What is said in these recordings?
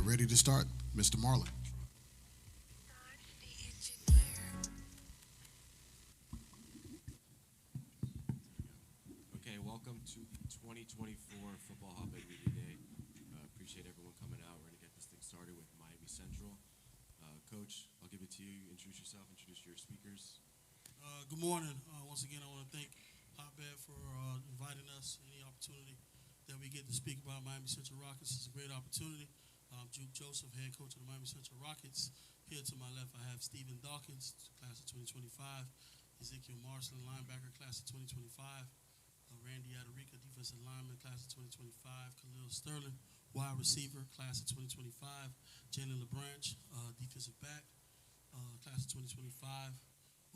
ready to start, Mr. Marlin. Okay, welcome to the 2024 Football Hotbed Media Day. Appreciate everyone coming out. We're going to get this thing started with Miami Central. Coach, I'll give it to you. Introduce yourself, introduce your speakers. Good morning. Once again, I want to thank Hotbed for inviting us. Any opportunity that we get to speak about Miami Central Rockets is a great opportunity. Juke Joseph, head coach of the Miami Central Rockets. Here to my left, I have Stephen Dawkins, class of 2025. Ezekiel Marshall, linebacker, class of 2025. Randy Adarica, defensive lineman, class of 2025. Khalil Sterling, wide receiver, class of 2025. Jalen LeBranch, defensive back, class of 2025.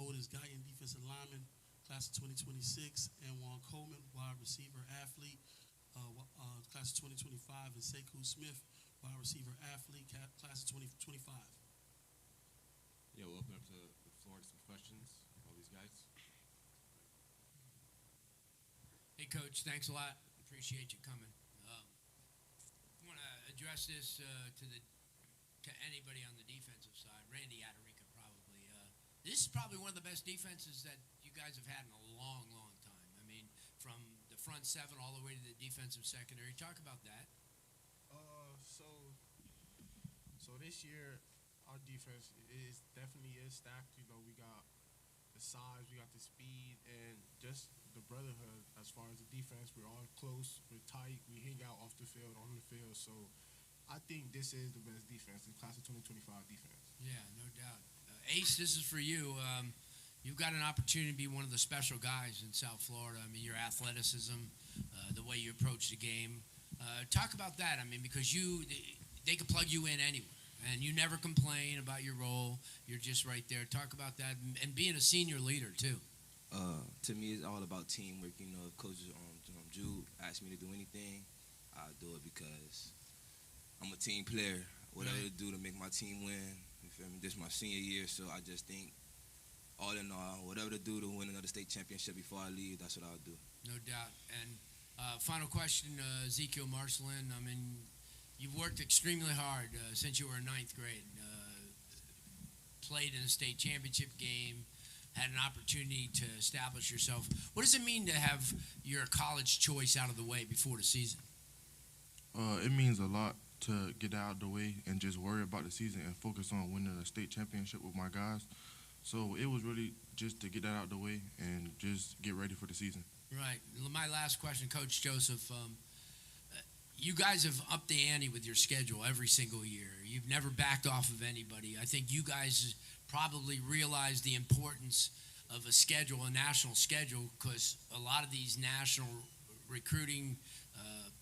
Otis Guyton, defensive lineman, class of 2026. And Juan Coleman, wide receiver, athlete, class of 2025. And Sekou Smith, wide receiver, athlete, class of 2025. Yeah, we'll open up to the floor to some questions. All these guys. Hey, Coach, thanks a lot. Appreciate you coming. I want to address this to anybody on the defensive side. Randy Adarica, probably. This is probably one of the best defenses that you guys have had in a long, long time. I mean, from the front seven all the way to the defensive secondary. Talk about that. So this year, our defense definitely is stacked. You know, we got the size, we got the speed, and just the brotherhood as far as the defense. We're all close, we're tight, we hang out off the field, on the field. So I think this is the best defense, the class of 2025 defense. Yeah, no doubt. Ace, this is for you. You've got an opportunity to be one of the special guys in South Florida. I mean, your athleticism, the way you approach the game. Talk about that. I mean, because they can plug you in anywhere, and you never complain about your role. You're just right there. Talk about that, and being a senior leader, too. To me, it's all about teamwork. You know, if Coach Jude asked me to do anything, I'll do it because I'm a team player. Whatever to do to make my team win. You feel me? This is my senior year, so I just think, all in all, whatever to do to win another state championship before I leave, that's what I'll do. No doubt. And final question, Ezekiel Marcelin. I mean, you've worked extremely hard since you were in ninth grade. Played in a state championship game, had an opportunity to establish yourself. What does it mean to have your college choice out of the way before the season? It means a lot to get out of the way and just worry about the season and focus on winning a state championship with my guys. So it was really just to get that out of the way and just get ready for the season. Right. My last question, Coach Joseph. You guys have upped the ante with your schedule every single year. You've never backed off of anybody. I think you guys probably realize the importance of a schedule, a national schedule, because a lot of these national recruiting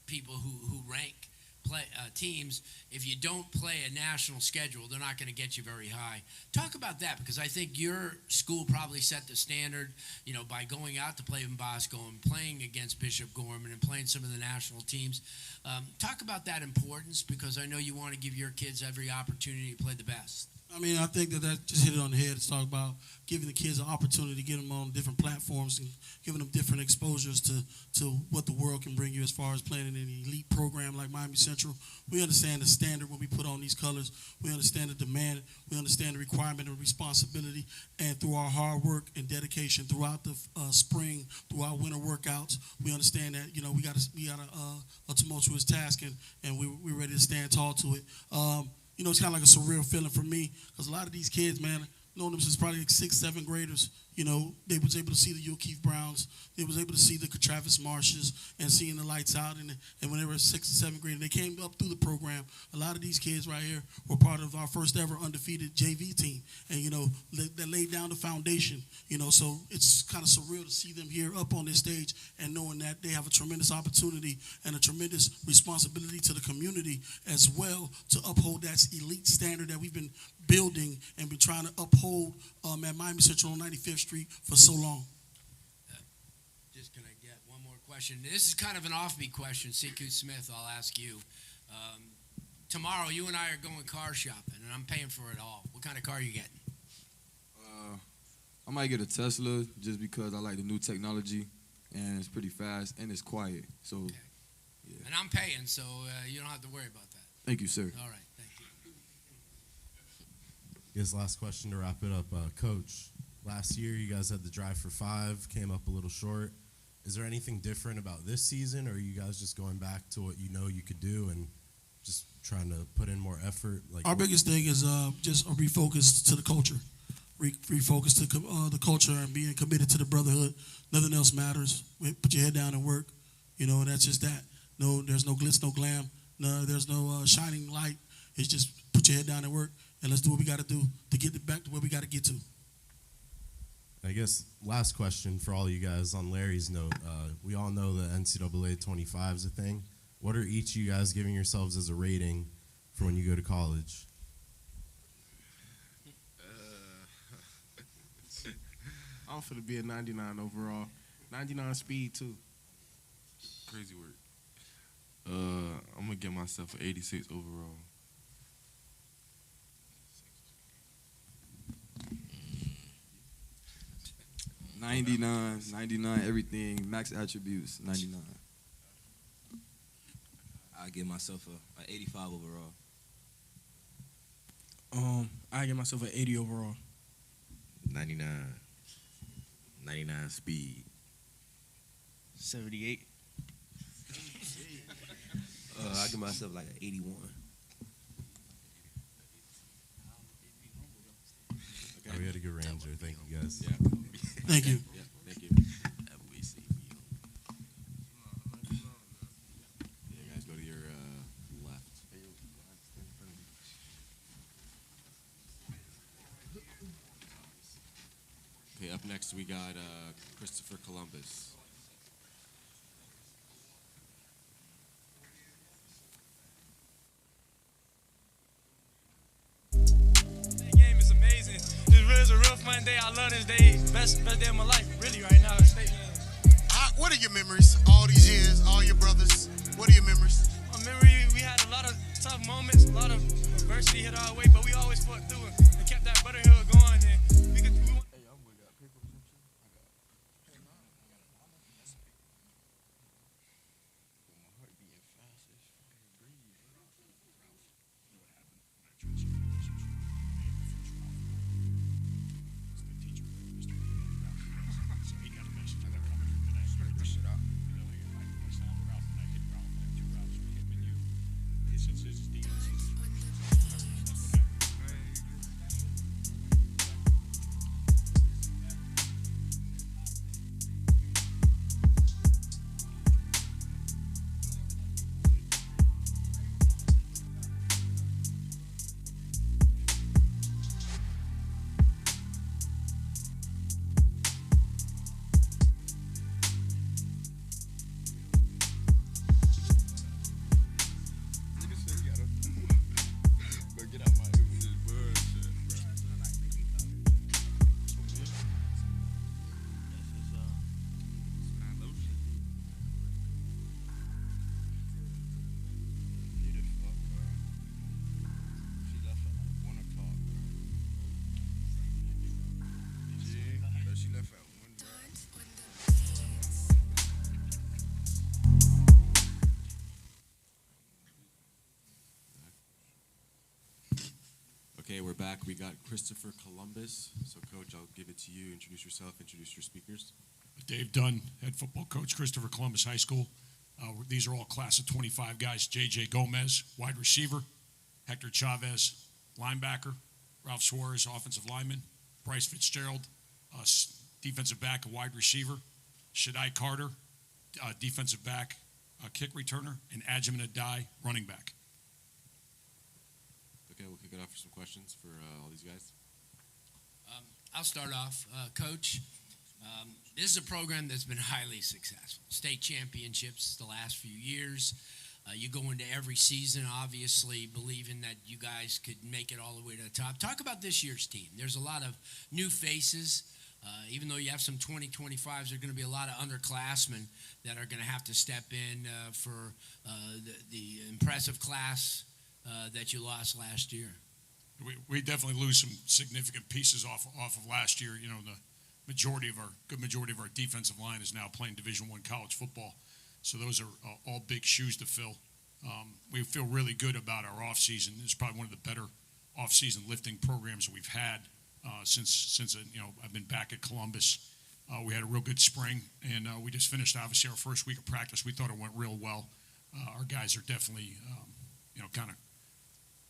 people who rank teams, if you don't play a national schedule, they're not going to get you very high. Talk about that, because I think your school probably set the standard, you know, by going out to play in Bosco and playing against Bishop Gorman and playing some of the national teams. Talk about that importance, because I know you want to give your kids every opportunity to play the best. I mean, I think that just hit it on the head. It's talk about giving the kids an opportunity to get them on different platforms and giving them different exposures to what the world can bring you as far as playing in an elite program like Miami Central. We understand the standard when we put on these colors. We understand the demand. We understand the requirement and responsibility. And through our hard work and dedication throughout the spring, through our winter workouts, we understand that, you know, we got a tumultuous task, and we're ready to stand tall to it. You know, it's kind of like a surreal feeling for me, because a lot of these kids, man, known them since probably like 6th, 7th graders. You know, they was able to see the O'Keefe Browns. They was able to see the Travis Marshes and seeing the lights out. And when they were 6th and 7th grade, they came up through the program. A lot of these kids right here were part of our first ever undefeated JV team. And, you know, that laid down the foundation. You know, so it's kind of surreal to see them here up on this stage and knowing that they have a tremendous opportunity and a tremendous responsibility to the community as well to uphold that elite standard that we've been building and been trying to uphold at Miami Central on 95th Street for so long. Just can I get one more question? This is kind of an offbeat question. Sekou Smith, I'll ask you. Tomorrow, you and I are going car shopping, and I'm paying for it all. What kind of car are you getting? I might get a Tesla just because I like the new technology, and it's pretty fast, and it's quiet. So, okay. Yeah. And I'm paying, so you don't have to worry about that. Thank you, sir. All right, thank you. This last question to wrap it up. Coach, last year you guys had the drive for 5, came up a little short. Is there anything different about this season, or are you guys just going back to what you know you could do and just trying to put in more effort? Like Our biggest thing is just a refocus to the culture. Refocus to the culture and being committed to the brotherhood. Nothing else matters. Put your head down and work. And that's just that. No, there's no glitz, no glam. No, there's no shining light. It's just put your head down and work, and let's do what we got to do to get it back to where we got to get to. I guess last question for all you guys on Larry's note. We all know the NCAA 25 is a thing. What are each of you guys giving yourselves as a rating for when you go to college? I'm finna be a 99 overall. 99 speed, too. Crazy work. I'm gonna give myself an 86 overall. $99, everything, max attributes, 99. I give myself an 85 overall. I give myself an 80 overall. 99. 99 speed. 78. I give myself like an 81. Okay. We had a good range there. Thank you, guys. Yeah. Thank you. Yeah, thank you. Yeah, guys, go to your left. Okay, up next we got Christopher Columbus. That game is amazing. This really is a real fun day. I love this day. Best day of my life, really, right now. What are your memories? All these years, all your brothers. What are your memories? My memory, we had a lot of tough moments, a lot of adversity hit our way, but we always fought through it and kept that brotherhood going. And we Okay, we're back. We got Christopher Columbus. So, Coach, I'll give it to you. Introduce yourself. Introduce your speakers. Dave Dunn, head football coach, Christopher Columbus High School. These are all class of 25 guys. J.J. Gomez, wide receiver. Hector Chavez, linebacker. Ralph Suarez, offensive lineman. Bryce Fitzgerald, defensive back, a wide receiver. Shaddai Carter, defensive back, a kick returner. And Ajamin Adai, running back. Okay, we'll kick it off for some questions for all these guys. I'll start off. Coach, this is a program that's been highly successful. State championships the last few years. You go into every season, obviously, believing that you guys could make it all the way to the top. Talk about this year's team. There's a lot of new faces. Even though you have some 2025s, there are going to be a lot of underclassmen that are going to have to step in for the impressive class that you lost last year. We definitely lose some significant pieces off of last year. You know, the majority of our defensive line is now playing Division I college football. So those are all big shoes to fill. We feel really good about our offseason. It's probably one of the better off-season lifting programs that we've had since I've been back at Columbus. We had a real good spring, and we just finished, obviously, our first week of practice. We thought it went real well. Our guys are definitely, kind of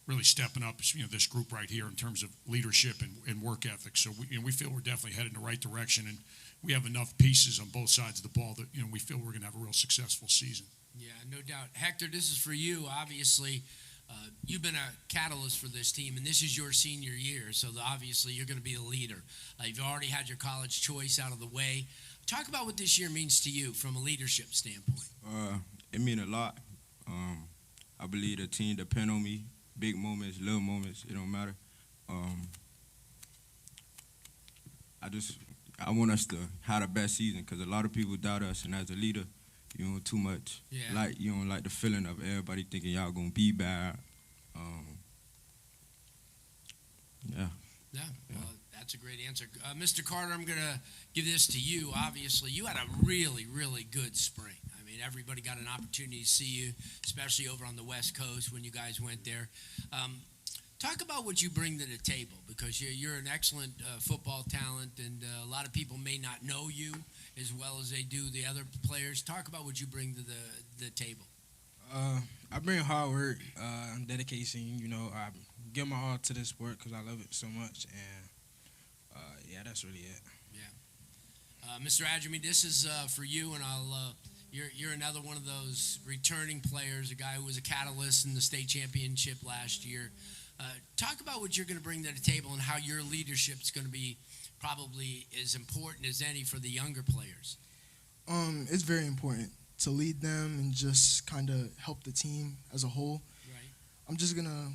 really stepping up, this group right here in terms of leadership and work ethic. So we feel we're definitely headed in the right direction, and we have enough pieces on both sides of the ball that we feel we're going to have a real successful season. Yeah, no doubt. Hector, this is for you. Obviously, you've been a catalyst for this team, and this is your senior year, so obviously you're going to be the leader. You've already had your college choice out of the way. Talk about what this year means to you from a leadership standpoint. It means a lot. I believe the team depend on me. Big moments, little moments, it don't matter. I want us to have the best season because a lot of people doubt us, and as a leader, you know, too much. Yeah. You don't like the feeling of everybody thinking y'all gonna be bad. Yeah. Well, that's a great answer. Mr. Carter, I'm gonna give this to you. Obviously, you had a really, really good spring. I mean, everybody got an opportunity to see you, especially over on the West Coast when you guys went there. Talk about what you bring to the table, because you're an excellent football talent, and a lot of people may not know you as well as they do the other players. Talk about what you bring to the table. I bring hard work, dedication. I give my all to this sport because I love it so much, and that's really it. Yeah. Mr. Adjemi, this is for you, and you're another one of those returning players, a guy who was a catalyst in the state championship last year. Talk about what you're going to bring to the table and how your leadership is going to be probably as important as any for the younger players. It's very important to lead them and just kind of help the team as a whole. Right. I'm just going to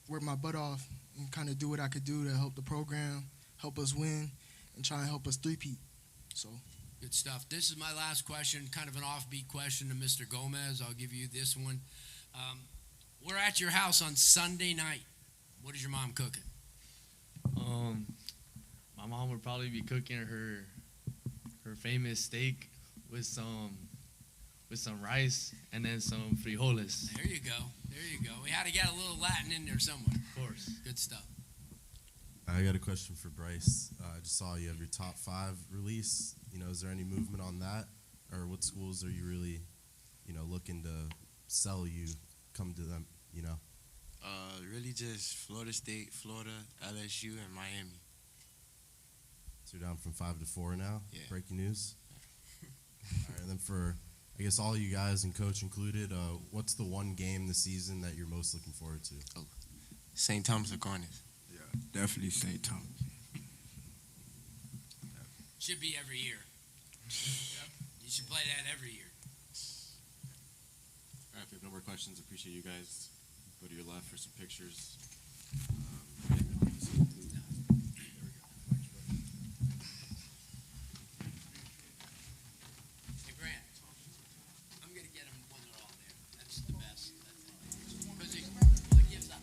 work my butt off and kind of do what I could do to help the program, help us win, and try and help us three-peat. So. Good stuff. This is my last question, kind of an offbeat question to Mr. Gomez. I'll give you this one. We're at your house on Sunday night. What is your mom cooking? My mom would probably be cooking her famous steak with some rice and then some frijoles. There you go. We had to get a little Latin in there somewhere. Of course. Good stuff. I got a question for Bryce. I just saw you have your top 5 release. Is there any movement on that? Or what schools are you really, looking to sell you, come to them, Really just Florida State, Florida, LSU, and Miami. So you're down from 5 to 4 now? Yeah. Breaking news? All right, and then for, I guess, all you guys and coach included, what's the one game this season that you're most looking forward to? St. Thomas or Cornish. Yeah, definitely St. Thomas. Should be every year. You should play that every year. All right, if you have no more questions, appreciate you guys. Go to your left for some pictures. Hey, Grant, I'm going to get them when they're all there. That's the best. Because it gives up.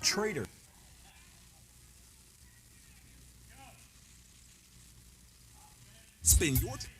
traitor. Spend your time.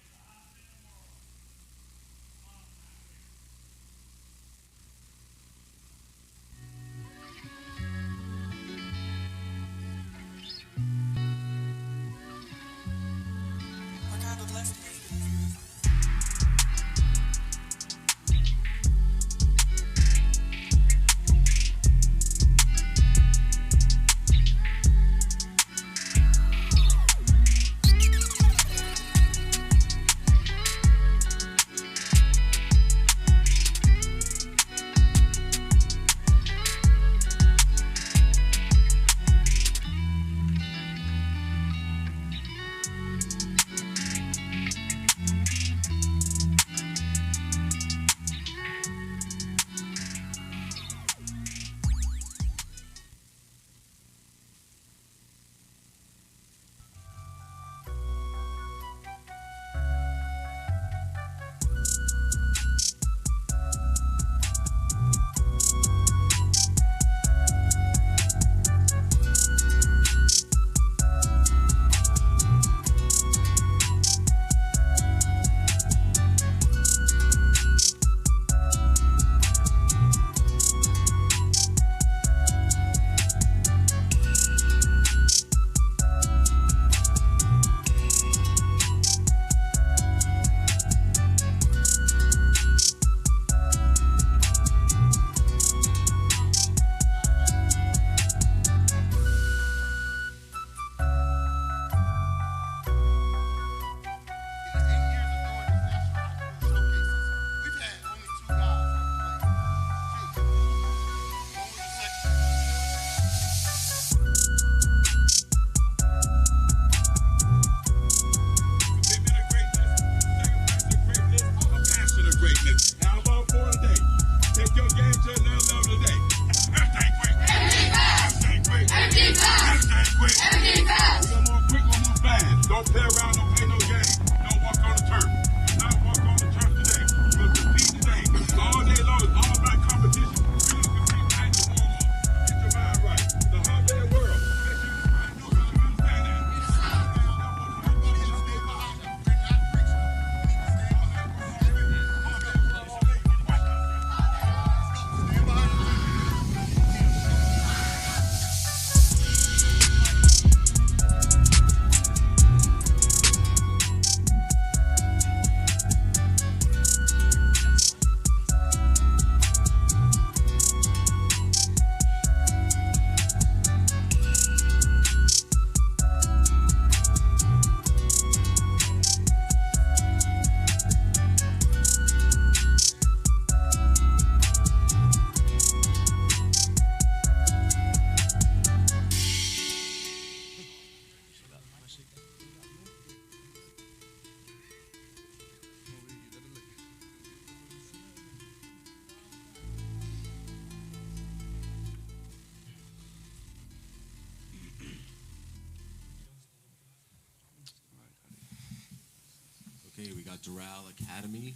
Okay, we got Doral Academy.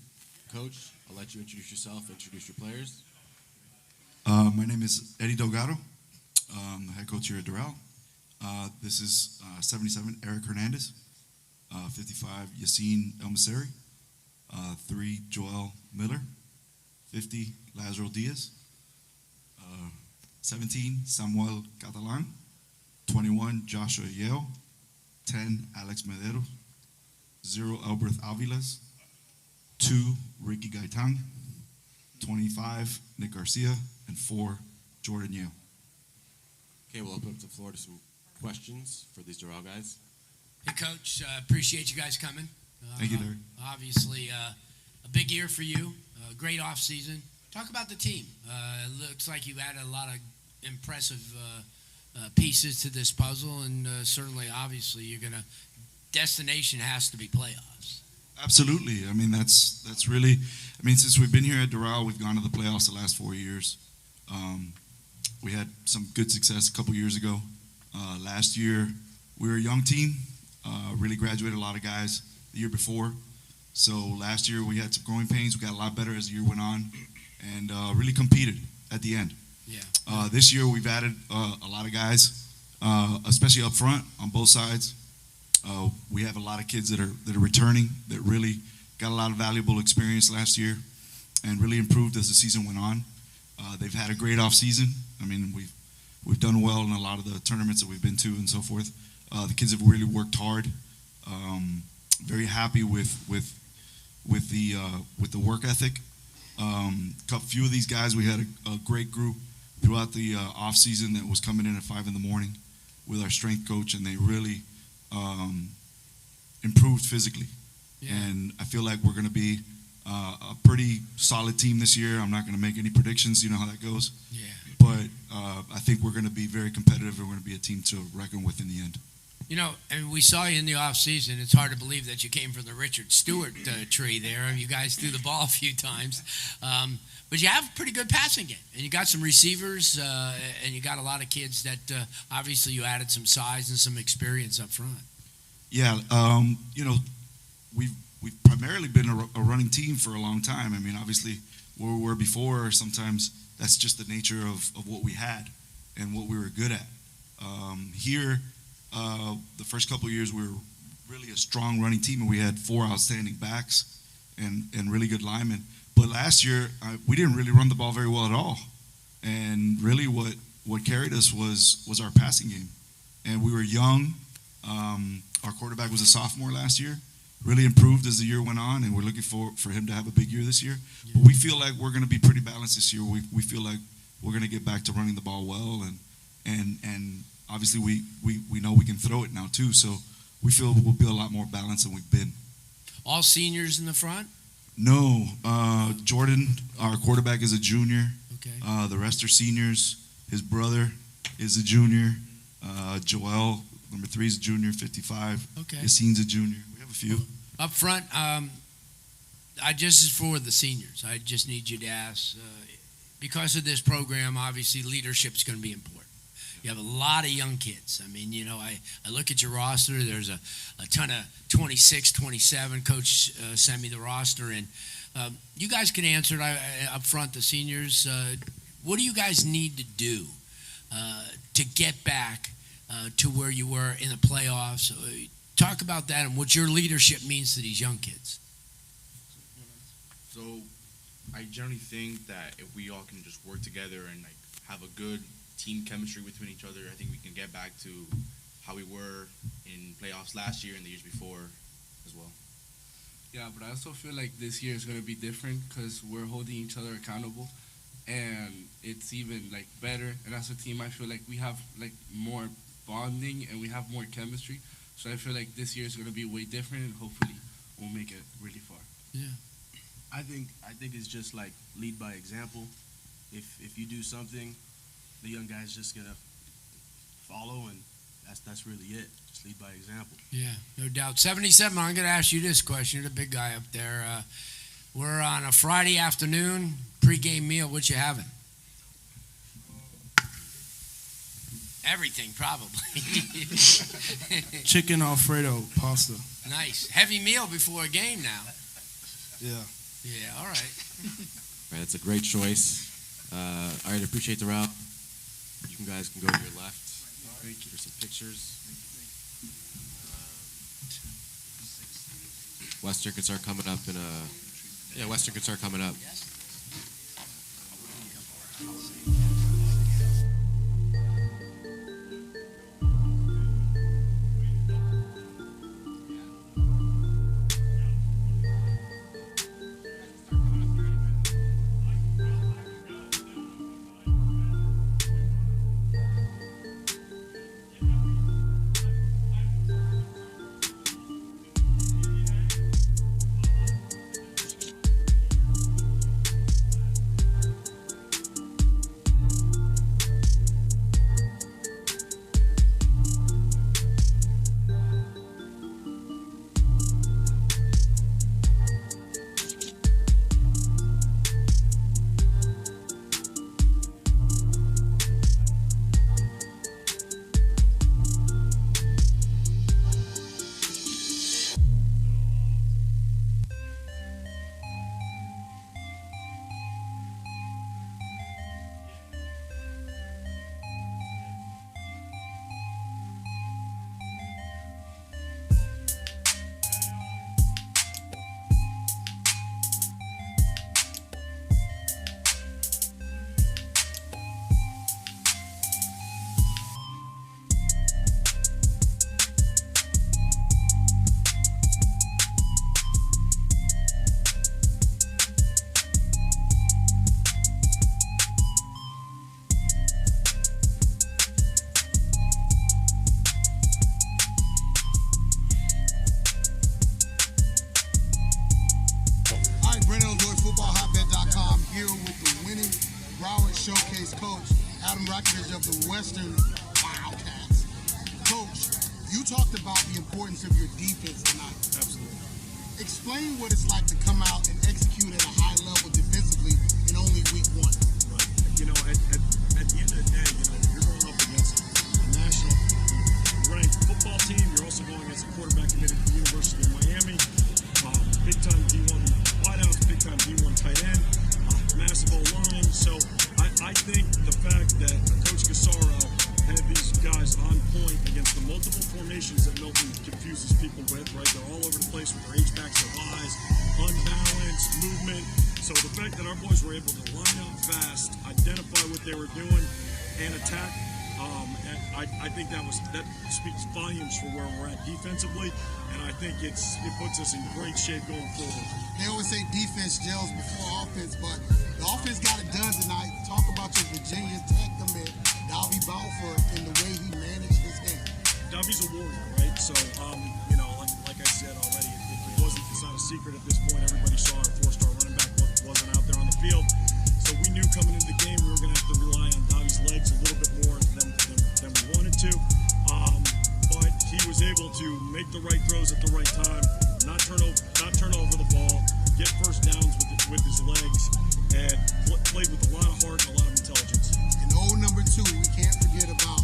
Coach, I'll let you introduce yourself, introduce your players. My name is Eddie Delgado. I'm the head coach here at Doral. This is 77, Eric Hernandez. 55, Yassine El-Maseri. 3, Joel Miller. 50, Lazaro Diaz. 17, Samuel Catalan. 21, Joshua Yeo. 10, Alex Medero. 0, Alberth Aviles. 2, Ricky Gaitang. 25, Nick Garcia. And 4, Jordan Yeo. Okay, we'll open up the floor to some questions for these Doral guys. Hey, Coach, appreciate you guys coming. Thank you, Larry. Obviously, a big year for you, great off season. Talk about the team. It looks like you added a lot of impressive pieces to this puzzle, and certainly, obviously, destination has to be playoffs. Absolutely. I mean, that's really. I mean, since we've been here at Doral, we've gone to the playoffs the last 4 years. We had some good success a couple years ago. Last year, we were a young team. Really graduated a lot of guys the year before. So last year we had some growing pains. We got a lot better as the year went on, and really competed at the end. Yeah. This year we've added a lot of guys, especially up front on both sides. We have a lot of kids that are returning that really got a lot of valuable experience last year and really improved as the season went on. They've had a great off season. I mean, we've done well in a lot of the tournaments that we've been to and so forth. The kids have really worked hard. Very happy with the work ethic. A few of these guys, we had a great group throughout the off season that was coming in at 5 a.m. with our strength coach, and they really improved physically. Yeah. And I feel like we're going to be a pretty solid team this year. I'm not going to make any predictions. You know how that goes. Yeah. But I think we're going to be very competitive, and we're going to be a team to reckon with in the end. You know, and we saw you in the off season. It's hard to believe that you came from the Richard Stewart tree there. You guys threw the ball a few times. But you have a pretty good passing game. And you got some receivers, and you got a lot of kids that obviously you added some size and some experience up front. Yeah, you know, we've primarily been a running team for a long time. I mean, obviously, where we were before, sometimes that's just the nature of what we had and what we were good at. Here, the first couple of years, we were really a strong running team, and we had 4 outstanding backs and really good linemen. But last year, we didn't really run the ball very well at all. And really what carried us was our passing game. And we were young. Our quarterback was a sophomore last year. Really improved as the year went on, and we're looking for him to have a big year this year. Yeah. But we feel like we're going to be pretty balanced this year. We feel like we're going to get back to running the ball well, and obviously we know we can throw it now too. So we feel we'll be a lot more balanced than we've been. All seniors in the front? No, Jordan, our quarterback, is a junior. Okay. The rest are seniors. His brother is a junior. Joel, number 3, is a junior, 55. Okay. Yassine's a junior. We have a few. Up front, this is for the seniors. I just need you to ask, because of this program, obviously leadership's going to be important. You have a lot of young kids. I mean, you know, I look at your roster. There's a ton of 26, 27. Coach sent me the roster, and you guys can answer it up front, the seniors. What do you guys need to do to get back to where you were in the playoffs? Talk about that and what your leadership means to these young kids. So I generally think that if we all can just work together and like have a good team chemistry between each other, I think we can get back to how we were in playoffs last year and the years before as well. Yeah, but I also feel like this year is going to be different because we're holding each other accountable, and it's even like better. And as a team, I feel like we have like more bonding and we have more chemistry. So I feel like this year is going to be way different, and hopefully we'll make it really far. Yeah. I think it's just like lead by example. If you do something, the young guy's just gonna follow, and that's really it. Just lead by example. Yeah, no doubt. 77, I'm going to ask you this question. You're the big guy up there. We're on a Friday afternoon, pregame meal. What you having? Everything, probably. Chicken Alfredo pasta. Nice. Heavy meal before a game now. Yeah. Yeah, all right. All right, that's a great choice. All right, appreciate the route. You guys can go to your left. Thank you. For some pictures. Western can start coming up Western can start coming up. Showcase coach, Adam Rakitic of the Western Wildcats. Coach, you talked about the importance of your defense tonight. Absolutely. Explain what it's like to come out and execute at a high level defensively in only week one. Right. You know, at the end of the day, you know, you're going up against a national ranked football team. You're also going against a quarterback committed to the University of Miami. Big-time D1 wideouts, big-time D1 tight end, massive O-line. So I think the fact that Coach Casaro had these guys on point against the multiple formations that Milton confuses people with, right? They're all over the place with their H-backs, their Ys, unbalanced movement. So the fact that our boys were able to line up fast, identify what they were doing, and attack, and I think that speaks volumes for where we're at defensively, and I think it puts us in great shape going forward. They always say defense gels before offense, but the offense got it done tonight. Talk about your Virginia Tech commit, Davie Balfour, and the way he managed this game. Davie's a warrior, right? So, you know, like I said already, it's not a secret at this point. Everybody saw our 4-star running back wasn't out there on the field. So we knew coming into the game we were going to have to rely on Davie's legs a little bit more than we wanted to. But he was able to make the right throws at the right time, not turn over the ball, get first downs with his legs, and played with a lot of heart and a lot of intelligence. And old number 2, we can't forget about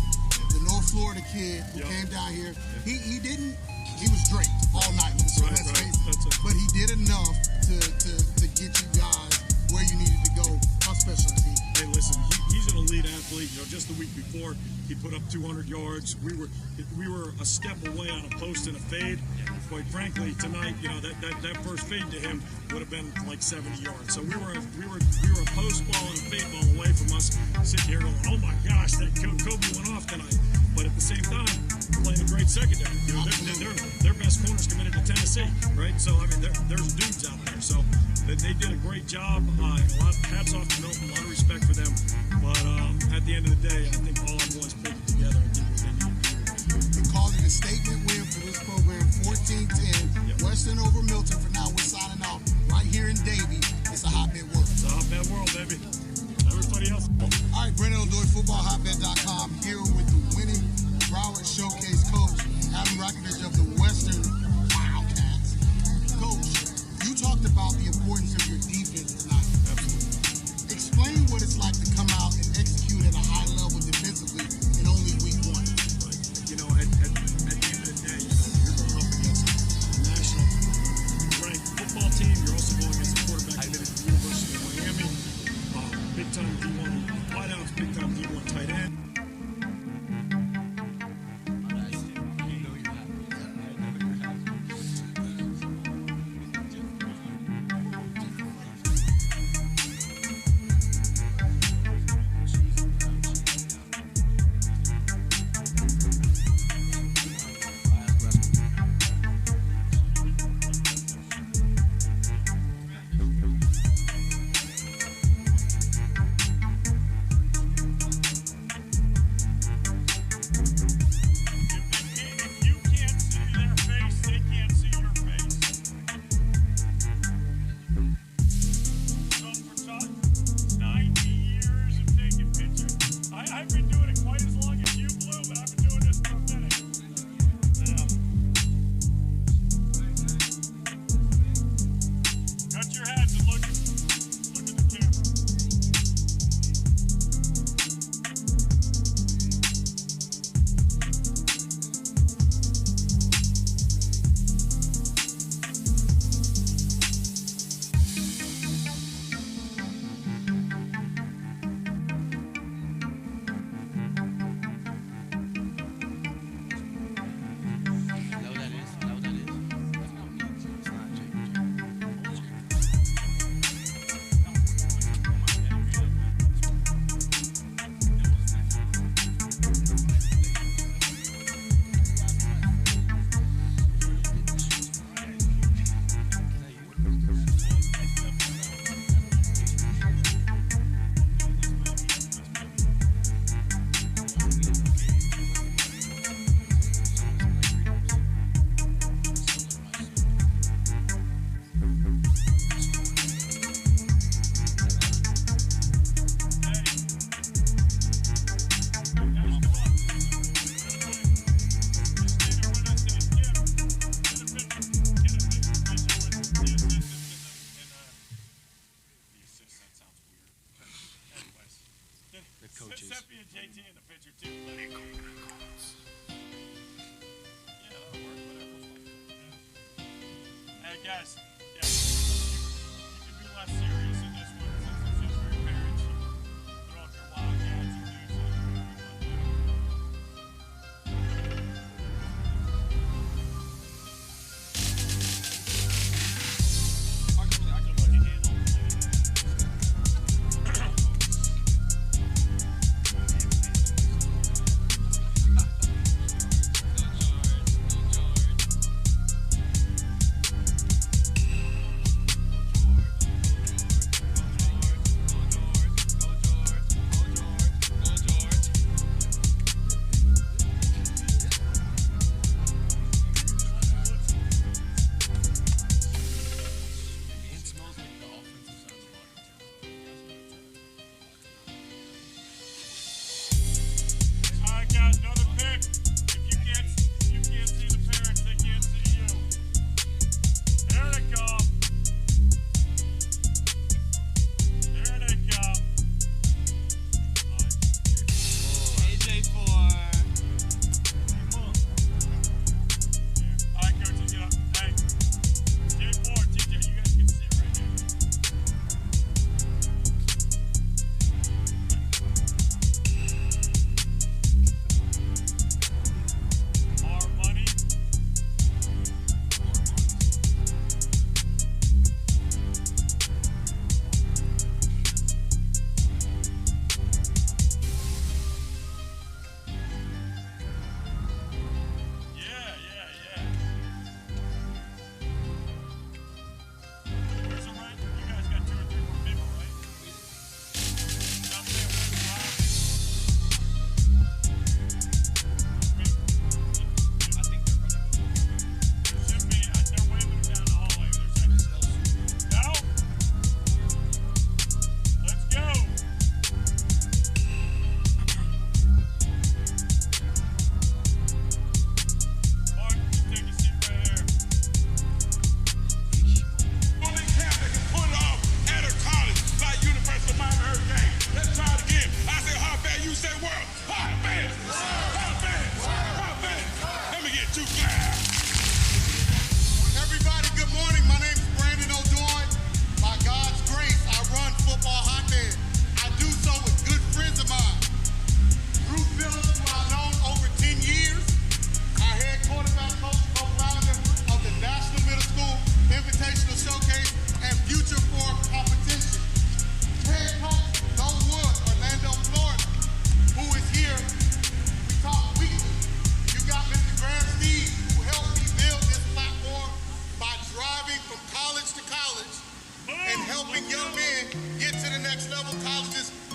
the North Florida kid who came down here. He was draped all night. Let's face it. But he did enough to get you guys where you needed to go. How special is he? Hey, listen, he's an elite athlete. You know, just the week before, he put up 200 yards. We were a step away on a post and a fade. Quite frankly, tonight, you know, that first fade to him would have been like 70 yards. So we were a post ball and a fade ball away from us sitting here going, oh my gosh, that Kobe went off tonight. But at the same time, playing a great secondary. You know, their best corners committed to Tennessee, right? So I mean, there's dudes out there. So they did a great job. A lot of hats off to Milton. A lot of respect for them. But at the end of the day, I think all our boys pulled it together and did what they needed to do. We called it a statement win for this program, 14-10. Western over Milton. For now, we're signing off right here in Davie. It's a hotbed world. It's a hotbed world, baby. Everybody else. All right, Brendan O'Doy, footballhotbed.com, here with the winning Broward Showcase coach, Adam Rakitic of the Western Wildcats. Coach, you talked about the importance of your defense tonight. Absolutely. Explain what it's like to come out and execute at a high level defensively in only week one. Right. You know, at the end of the day, you know, you're going up against a national ranked football team. You're also going against a quarterback committed to the University of Miami. Big-time D1 wideouts, big-time D1 tight end. coaches. Seppi and JT in the picture too. Yeah, that'll work. Whatever. Hey guys, yeah, you can be less serious in this one since it's just for your parents. Throw up your wildcats and do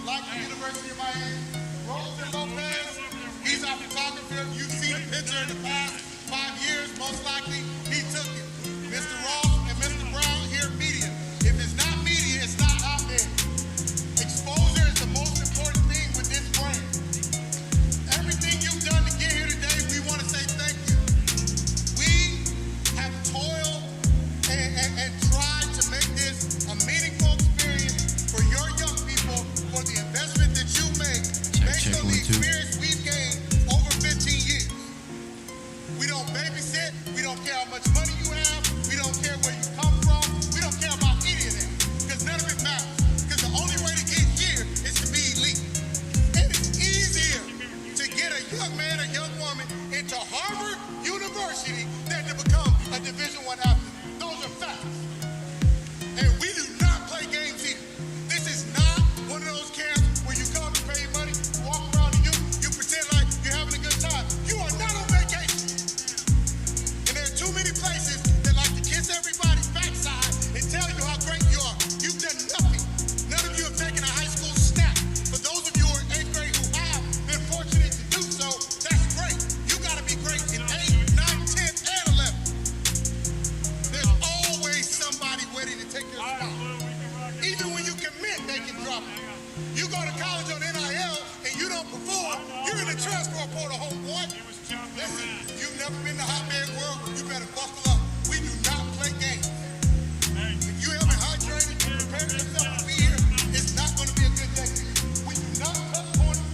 like the University of Miami. Rosen Lopez, he's our photographer. You've seen a picture in the past 5 years, most likely he took it. Mr. Ross and Mr. Brown here at media. If it's not media, it's not out there. Exposure is the most important thing with this brand. Everything you've done to get here today, we want to say thank you. We have toiled and tried to make this a meaningful experience for your young people, for the investment that you make based on the experience we've gained over 15 years. We don't babysit. We don't care how much money you have. We don't care where you come from. We don't care about any of that because none of it matters. Because the only way to get here is to be elite. It is easier to get a young man or young woman into Harvard University than to become a Division I athlete. Those are facts. And we do not play games here. This is not one of those camps where you come to pay money, walk around and you pretend like you're having a good time. You are not on vacation. And there are too many places that like to kiss everybody's backside and tell you how great you are. You've done nothing. None of you have taken a high school snap. For those of you who are in 8th grade who have been fortunate to do so, that's great. You got to be great in 8th, 9th, 10th, and 11th. There's always somebody ready to take your spot. Even when you commit, they can drop it. You go to college on NIL and you don't perform, you're in the transfer portal, homeboy. Listen, you've never been to Hotbed world, you better buckle up. We do not play games. If you haven't hydrated and prepared yourself to be here, it's not going to be a good day. We do not cut corners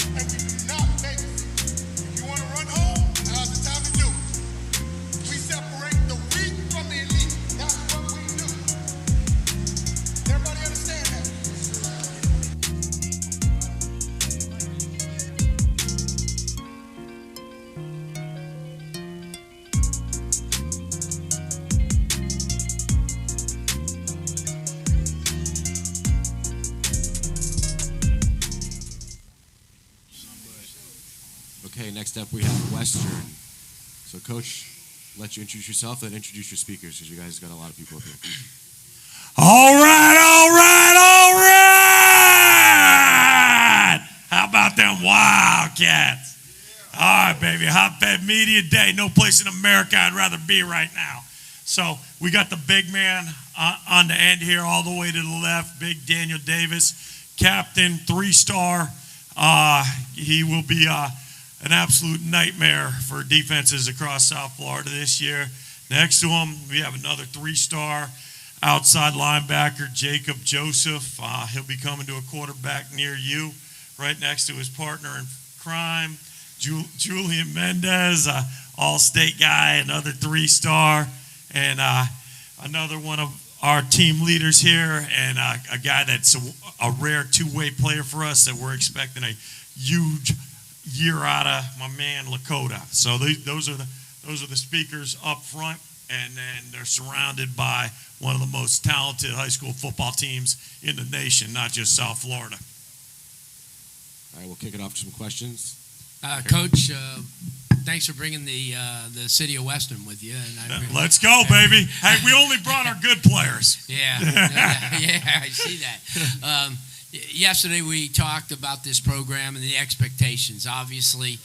Okay, next up we have Western. So, Coach, let you introduce yourself and introduce your speakers because you guys got a lot of people up here. All right. How about them Wildcats? All right, baby. Hotbed Media Day. No place in America I'd rather be right now. So we got the big man on the end here all the way to the left, Big Daniel Davis, captain, 3-star. He will be an absolute nightmare for defenses across South Florida this year. Next to him, we have another 3-star outside linebacker, Jacob Joseph. He'll be coming to a quarterback near you, right next to his partner in crime, Julian Mendez, all-state guy, another 3-star, and another one of our team leaders here, and a guy that's a rare two-way player for us that we're expecting a huge year out of, my man Lakota. So those are the speakers up front, and then they're surrounded by one of the most talented high school football teams in the nation, not just South Florida. All right, we'll kick it off to some questions. Coach, thanks for bringing the city of Western with you. And Let's go, baby. Hey, we only brought our good players. Yeah, I see that. Yesterday we talked about this program and the expectations. Obviously,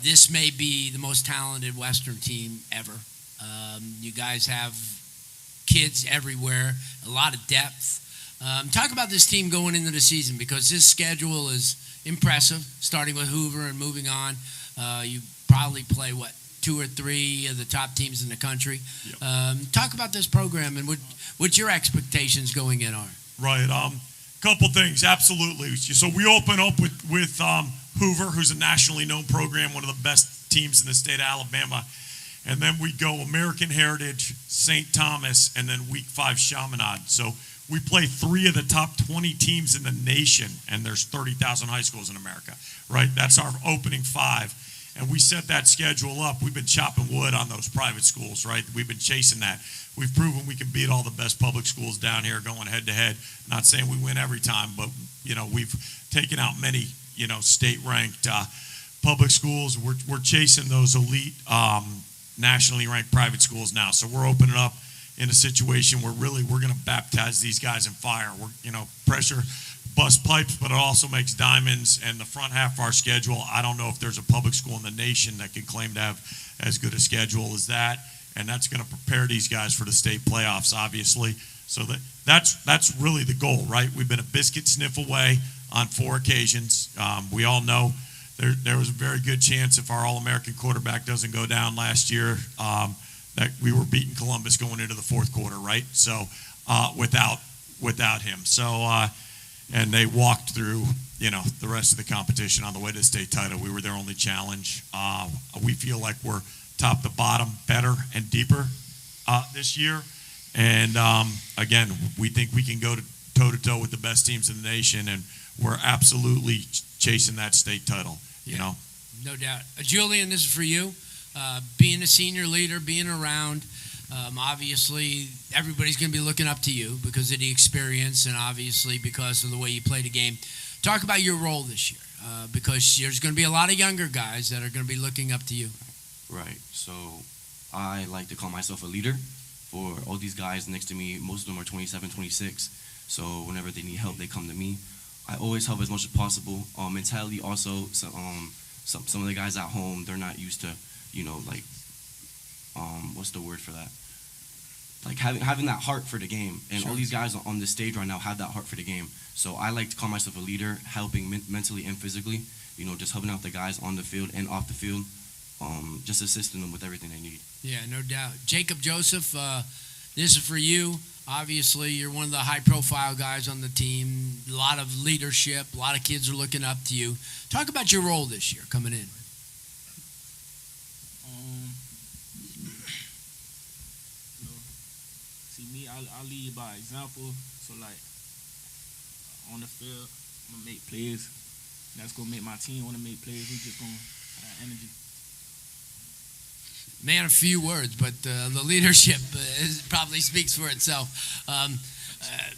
this may be the most talented Western team ever. You guys have kids everywhere, a lot of depth. Talk about this team going into the season, because this schedule is impressive, starting with Hoover and moving on. You probably play, 2 or 3 of the top teams in the country. Yep. Talk about this program and what your expectations going in are. Right. Couple things, absolutely. So we open up with Hoover, who's a nationally known program, one of the best teams in the state of Alabama. And then we go American Heritage, St. Thomas, and then week 5, Chaminade. So we play 3 of the top 20 teams in the nation, and there's 30,000 high schools in America, right? That's our opening 5. And we set that schedule up. We've been chopping wood on those private schools, right? We've been chasing that. We've proven we can beat all the best public schools down here going head-to-head. Not saying we win every time, but, we've taken out many, state-ranked public schools. We're chasing those elite nationally ranked private schools now. So we're opening up in a situation where really we're going to baptize these guys in fire. We're, pressure bust pipes, but it also makes diamonds. And the front half of our schedule, I don't know if there's a public school in the nation that can claim to have as good a schedule as that. And that's going to prepare these guys for the state playoffs, obviously. So that's really the goal, right? We've been a biscuit sniff away on 4 occasions. We all know there was a very good chance if our All-American quarterback doesn't go down last year that we were beating Columbus going into the 4th quarter, right? So without him. So and they walked through, the rest of the competition on the way to the state title. We were their only challenge. We feel like we're top to bottom, better and deeper this year. And again, we think we can go toe-to-toe with the best teams in the nation, and we're absolutely chasing that state title, No doubt. Julian, this is for you. Being a senior leader, being around, obviously everybody's going to be looking up to you because of the experience and obviously because of the way you play the game. Talk about your role this year because there's going to be a lot of younger guys that are going to be looking up to you. Right. So I like to call myself a leader for all these guys next to me. Most of them are 27, 26. So whenever they need help, they come to me. I always help as much as possible. Mentality also, some of the guys at home, they're not used to, what's the word for that? Like having that heart for the game. And Sure. all these guys on the stage right now have that heart for the game. So I like to call myself a leader, helping mentally and physically, just helping out the guys on the field and off the field, just assisting them with everything they need. Yeah, no doubt. Jacob Joseph, this is for you. Obviously, you're one of the high-profile guys on the team. A lot of leadership. A lot of kids are looking up to you. Talk about your role this year coming in. See me, I lead by example. So on the field, I'm gonna make plays. That's gonna make my team want to make plays. We just gonna have energy. Man, a few words, but the leadership probably speaks for itself.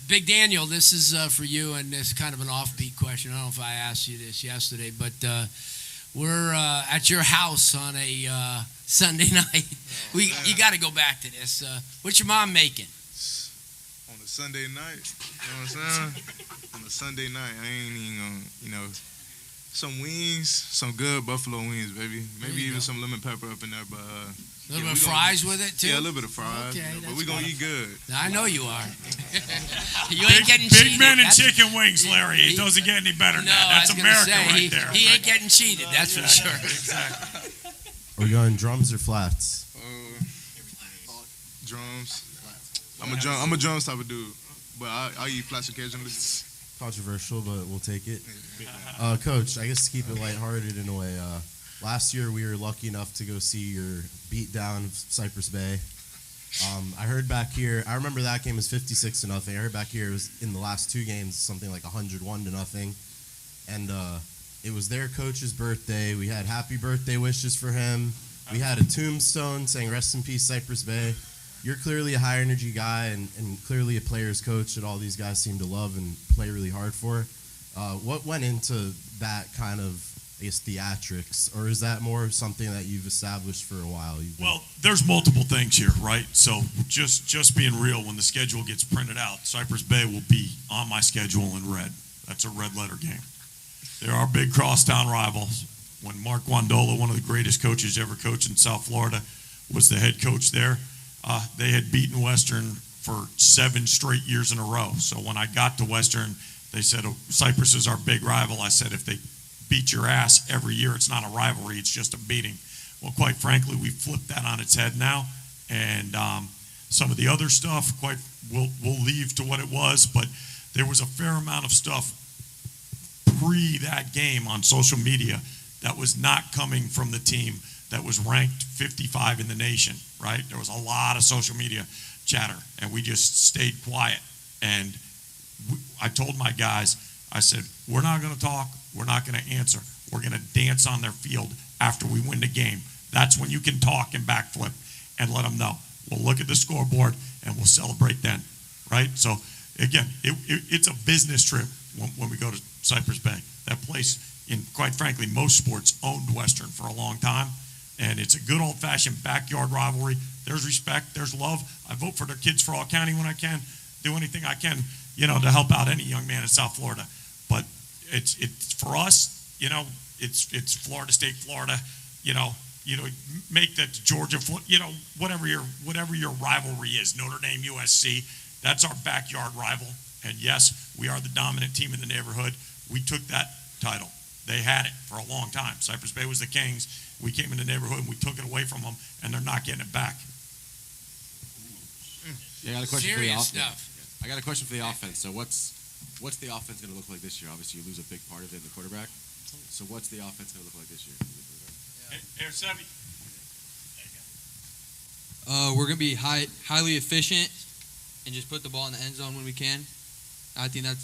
Big Daniel, this is for you, and it's kind of an offbeat question. I don't know if I asked you this yesterday, but We're at your house on a Sunday night. You got to go back to this. What's your mom making? On a Sunday night, you know what I'm saying? On a Sunday night, I ain't even gonna, some wings, some good buffalo wings, baby. Maybe even some lemon pepper up in there, but a little bit of fries with it too. Yeah, a little bit of fries. Okay, but we gonna eat good. I know you are. You ain't getting cheated. Big men and chicken wings, Larry. It doesn't get any better than that. That's America right there. He ain't getting cheated. That's for sure. Exactly. Are we going drums or flats? Drums. I'm a drums type of dude, but I eat flats occasionally. Controversial, but we'll take it. Coach, I guess to keep it lighthearted in a way, last year we were lucky enough to go see your beat down of Cypress Bay. I heard back here, I remember that game was 56-0. I heard back here it was in the last two games something like 101-0. And it was their coach's birthday. We had happy birthday wishes for him. We had a tombstone saying rest in peace Cypress Bay. You're clearly a high energy guy and clearly a player's coach that all these guys seem to love and play really hard for. What went into that kind of, I guess, theatrics, or is that more something that you've established for a while? Well, there's multiple things here, right? So just being real, when the schedule gets printed out, Cypress Bay will be on my schedule in red. That's a red letter game. They're our big crosstown rivals. When Mark Wandola, one of the greatest coaches ever coached in South Florida, was the head coach there, they had beaten Western for 7 straight years in a row. So when I got to Western, they said, oh, Cypress is our big rival. I said, if they beat your ass every year, it's not a rivalry, it's just a beating. Well, quite frankly, we flipped that on its head now. And some of the other stuff, we'll leave to what it was, but there was a fair amount of stuff pre that game on social media that was not coming from the team that was ranked 55 in the nation, right? There was a lot of social media chatter, and we just stayed quiet. And I told my guys, I said, we're not going to talk, we're not going to answer. We're going to dance on their field after we win the game. That's when you can talk and backflip and let them know. We'll look at the scoreboard, and we'll celebrate then, right? So, again, it's a business trip when we go to Cypress Bay. That place, in quite frankly, most sports owned Western for a long time. And it's a good old-fashioned backyard rivalry. There's respect. There's love. I vote for their kids for all county when I can. Do anything I can, to help out any young man in South Florida. But it's for us, it's Florida State, Florida. Make that Georgia, whatever your rivalry is. Notre Dame, USC. That's our backyard rival. And yes, we are the dominant team in the neighborhood. We took that title. They had it for a long time. Cypress Bay was the Kings. We came in the neighborhood and we took it away from them, and they're not getting it back. Yeah, I got a question for the Serious offense. stuff. I got a question for the offense. So what's the offense going to look like this year? Obviously, you lose a big part of it in the quarterback. So what's the offense going to look like this year? Here, Sebby. We're going to be highly efficient and just put the ball in the end zone when we can. I think us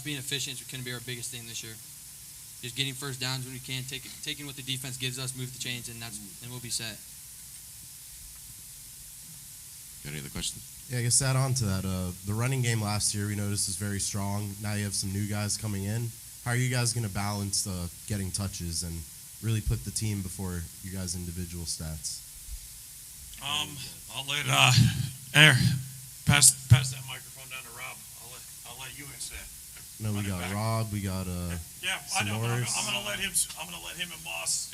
being efficient is going to be our biggest thing this year. Just getting first downs when we can, taking what the defense gives us, move the chains, and we'll be set. Got any other questions? Yeah, I guess add on to that. The running game last year we noticed was very strong. Now you have some new guys coming in. How are you guys going to balance getting touches and really put the team before you guys' individual stats? I'll let pass that microphone down to Rob. I'll let you answer that. No, we got Rob. We got Yeah, I know. But I'm gonna let him and Moss.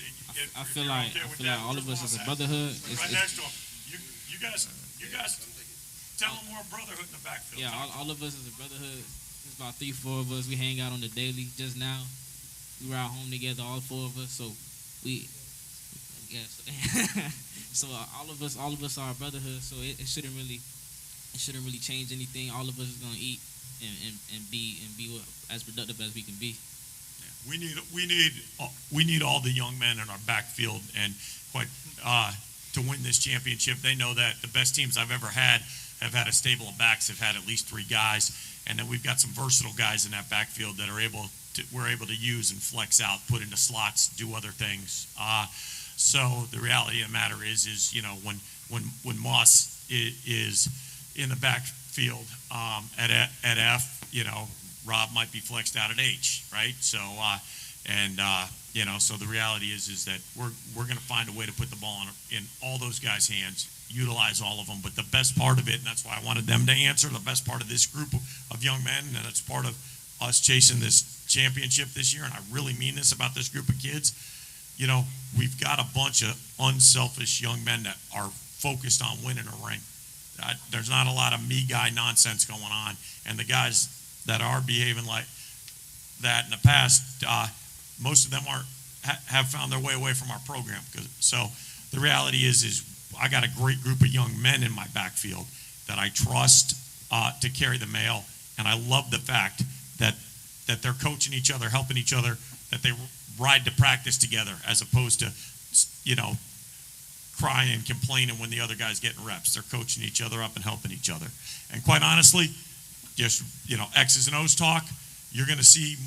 I feel like all of us as a brotherhood. Right next to him. You guys. Tell them we're a brotherhood in the backfield. Yeah, all of us as a brotherhood. There's about 3-4 of us. We hang out on the daily. Just now, we were at home together, all 4 of us. So I guess. So all of us are a brotherhood. So it shouldn't really change anything. All of us is gonna eat and be as productive as we can be. Yeah. We need all the young men in our backfield, and to win this championship. They know that the best teams I've ever had have had a stable of backs, have had at least 3 guys, and then we've got some versatile guys in that backfield that we're able to use and flex out, put into slots, do other things. So the reality of the matter is when Moss is in the backfield at F, Rob might be flexed out at H, right? So And so the reality is that we're going to find a way to put the ball in all those guys' hands, utilize all of them. But the best part of it, and that's why I wanted them to answer, the best part of this group of young men, and it's part of us chasing this championship this year, and I really mean this about this group of kids, we've got a bunch of unselfish young men that are focused on winning a ring. There's not a lot of me guy nonsense going on, and the guys that are behaving like that in the past, most of them have found their way away from our program. So the reality is I got a great group of young men in my backfield that I trust to carry the mail, and I love the fact that they're coaching each other, helping each other, that they ride to practice together as opposed to, crying and complaining when the other guy's getting reps. They're coaching each other up and helping each other. And quite honestly, just, X's and O's talk, you're going to see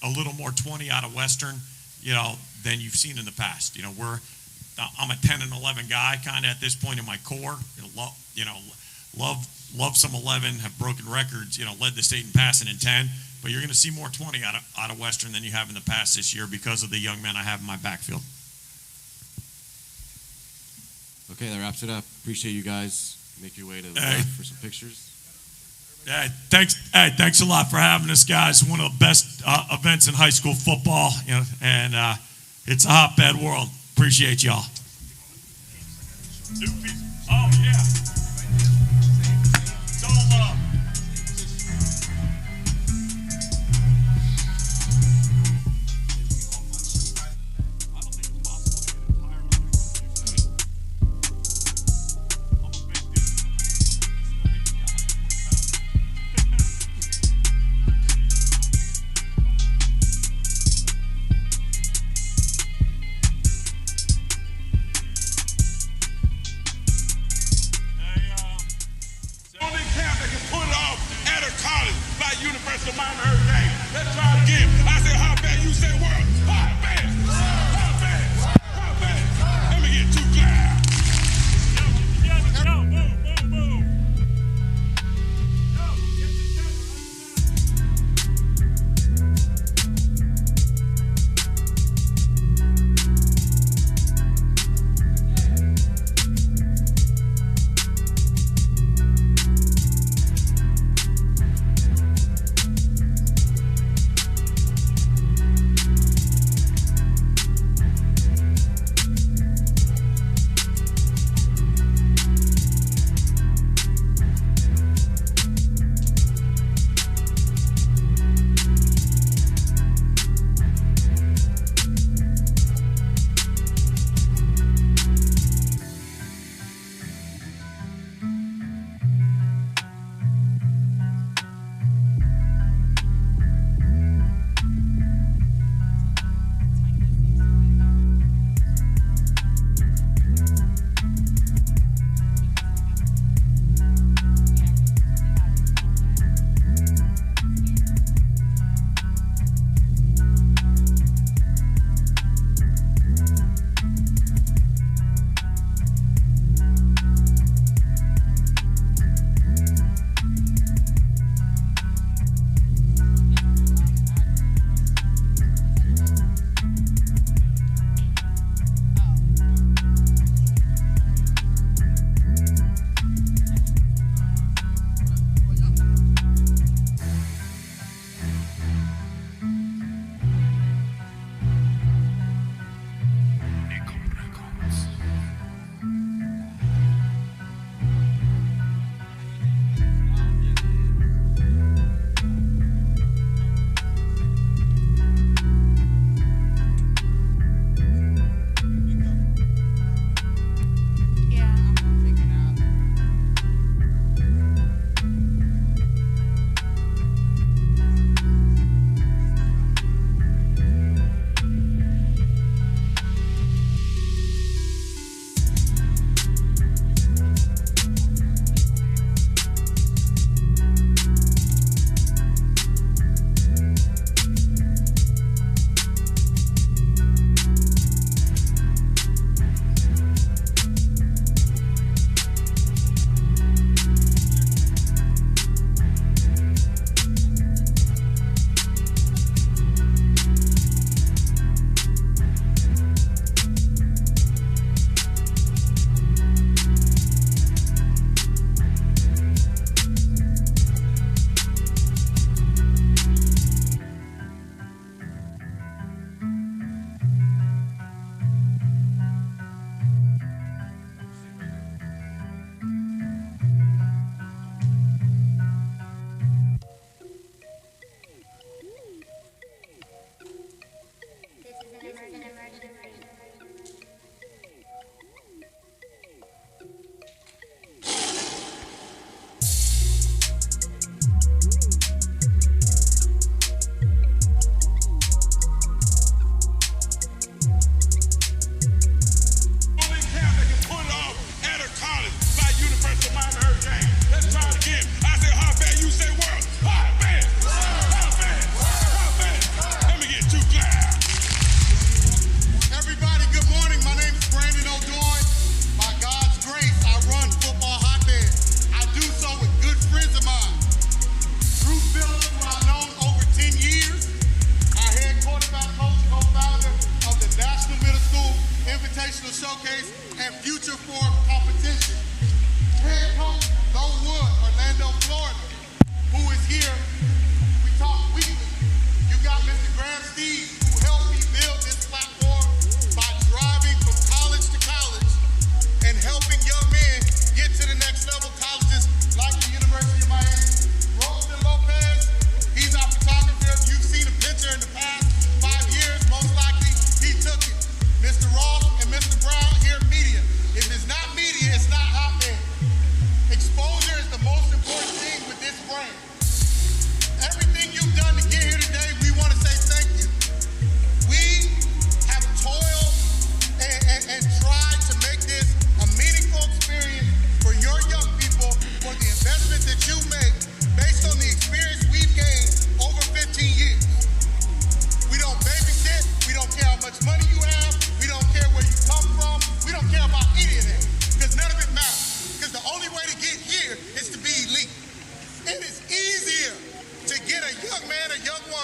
a little more 20 out of Western, than you've seen in the past. I'm a 10 and 11 guy kind of at this point in my core. Love some 11, have broken records, led the state in passing in 10, but you're going to see more 20 out of Western than you have in the past this year because of the young men I have in my backfield. Okay, that wraps it up. Appreciate you guys. Make your way to the left for some pictures. Thanks a lot for having us, guys. One of the best events in high school football, and it's a hotbed world. Appreciate y'all. Oh yeah. It's all love.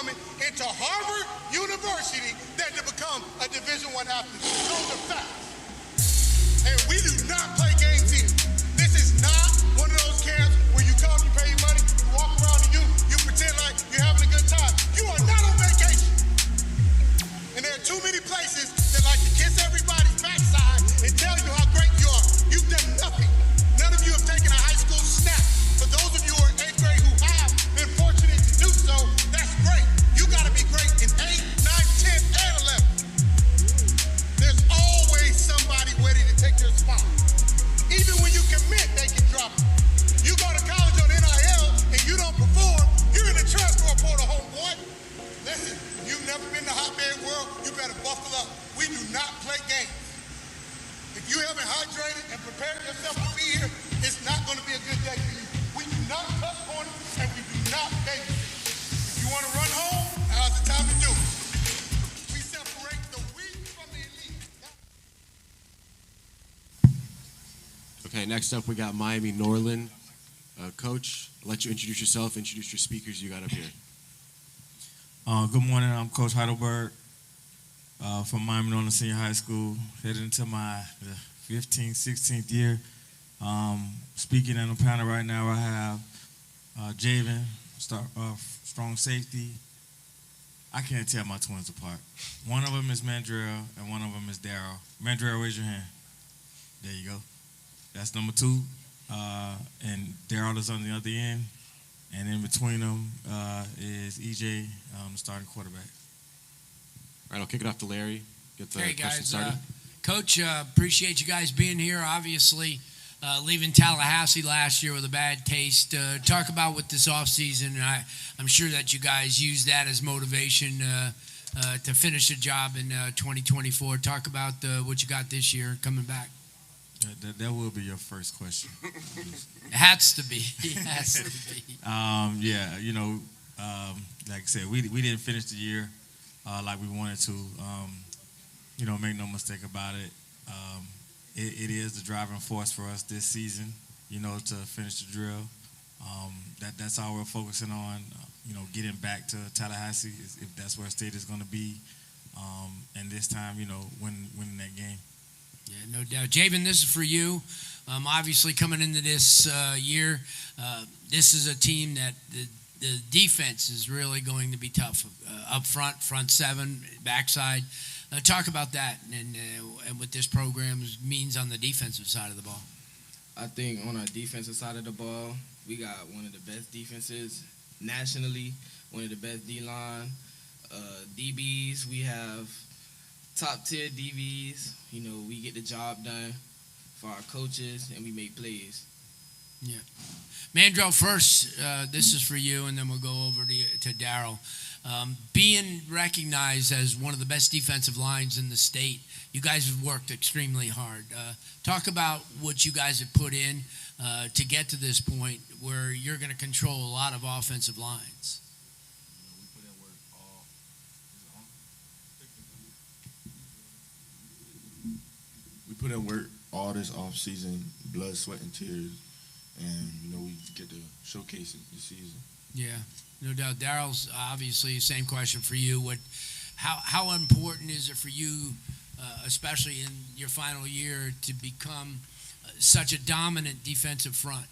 coming into Harvard University than to become a Division I athlete. Those are facts. And we do not play games here. This is not one of those camps where you come, you pay your money, you walk around and you pretend like you're having a good time. You are not on vacation. And there are too many places that like to kiss everybody's backside and tell you how great you are. You've done nothing. None of you have taken a high school snap. For those of you who are in 8th grade who have been fortunate to do so, that's great. You got to be great in 8, 9, 10, and 11. There's always somebody ready to take their spot. Even when you commit, they can drop it. You go to college on NIL and you don't perform, you're in the transfer portal, homeboy. Listen, you've never been to Hotbed world, you better buckle up. We do not play games. If you haven't hydrated and prepared yourself to be here, it's not going to be a good day for you. We do not cut corners and we do not babysit. If you want to run home, now's the time to do it. We separate the weak from the elite. Okay, next up we got Miami Norland. Coach, I'll let you introduce yourself, introduce your speakers you got up here. Good morning, I'm Coach Heidelberg from Miami Norland Senior High School, heading into my 15th, 16th year. Speaking in the panel right now, I have Javen, strong safety. I can't tell my twins apart. One of them is Mandrell, and one of them is Daryl. Mandrell, raise your hand. There you go. That's number 2. And Daryl is on the other end. And in between them is EJ, the starting quarterback. All right, I'll kick it off to Larry. Get the Hey question guys, started. Coach, appreciate you guys being here. Obviously, leaving Tallahassee last year with a bad taste. Talk about what this offseason, I'm sure that you guys use that as motivation to finish the job in 2024. Talk about what you got this year coming back. That will be your first question. It has to be. It has to be. Yeah, like I said, we didn't finish the year like we wanted to. Make no mistake about it. It is the driving force for us this season, to finish the drill. That's all we're focusing on, getting back to Tallahassee if that's where state is going to be. And this time, winning that game. Yeah, no doubt. Javen, this is for you. Obviously, coming into this year, this is a team that the defense is really going to be tough. Up front 7, backside. Talk about that and what this program means on the defensive side of the ball. I think on our defensive side of the ball, we got one of the best defenses nationally, one of the best D-line. DBs, we have top-tier DBs. We get the job done for our coaches, and we make plays. Yeah. Mandrell, first, this is for you, and then we'll go over to Daryl. Being recognized as one of the best defensive lines in the state, you guys have worked extremely hard. Talk about what you guys have put in to get to this point where you're going to control a lot of offensive lines. We put in work all this off season, blood, sweat, and tears, and we get to showcase it this season. Yeah, no doubt. Daryl's obviously same question for you. How important is it for you, especially in your final year, to become such a dominant defensive front?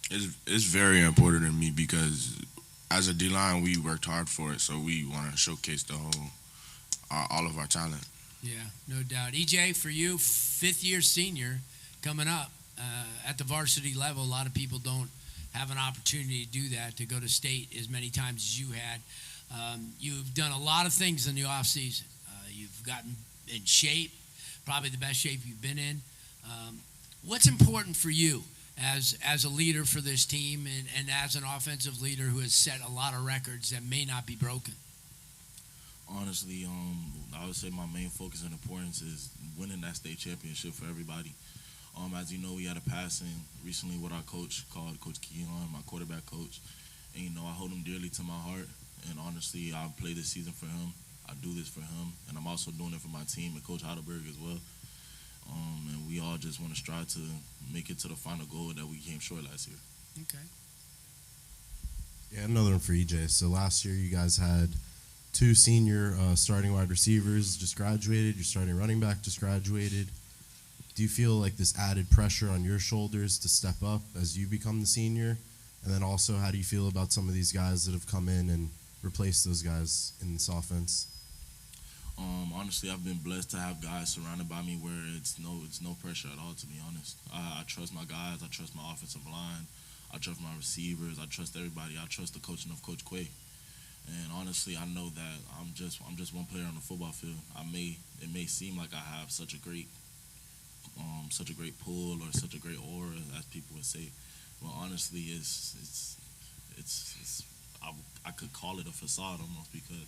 It's very important to me because as a D-line, we worked hard for it, so we want to showcase all of our talent. Yeah, no doubt. EJ, for you, 5th-year senior coming up at the varsity level. A lot of people don't have an opportunity to do that, to go to state as many times as you had. You've done a lot of things in the offseason. You've gotten in shape, probably the best shape you've been in. What's important for you as a leader for this team and as an offensive leader who has set a lot of records that may not be broken? Honestly, I would say my main focus and importance is winning that state championship for everybody. As you know, we had a passing recently with our coach called Coach Killian, my quarterback coach. And, I hold him dearly to my heart. And honestly, I play this season for him. I do this for him. And I'm also doing it for my team and Coach Heidelberg as well. And we all just want to strive to make it to the final goal that we came short last year. Okay. Yeah, another one for EJ. So last year you guys had two senior starting wide receivers just graduated. Your starting running back just graduated. Do you feel like this added pressure on your shoulders to step up as you become the senior? And then also, how do you feel about some of these guys that have come in and replaced those guys in this offense? Honestly, I've been blessed to have guys surrounded by me where it's no pressure at all. To be honest, I trust my guys. I trust my offensive line. I trust my receivers. I trust everybody. I trust the coaching of Coach Quay. And honestly, I know that I'm just one player on the football field. It may seem like I have such a great pull or such a great aura, as people would say. But honestly, I could call it a facade almost, because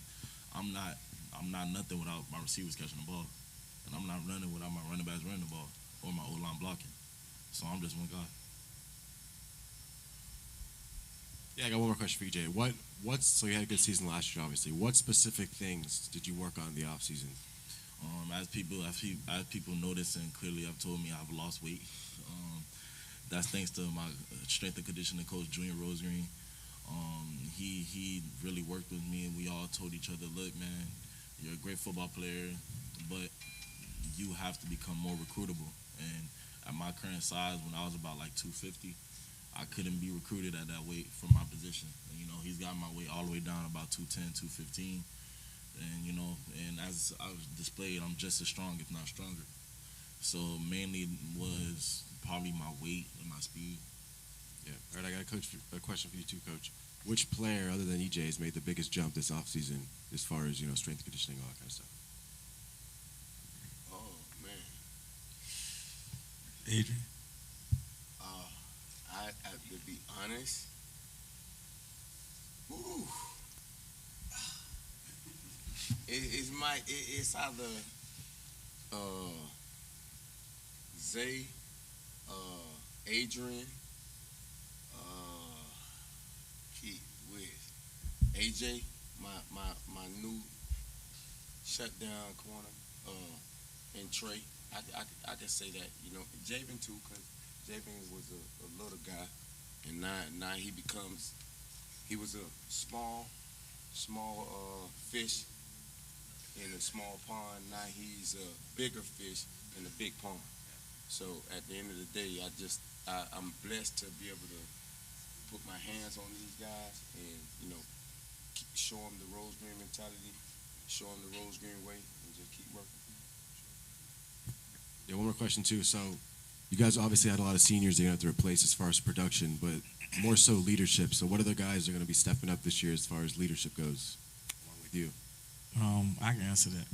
I'm not nothing without my receivers catching the ball, and I'm not running without my running backs running the ball or my O-line blocking. So I'm just one guy. Yeah, I got one more question for you, Jay. So you had a good season last year, obviously. What specific things did you work on in the off season? As people notice, and clearly have told me, I've lost weight. That's thanks to my strength and conditioning coach, Junior Rosegreen. He really worked with me, and we all told each other, look, man, you're a great football player, but you have to become more recruitable. And at my current size, when I was about like 250, I couldn't be recruited at that weight for my position. And, he's got my weight all the way down about 210, 215. And as I've displayed, I'm just as strong, if not stronger. So mainly was probably my weight and my speed. Yeah. All right, I got a question for you too, Coach. Which player other than EJ has made the biggest jump this offseason as far as, strength and conditioning, all that kind of stuff? Oh, man. Adrian? I to be honest, it's either Zay, Adrian, with AJ, my new shutdown corner, and Trey. I can say that, Javen too, because Javen was a little guy, and now he was a small fish in a small pond. Now he's a bigger fish in a big pond. So at the end of the day, I'm blessed to be able to put my hands on these guys and, show them the Rose Green mentality, show them the Rose Green way, and just keep working. Yeah, one more question too. So you guys obviously had a lot of seniors they're going to have to replace as far as production, but more so leadership. So what other guys are going to be stepping up this year as far as leadership goes, along with you? I can answer that.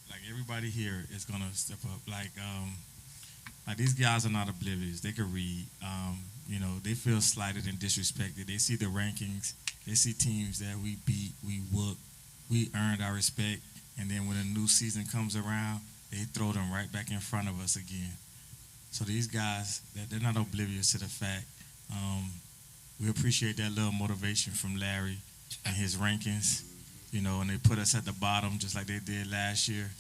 Like, everybody here is going to step up. Like these guys are not oblivious. They can read. They feel slighted and disrespected. They see the rankings. They see teams that we beat, we whoop, we earned our respect, and then when a new season comes around, they throw them right back in front of us again. So these guys, they're not oblivious to the fact. We appreciate that little motivation from Larry and his rankings, and they put us at the bottom just like they did last year.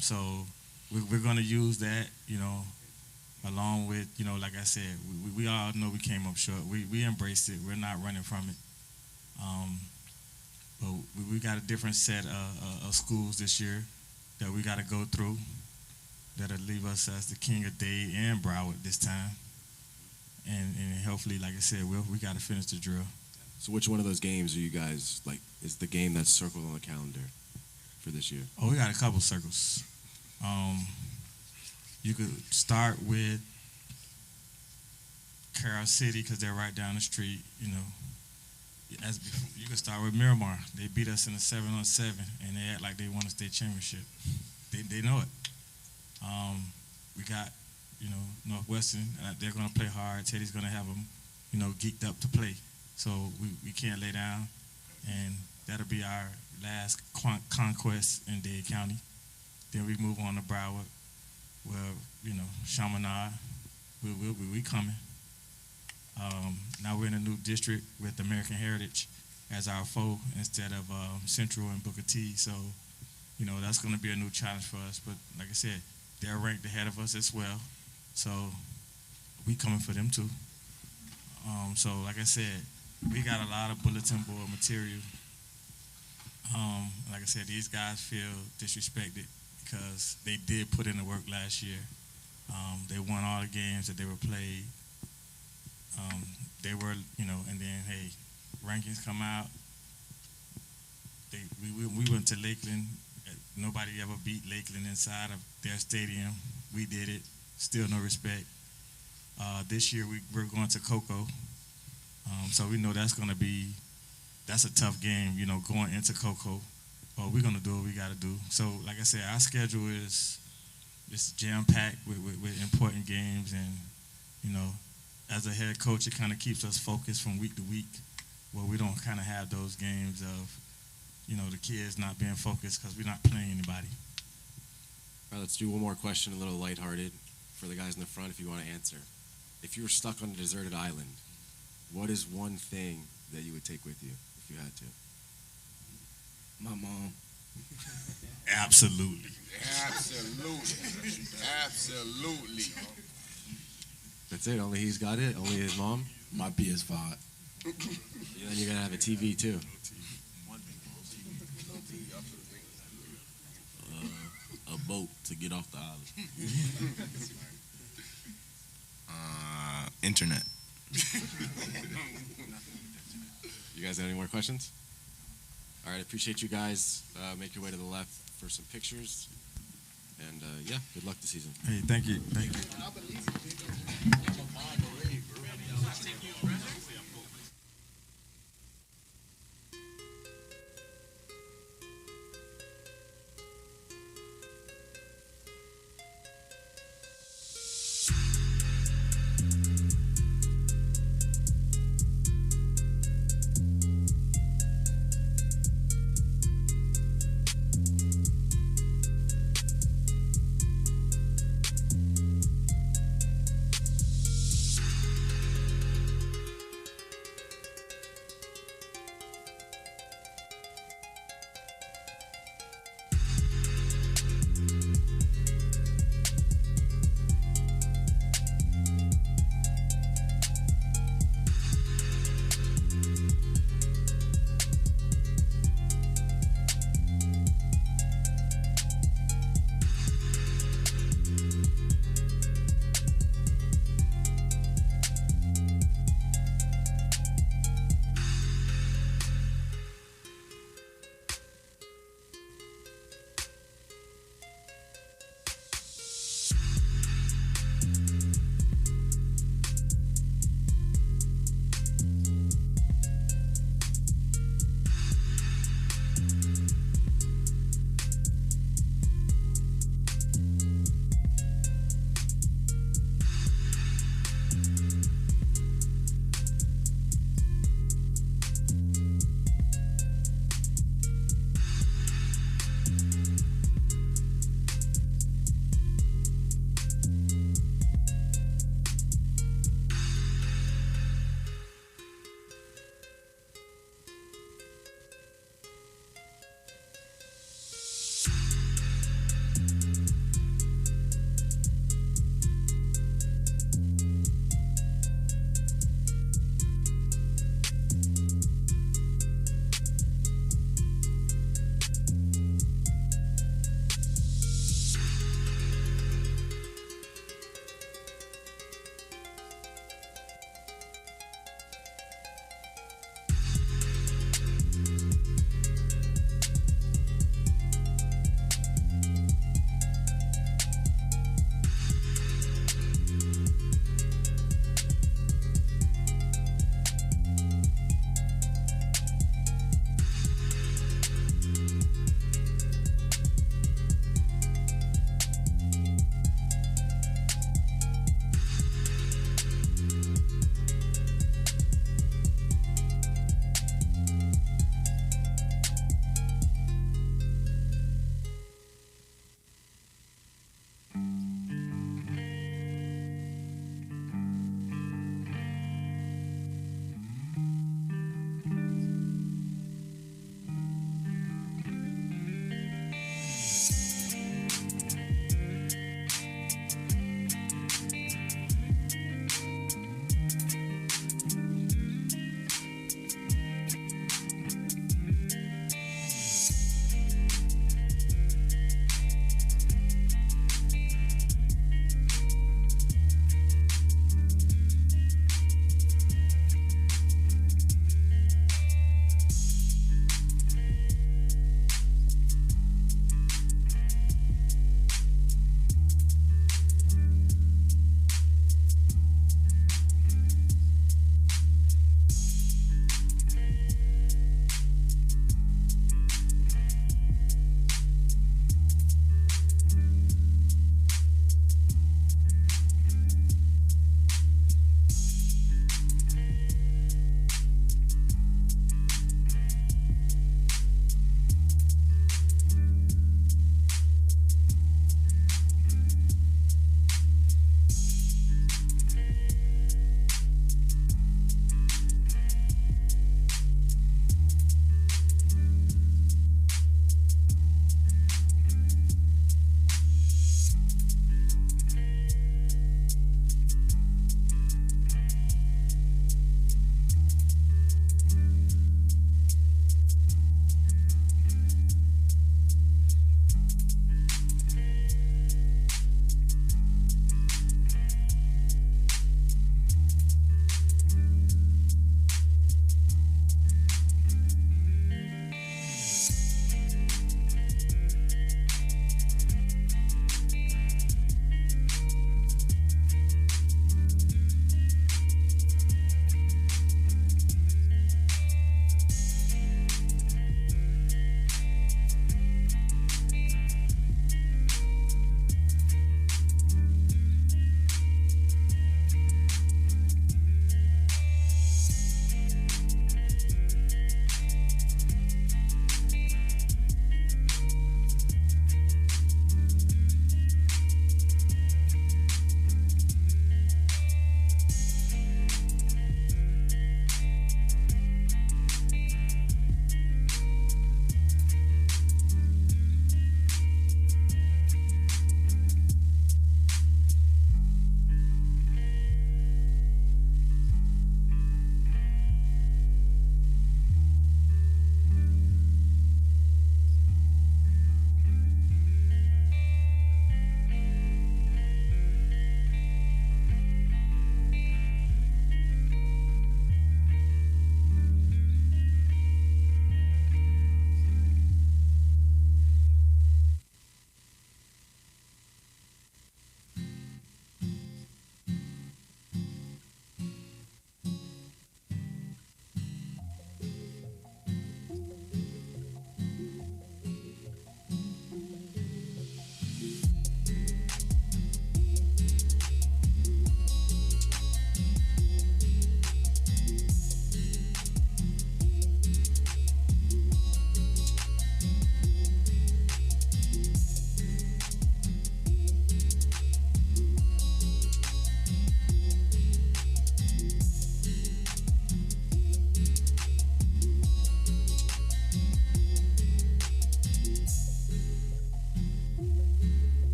So we're going to use that, along with, like I said, we all know we came up short. We embraced it. We're not running from it. But we got a different set of schools this year that we got to go through that'll leave us as the king of Dade and Broward this time. And hopefully, like I said, we got to finish the drill. So which one of those games are you guys, is the game that's circled on the calendar for this year? Oh, we got a couple circles. You could start with Carroll City because they're right down the street, You can start with Miramar. They beat us in a 7-on-7, and they act like they won a state championship. They know it. We got, Northwestern. They're going to play hard. Teddy's going to have them, geeked up to play. So we can't lay down, and that'll be our last conquest in Dade County. Then we move on to Broward. Well, Chaminade. We coming. Now we're in a new district with American Heritage as our foe instead of Central and Booker T. So, that's going to be a new challenge for us. But like I said, they're ranked ahead of us as well. So we coming for them too. So like I said, we got a lot of bulletin board material. Like I said, these guys feel disrespected because they did put in the work last year. They won all the games that they were played. They were, and then, hey, rankings come out. We went to Lakeland. Nobody ever beat Lakeland inside of their stadium. We did it. Still no respect. This year we're going to Cocoa. So we know that's a tough game, going into Cocoa. But we're going to do what we got to do. So, like I said, our schedule is jam-packed with important games. And, as a head coach, it kind of keeps us focused from week to week, where we don't kind of have those games of, the kids not being focused because we're not playing anybody. All right, let's do one more question, a little lighthearted for the guys in the front if you want to answer. If you were stuck on a deserted island, what is one thing that you would take with you if you had to? My mom. Absolutely. Absolutely. That's it. Only he's got it. Only his mom. My PS5. And then you're gonna have a TV too. A boat to get off the island. Internet. You guys have any more questions? All right, appreciate you guys. Make your way to the left for some pictures. And yeah, good luck this season. Hey, thank you. Thank you.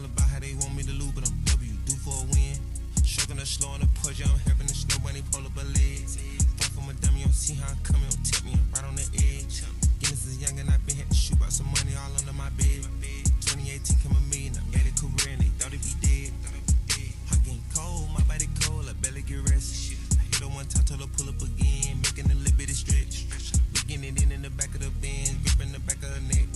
all about how they want me to lose, but I'm W, do for a win. Stroking the slow on the push, I'm helping the snow bunny pull up a leg. Fuck from a dummy, you don't see how I'm coming, don't tip me, I'm right on the edge. Guinness is young and I've been had to shoot out some money all under my bed. 2018 came a million, I made a career and they thought it'd be dead. I getting cold, my body cold, I barely get rest. I hit her one time, told her pull up again, making a little bit of stretch. We getting it in the back of the Benz, gripping the back of her neck.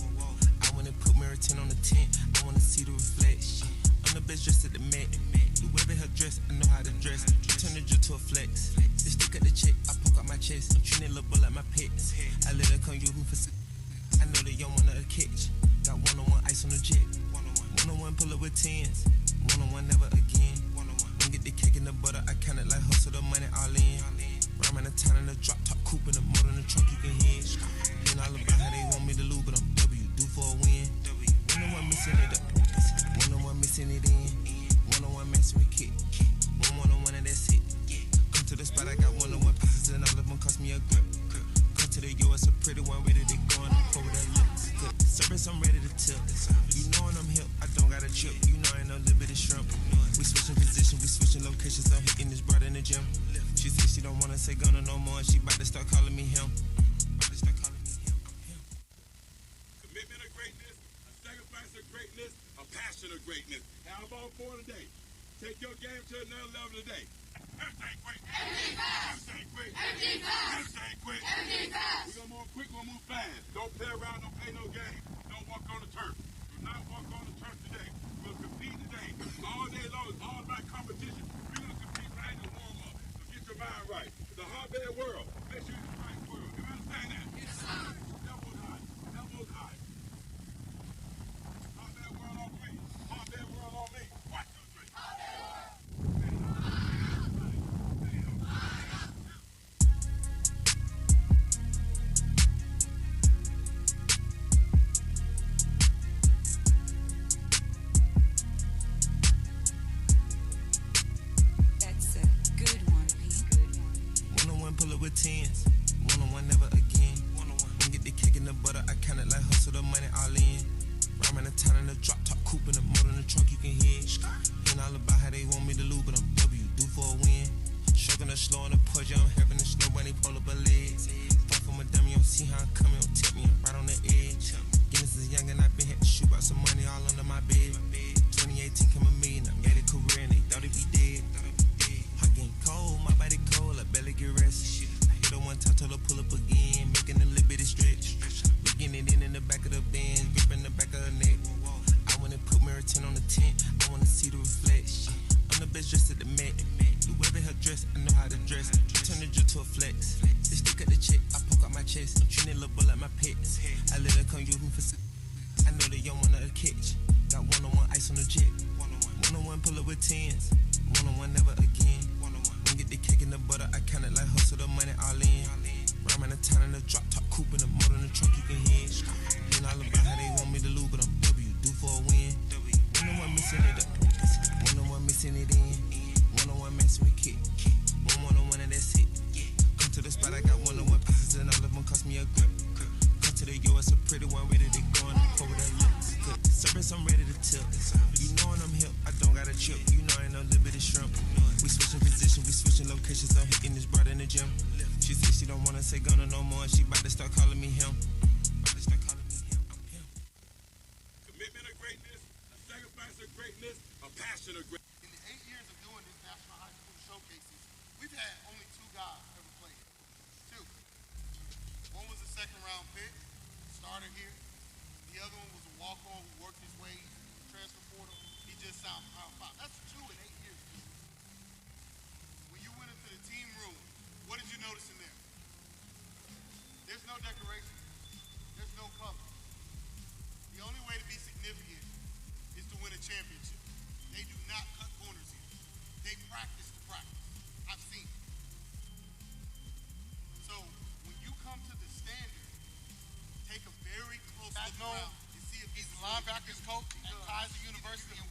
I wanna put mirror 10 on the tent, I wanna see the reflection. I'm the best dressed at the Met. Do whatever her dress, I know how to dress. Turn the drill to a flex. They stick at the check, I poke out my chest. Treat it little like my pets. I let her come use me for I know they don't wanna catch. Got one-on-one ice on the jet. One-on-one pull up with tens. One-on-one never again. Don't get the cake in the butter, I count it like hustle the money all in. Rhyme in the town in the drop top coupe in the motor in the trunk you can hear. And all about how they want me to lose, but I'm W, do for a win. One-on-one missing it up. One-on-one missing it in. One-on-one messing with kid. One-on-one and that's it. Come to the spot, I got one-on-one pieces and all of them cost me a grip. Come to the US, a pretty one, ready to go and I'm over that looks good. Service, I'm ready to tip. You know when I'm hip, I don't got a trip. You know I ain't no little bit of shrimp. We switching position, we switching locations. I'm hitting this brother in the gym. She said she don't wanna say Gunna no more. She about to start calling me him. Commitment of greatness, a sacrifice of greatness, a passion of greatness. How about for today? Take your game to another level today. Everything quick. Everything quick. Everything quick. We're gonna move quick, we're gonna move fast. Don't play around, don't play no game. Don't walk on the turf. Do not walk on the turf today. We'll compete today. All day long, it's all about competition. We're gonna compete right and warm up. So get your mind right. The hotbed world. Make sure it's the right world. You understand that? Yes, sir. Elbows high. Elbows high. Hotbed world on me. Hotbed world on me. 1, 2, 3. Hotbed world. Pull up with tens. One-on-one never again. Don't get the cake in the butter, I count it like hustle the money all in. Rhyme in the town in the drop top coupe in the motor in the trunk you can hear. And all about how they want me to lose, but I'm W, do for a win. Stroking the slow on the push, I'm helping the snow bunny pull up a leg. Fuck from a dummy, you don't see how I'm coming, don't tip me, I'm right on the edge. Guinness is young and I've been had to shoot out some money all under my bed. 2018 came a million, I made a career and they thought it'd be dead. I getting cold, my body cold, I barely get rest. I hit her one time, told her pull up again, making a little bit of stretch. We getting it in the back of the Benz, gripping the back of her neck. I wanna put mirror 10 on the tent, I wanna see the reflection. I'm the best dressed at the Met. Do whatever her dress, I know how to dress. Turn the drill to a flex. They stick at the check, I poke out my chest. Treat it little like my pets. I let her come use me for I know they don't wanna catch. Got one-on-one ice on the jet. One-on-one pull up with tens. One-on-one never again. Don't get the cake in the butter, I count it like hustle the money all in. Rhyme in the town in the drop top coupe in the motor in the trunk you can hear. And all about how they want me to lose, but I'm W, do for a win. One-on-one missing it up. One-on-one missing it in. One-on-one messing with kid. One-on-one and that's it. Come to the spot, I got one-on-one pieces and all of them cost me a grip. Come to the US, a pretty one, ready to go and I'm over that looks good. Service, I'm ready to tip. You know when I'm hip, I don't got a trip. You know I ain't no little bit of shrimp. We switching position, we switching locations. I'm hitting this brother in the gym. She said she don't wanna say Gunna no more. She about to start calling me him. Commitment of greatness, a sacrifice of greatness, a passion of greatness. In the 8 years of doing these National High School showcases, we've had only 2 guys ever play here. 2. One was a second-round pick, starter here. The other one was a walk-on who worked his way transfer portal. He just signed Power 5. That's 2 in 8 years. When you went into the team room, what did you notice in there? There's no decoration. There's no color. The only way to be significant is to win a championship. They do not cut corners here. They practice to practice. I've seen it. So when you come to the standard, take a very close look around and see if he's the linebackers coach at Kaiser University in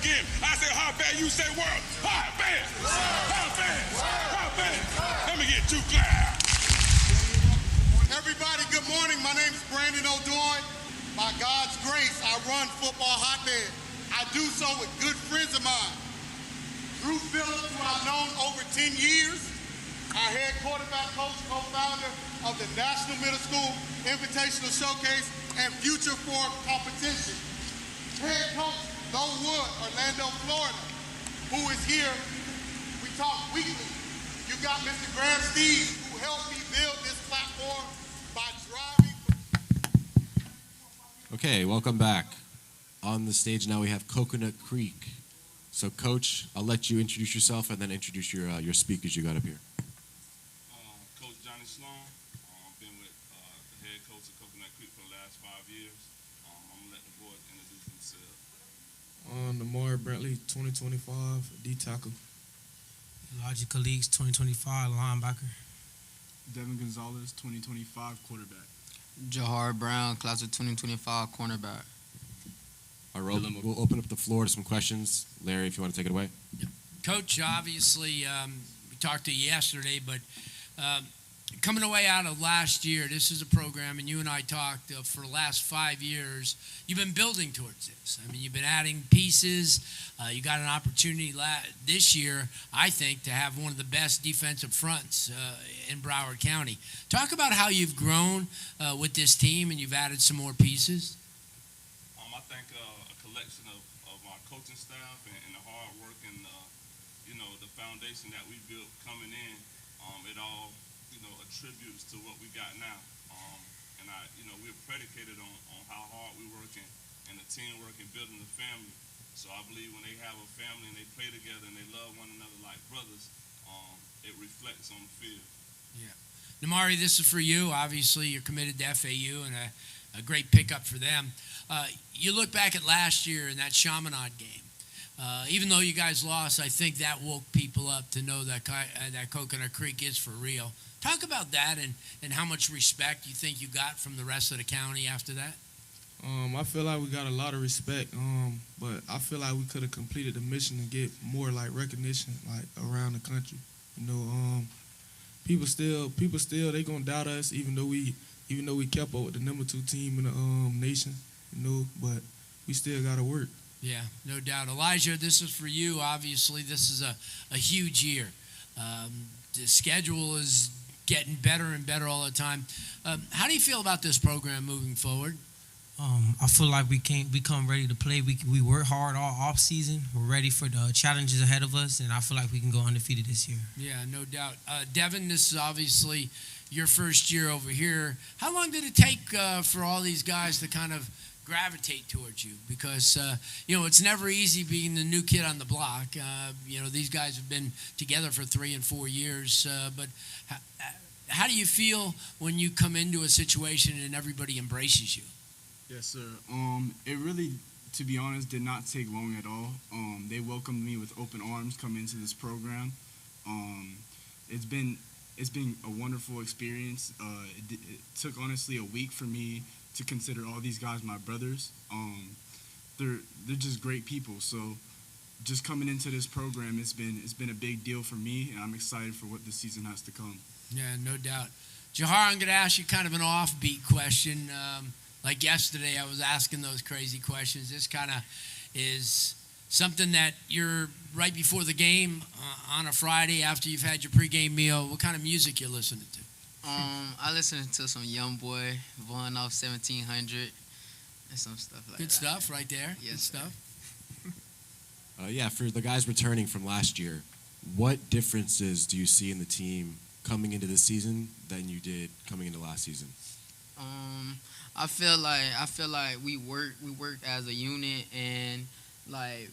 again. I say Hotbed, you say world. Hotbed! Hotbed! Hotbed! Let me get 2 claps. Everybody, good morning. My name is Brandon O'Doyle. By God's grace, I run Football Hotbed. I do so with good friends of mine. Drew Phillips, who I've known over 10 years, our head quarterback coach, co-founder of the National Middle School Invitational Showcase and Future for Competition. Head coach, Low Wood, Orlando, Florida, who is here. We talk weekly. You got Mr. Graham Steves, who helped me build this platform by driving. Okay, welcome back. On the stage now we have Coconut Creek. So, Coach, I'll let you introduce yourself and then introduce your speakers you got up here. Coach Johnny Sloan. I've been with the head coach of Coconut Creek for the last 5 years. I'm going to let the boys introduce themselves. Lamar Brantley, 2025, D tackle. Logical Leagues 2025 linebacker. Devin Gonzalez, 2025 quarterback. Jahar Brown, class of 2025 cornerback. All right, we'll open up the floor to some questions. Larry, if you want to take it away. Coach, obviously, we talked to you yesterday, but coming away out of last year, this is a program, and you and I talked for the last 5 years, you've been building towards this. I mean, you've been adding pieces. You got an opportunity this year, I think, to have one of the best defensive fronts in Broward County. Talk about how you've grown with this team, and you've added some more pieces. I think a collection of our coaching staff and the hard work and, the foundation that we built coming in, it all, attributes to what we got now. We're predicated on how hard we work and the teamwork and building the family. So I believe when they have a family and they play together and they love one another like brothers, it reflects on the field. Yeah. Namari, this is for you. Obviously, you're committed to FAU and a great pickup for them. You look back at last year in that Chaminade game. Even though you guys lost, I think that woke people up to know that Coconut Creek is for real. Talk about that and how much respect you think you got from the rest of the county after that. I feel like we got a lot of respect, but I feel like we could have completed the mission to get more recognition around the country. People still they gonna doubt us even though we kept up with the number 2 team in the nation, but we still gotta work. Yeah, no doubt. Elijah, this is for you. Obviously, this is a huge year. The schedule is getting better and better all the time. How do you feel about this program moving forward? I feel like we come ready to play. We work hard all off season. We're ready for the challenges ahead of us, and I feel like we can go undefeated this year. Yeah, no doubt. Devin, this is obviously your first year over here. How long did it take for all these guys to kind of gravitate towards you? Because it's never easy being the new kid on the block. These guys have been together for 3 and 4 years. But how do you feel when you come into a situation and everybody embraces you? Yes, sir. It really, to be honest, did not take long at all. They welcomed me with open arms coming into this program. It's been a wonderful experience. It took honestly a week for me to consider all these guys my brothers. They're just great people. So just coming into this program, it's been a big deal for me, and I'm excited for what the season has to come. Yeah, no doubt. Jahar, I'm going to ask you kind of an offbeat question. Like yesterday, I was asking those crazy questions. This kind of is something that you're right before the game on a Friday after you've had your pregame meal. What kind of music you're listening to? I listen to some Young Boy, Von off 1700, and some stuff like that. Good stuff right there. Yes, Good stuff. For the guys returning from last year, what differences do you see in the team coming into this season than you did coming into last season? I feel like we work as a unit, and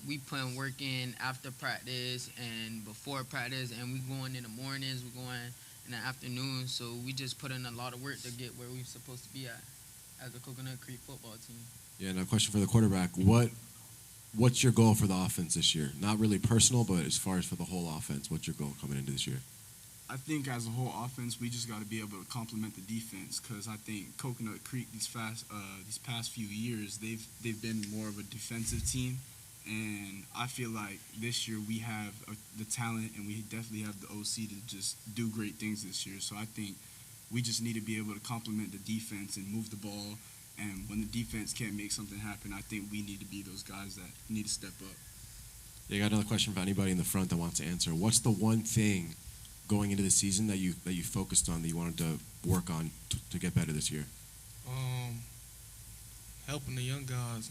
we put work in after practice and before practice, and we going in the mornings, we're going in the afternoon. So we just put in a lot of work to get where we're supposed to be at as a Coconut Creek football team. Yeah, now question for the quarterback. What's your goal for the offense this year? Not really personal, but as far as for the whole offense, what's your goal coming into this year? I think as a whole offense, we just got to be able to complement the defense, because I think Coconut Creek these past few years they've been more of a defensive team, And I feel like this year we have the talent, and we definitely have the OC to just do great things this year. So I think we just need to be able to complement the defense and move the ball. And when the defense can't make something happen, I think we need to be those guys that need to step up. You got another question for anybody in the front that wants to answer. What's the one thing going into the season that you focused on, that you wanted to work on to get better this year? Helping the young guys.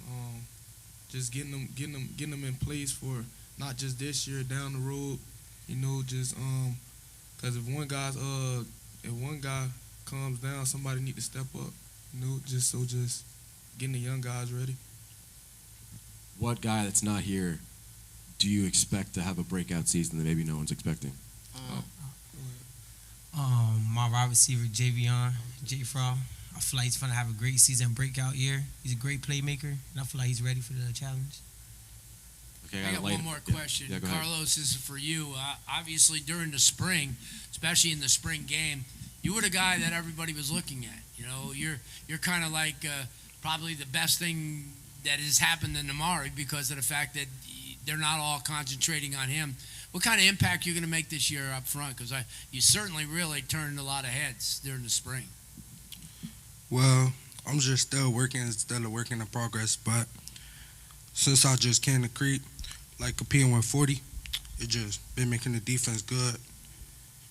Just getting them in place for not just this year, down the road. You know, just because if one guy comes down, somebody need to step up. You know, just getting the young guys ready. What guy that's not here do you expect to have a breakout season that maybe no one's expecting? My wide receiver, Javion, J-Fraw. I feel like he's going to have a great season, breakout year. He's a great playmaker, and I feel like he's ready for the challenge. Okay, I got one more question. Yeah, go ahead. Carlos, this is for you. Obviously, during the spring, especially in the spring game, you were the guy that everybody was looking at. You know, you're kind of like probably the best thing that has happened in Amari because of the fact that they're not all concentrating on him. What kind of impact are you going to make this year up front? Because you certainly really turned a lot of heads during the spring. Well, I'm just still working instead of working in progress, but since I just came to Crete, like competing with 40, it just been making the defense good,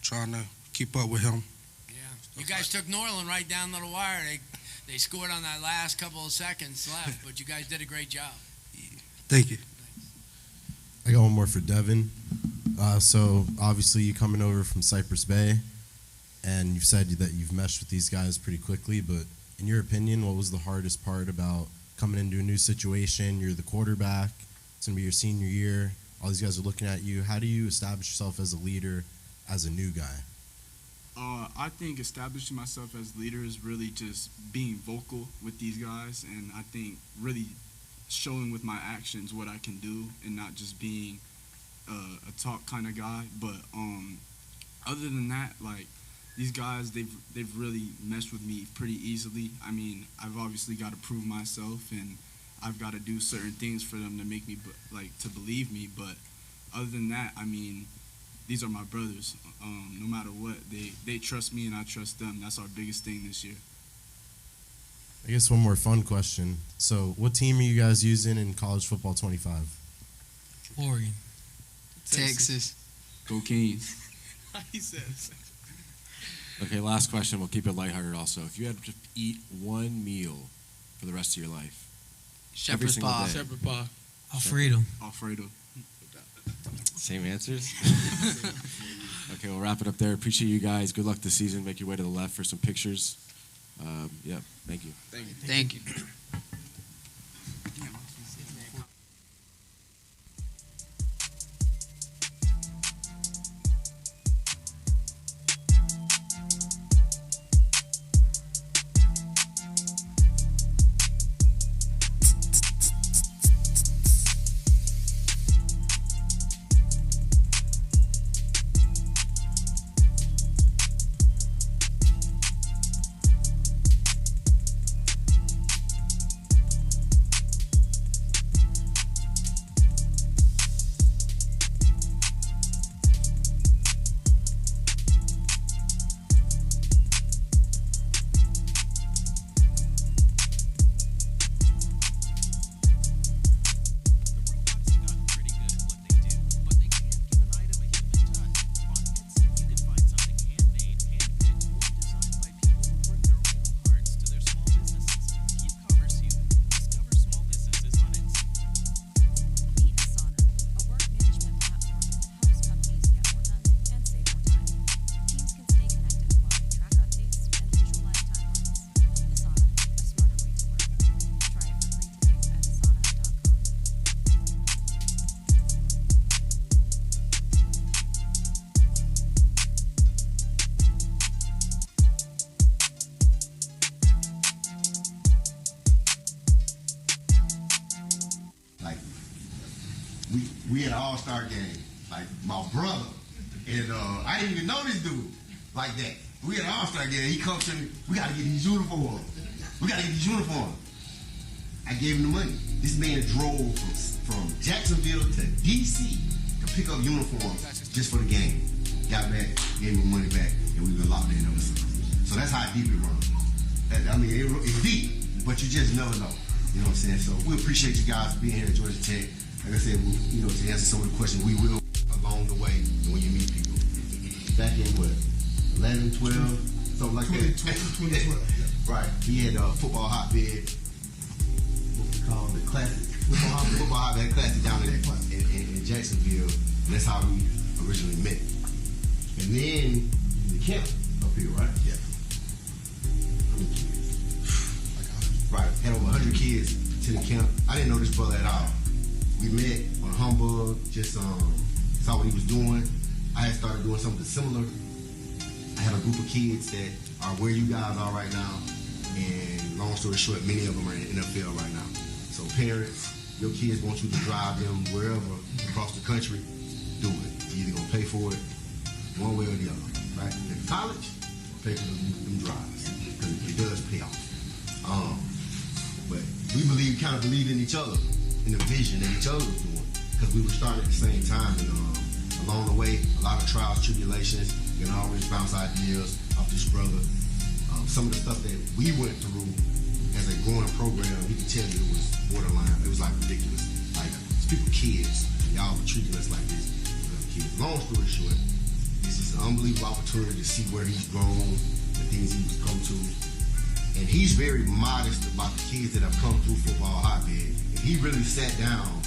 trying to keep up with him. Yeah. You guys took Norland right down to the wire. They scored on that last couple of seconds left, but you guys did a great job. Thank you. I got one more for Devin. So obviously you coming over from Cypress Bay, and you've said that you've meshed with these guys pretty quickly, but in your opinion, what was the hardest part about coming into a new situation? You're the quarterback. It's going to be your senior year. All these guys are looking at you. How do you establish yourself as a leader as a new guy? I think establishing myself as leader is really just being vocal with these guys, and I think really showing with my actions what I can do and not just being a talk kind of guy. But other than that, like, these guys, they've really messed with me pretty easily. I mean, I've obviously got to prove myself, and I've got to do certain things for them to make me, to believe me. But other than that, I mean, these are my brothers. No matter what, they trust me and I trust them. That's our biggest thing this year. I guess one more fun question. So what team are you guys using in college football 25? Oregon. Texas. Go Kings. He says. Okay, last question. We'll keep it lighthearted also. If you had to eat one meal for the rest of your life, Shepherd's pie. Shepherd pie. Alfredo. Same answers? Okay, we'll wrap it up there. Appreciate you guys. Good luck this season. Make your way to the left for some pictures. Yeah, thank you. Thank you. we had an all-star game, like my brother, and I didn't even know this dude like that. We had an all-star game, he comes to me, we gotta get these uniforms. I gave him the money. This man drove from Jacksonville to D.C. to pick up uniforms just for the game. Got back, gave me money back, and we've been locked in ever since. So that's how deep it runs. I mean, it's deep, but you just never know. You know what I'm saying? So we appreciate you guys being here at Georgia Tech. Like I said, to answer some of the questions, we will along the way when you meet people. Back in what, 11, 12, something like that. 2012. Right. He had a football hotbed. What we call the classic. Football hotbed classic down in Jacksonville. And that's how we originally met. And then the camp up here, right? Yeah. How many kids? Right. Had over 100 kids to the camp. I didn't know this brother at all. We met on Humbug, just saw what he was doing. I had started doing something similar. I had a group of kids that are where you guys are right now. And long story short, many of them are in the NFL right now. So parents, your kids want you to drive them wherever across the country, do it. You're either going to pay for it one way or the other, right? In college, pay for them drives, because it does pay off. But we kind of believed in each other, in the vision that each other was doing, because we were starting at the same time. And along the way, a lot of trials, tribulations, you can always bounce ideas off this brother. Some of the stuff that we went through as a growing program, he could tell you it was borderline. It was like ridiculous. Like, people, kids, y'all were treating us like this. Kids. Long story short, this is an unbelievable opportunity to see where he's grown, the things he's come to. And he's very modest about the kids that have come through football hotbed. If he really sat down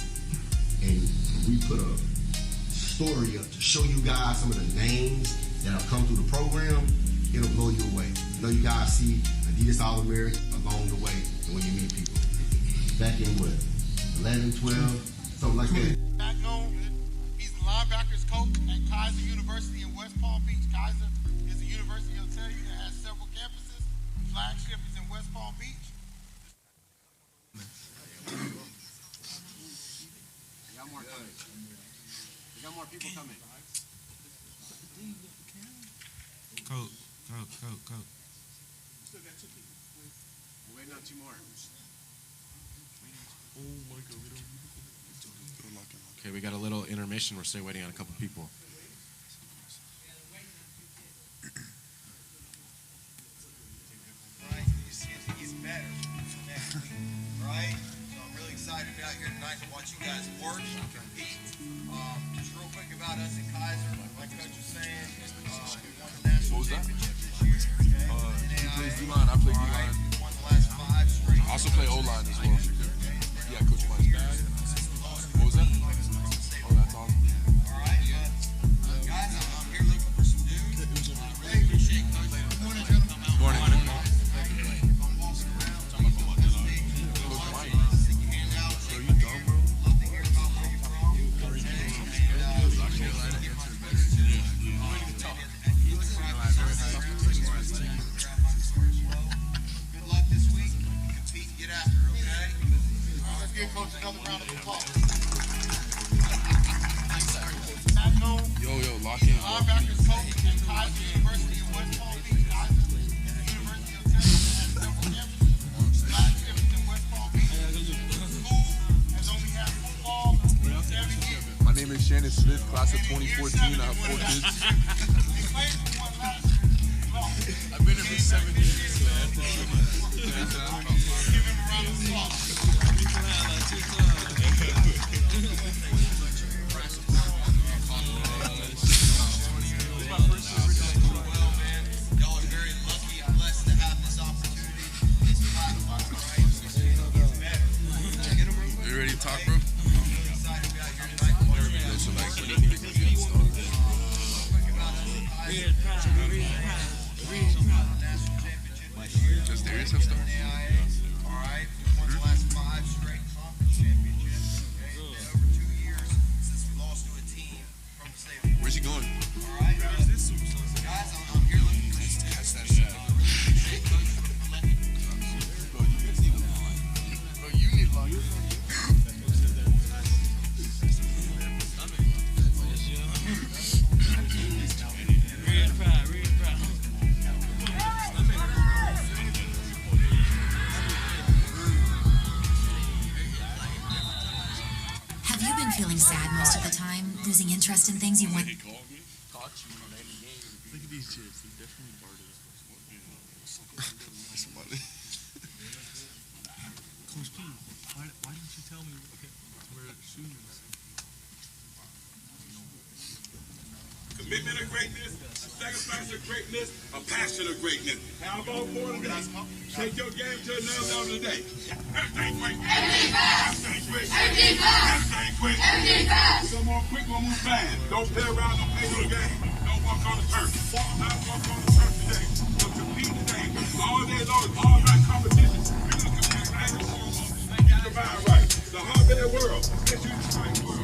and we put a story up to show you guys some of the names that have come through the program, it'll blow you away. You know, you guys see Adidas All-American along the way and when you meet people. Back in what, 11, 12, something like that. Back home, he's the linebackers coach at Kaiser University in West Palm Beach. Kaiser is a university, I'll tell you, that has several campuses. The flagship is in West Palm Beach. We got more coming. We got more people coming. Coach. We still got 2 people. We're waiting on 2 more. Oh my God, Okay, we got a little intermission. We're still waiting on a couple people. Right, he's better next week, right? So I'm really excited to be out here tonight to watch you guys work and compete. Just real quick about us at Kaiser, like Coach was saying, we won the national championship this year. He plays D-line, I play D-line. We won the last 5 straight. I also play O-line as well. Yeah, Coach Mike's bad. What was that? Oh, that's awesome. All right, guys, I'm here looking for some dudes. Really appreciate Coach. Good morning, gentlemen. Morning. Coach, another round of applause. Yo, lock in. Linebackers coach at Kaiser University in West Palm Beach. Kaiser University of Texas has several campuses. Flagship is in West Palm Beach. School has only had football 7 years. My name is Shannon Smith, class of 2014. I have 4 kids. I've been here for 7 years, man. Give him a round of applause. Y'all are very lucky and blessed to have this opportunity, this platform, right? You ready to talk, bro? Excited to be out here tonight. Yo, so like, when do you think we get started? Just there is some stuff. All right, we won the last at the time, losing interest in things you want. He called me. Caught you in the game. Look at these chicks. They definitely bartered us. Somebody. Coach P, why didn't you tell me where the shoes? Commitment of greatness, a sacrifice of greatness, a passion of greatness. How about more today? Take your game to another level today. Everything quick. Everything quick. Everything quick. Some more quick, one more fast. Don't play around, don't play no game. Don't walk on the turf. Not walk on the turf today. So compete today. All day long, all right competition. We're going to compete right and foremost. Get your mind right. The hotbed world. Get you the right world.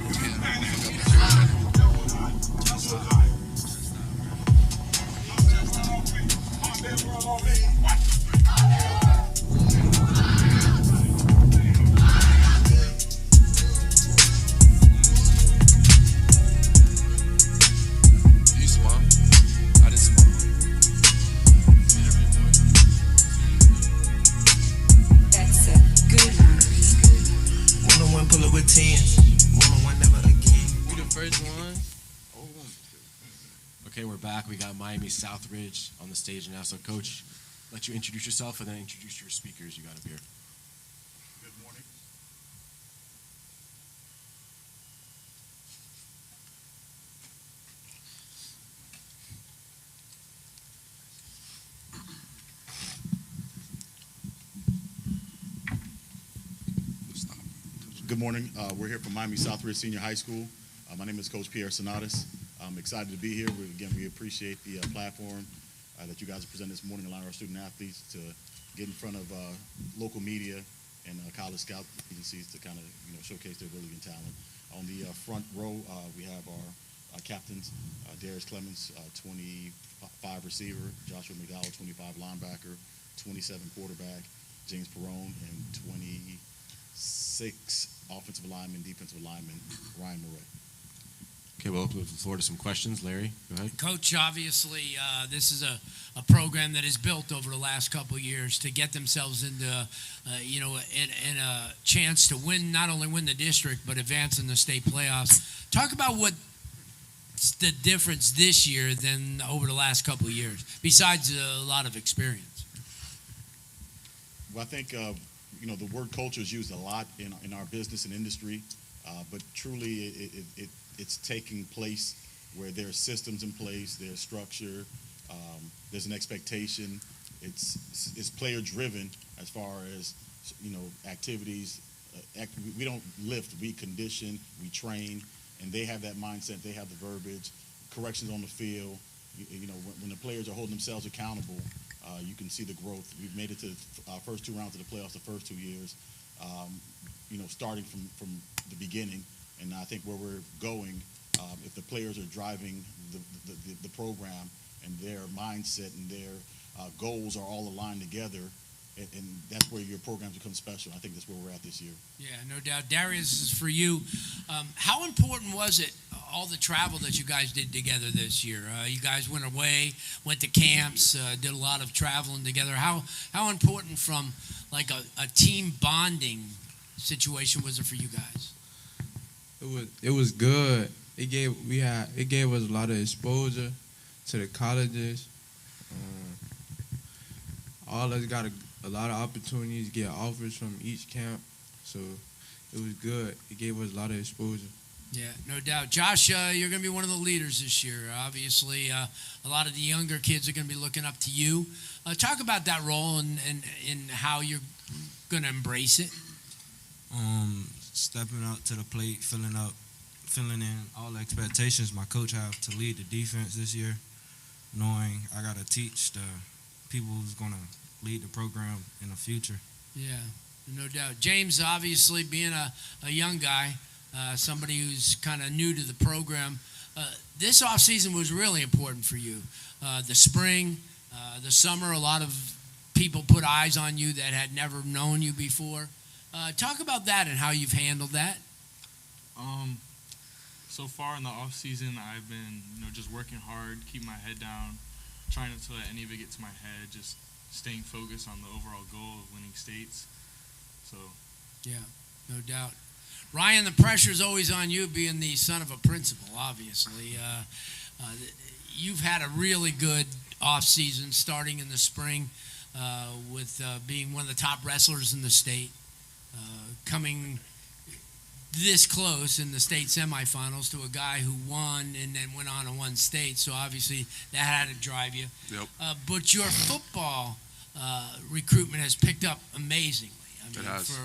Okay, we're back. We got Miami Southridge on the stage now. So, Coach, let you introduce yourself and then introduce your speakers you got up here. Good morning. Good morning. We're here from Miami Southridge Senior High School. My name is Coach Pierre Sonatas. I'm excited to be here. We appreciate the platform that you guys have presented this morning, allowing our student athletes to get in front of local media and college scout agencies to kind of showcase their ability and talent. On the front row, we have our captains, Darius Clemens, 25 receiver, Joshua McDowell, 25 linebacker, 27 quarterback, James Perrone, and 26 offensive lineman, defensive lineman, Ryan Murray. Okay, we'll open the floor to some questions. Larry, go ahead. Coach, obviously, this is a program that is built over the last couple of years to get themselves into, in a chance to win, not only win the district, but advance in the state playoffs. Talk about what's the difference this year than over the last couple of years, besides a lot of experience. Well, I think, the word culture is used a lot in our business and industry, but truly it's taking place where there are systems in place, there's structure, there's an expectation. It's player driven as far as activities. We don't lift, we condition, we train, and they have that mindset. They have the verbiage, corrections on the field. When the players are holding themselves accountable, you can see the growth. We've made it to our first two rounds of the playoffs the first 2 years. Starting from the beginning. And I think where we're going, if the players are driving the program and their mindset and their goals are all aligned together, and that's where your programs become special. I think that's where we're at this year. Yeah, no doubt. Darius, this is for you. How important was it, all the travel that you guys did together this year? You guys went away, went to camps, did a lot of traveling together. How important from like a team bonding situation was it for you guys? It was good. It gave us a lot of exposure to the colleges. All of us got a lot of opportunities to get offers from each camp, so it was good. It gave us a lot of exposure. Yeah, no doubt. Josh, you're going to be one of the leaders this year. Obviously, a lot of the younger kids are going to be looking up to you. Talk about that role and how you're going to embrace it. Stepping up to the plate, filling in all the expectations my coach have to lead the defense this year, knowing I got to teach the people who's going to lead the program in the future. Yeah, no doubt. James, obviously being a young guy, somebody who's kind of new to the program, this offseason was really important for you. The spring, the summer, a lot of people put eyes on you that had never known you before. Talk about that and how you've handled that. So far in the off season, I've been just working hard, keep my head down, trying not to let any of it get to my head, just staying focused on the overall goal of winning states. So, yeah, no doubt. Ryan, the pressure's always on you, being the son of a principal. Obviously, you've had a really good off season, starting in the spring with being one of the top wrestlers in the state, coming this close in the state semifinals to a guy who won and then went on and won state. So obviously that had to drive you. Yep. But your football recruitment has picked up amazingly. I mean, It has. for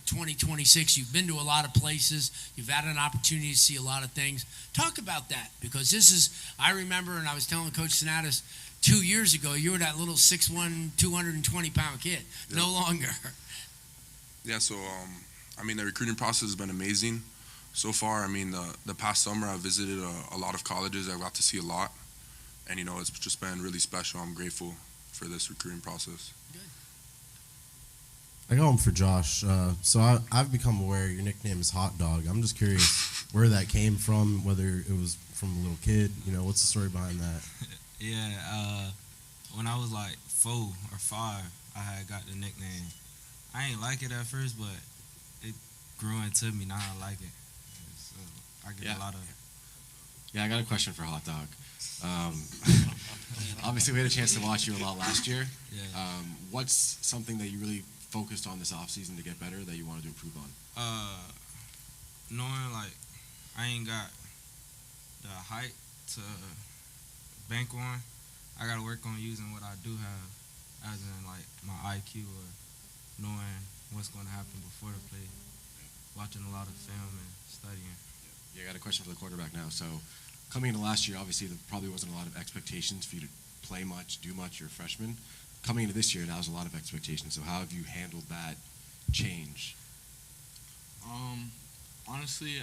2026, you've been to a lot of places. You've had an opportunity to see a lot of things. Talk about that, because this is, I remember, and I was telling Coach Sinatus 2 years ago, you were that little 6'1", 220-pound kid. Yep. No longer. Yeah, so, I mean, the recruiting process has been amazing so far. I mean, the past summer I visited a lot of colleges. I got to see a lot. And, you know, it's just been really special. I'm grateful for this recruiting process. I got one for Josh. So I've become aware your nickname is Hot Dog. I'm just curious where that came from, whether it was from a little kid. You know, what's the story behind that? Yeah, when I was like 4 or 5, I had got the nickname. I ain't like it at first, but it grew into me. Now I like it. So I get a lot of. Yeah, I got a question for Hot Dog. Obviously, we had a chance to watch you a lot last year. Yeah. What's something that you really focused on this offseason to get better that you wanted to improve on? Knowing like I ain't got the height to bank on, I gotta work on using what I do have, as in like my IQ or knowing what's gonna happen before the play, watching a lot of film and studying. Yeah, I got a question for the quarterback now. So, coming into last year, obviously there probably wasn't a lot of expectations for you to play much, do much. You're a freshman. Coming into this year, now there's a lot of expectations. So, how have you handled that change? Honestly,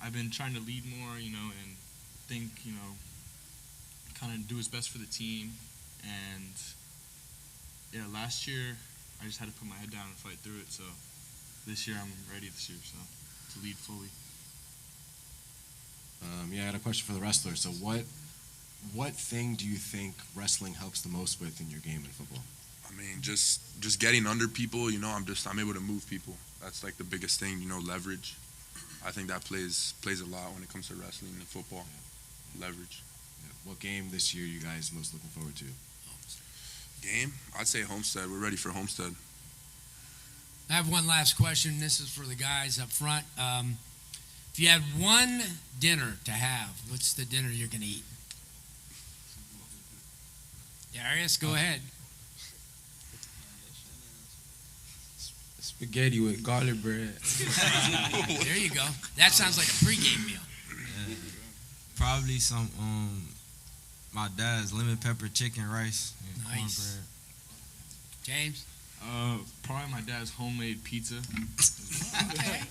I've been trying to lead more, you know, and think, you know, kind of do what's best for the team. And yeah, last year I just had to put my head down and fight through it. So this year I'm ready to lead fully. Yeah, I got a question for the wrestlers. So, what thing do you think wrestling helps the most with in your game in football? I mean, just getting under people, you know, I'm able to move people. That's like the biggest thing, you know, leverage. I think that plays a lot when it comes to wrestling and football. Yeah. Leverage. Yeah. What game this year you guys most looking forward to? Game? I'd say Homestead. We're ready for Homestead. I have one last question. This is for the guys up front. If you had one dinner to have, what's the dinner you're going to eat? Darius, go ahead. Spaghetti with garlic bread. There you go. That sounds like a pregame meal. Probably some my dad's lemon pepper chicken rice and Nice. cornbread. James? Probably my dad's homemade pizza. Okay.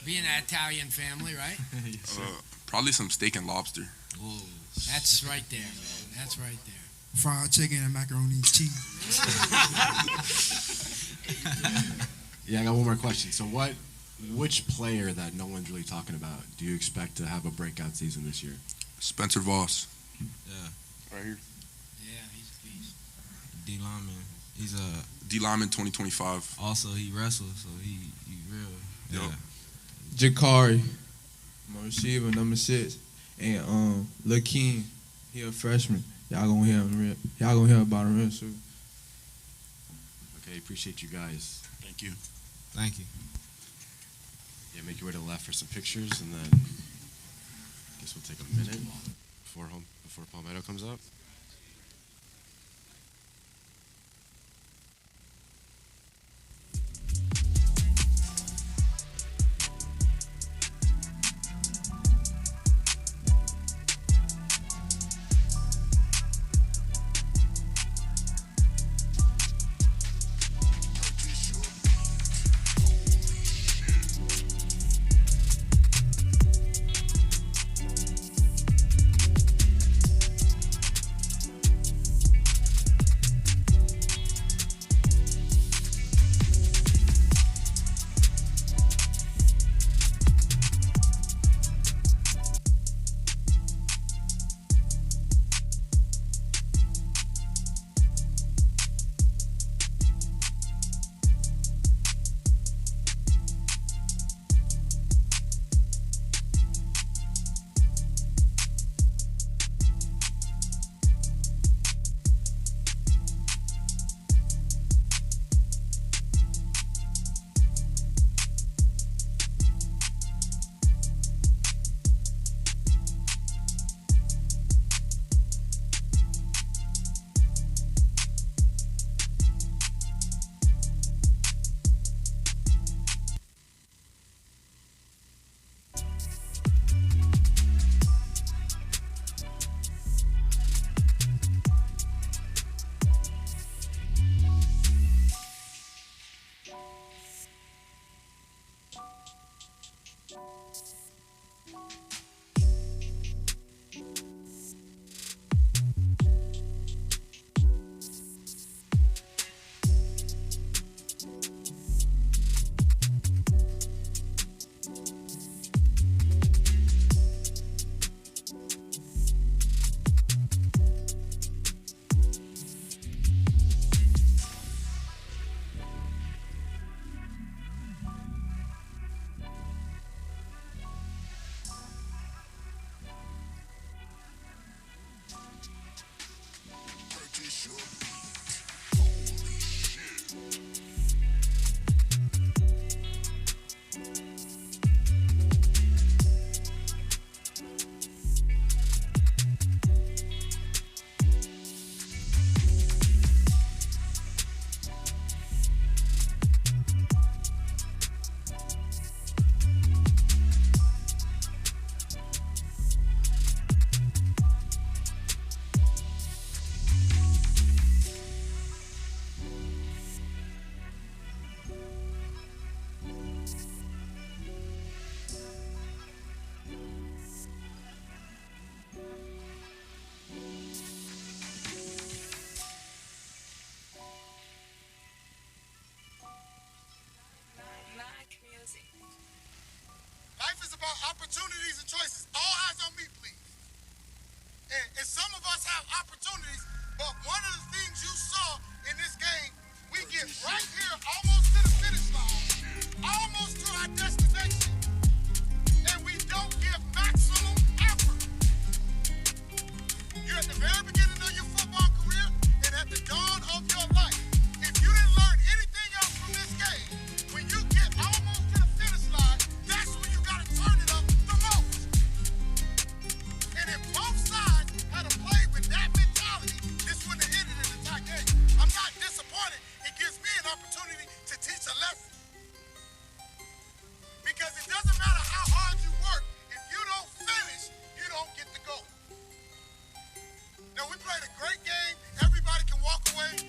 Being an Italian family, right? Yes, sir. Probably some steak and lobster. Whoa. That's right there. That's right there. Fried chicken and macaroni and cheese. Yeah, I got one more question. So, which player that no one's really talking about do you expect to have a breakout season this year? Spencer Voss. Yeah. Right here. Yeah, he's a beast. D lineman. He's a D lineman 2025. Also, he wrestles, so he real. Yep. Jakari, my receiver, number 6. And Lil King, he a freshman. Y'all gonna hear about him real soon. Okay, appreciate you guys. Thank you. Thank you. Yeah, make your way to the left for some pictures, and then I guess we'll take a minute before Palmetto comes up. Life is about opportunities and choices. All eyes on me, please. And some of us have opportunities, but one of the things you saw in this game, we get right here, almost to the finish line, almost to our destination, and we don't give maximum effort. You're at the very beginning of your football career and at the dawn of your life. If you didn't learn anything else from this game, when you get almost to the finish line, that's when you got to turn it up the most. And if both sides had to play with that mentality, this wouldn't have ended in a tie game. I'm not disappointed. It gives me an opportunity to teach a lesson. Because it doesn't matter how hard you work, if you don't finish, you don't get the goal. Now, we played a great game. Everybody can walk away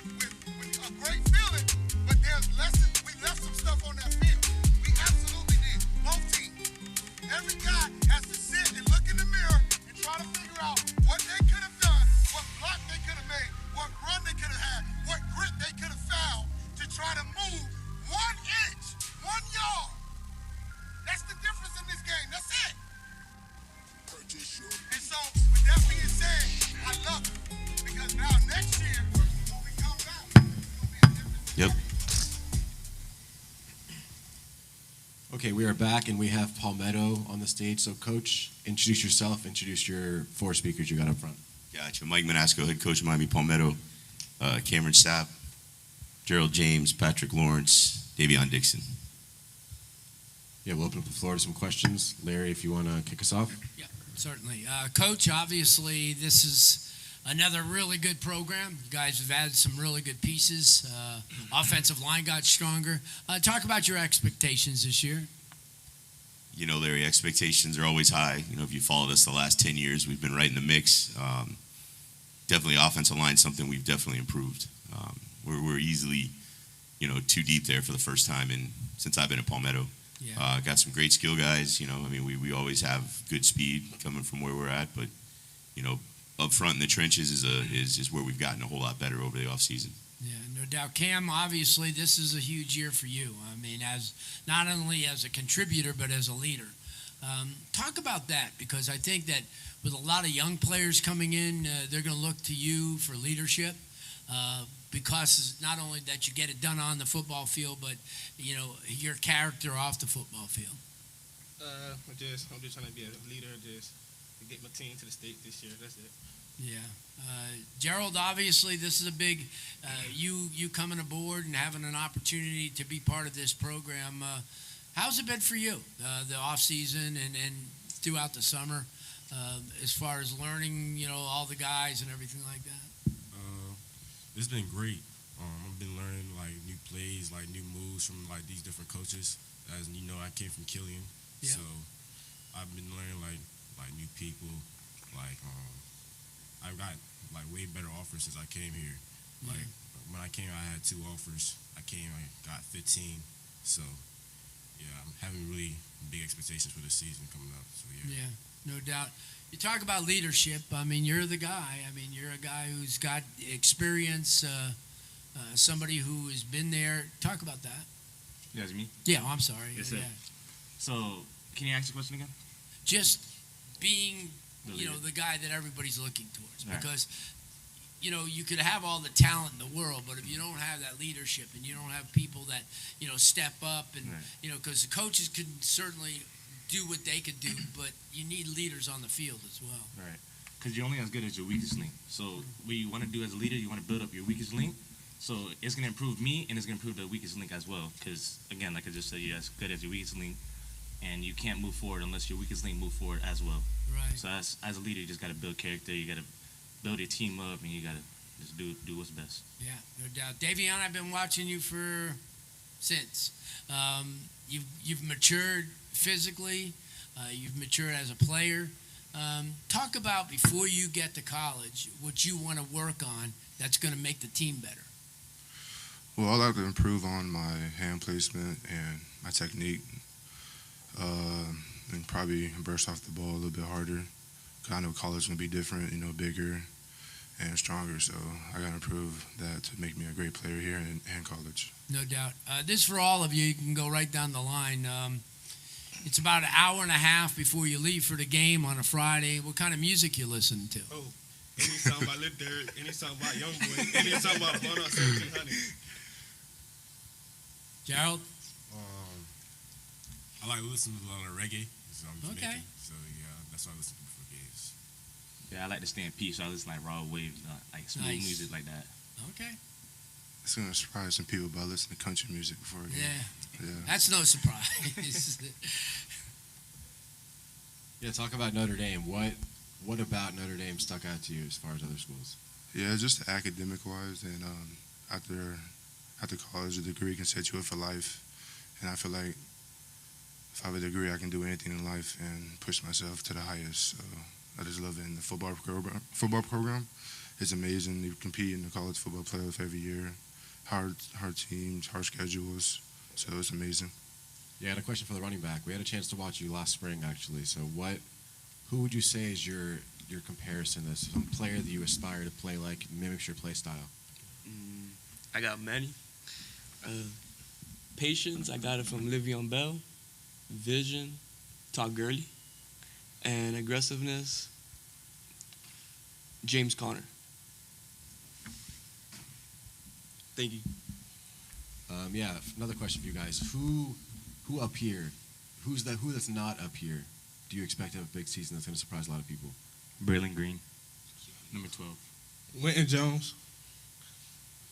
with a great feeling, but there's lessons. We left some stuff on that field. We absolutely did. Both teams. Every guy has to sit and look in the mirror and try to figure out what they could have done, what block they could have made, what run they could have had, what grit they could have found to try to move 1 inch, 1 yard. That's the difference in this game. That's it. And so, with that being said, I love it. Because now next year, when we come back, it's going to be a different Yep. Okay, we are back, and we have Palmetto on the stage. So, Coach, introduce yourself. Introduce your 4 speakers you got up front. Gotcha. Mike Manasco, head coach of Miami Palmetto. Cameron Sapp, Gerald James, Patrick Lawrence, Davion Dixon. Yeah, we'll open up the floor to some questions. Larry, if you want to kick us off. Yeah, certainly. Coach, obviously, this is another really good program. You guys have added some really good pieces. Offensive line got stronger. Talk about your expectations this year. You know, Larry, expectations are always high. You know, if you followed us the last 10 years, we've been right in the mix. Definitely offensive line, something we've definitely improved. We're easily, you know, too deep there for the first time since I've been at Palmetto. Yeah. Got some great skill guys. You know, I mean, we always have good speed coming from where we're at, but, you know, up front in the trenches is where we've gotten a whole lot better over the offseason. Yeah, no doubt. Cam, obviously, this is a huge year for you. I mean, as not only as a contributor, but as a leader. Talk about that, because I think that with a lot of young players coming in, they're going to look to you for leadership, because not only that you get it done on the football field, but, you know, your character off the football field. I'm just trying to be a leader, just to get my team to the state this year. That's it. Yeah. Gerald, obviously, this is a big, you coming aboard and having an opportunity to be part of this program. How's it been for you, the off season and throughout the summer, as far as learning, you know, all the guys and everything like that? It's been great. I've been learning like new plays, like new moves from like these different coaches. As you know, I came from Killian, Yeah. so I've been learning like new people. Like I've got like way better offers since I came here. Like when I came, I had 2 offers. I got 15. So yeah, I'm having really big expectations for this season coming up. So Yeah, no doubt. You talk about leadership. I mean, you're the guy. I mean, you're a guy who's got experience, somebody who has been there. Talk about that. You guys, me? Yeah, I'm sorry. Yes, yeah. sir. So, can you ask the question again? Just being, The you know, leader. the guy that everybody's looking towards. Right. Because, you know, you could have all the talent in the world, but if you don't have that leadership and you don't have people that, you know, step up and, Right. you know, because the coaches can certainly do what they could do, but you need leaders on the field as well. Right. Because you're only as good as your weakest link. So, what you want to do as a leader, you want to build up your weakest link. So, it's going to improve me, and it's going to improve the weakest link as well. Because, again, like I just said, you're as good as your weakest link, and you can't move forward unless your weakest link move forward as well. Right. So, as a leader, you just got to build character. You got to build your team up, and you got to just do what's best. Yeah, no doubt. Davion, I've been watching you since. You've matured physically. You've matured as a player. Talk about, before you get to college, what you want to work on that's going to make the team better. Well, I'd like to improve on my hand placement and my technique, and probably burst off the ball a little bit harder. 'Cause I know college is going to be different, you know, bigger and stronger. So I got to improve that to make me a great player here and college. No doubt. This for all of you. You can go right down the line. It's about an hour and a half before you leave for the game on a Friday. What kind of music you listen to? Oh, any song by Lil Durk, any song by Youngboy, any song by Monarch 1700. Gerald? I like listening to a lot of reggae. So I'm Okay. Jamaican, so yeah, that's what I listen to before games. Yeah, I like to stay in peace. So I listen like raw wave, like smooth Nice. music like that. Okay. It's going to surprise some people, but I listen to country music before a game. Yeah. Yeah. That's no surprise. Yeah, talk about Notre Dame. What about Notre Dame stuck out to you as far as other schools? Yeah, just academic-wise, and after college, a degree can set you up for life. And I feel like if I have a degree, I can do anything in life and push myself to the highest. So I just love it. And the football program is amazing. You compete in the college football playoff every year. Hard teams, hard schedules. So it's amazing. Yeah, I had a question for the running back. We had a chance to watch you last spring, actually. So who would you say is your comparison? This some player that you aspire to play like, mimics your play style? I got many. Patience, I got it from Le'Veon Bell. Vision, Todd Gurley. And aggressiveness, James Conner. Thank you. Yeah, another question for you guys. Who up here, who that's not up here, do you expect to have a big season that's going to surprise a lot of people? Braylon Green, number 12. Winton Jones.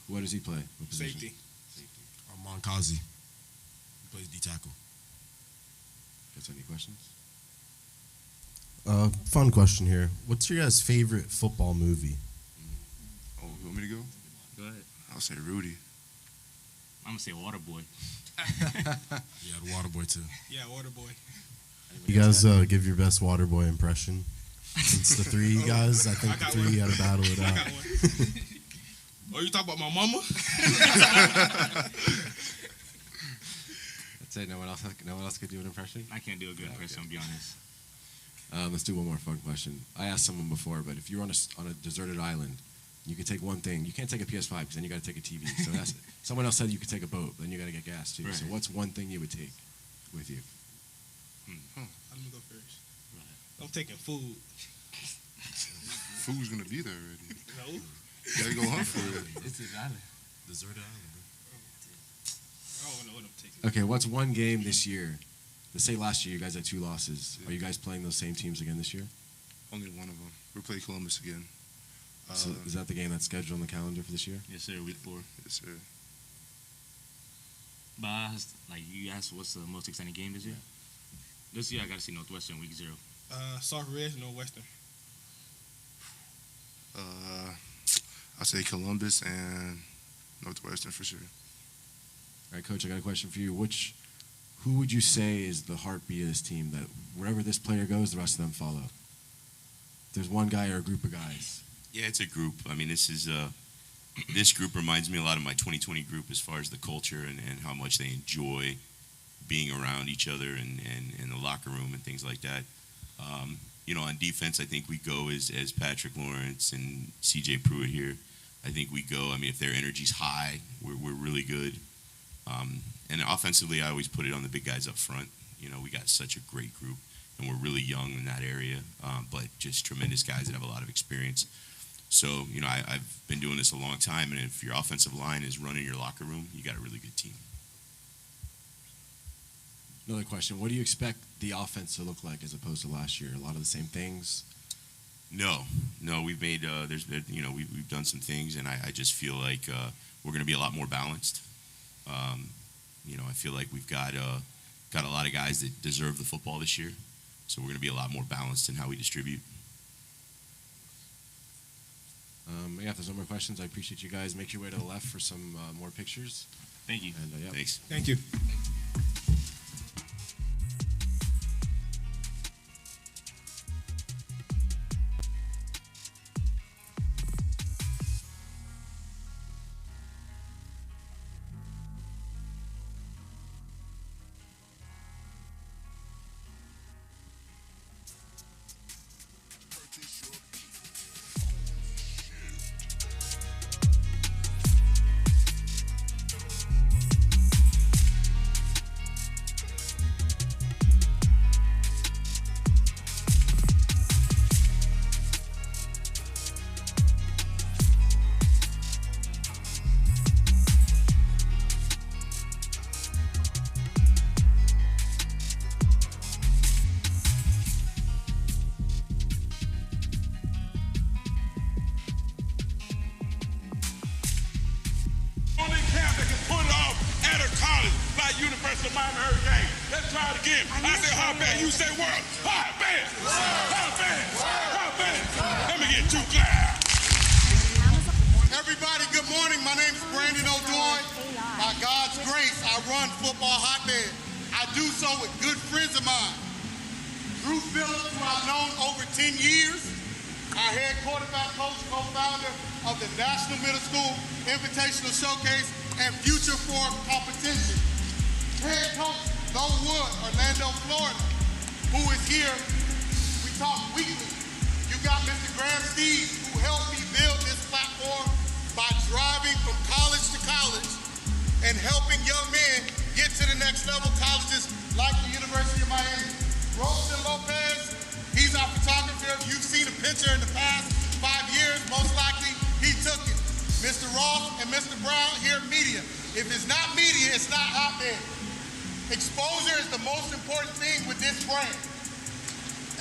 What does he play? What position? Safety. Monkazi. He plays D tackle. Guys, any questions? Fun question here. What's your guys' favorite football movie? Oh, you want me to go? Go ahead. I'll say Rudy. I'm gonna say Waterboy. Yeah, the Waterboy too. Yeah, Waterboy. You guys give your best Waterboy impression. Since the three you guys, I think I got the three one. got to battle it I out. got one. Oh, you talk about my mama? That's it. No one else could do an impression? I can't do a good impression, I'll be honest. Let's do one more fun question. I asked someone before, but if you're on a deserted island, you could take one thing. You can't take a PS5 because then you got to take a TV. So that's someone else said you could take a boat, then you got to get gas too. Right. So what's one thing you would take with you? Let me go first. I'm taking food. Food's going to be there already. No. You got to go hunt for it. It's an island. Deserted island, I don't know what I'm taking. Okay, what's one game this year? Let's say last year you guys had 2 losses. Are you guys playing those same teams again this year? Only one of them. We'll play Columbus again. So is that the game that's scheduled on the calendar for this year? Yes, sir. Week 4. Yes, sir. But like you asked, what's the most exciting game this year? This year I gotta see Northwestern week 0. Soft Reds, Northwestern. I'll say Columbus and Northwestern for sure. All right, Coach, I got a question for you. Who would you say is the heartbeat of this team, that wherever this player goes, the rest of them follow? If there's one guy or a group of guys. Yeah, it's a group. I mean, this group reminds me a lot of my 2020 group as far as the culture and how much they enjoy being around each other and in the locker room and things like that. On defense, I think we go as Patrick Lawrence and CJ Pruitt here. I think we go. I mean, if their energy's high, we're really good. And offensively, I always put it on the big guys up front. We got such a great group, and we're really young in that area, but just tremendous guys that have a lot of experience. So, I've been doing this a long time, and if your offensive line is running your locker room, you got a really good team. Another question: what do you expect the offense to look like as opposed to last year? A lot of the same things. No, we've made we've done some things, and I just feel like we're going to be a lot more balanced. I feel like we've got a lot of guys that deserve the football this year, so we're going to be a lot more balanced in how we distribute. If there's no more questions, I appreciate you guys. Make your way to the left for some more pictures. Thank you. And, Thanks. Thank you. University of Miami Hurricane. Let's try it again. I say Hotbed, you say world. Hotbed! Hotbed! Hotbed! Let me get you glad. Everybody, good morning. My name is Brandon O'Doy. By God's grace, I run Football Hotbed. I do so with good friends of mine. Drew Phillips, who I've known over 10 years, our head quarterback coach, co-founder of the National Middle School Invitational Showcase and Future for Competition. Head coach, Low Wood, Orlando, Florida, who is here. We talk weekly. You got Mr. Graham Steves, who helped me build this platform by driving from college to college and helping young men get to the next level colleges like the University of Miami. Rosen Lopez, he's our photographer. You've seen a picture in the past 5 years. Most likely, he took it. Mr. Ross and Mr. Brown here, media. If it's not media, it's not Hotbed. Exposure is the most important thing with this brand.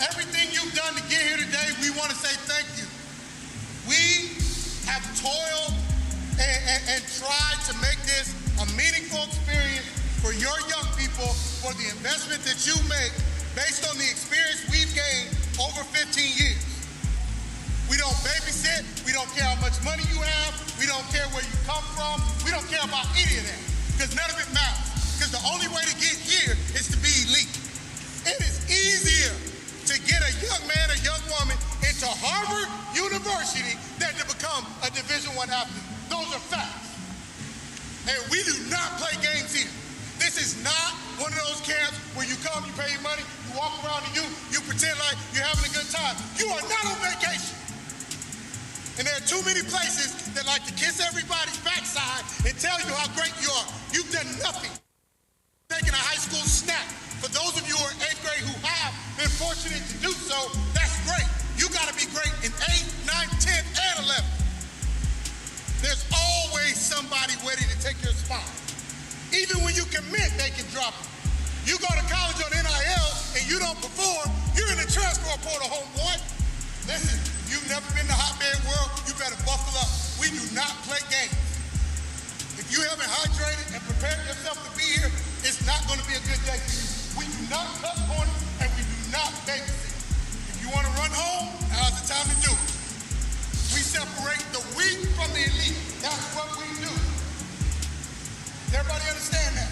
Everything you've done to get here today, we want to say thank you. We have toiled and tried to make this a meaningful experience for your young people, for the investment that you make based on the experience we've gained over 15 years. We don't babysit. We don't care how much money you have. We don't care where you come from. We don't care about any of that because none of it matters. Because the only way to get here is to be elite. It is easier to get a young man or young woman into Harvard University than to become a Division I athlete. Those are facts. And we do not play games here. This is not one of those camps where you come, you pay your money, you walk around and you pretend like you're having a good time. You are not on vacation. And there are too many places that like to kiss everybody's backside and tell you how great you are. You've done nothing. Taking a high school snack. For those of you who are 8th grade who have been fortunate to do so, that's great. You got to be great in 8th, 9th, 10th, and 11th. There's always somebody ready to take your spot. Even when you commit, they can drop you. You go to college on NIL and you don't perform, you're in the transfer portal, homeboy. Listen, you've never been to Hotbed world, you better buckle up. We do not play games. If you haven't hydrated and prepared yourself to be here, it's not going to be a good day for you. We do not cut corners and we do not babysit. If you want to run home, now's the time to do it. We separate the weak from the elite. That's what we do. Does everybody understand that?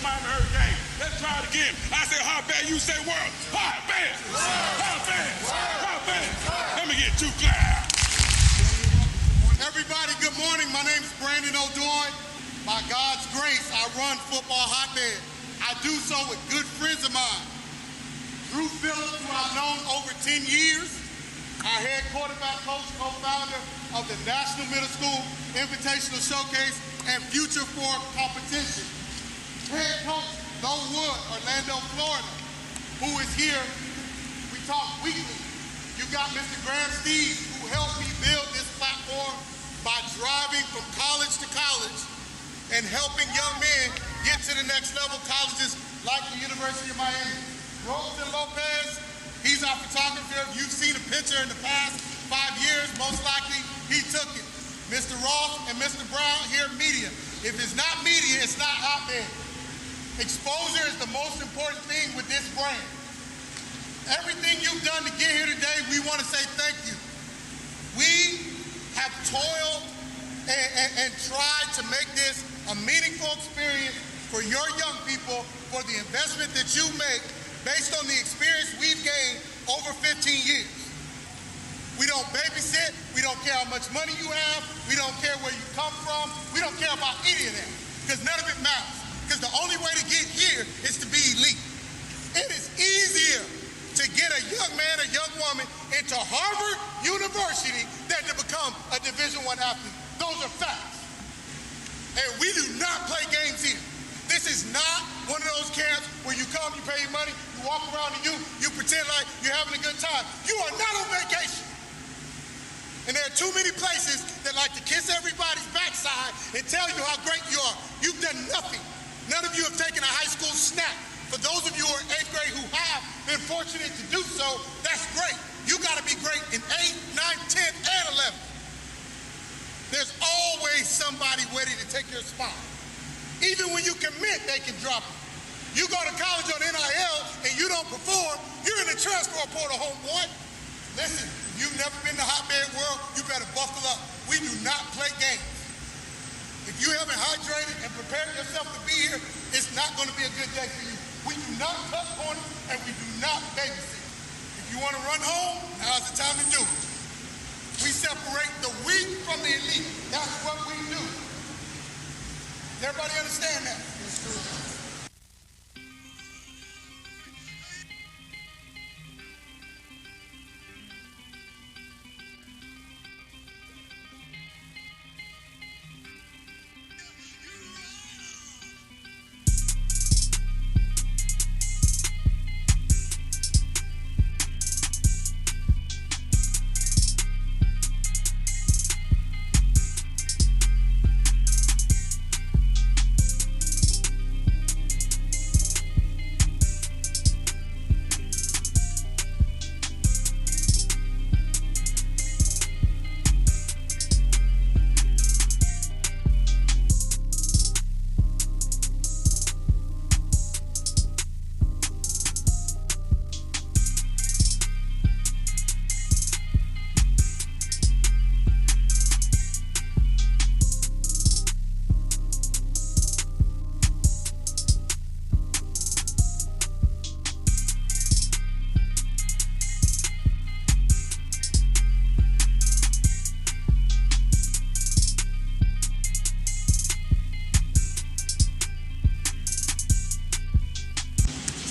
Miami Hurricanes. Let's try it again. I say Hotbed, you say world. Hotbed! Hotbed! Hotbed! Let me get 2 claps. Everybody, good morning. My name is Brandon O'Doy. By God's grace, I run Football Hotbed. I do so with good friends of mine. Drew Phillips, who I've known over 10 years, our head quarterback coach, co-founder of the National Middle School Invitational Showcase and Future 4 competition. Head coach, Low Wood, Orlando, Florida, who is here. We talk weekly. You got Mr. Graham Steves, who helped me build this platform by driving from college to college and helping young men get to the next level, colleges like the University of Miami. Rosen Lopez, he's our photographer. You've seen a picture in the past 5 years. Most likely, he took it. Mr. Ross and Mr. Brown here, media. If it's not media, it's not Hotbed. Exposure is the most important thing with this brand. Everything you've done to get here today, we want to say thank you. We have toiled and tried to make this a meaningful experience for your young people, for the investment that you make based on the experience we've gained over 15 years. We don't babysit. We don't care how much money you have. We don't care where you come from. We don't care about any of that because none of it matters. Because the only way to get here is to be elite. It is easier to get a young man or young woman into Harvard University than to become a Division I athlete. Those are facts. And we do not play games here. This is not one of those camps where you come, you pay your money, you walk around and you pretend like you're having a good time. You are not on vacation. And there are too many places that like to kiss everybody's backside and tell you how great you are. You've done nothing. None of you have taken a high school snack. For those of you who are 8th grade who have been fortunate to do so, that's great. You got to be great in 8th, 9th, 10th, and 11th. There's always somebody ready to take your spot. Even when you commit, they can drop you. You go to college on NIL and you don't perform, you're in the transfer portal, homeboy. Listen, you've never been to Hotbed world, you better buckle up. We do not play games. If you haven't hydrated and prepared yourself to be here, it's not going to be a good day for you. We do not cut corners and we do not babysit. If you want to run home, now's the time to do it. We separate the weak from the elite. That's what we do. Does everybody understand that?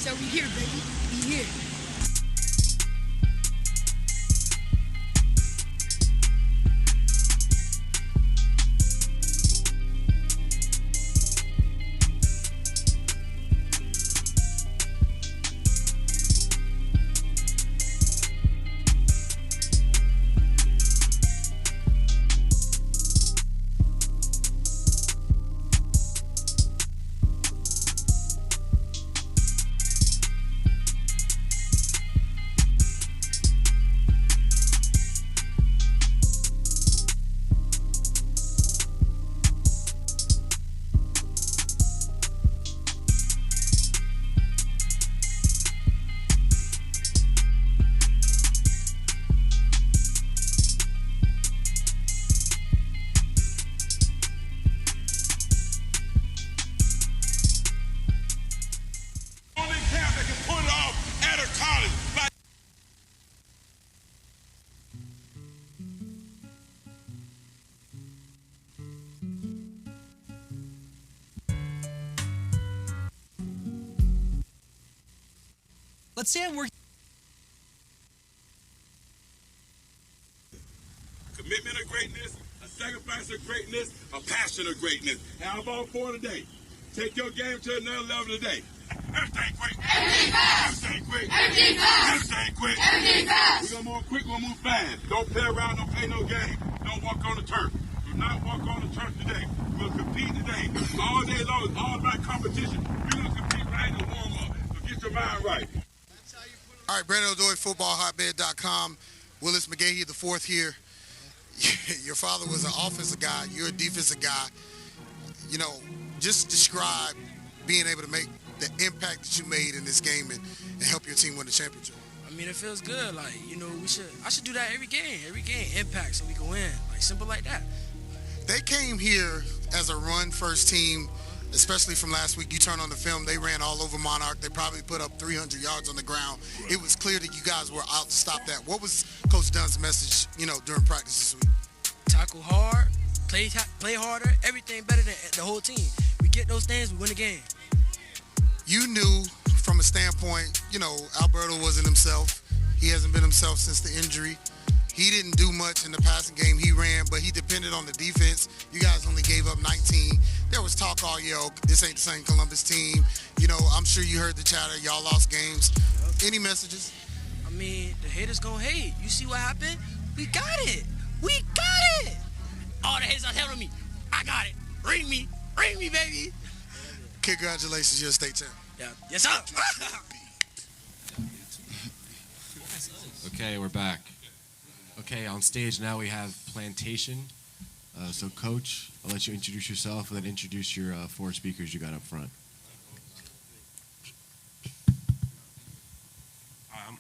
So we here, baby. We here. Let's say I'm working. Commitment of greatness, a sacrifice of greatness, a passion of greatness. How about for today? Take your game to another level today. Everything quick. Everything quick. Everything quick. We're going to move quick, we're going to move fast. Don't play around, don't play no game. Don't walk on the turf. Do not walk on the turf today. We'll compete today. All day long, it's all about competition. We're going to compete right in the warm-up. So get your mind right. All right, Brandon O'Doy, footballhotbed.com. Willis McGahee the fourth here. Your father was an offensive guy. You're a defensive guy. You know, just describe being able to make the impact that you made in this game and help your team win the championship. I mean, it feels good. Like, you know, I should do that every game. Every game, impact, so we can win. Like, simple like that. They came here as a run-first team, especially from last week. You turn on the film, they ran all over Monarch. They probably put up 300 yards on the ground. It was clear that you guys were out to stop that. What was Coach Dunn's message, you know, during practice this week? Tackle hard, play harder, everything better than the whole team. We get those things, we win the game. You knew from a standpoint, you know, Alberto wasn't himself. He hasn't been himself since the injury. He didn't do much in the passing game. He ran, but he depended on the defense. You guys only gave up 19. There was talk all year, oh, this ain't the same Columbus team. You know, I'm sure you heard the chatter. Y'all lost games. Any messages? I mean, the haters gonna hate. You see what happened? We got it. We got it. All the haters are telling me, I got it. Ring me, baby. Congratulations, you're a state champ. Yeah. Yes, sir. Okay, we're back. Okay, on stage now we have Plantation. So, Coach, I'll let you introduce yourself and then introduce your four speakers you got up front.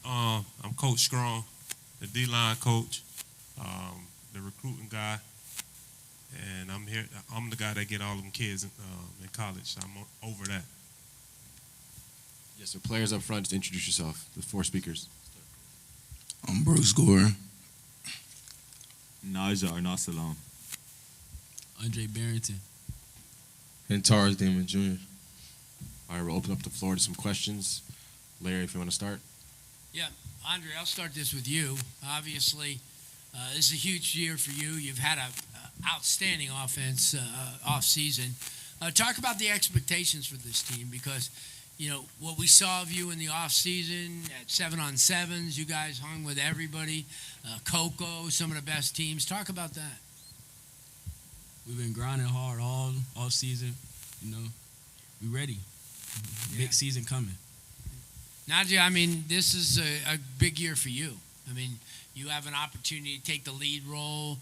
I'm Coach Strong, the D-line coach, the recruiting guy, and I'm here. I'm the guy that get all them kids in college. So I'm over that. Yes, so players up front, just introduce yourself. The four speakers. I'm Brooks Gore. Naja Arnasalam. Andre Barrington. And Taurus Damon Jr. All right, we'll open up the floor to some questions. Larry, if you want to start. Yeah, Andre, I'll start this with you. Obviously, this is a huge year for you. You've had an outstanding offense off-season. Talk about the expectations for this team because, you know, what we saw of you in the off-season at 7-on-7s, you guys hung with everybody. Coco, some of the best teams. Talk about that. We've been grinding hard all season. You know, we ready. Big season coming. Nadia, I mean, this is a big year for you. I mean, you have an opportunity to take the lead role.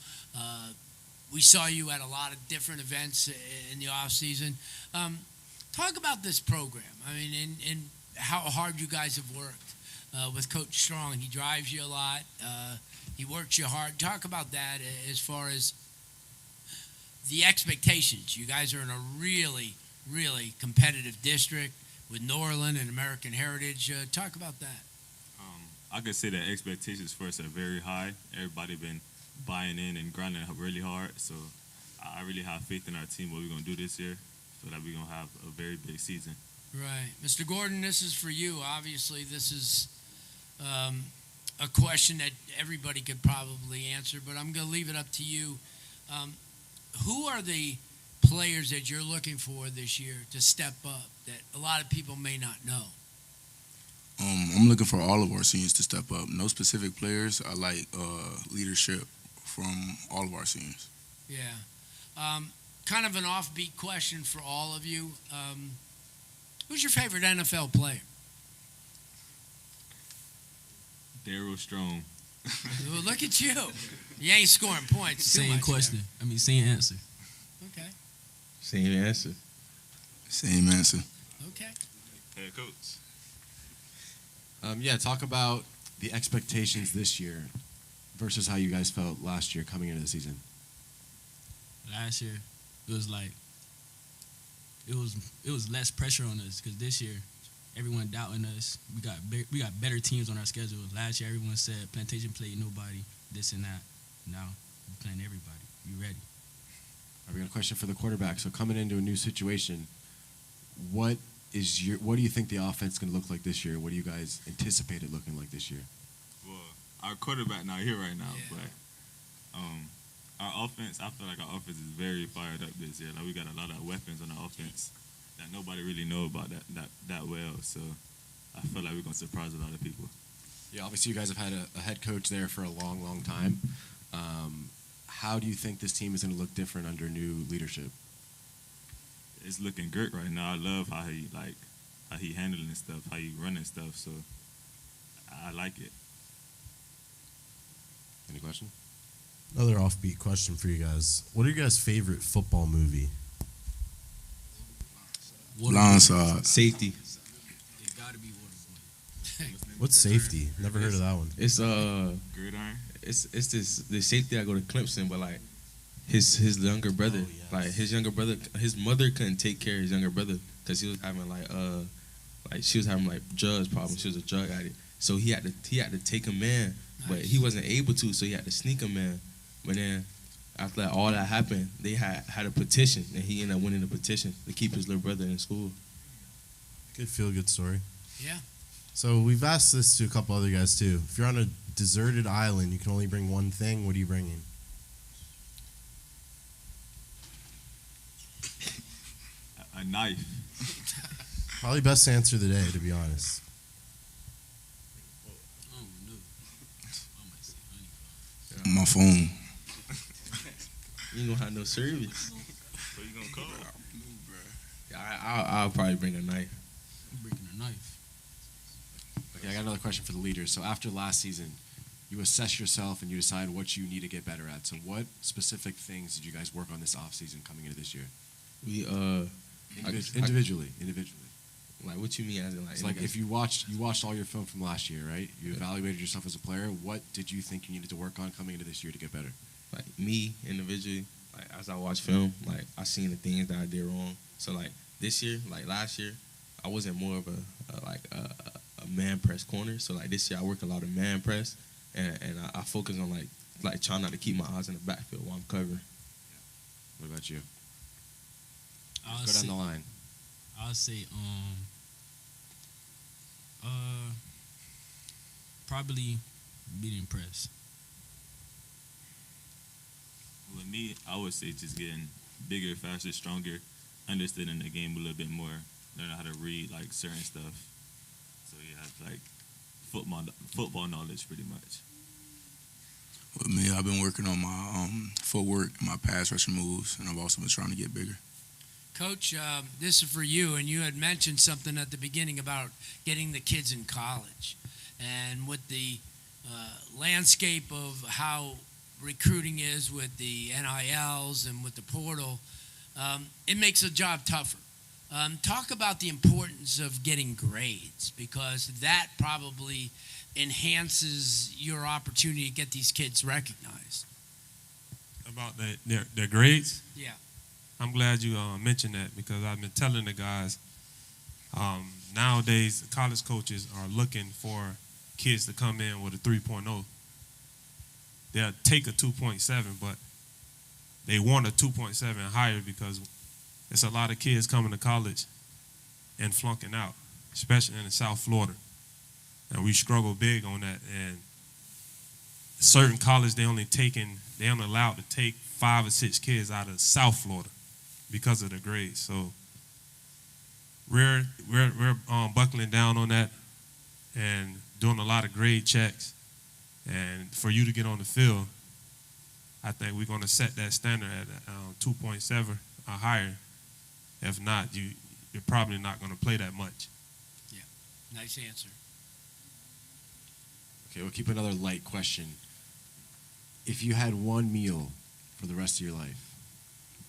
We saw you at a lot of different events in the off season. Talk about this program. I mean, and how hard you guys have worked with Coach Strong. He drives you a lot. He works you hard. Talk about that as far as the expectations. You guys are in a really, really competitive district with Norland and American Heritage. Talk about that. I could say that expectations for us are very high. Everybody been buying in and grinding really hard. So I really have faith in our team, what we're going to do this year, so that we're going to have a very big season. Right. Mr. Gordon, this is for you. Obviously, this is a question that everybody could probably answer, but I'm going to leave it up to you. Who are the players that you're looking for this year to step up that a lot of people may not know? I'm looking for all of our seniors to step up. No specific players. I like leadership from all of our seniors. Yeah. Kind of an offbeat question for all of you. Who's your favorite NFL player? Daryl Strong. Well, look at you. You ain't scoring points. Same question. There. I mean, same answer. Okay. Same answer. Same answer. Okay. Head coach. Yeah, talk about the expectations this year versus how you guys felt last year coming into the season. Last year, it was like it was less pressure on us because this year, everyone doubting us. We got better teams on our schedule. Last year, everyone said Plantation played nobody, this and that. Now we're playing everybody. We ready. All right, we got a question for the quarterback. So coming into a new situation, what what do you think the offense is going to look like this year? What do you guys anticipate it looking like this year? Well, our quarterback not here right now, but our offense, I feel like our offense is very fired up this year. Like we got a lot of weapons on the offense that nobody really know about that well. So I feel like we're gonna surprise a lot of people. Yeah, obviously you guys have had a head coach there for a long, long time. How do you think this team is going to look different under new leadership? It's looking great right now. I love how he handling stuff, how he running stuff. So I like it. Any question? Another offbeat question for you guys. What are your guys' favorite football movie? Blindside. Safety. It's got to be Waterboy. What's Safety? Never heard of that one. It's Gridiron. It's the safety I go to Clemson, but like his younger brother, like his younger brother, his mother couldn't take care of his younger brother because he was having like she was having like drug problems. She was a drug addict, so he had to take him in, but he wasn't able to, so he had to sneak him in. But then after all that happened, they had a petition, and he ended up winning the petition to keep his little brother in school. Good feel-good story. Yeah. So we've asked this to a couple other guys too. If you're on a deserted island, you can only bring one thing. What are you bringing? A knife. Probably best answer of the day, to be honest. Oh no. I might say honey. My phone. You don't have no service. What you gonna call? I'll probably bring a knife. I'm bringing a knife. Okay, I got another question for the leaders. So after last season, you assess yourself and you decide what you need to get better at. So what specific things did you guys work on this offseason coming into this year? We individually. Like what you mean as in like? It's like if you watched all your film from last year, right? You evaluated yourself as a player. What did you think you needed to work on coming into this year to get better? Like me individually, like as I watch film, like I seen the things that I did wrong. So like this year, like last year, I wasn't more of a man press corner. So like this year, I work a lot of man press, and I focus on like trying not to keep my eyes in the backfield while I'm covering. What about you? I'll Go down the line. I'll say probably beating press. With me, I would say just getting bigger, faster, stronger, understanding the game a little bit more, learning how to read like certain stuff. So yeah, like football knowledge pretty much. With me, I've been working on my footwork, my pass rushing moves, and I've also been trying to get bigger. Coach, this is for you, and you had mentioned something at the beginning about getting the kids in college. And with the landscape of how recruiting is with the NILs and with the portal, it makes the job tougher. Talk about the importance of getting grades, because that probably enhances your opportunity to get these kids recognized. About their grades? Yeah. I'm glad you mentioned that, because I've been telling the guys nowadays college coaches are looking for kids to come in with a 3.0. They'll take a 2.7, but they want a 2.7 higher because it's a lot of kids coming to college and flunking out, especially in South Florida. And we struggle big on that. And certain colleges, they only allowed to take 5 or 6 kids out of South Florida because of the grades. So we're buckling down on that and doing a lot of grade checks. And for you to get on the field, I think we're going to set that standard at 2.7 or higher. If not, you're probably not going to play that much. Yeah, nice answer. Okay, we'll keep another light question. If you had one meal for the rest of your life,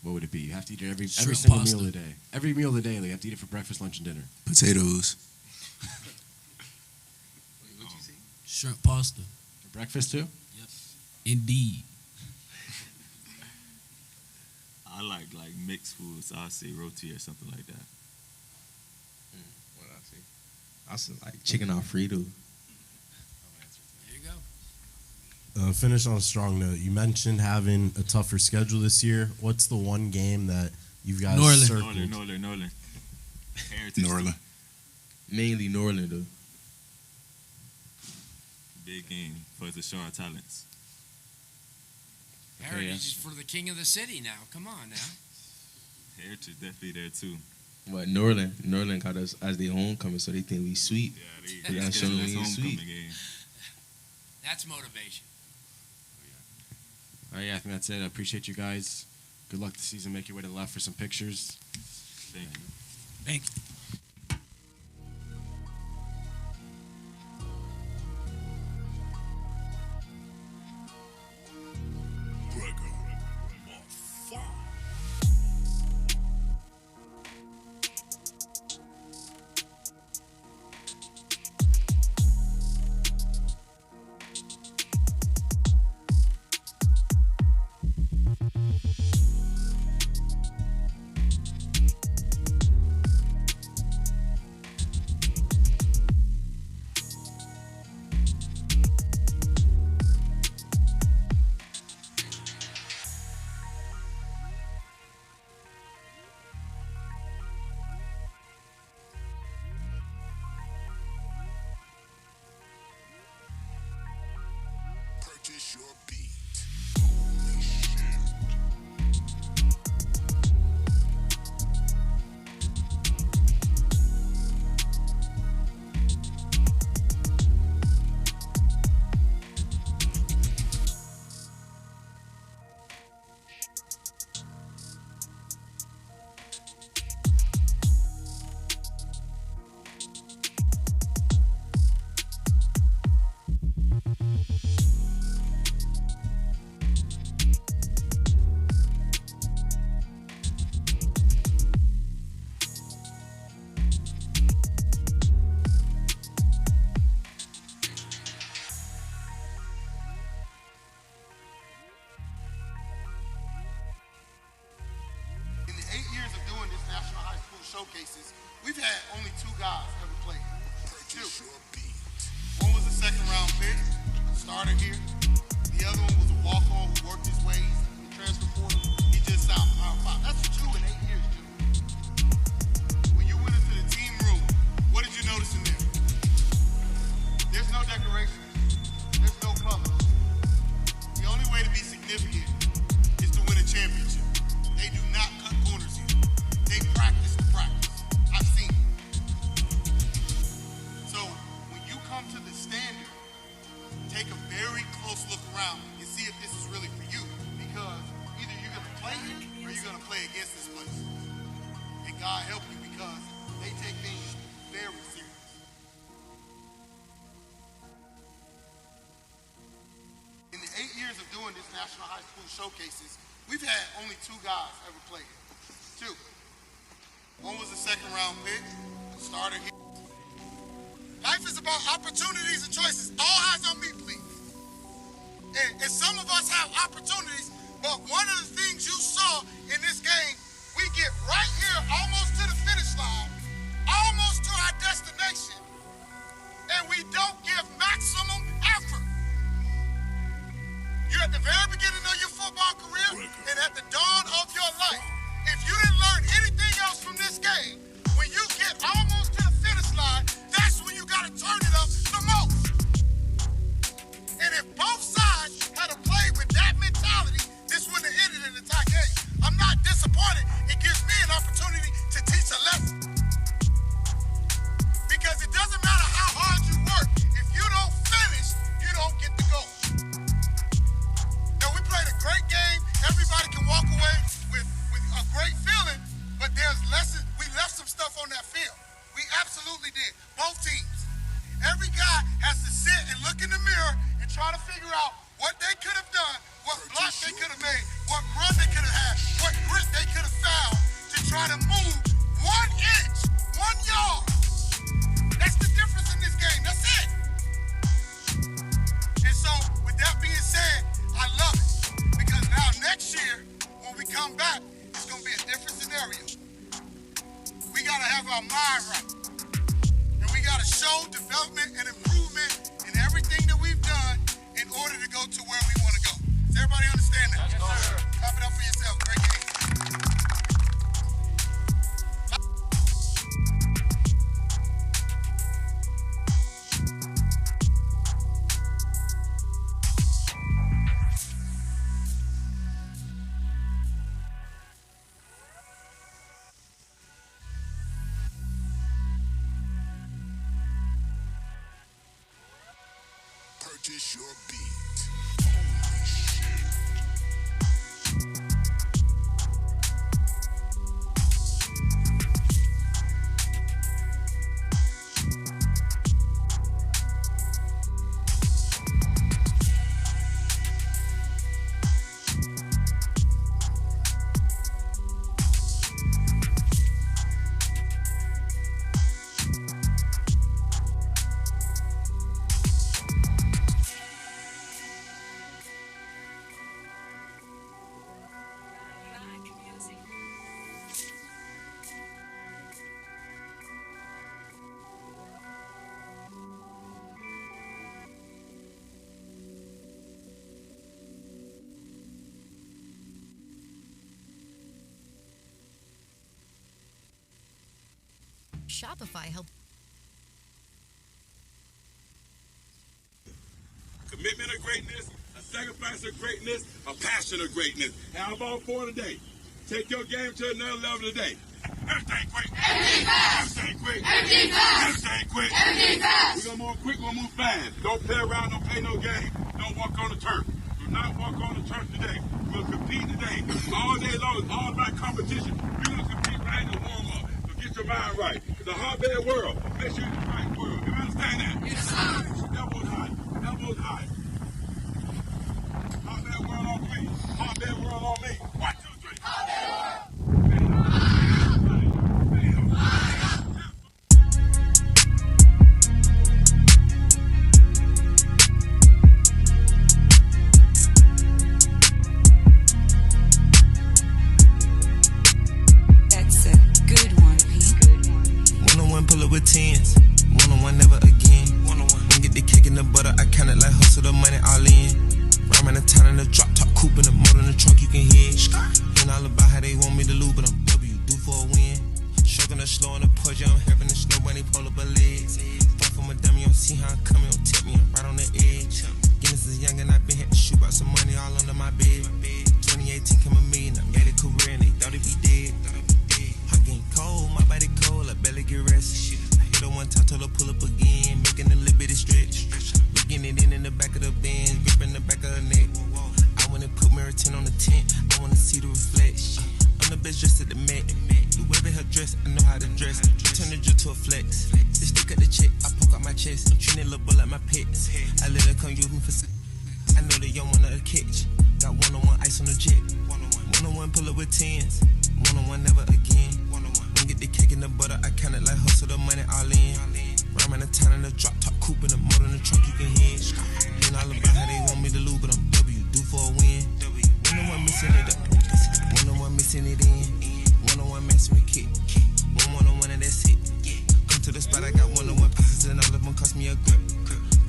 what would it be? You have to eat it every single meal of the day. Every meal of the day, you have to eat it for breakfast, lunch, and dinner. Potatoes. What'd you say? Shrimp pasta. For breakfast too? Yep. Indeed. I like mixed foods. I'll say roti or something like that. What I say? I say like chicken Alfredo. There you go. Finish on a strong note. You mentioned having a tougher schedule this year. What's the one game that you guys circled? Norland. Heritage. Norland. Mainly Norland, though. Big game for us to show our talents. Heritage is for the king of the city now. Come on now. Heritage definitely there too. But Norland got us as their homecoming, so they think we sweet. Yeah, We gotta show them we ain't homecoming sweet. game. That's motivation. All right, yeah, I think that's it. I appreciate you guys. Good luck this season. Make your way to the left for some pictures. Thank you. Thank you. Purchase your beat. Holy shit. In the 8 years of doing this National High School Showcases, we've had only 2 guys ever play here. Purchase your beat. One was a second-round pick, starter here. The other one was a walk-on who worked his way. He transfer portal. He just signed Power 5. That's 2 in 8 years, Jim. When you went into the team room, what did you notice in there? There's no decorations. There's no colors. The only way to be significant is to win a championship. They do not cut corners here. They practice to practice. I've seen it. So when you come to the standard, take a very close look around and see if this is really for you. Because either you're going to play it or you're going to play against this place. And God help you because they take things very serious. In the 8 years of doing this National High School Showcases, we've had only 2 guys ever play here. 2. One was a second-round pick, a starter here. Life is about opportunities and choices. All eyes on me, please. And some of us have opportunities, but one of the things you saw in this game, we get right here almost to the finish line, almost to our destination, and we don't give maximum effort. You're at the very beginning of your football career and at the dawn of your life. If you didn't learn anything else from this game, when you get almost to the finish line, that's when you got to turn it up the most. And if both sides had played with that mentality, this wouldn't have ended in a tie game. I'm not disappointed. It gives me an opportunity to teach a lesson. Because it doesn't matter how hard you work. If you don't finish, you don't get the goal. Now, we played a great game. Everybody can walk away with a great feeling, but there's lessons. We left some stuff on that field. We absolutely did. Both teams. Every guy has to sit and look in the mirror and try to figure out what they could have done, what block they could have made, what run they could have had, what grit they could have found to try to move 1 inch, 1 yard. That's the difference in this game. That's it. And so, with that being said, I love it. Because now next year, when we come back, it's going to be a different scenario. We got to have our mind right. And we got to show development and improvement in everything that we've done in order to go to where we want to go. Does everybody understand that? Yes, sir. Clap it up for yourself. Great game. Purchase your beat. Holy shit. Shopify help. Commitment of greatness, a sacrifice of greatness, a passion of greatness. How about for today? Take your game to another level today. Everything quick. Everything quick. Everything quick. We're going to move quick, we're going to move fast. Don't play around, don't play no game. Don't walk on the turf. Do not walk on the turf today. We'll compete today. All day long, it's all about competition. We're going to compete right in the warm-up. So get your mind right. It's a hotbed world. Make sure you're in the right world. You understand that? Yes, sir. Elbows high. Elbows high. Hotbed world on me. Hotbed world on me. 1, 2, 3. Hotbed world. With tens, one-on-one never again. One get the cake in the butter, I count it like hustle the money all in. Rhyme in the town in the drop top coupe in the motor in the trunk you can hear. Ain't all about how they want me to lose, but I'm W due for a win. Stroking the slow on the push, I'm helping the snow bunny pull up her legs. Fuck from a dummy, you don't see how I'm coming, don't tip me, I'm right on the edge. Guinness is young and I been had to shoot out some money all under my bed. 2018 came a million, I made a career and they thought it'd be dead. I'm getting cold, my body cold, I barely get rest. Hit her one time, told her pull up again, making a little bit of stretch. We getting it in the back of the Benz, gripping the back of her neck. I wanna put mirror 10 on the tent, I wanna see the reflection. I'm the best dressed at the Met. The way that her dress, I know how to dress. Turn the drill to a flex. The stick at the check, I poke out my chest. Treat that little boy like my pets. I let her come use me for I know they young one of the catch. Got one-on-one ice on the jet. One-on-one pull up with tens. One-on-one never again. Get the cake in the butter, I count it like hustle the money all in. Rhyme in the town in the drop top coupe in the motor in the trunk you can hear. Ain't all about how they want me to lose, but I'm W due for a win. One-on-one missing it up, one-on-one missing it in. One-on-one messing with kick, one-on-one and that's it. Come to the spot, I got one-on-one pieces and all of them cost me a grip.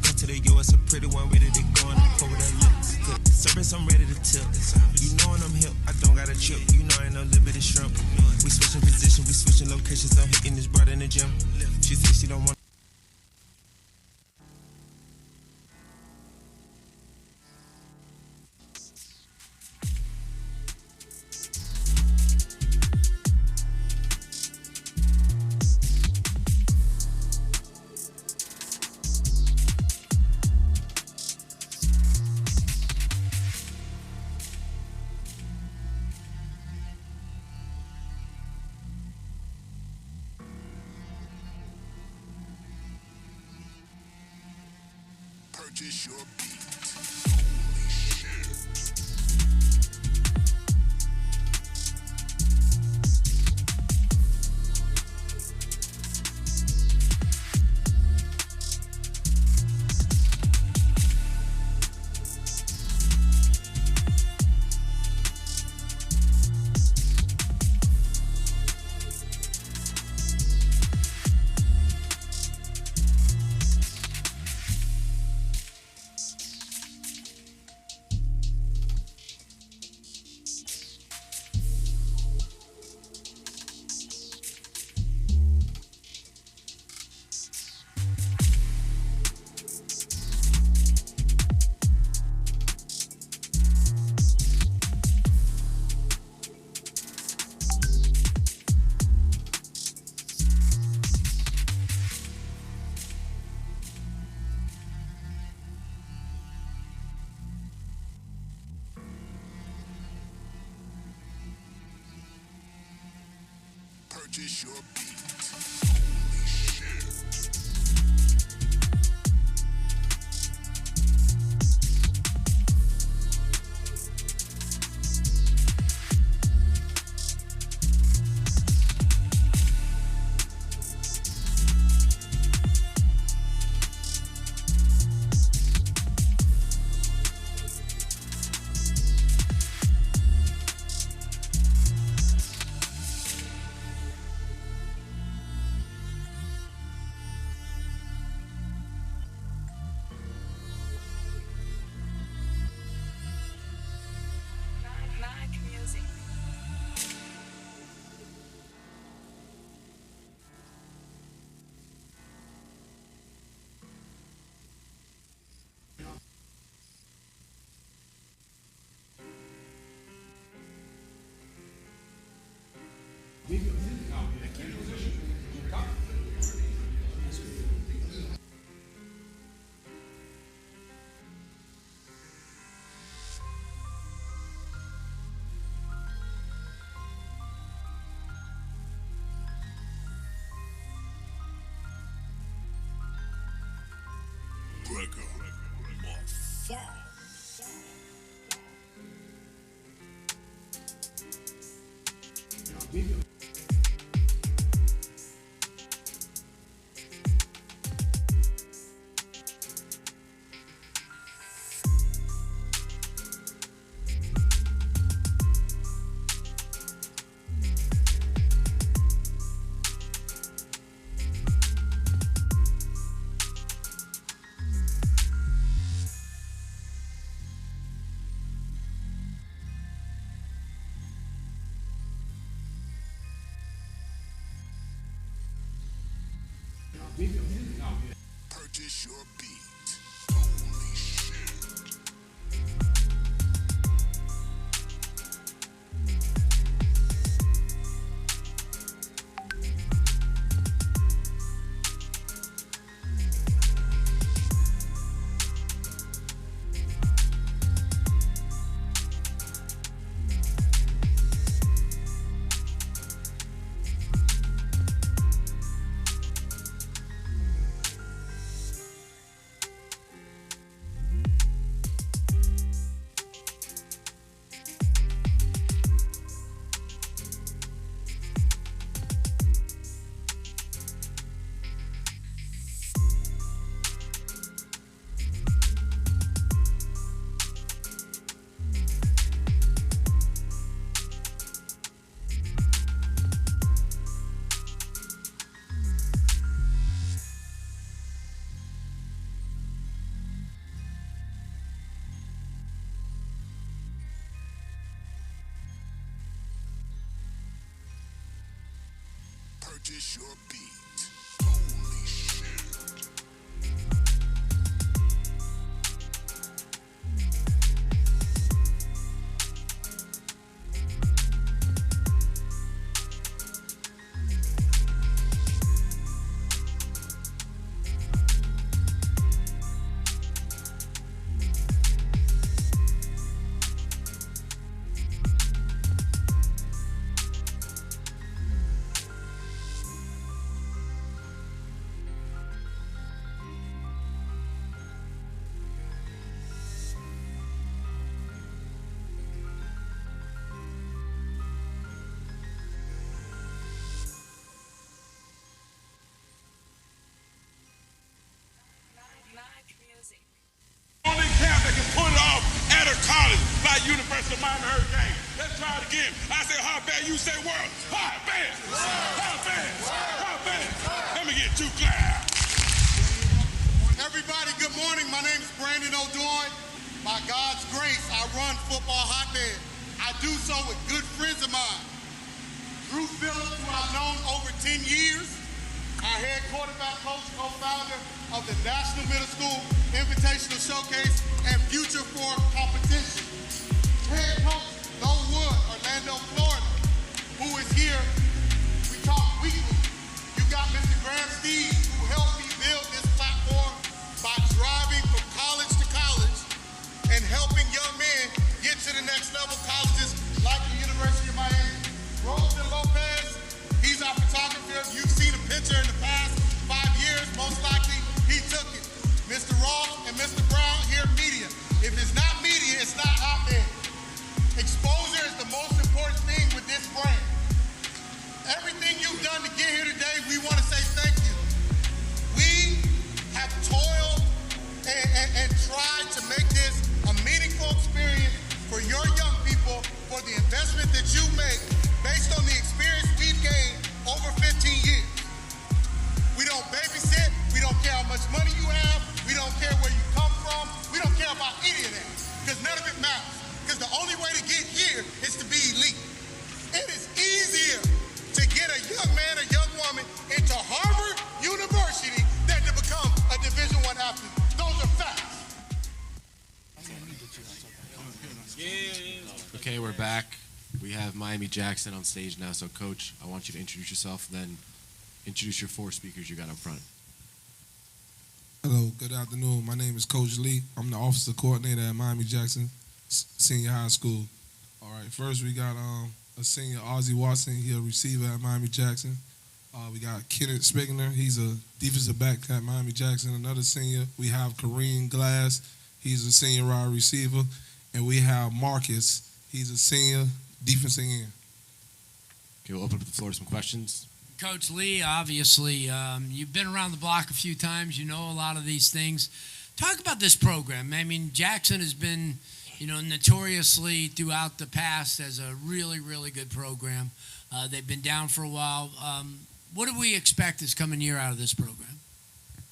Come to the yo, it's a pretty one, ready to go and I'm cold with that looks good. Service, I'm ready to tilt. You know when I'm hip, I don't got a chip. You know I ain't no liberty shrimp. We switching position, we switching locations. I'm hitting this broad in the gym. She said she don't want. Purchase your beat. Holy shit. Purchase your beat. Holy shit. Purchase your beat. Holy shit. Purchase your beat. Holy shit. Only camp that can pull it off at a college like University of Miami Hurricane. Let's try it again. I say Hotbed, you say world. Hotbed! Hotbed! Hotbed! Let me get two claps. Everybody, good morning. My name is Brandon O'Doy. By God's grace, I run Football Hotbed. I do so with good friends of mine. Drew Phillips, who I've known over 10 years, our head quarterback coach, co-founder of the National Middle School Invitational Showcase and Future for Competition. Head coach, Lowood, Orlando, Florida, who is here. We talk weekly. You got Mr. Graham Steve, who helped me build this platform by driving from college to college and helping young men get to the next level colleges like the University of Miami. Rosen Lopez, he's our have Miami Jackson on stage now. So, Coach, I want you to introduce yourself, then introduce your 4 speakers you got up front. Hello, good afternoon. My name is Coach Lee. I'm the officer coordinator at Miami Jackson Senior High School. All right, first we got a senior, Ozzie Watson. He's a receiver at Miami Jackson. We got Kenneth Spigner. He's a defensive back at Miami Jackson. Another senior. We have Kareem Glass. He's a senior wide receiver. And we have Marcus. He's a senior defensive end. Okay, we'll open up the floor to some questions. Coach Lee, obviously, you've been around the block a few times. You know a lot of these things. Talk about this program. I mean, Jackson has been, notoriously throughout the past as a really, really good program. They've been down for a while. What do we expect this coming year out of this program?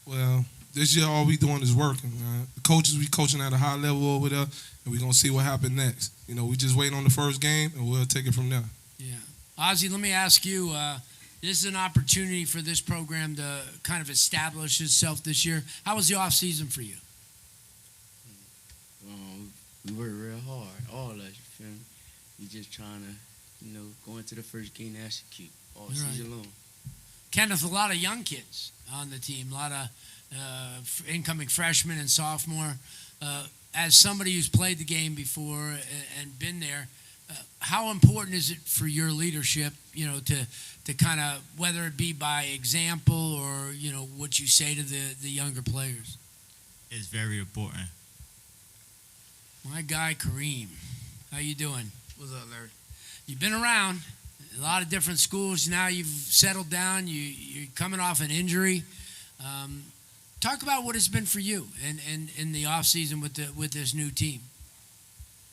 Well, this year all we doing is working. The coaches, we coaching at a high level over there, and we're going to see what happens next. We just waiting on the first game, and we'll take it from there. Yeah. Ozzie, let me ask you, this is an opportunity for this program to kind of establish itself this year. How was the off season for you? We worked real hard, all of us, you feel me? We just trying to, go into the first game and execute all season long. Kenneth, a lot of young kids on the team, a lot of incoming freshmen and sophomore. As somebody who's played the game before and been there, how important is it for your leadership, to kind of, whether it be by example or, what you say to the younger players? It's very important. My guy, Kareem. How you doing? What's up, Larry? You've been around a lot of different schools. Now you've settled down. You're coming off an injury. Talk about what it's been for you in the off season with this new team.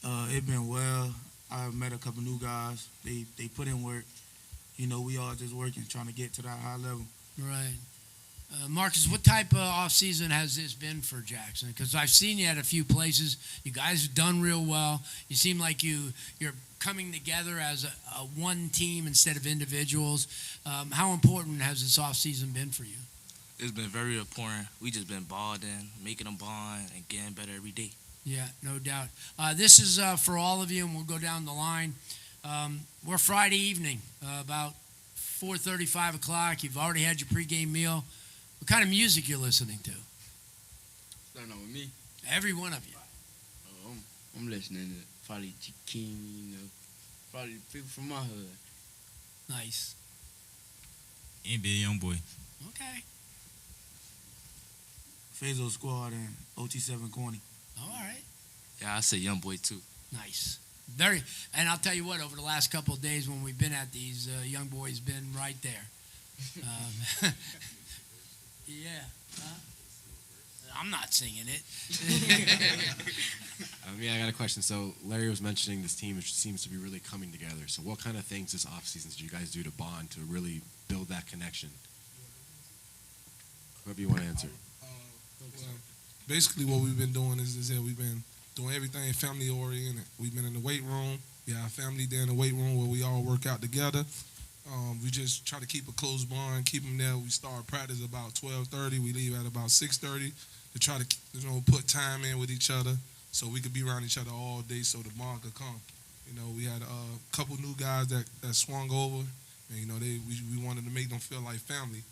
It's been well. I've met a couple new guys. They put in work. We all just working, trying to get to that high level. Right. Marcus, what type of off season has this been for Jackson? Because I've seen you at a few places. You guys have done real well. You seem like you're coming together as a one team instead of individuals. How important has this off season been for you? It's been very important. We just been balling, making them bond, and getting better every day. Yeah, no doubt. This is for all of you, and we'll go down the line. We're Friday evening, about 4:30, 5 o'clock. You've already had your pregame meal. What kind of music you're listening to? Starting out with me. Every one of you. Oh, I'm listening to probably King, probably people from my hood. Nice. NBA young boy. Okay. Fazo Squad and OT7 Corny. All right. Yeah, I say young boy too. Nice. And I'll tell you what, over the last couple of days when we've been at these, young boys been right there. Yeah. I'm not singing it. I got a question. So Larry was mentioning this team seems to be really coming together. So what kind of things this offseason did you guys do to bond, to really build that connection? Whoever you want to answer. Basically what we've been doing is that we've been doing everything family oriented. We've been in the weight room. We have family there in the weight room where we all work out together. We just try to keep a close bond, keep them there. We start practice about 12:30. We leave at about 6:30 to try to put time in with each other so we could be around each other all day so the bond could come. We had a couple new guys that swung over, and we wanted to make them feel like family.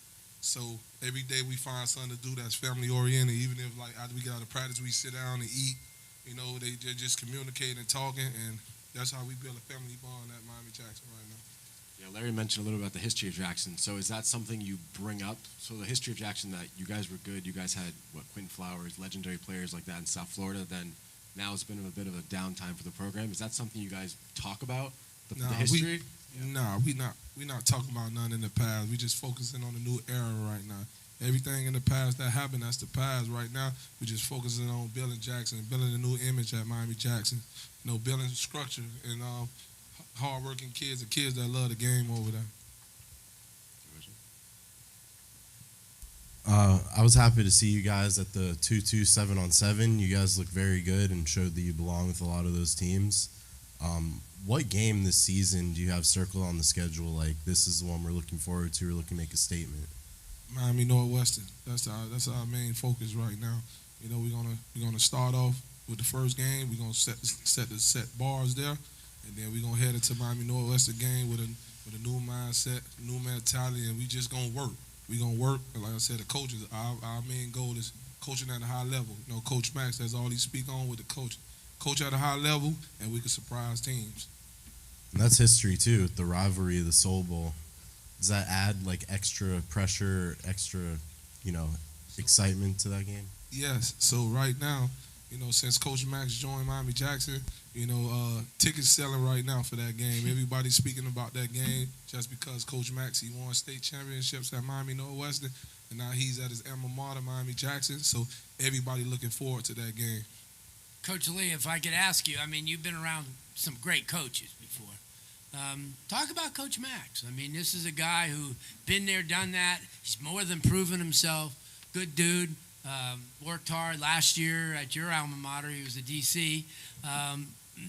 So every day we find something to do that's family oriented. Even if after we get out of practice, we sit down and eat. They're just communicating and talking, and that's how we build a family bond at Miami Jackson right now. Yeah, Larry mentioned a little about the history of Jackson. So is that something you bring up? So the history of Jackson, that you guys were good. You guys had, Quentin Flowers, legendary players like that in South Florida. Then now it's been a bit of a downtime for the program. Is that something you guys talk about, the history? We're not talking about none in the past. We just focusing on the new era right now. Everything in the past that happened, that's the past. Right now, we're just focusing on building Jackson, building a new image at Miami Jackson. Building structure and hard-working kids and kids that love the game over there. I was happy to see you guys at the 2-2 7-on-7. You guys look very good and showed that you belong with a lot of those teams. What game this season do you have circled on the schedule? Like, this is the one we're looking forward to. We're looking to make a statement. Miami Northwestern. That's our main focus right now. We're gonna start off with the first game. We're gonna set bars there, and then we're gonna head into Miami Northwestern game with a new mindset, new mentality, and we just gonna work. We gonna work, and like I said, the coaches. Our main goal is coaching at a high level. You know, Coach Max, that's all he speak on with the coach. Coach at a high level, and we can surprise teams. And that's history too. The rivalry of the Soul Bowl. Does that add like extra pressure, extra, excitement to that game? Yes. So right now, since Coach Max joined Miami Jackson, tickets selling right now for that game. Everybody's speaking about that game just because Coach Max, he won state championships at Miami Northwestern, and now he's at his alma mater, Miami Jackson. So everybody looking forward to that game. Coach Lee, if I could ask you, you've been around some great coaches before. Talk about Coach Max. This is a guy who been there, done that. He's more than proven himself. Good dude. Worked hard last year at your alma mater. He was a DC.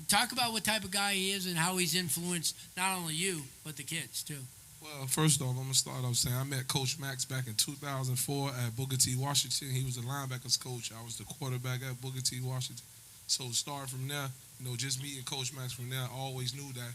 Talk about what type of guy he is and how he's influenced not only you, but the kids, too. Well, first off, I'm going to start off saying I met Coach Max back in 2004 at Booker T. Washington. He was the linebackers coach. I was the quarterback at Booker T. Washington. So start from there, just meeting Coach Max from there, I always knew that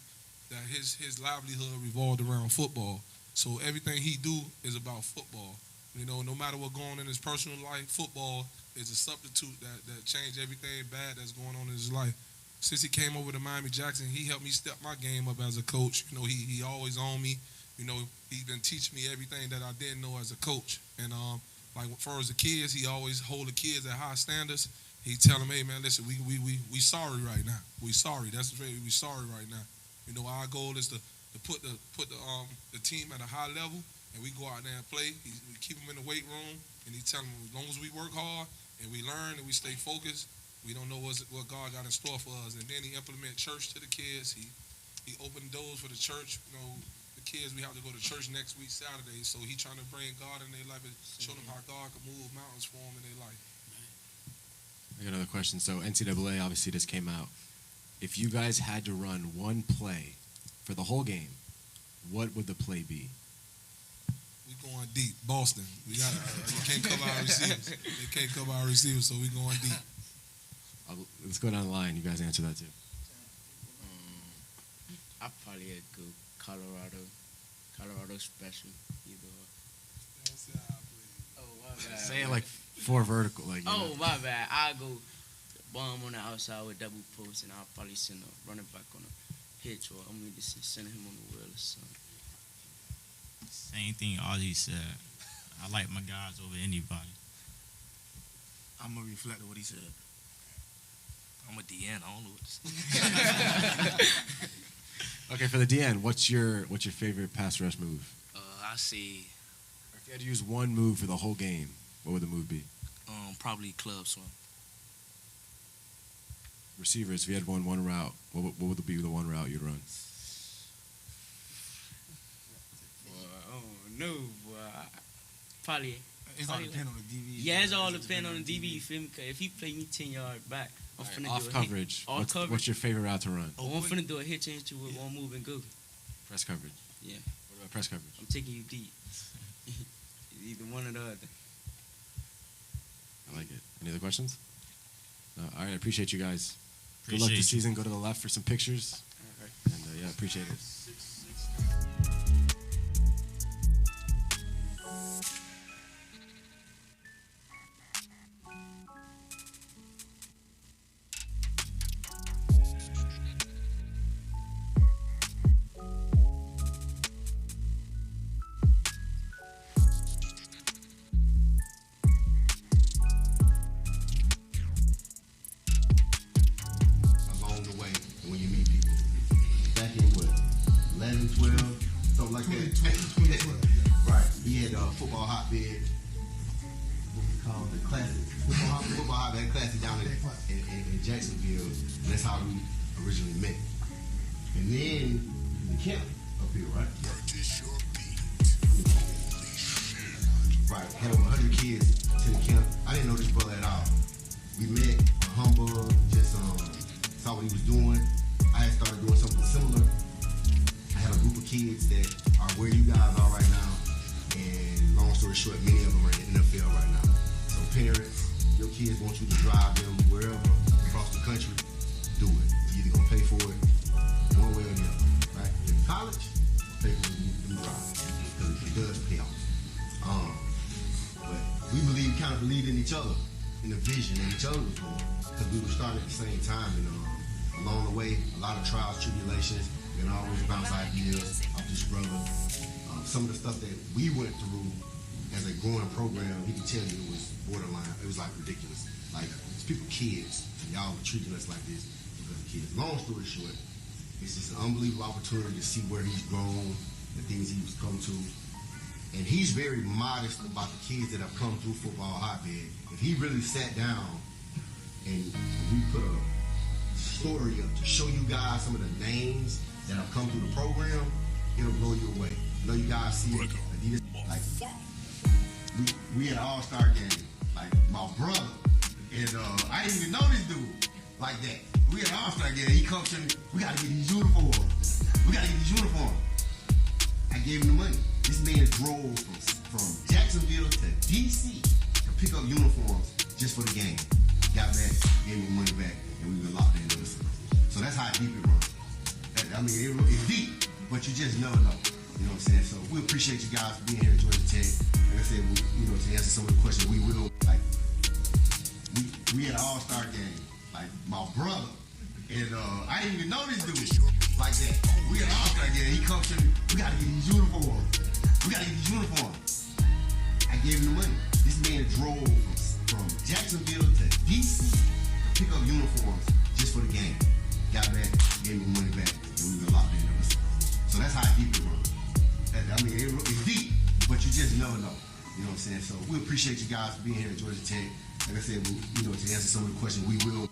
his livelihood revolved around football. So everything he do is about football. No matter what's going on in his personal life, football is a substitute that changed everything bad that's going on in his life. Since he came over to Miami Jackson, he helped me step my game up as a coach. He always owned me. He been teaching me everything that I didn't know as a coach. And like as far as the kids, he always hold the kids at high standards. He tell them, hey man, listen, we sorry right now. We sorry. That's we sorry right now. Our goal is to put the team at a high level, and we go out there and play. We keep them in the weight room, and he tell them as long as we work hard and we learn and we stay focused, we don't know what God got in store for us. And then he implement church to the kids. He opened doors for the church. The kids, we have to go to church next week Saturday. So he trying to bring God in their life and show them how God can move mountains for them in their life. I got another question. So NCAA obviously just came out. If you guys had to run one play for the whole game, what would the play be? We going deep. Boston. We got. They can't cover our receivers. They can't cover our receivers, so we going deep. Let's go down the line. You guys answer that too. I probably had to go Colorado special. Either. Oh my bad. Say it like 4 vertical. Oh my bad. I'll go bomb on the outside with double post, and I'll probably send a running back on a hitch, or just send him on the wheel or something. Same thing Ozzy said. I like my guys over anybody. I'm going to reflect on what he said. I'm a DN. I don't know what to say. Okay, for the DN, what's your favorite pass rush move? I see. If you had to use one move for the whole game, what would the move be? Probably club swim. Receivers, if you had one route, what would be the one route you'd run? No, boy. Probably. It's all depend on the DB. Yeah, it's all depend on the DB. You feel me? Cause if he play me 10 yards back, I'm finna off do a coverage. What's your favorite route to run? I'm finna do a hitch into with one move and go. Press coverage. Yeah. What about press coverage? I'm taking you deep. Either one or the other. I like it. Any other questions? No. All right, I appreciate you guys. Good luck this season. Go to the left for some pictures. All right. And yeah, appreciate it. football hotbed. What's it called? The classic. Football hotbed classic down in Jacksonville. And that's how we originally met. And then the camp up here, right? Right. Had over 100 kids to the camp. I didn't know this brother at all. We met, humble, just saw what he was doing. I had started doing something similar. I had a group of kids that are where you guys are right now. And long story short, many of them are in the NFL right now. So parents, your kids want you to drive them wherever across the country, do it. You're either gonna pay for it believed in each other, in the vision that each other was doing, because we were starting at the same time. And along the way, a lot of trials, tribulations, and always bounce ideas off this brother. Some of the stuff that we went through as a growing program, he could tell you it was borderline. It was like ridiculous. Like, it's people, kids, and y'all were treating us like this because of kids. Long story short, it's just an unbelievable opportunity to see where he's grown, the things he's come to. And he's very modest about the kids that have come through football hotbed. If he really sat down and we put a story up to show you guys some of the names that have come through the program, it'll blow you away. I know you guys see it. Like, we had an all-star game. Like, my brother, and I didn't even know this dude like that. We had an all-star game. He comes to me, we got to get these uniforms. I gave him the money. This man drove from Jacksonville to D.C. to pick up uniforms just for the game. Got back, gave me money back, and we've been locked in ever since. So that's how deep it runs. I mean, it's deep, but you just never know. You know what I'm saying? So we appreciate you guys being here at Georgia Tech. Like I said, to answer some of the questions, we will. Like, we had an all-star game. Like, my brother, and I didn't even know this dude like that. We had an all-star game. He comes to me, we got to get these uniforms. I gave him the money. This man drove from Jacksonville to D.C. to pick up uniforms just for the game. Got back, gave me money back, and we've been locked in ever since. So that's how deep it runs. I mean, it's deep, but you just never know. You know what I'm saying? So we appreciate you guys being here at Georgia Tech. Like I said, to answer some of the questions, we will.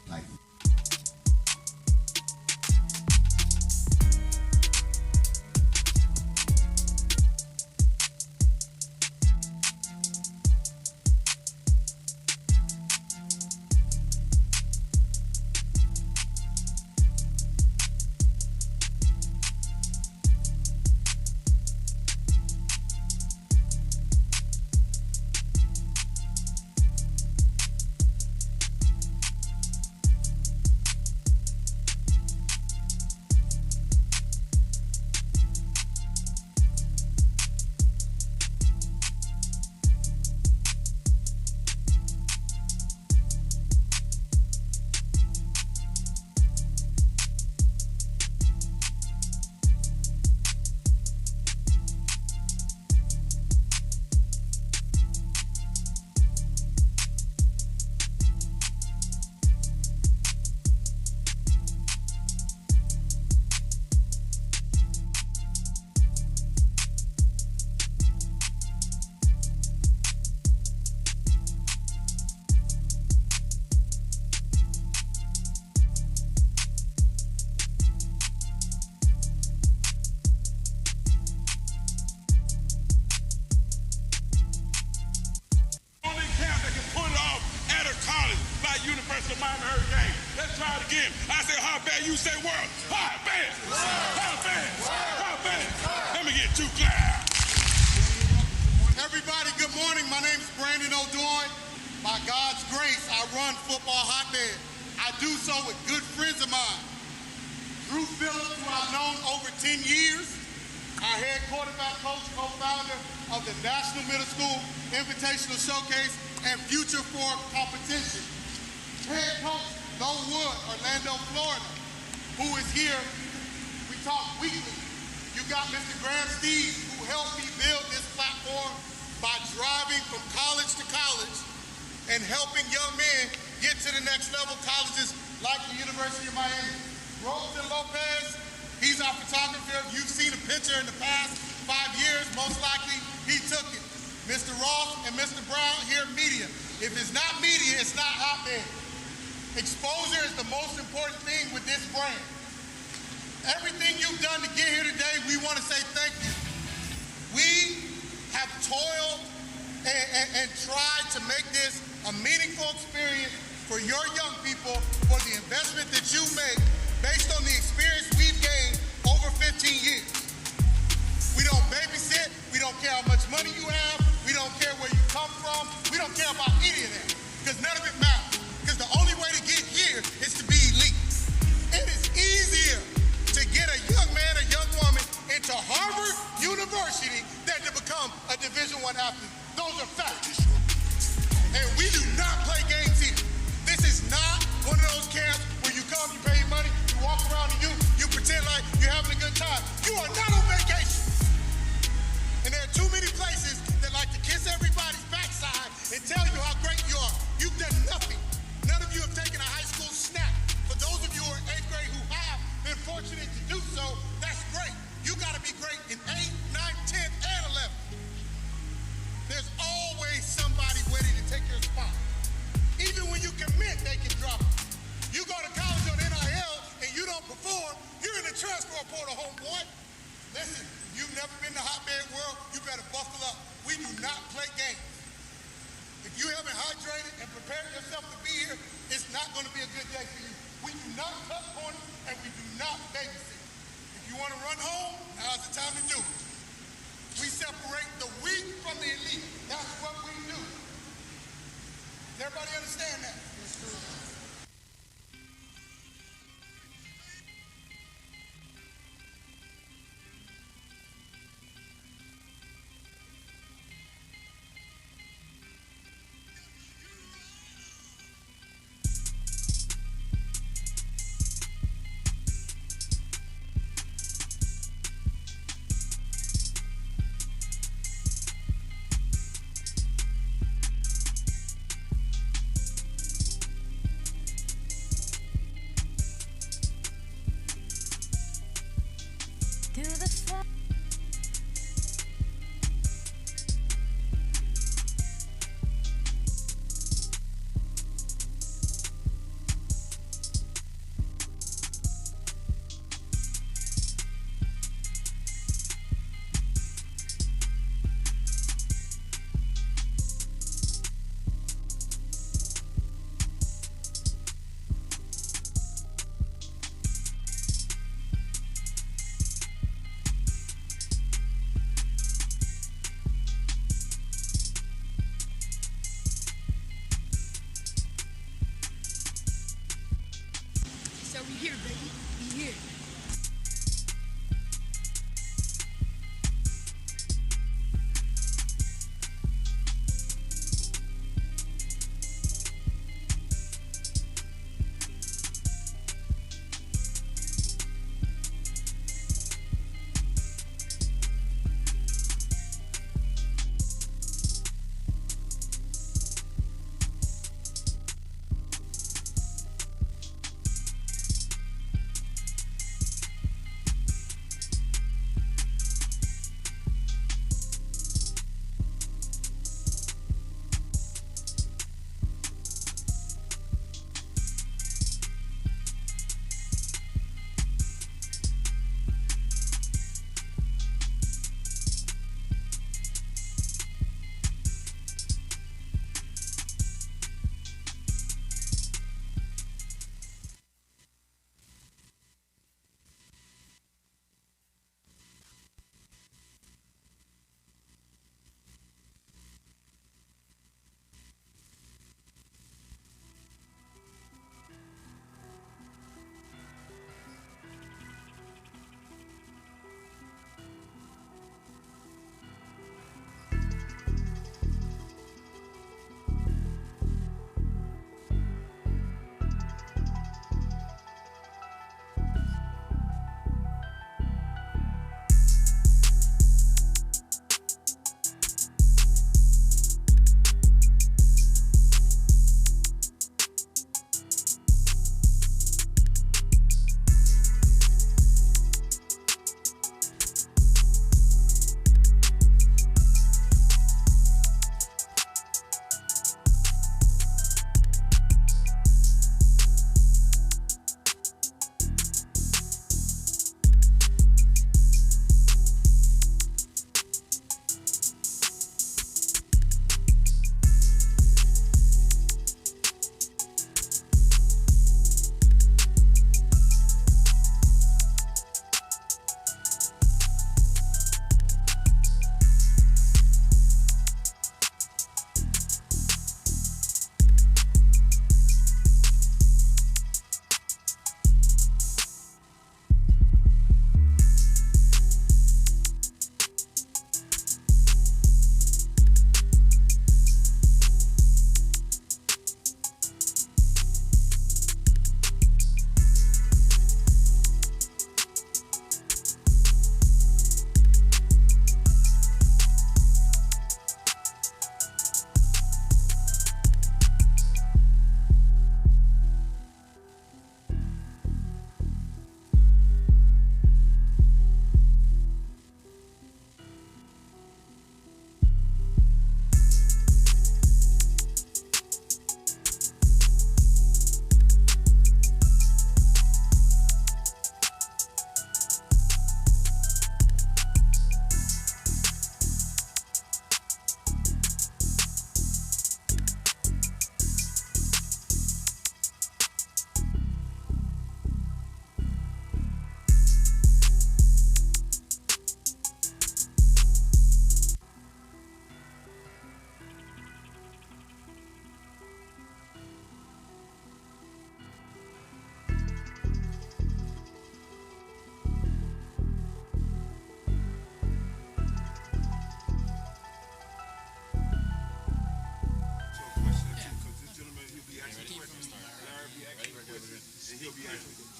University of Miami Hurricane. Let's try it again. I say Hotbed, you say world. Hotbed! Hotbed! Hotbed! Let me get two claps. Everybody, good morning. My name is Brandon O'Doyne. By God's grace, I run Football Hotbed. I do so with good friends of mine. Drew Phillips, who I've known over 10 years, our head quarterback coach, co-founder of the National Middle School Invitational Showcase and Future for Competition. Head coach, Low Wood, Orlando, Florida, who is here. We talk weekly. You got Mr. Graham Steeves, who helped me build this platform by driving from college to college and helping young men get to the next level colleges like the University of Miami. Rosen Lopez, he's our photographer. You've seen a picture in the past 5 years. Most likely, he took it. Mr. Ross and Mr. Brown here, media. If it's not media, it's not Hotbed. Exposure is the most important thing with this brand. Everything you've done to get here today, we want to say thank you. We have toiled and tried to make this a meaningful experience for your young people, for the investment that you make based on the experience we've gained over 15 years. We don't babysit. We don't care how much money you have. We don't care where you come from. We don't care about any of that because none of it matters. Because the only way to get here is to be elite. It is easier to get a young man or young woman into Harvard University than to become a Division I athlete. Those are facts. And we tell you how great you are. You've done nothing. None of you have taken a high school snap. For those of you who are 8th grade who have been fortunate to do so, that's great. You got to be great in 8th, 9th, 10th, and 11th. There's always somebody ready to take your spot. Even when you commit, they can drop it. You go to college on NIL and you don't perform, you're in the transfer portal, homeboy. Listen, you've never been to Hotbed world, you better buckle up. We do not play games. If you haven't hydrated and prepared yourself to be here, it's not going to be a good day for you. We do not cut corners and we do not babysit. If you want to run home, now's the time to do it. We separate the weak from the elite. That's what we do. Does everybody understand that?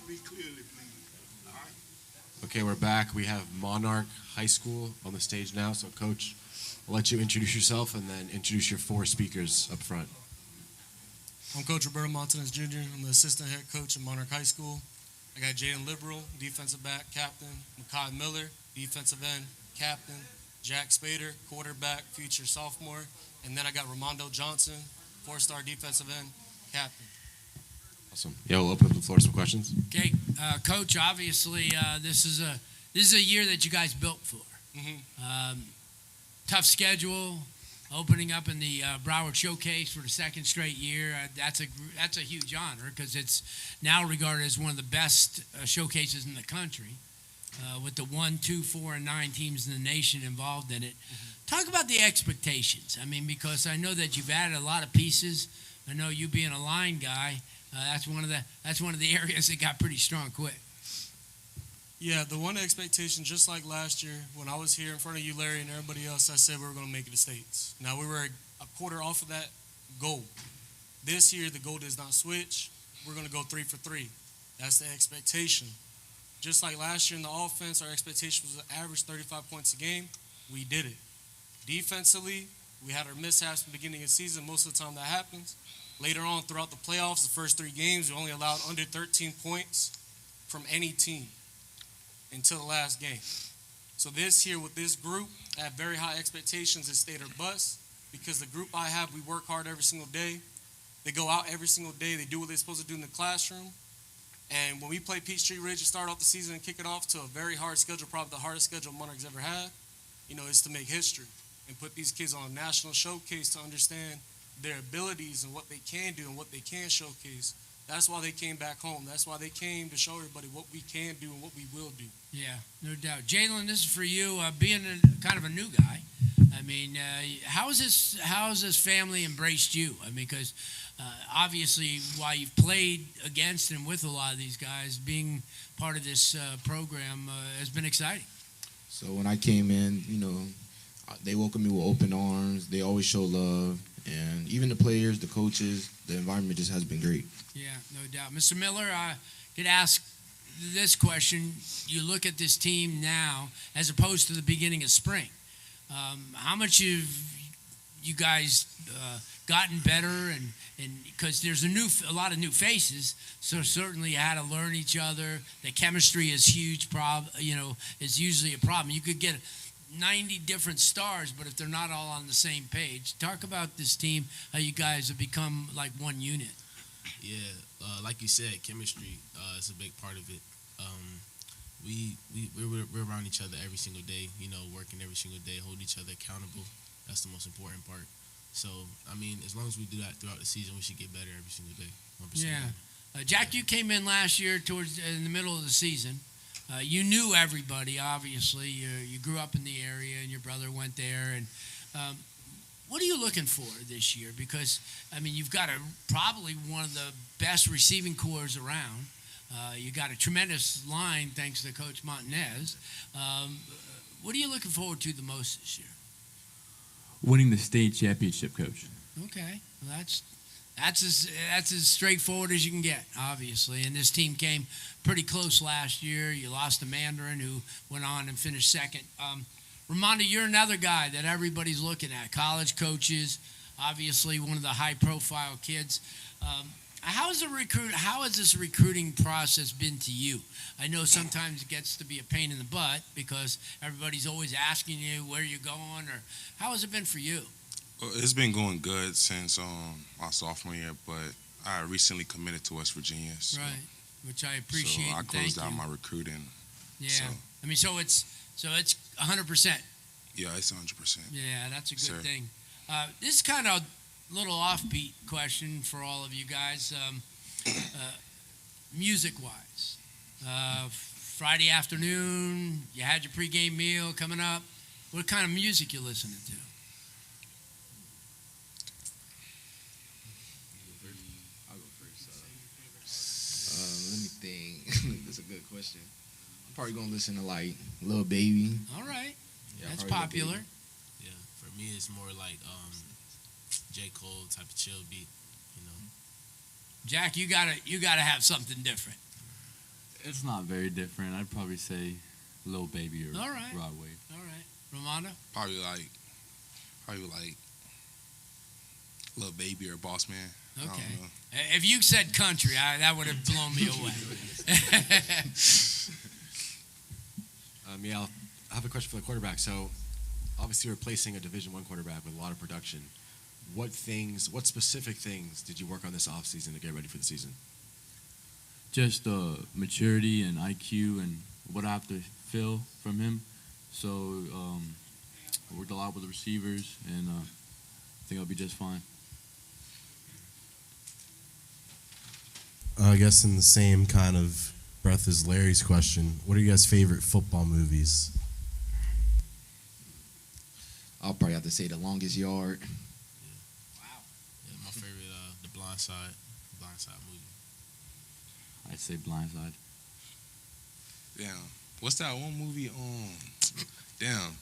me clearly, please. All right? Okay, we're back. We have Monarch High School on the stage now. So, Coach, I'll let you introduce yourself and then introduce your 4 speakers up front. I'm Coach Roberto Montanez Jr. I'm the assistant head coach at Monarch High School. I got Jaden Liberal, defensive back, captain. Makai Miller, defensive end, captain. Jack Spader, quarterback, future sophomore. And then I got Ramondo Johnson, 4-star defensive end, captain. Awesome. Yeah, we'll open up the floor to some questions. Okay, Coach. Obviously, this is a year that you guys built for. Tough schedule, opening up in the Broward Showcase for the 2nd straight year. That's a huge honor because it's now regarded as one of the best showcases in the country, with the 1, 2, 4, and 9 teams in the nation involved in it. Talk about the expectations. I mean, because I know that you've added a lot of pieces. I know you being a line guy, that's one of the areas that got pretty strong quick. Yeah, the one expectation, just like last year, when I was here in front of you, Larry, and everybody else, I said we were going to make it to states. Now, we were a quarter off of that goal. This year, the goal does not switch. We're going to go 3 for 3. That's the expectation. Just like last year in the offense, our expectation was to average 35 points a game. We did it. Defensively, we had our mishaps in the beginning of the season. Most of the time that happens. Later on, throughout the playoffs, the first 3 games, we only allowed under 13 points from any team until the last game. So this year with this group, I have very high expectations at State or Bust because the group I have, we work hard every single day. They go out every single day. They do what they're supposed to do in the classroom. And when we play Peachtree Ridge to start off the season and kick it off to a very hard schedule, probably the hardest schedule Monarch's ever had, is to make history and put these kids on a national showcase to understand their abilities and what they can do and what they can showcase. That's why they came back home. That's why they came to show everybody what we can do and what we will do. Yeah, no doubt. Jalen, this is for you. Being kind of a new guy, I mean, how has this family embraced you? I mean, because obviously, while you've played against and with a lot of these guys, being part of this program has been exciting. So when I came in, they welcomed me with open arms. They always show love. And even the players, the coaches, the environment just has been great. Yeah, no doubt. Mr. Miller, I could ask this question. You look at this team now as opposed to the beginning of spring. How much have you guys gotten better? And because there's a lot of new faces, so certainly you had to learn each other. The chemistry is huge. Is usually a problem. You could get 90 different stars, but if they're not all on the same page. Talk about this team, how you guys have become like one unit. Yeah, like you said, chemistry is a big part of it. We're around each other every single day, working every single day, hold each other accountable. That's the most important part. So, I mean, as long as we do that throughout the season, we should get better every single day. 100%. Yeah. Jack, you came in last year in the middle of the season. You knew everybody, obviously. You grew up in the area, and your brother went there. And what are you looking for this year? Because, I mean, you've got probably one of the best receiving corps around. You got a tremendous line, thanks to Coach Montanez. What are you looking forward to the most this year? Winning the state championship, Coach. Okay, well, that's as straightforward as you can get, obviously. And this team came pretty close last year. You lost to Mandarin, who went on and finished second. Ramondo, you're another guy that everybody's looking at. College coaches, obviously one of the high-profile kids. How has this recruiting process been to you? I know sometimes it gets to be a pain in the butt because everybody's always asking you where you're going, or how has it been for you? Well, it's been going good since my sophomore year, but I recently committed to West Virginia. So, right, which I appreciate. So I closed out my recruiting. Yeah, so. I mean, so it's 100%. Yeah, it's 100%. Yeah, that's a good thing. This is kind of little offbeat question for all of you guys. Music-wise, Friday afternoon, you had your pregame meal coming up. What kind of music you listening to? I'll go first. Let me think. That's a good question. I'm probably gonna listen to like Lil Baby. All right, yeah, that's popular. Yeah, for me it's more like J. Cole type of chill beat, Jack, you gotta have something different. It's not very different. I'd probably say Lil Baby or All right. Rod Wave. All right. Romano? Probably like Lil Baby or Boss Man. I don't Okay. know. If you said country, that would have blown me away. Yeah, I have a question for the quarterback. So, obviously, replacing a Division I quarterback with a lot of production. What specific things did you work on this offseason to get ready for the season? Just maturity and IQ and what I have to feel from him. So I worked a lot with the receivers, and I think I'll be just fine. I guess in the same kind of breath as Larry's question, what are you guys' favorite football movies? I'll probably have to say The Longest Yard. Yeah, my favorite, The Blind Side movie. I'd say Blindside. Damn. What's that one movie? Damn.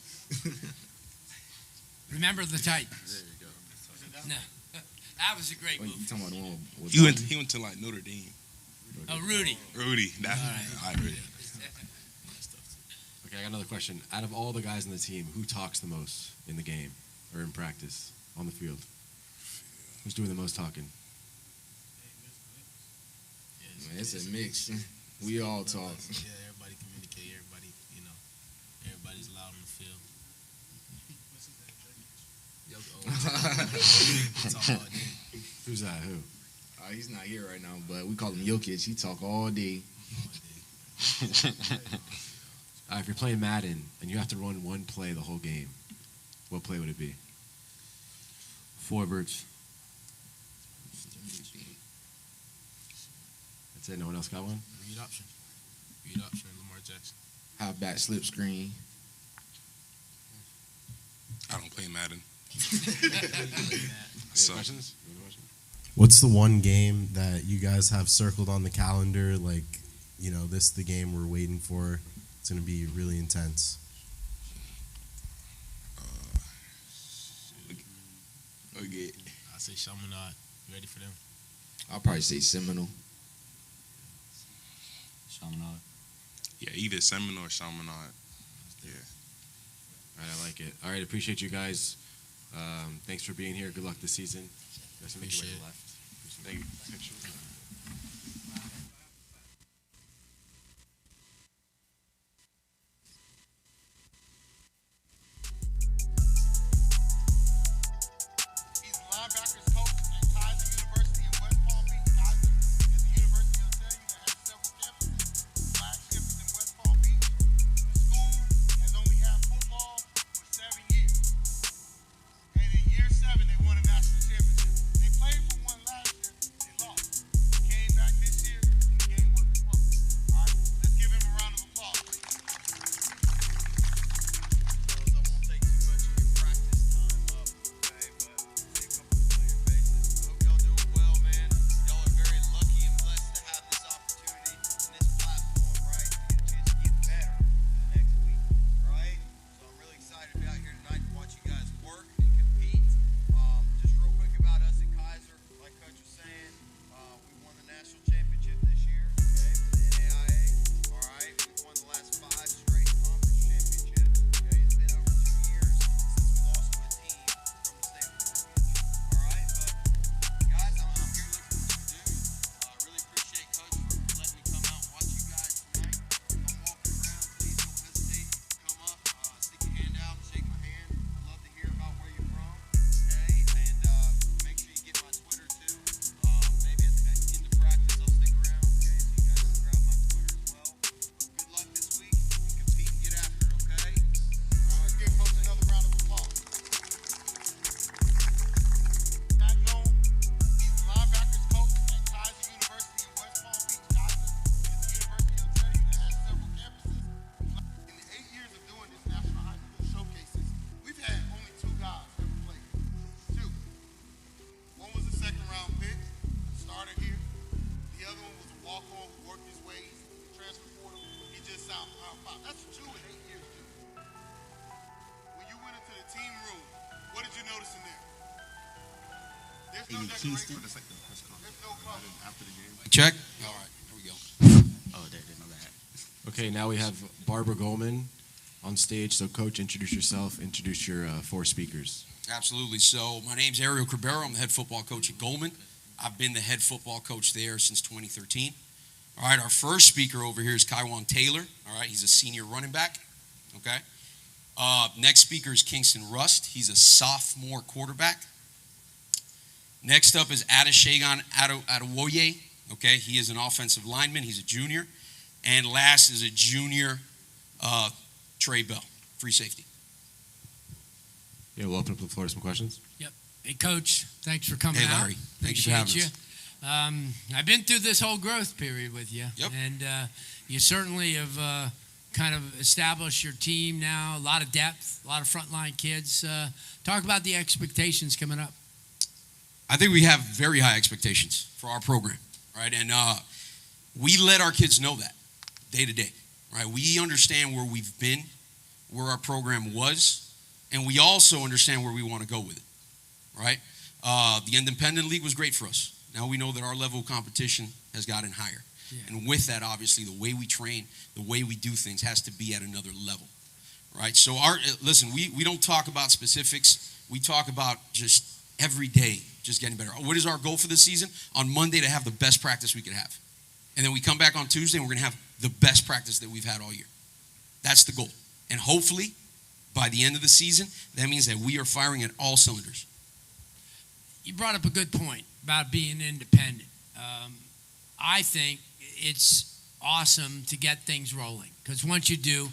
Remember the Titans. There you go. No. That was a great movie. You talking about the one with He went to like Notre Dame. Oh, Rudy. Rudy. That, All right. Rudy. Okay, I got another question. Out of all the guys on the team, who talks the most in the game or in practice on the field? Who's doing the most talking? Man, it's a mix. We all talk. Yeah, everybody communicate. Everybody's loud on the field. Who's that? Who? He's not here right now, but we call him Jokic. He talk all day. If you're playing Madden and you have to run one play the whole game, what play would it be? Forverts. That's it. No one else got one? Read option, Lamar Jackson. Halfback slip screen. I don't play Madden. So- Questions? What's the one game that you guys have circled on the calendar? Like, this is the game we're waiting for. It's going to be really intense. Okay. I say Chaminade. You ready for them? I'll probably say Seminole. Chaminade. Yeah, either Seminole or Chaminade. Yeah. All right, I like it. All right, appreciate you guys. Thanks for being here. Good luck this season. Guys, make your way left. Thank you. He's the linebackers coach at Kaiser University in West Palm Beach. Kaiser is the university, I'll tell you, that has several campuses. The flagship is in West Palm Beach. The school has only had football for 7 years. And in year 7, they won a national championship. They played for one last year, they lost. They came back this year, and the game wasn't close. All right, let's give him a round of applause, please. I won't take too much of your practice time up, okay, but see a couple familiar faces. I hope y'all doing well, man. Y'all are very lucky and blessed to have this opportunity and this platform, right, to get a chance to get better the next week, right? So I'm really excited to be out here tonight to watch you guys work and compete. Just real quick about us at Kaiser, like Coach was saying, we won the national championship this year, okay, for the NAIA. All right, we've won the last 5 straight conference championships. Okay, it's been over 2 years since we lost to a team from the state of Florida. All right, but guys, I'm here looking for some dudes. Really appreciate Coach for letting me come out and watch you guys tonight. If I'm walking around, please don't hesitate to come up, stick your hand out, shake my hand. I'd love to hear about where you're from. Okay, and make sure you get my Twitter too. Maybe at the end of practice, I'll stick around. Okay, so you guys can grab my Twitter as well. But good luck this week and compete and get after it. Okay. Let's give Coach another round of applause. Not known, he's the linebackers coach at Kaiser University in West Palm Beach. Kaiser is the university, I'll tell you, that has several campuses. In the 8 years of doing this National High School Showcases, we've had only 2 guys ever play. 2. One was a second-round pick, started here. The other one was a walk-on who worked his way, transfer portal. He just signed for 5. That's 2 in 8 years, too. When you went into the team room, what did you notice in there? There's no decoration. There's no cover. Check. All right, here we go. Oh, there, my bad. Okay, now we have Barbara Goleman on stage. So, Coach, introduce yourself. Introduce your 4 speakers. Absolutely. So my name's Ariel Carbero. I'm the head football coach at Goleman. I've been the head football coach there since 2013. All right, our first speaker over here is Kaiwan Taylor. All right, he's a senior running back. Okay. Next speaker is Kingston Rust. He's a sophomore quarterback. Next up is Adeshagan Adewoye. Okay, he is an offensive lineman. He's a junior. And last is a junior, Trey Bell, free safety. Yeah, we'll open up the floor to some questions. Yep. Hey, Coach, thanks for coming Hey, out. Larry. Thanks for having us. I've been through this whole growth period with you. Yep. And you certainly have kind of established your team now, a lot of depth, a lot of frontline kids. Talk about the expectations coming up. I think we have very high expectations for our program, right? And we let our kids know that day to day, right? We understand where we've been, where our program was, and we also understand where we want to go with it, right? The independent league was great for us. Now we know that our level of competition has gotten higher. Yeah. And with that, obviously, the way we train, the way we do things has to be at another level, right? So listen, we don't talk about specifics. We talk about just every day just getting better. What is our goal for this season? On Monday to have the best practice we could have. And then we come back on Tuesday and we're going to have the best practice that we've had all year. That's the goal. And hopefully, by the end of the season, that means that we are firing at all cylinders. You brought up a good point about being independent. I think it's awesome to get things rolling because once you do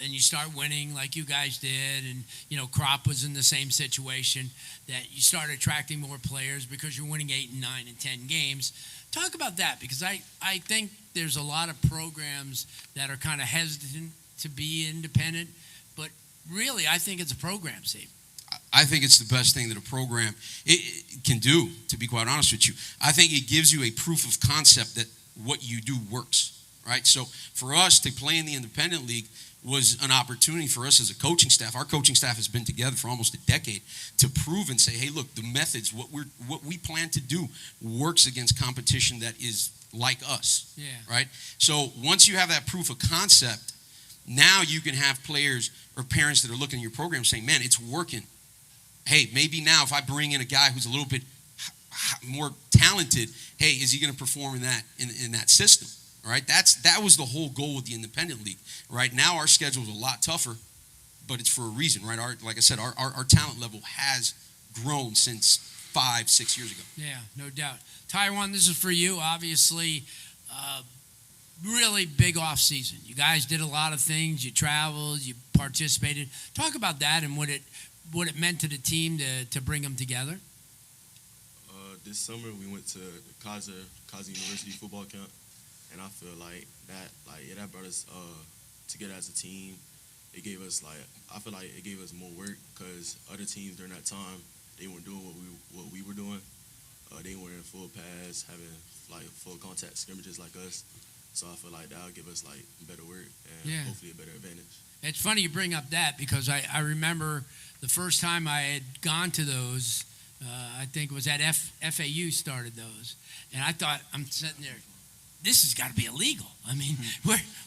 and you start winning like you guys did and, Crop was in the same situation, that you start attracting more players because you're winning 8 and 9 and 10 games. Talk about that because I think there's a lot of programs that are kind of hesitant to be independent, but really I think it's a program, Steve. I think it's the best thing that a program it can do, to be quite honest with you. I think it gives you a proof of concept that what you do works, right? So for us to play in the independent league was an opportunity for us as a coaching staff. Our coaching staff has been together for almost a decade to prove and say, hey, look, the methods, what we plan to do works against competition that is like us, right? So once you have that proof of concept, now you can have players or parents that are looking at your program saying, man, it's working. Hey, maybe now if I bring in a guy who's a little bit more talented, hey, is he going to perform in that system? All right, that was the whole goal with the independent league. Right now, our schedule is a lot tougher, but it's for a reason, right? Like I said, our talent level has grown since 5-6 years ago. Yeah, no doubt. Taiwan, this is for you. Obviously, really big off season. You guys did a lot of things. You traveled, you participated. Talk about that and what it meant to the team to bring them together. This summer we went to Kaiser University football camp, and I feel like that brought us together as a team. It gave us I feel like it gave us more work because other teams during that time they weren't doing what we were doing. They weren't in full pass, having full contact scrimmages like us. So I feel like that'll give us better work and hopefully a better advantage. It's funny you bring up that because I remember the first time I had gone to those. I think it was at FAU started those, and I thought I'm sitting there. This has got to be illegal. I mean,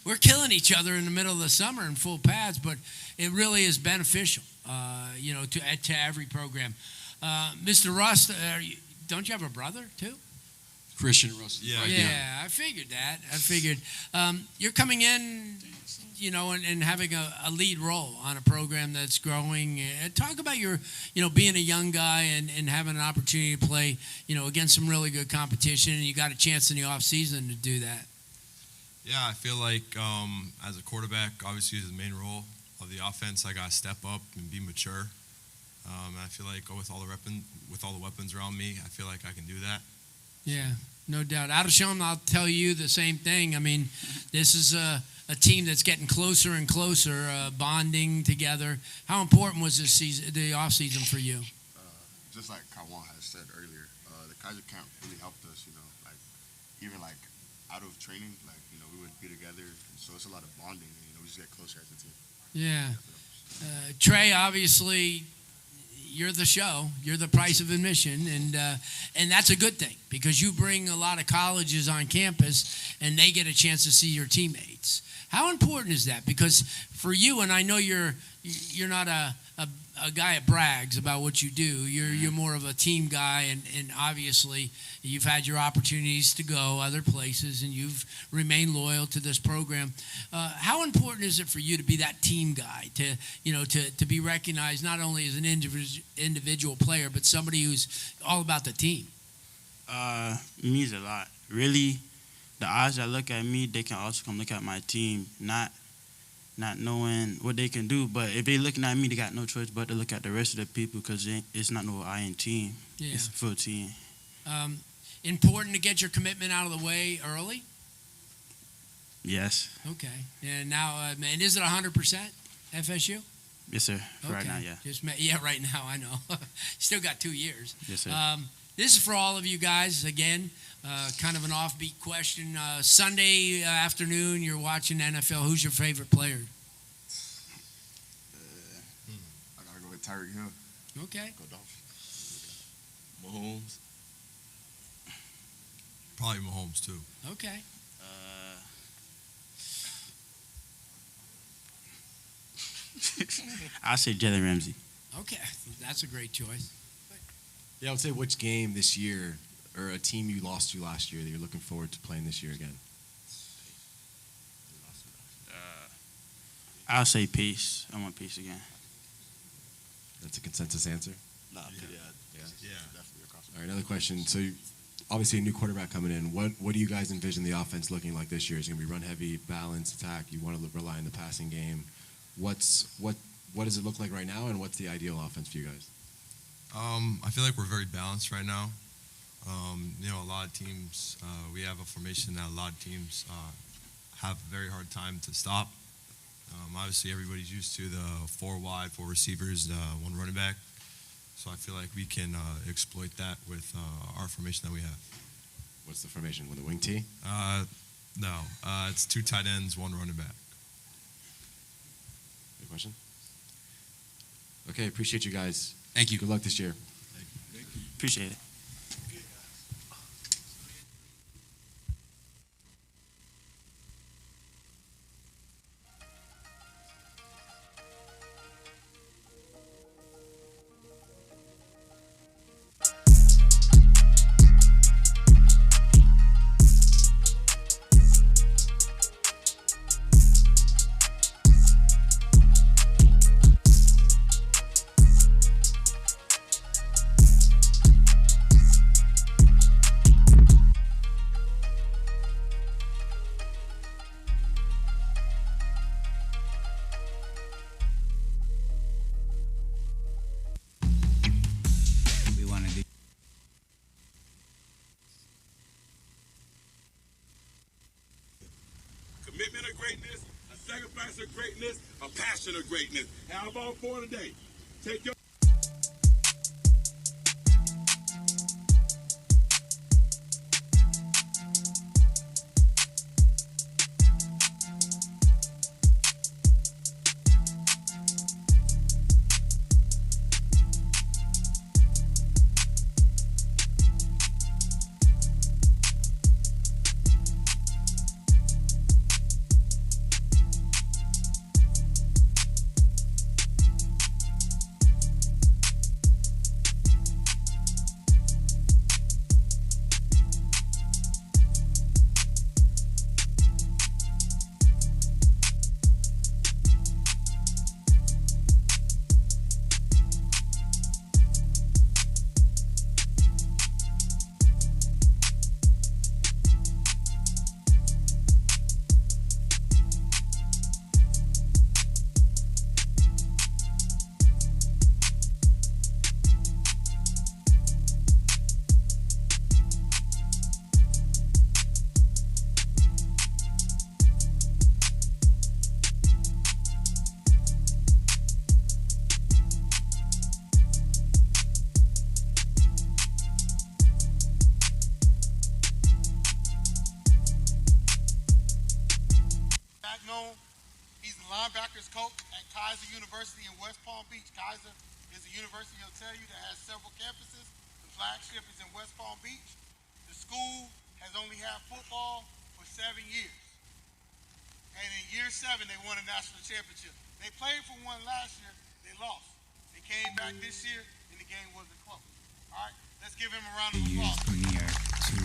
we're killing each other in the middle of the summer in full pads, but it really is beneficial, to every program. Mr. Rust, don't you have a brother too? Christian Rust. Yeah, I figured that. You're coming in, and having a lead role on a program that's growing. Talk about your, being a young guy and having an opportunity to play, against some really good competition, and you got a chance in the off season to do that. Yeah, I feel like as a quarterback, obviously is the main role of the offense. I got to step up and be mature. And I feel like with all the weapons around me, I feel like I can do that. Yeah, no doubt. Adeshagan, I'll tell you the same thing. I mean, this is a team that's getting closer and closer, bonding together. How important was this season, the off season for you? Just like Kaiwan has said earlier, the Kaiser camp really helped us. Even out of training, we would be together. So it's a lot of bonding. And, we just get closer as a team. Yeah. Trey, obviously, you're the show. You're the price of admission, and that's a good thing because you bring a lot of colleges on campus, and they get a chance to see your teammates. How important is that? Because for you, and I know you're not a guy that brags about what you do. You're more of a team guy, and obviously you've had your opportunities to go other places, and you've remained loyal to this program. How important is it for you to be that team guy, to be recognized not only as an individual player, but somebody who's all about the team? It means a lot. Really, the eyes that look at me, they can also come look at my team, not knowing what they can do. But if they looking at me, they got no choice but to look at the rest of the people because it's not no I in team. Yeah. It's a full team. Important to get your commitment out of the way early? Yes. Okay. And now, and is it 100% FSU? Yes, sir. For right Okay. now, yeah. Yeah, right now, I know. Still got 2 years. Yes, sir. This is for all of you guys. Again, kind of an offbeat question. Sunday afternoon, you're watching NFL. Who's your favorite player? I gotta go with Tyreek Hill. Okay. Go Dolphins. Mahomes. Probably Mahomes too. Okay. I say Jalen Ramsey. Okay, that's a great choice. Yeah, I would say which game this year or a team you lost to last year that you're looking forward to playing this year again? I'll say peace. I want peace again. That's a consensus answer? Nah, Yeah. definitely across the All right, another question. So, obviously, a new quarterback coming in. What do you guys envision the offense looking like this year? Is it going to be run heavy, balanced attack? You want to rely on the passing game. What does it look like right now, and what's the ideal offense for you guys? I feel like we're very balanced right now. A lot of teams, we have a formation that a lot of teams have a very hard time to stop. Obviously, everybody's used to the 4 wide, 4 receivers, 1 running back. So I feel like we can exploit that with our formation that we have. What's the formation? With a wing T? No, it's 2 tight ends, 1 running back. Good question. Okay, appreciate you guys. Thank you. Good luck this year. Appreciate it. Commitment of greatness, a sacrifice of greatness, a passion of greatness. How about for today? Take your He's the linebackers coach at Kaiser University in West Palm Beach. Kaiser, is a university, he'll tell you, that has several campuses. The flagship is in West Palm Beach. The school has only had football for 7 years. And in year 7, they won a national championship. They played for one last year, they lost. They came back this year, and the game wasn't close. All right, let's give him a round of applause. Premiere to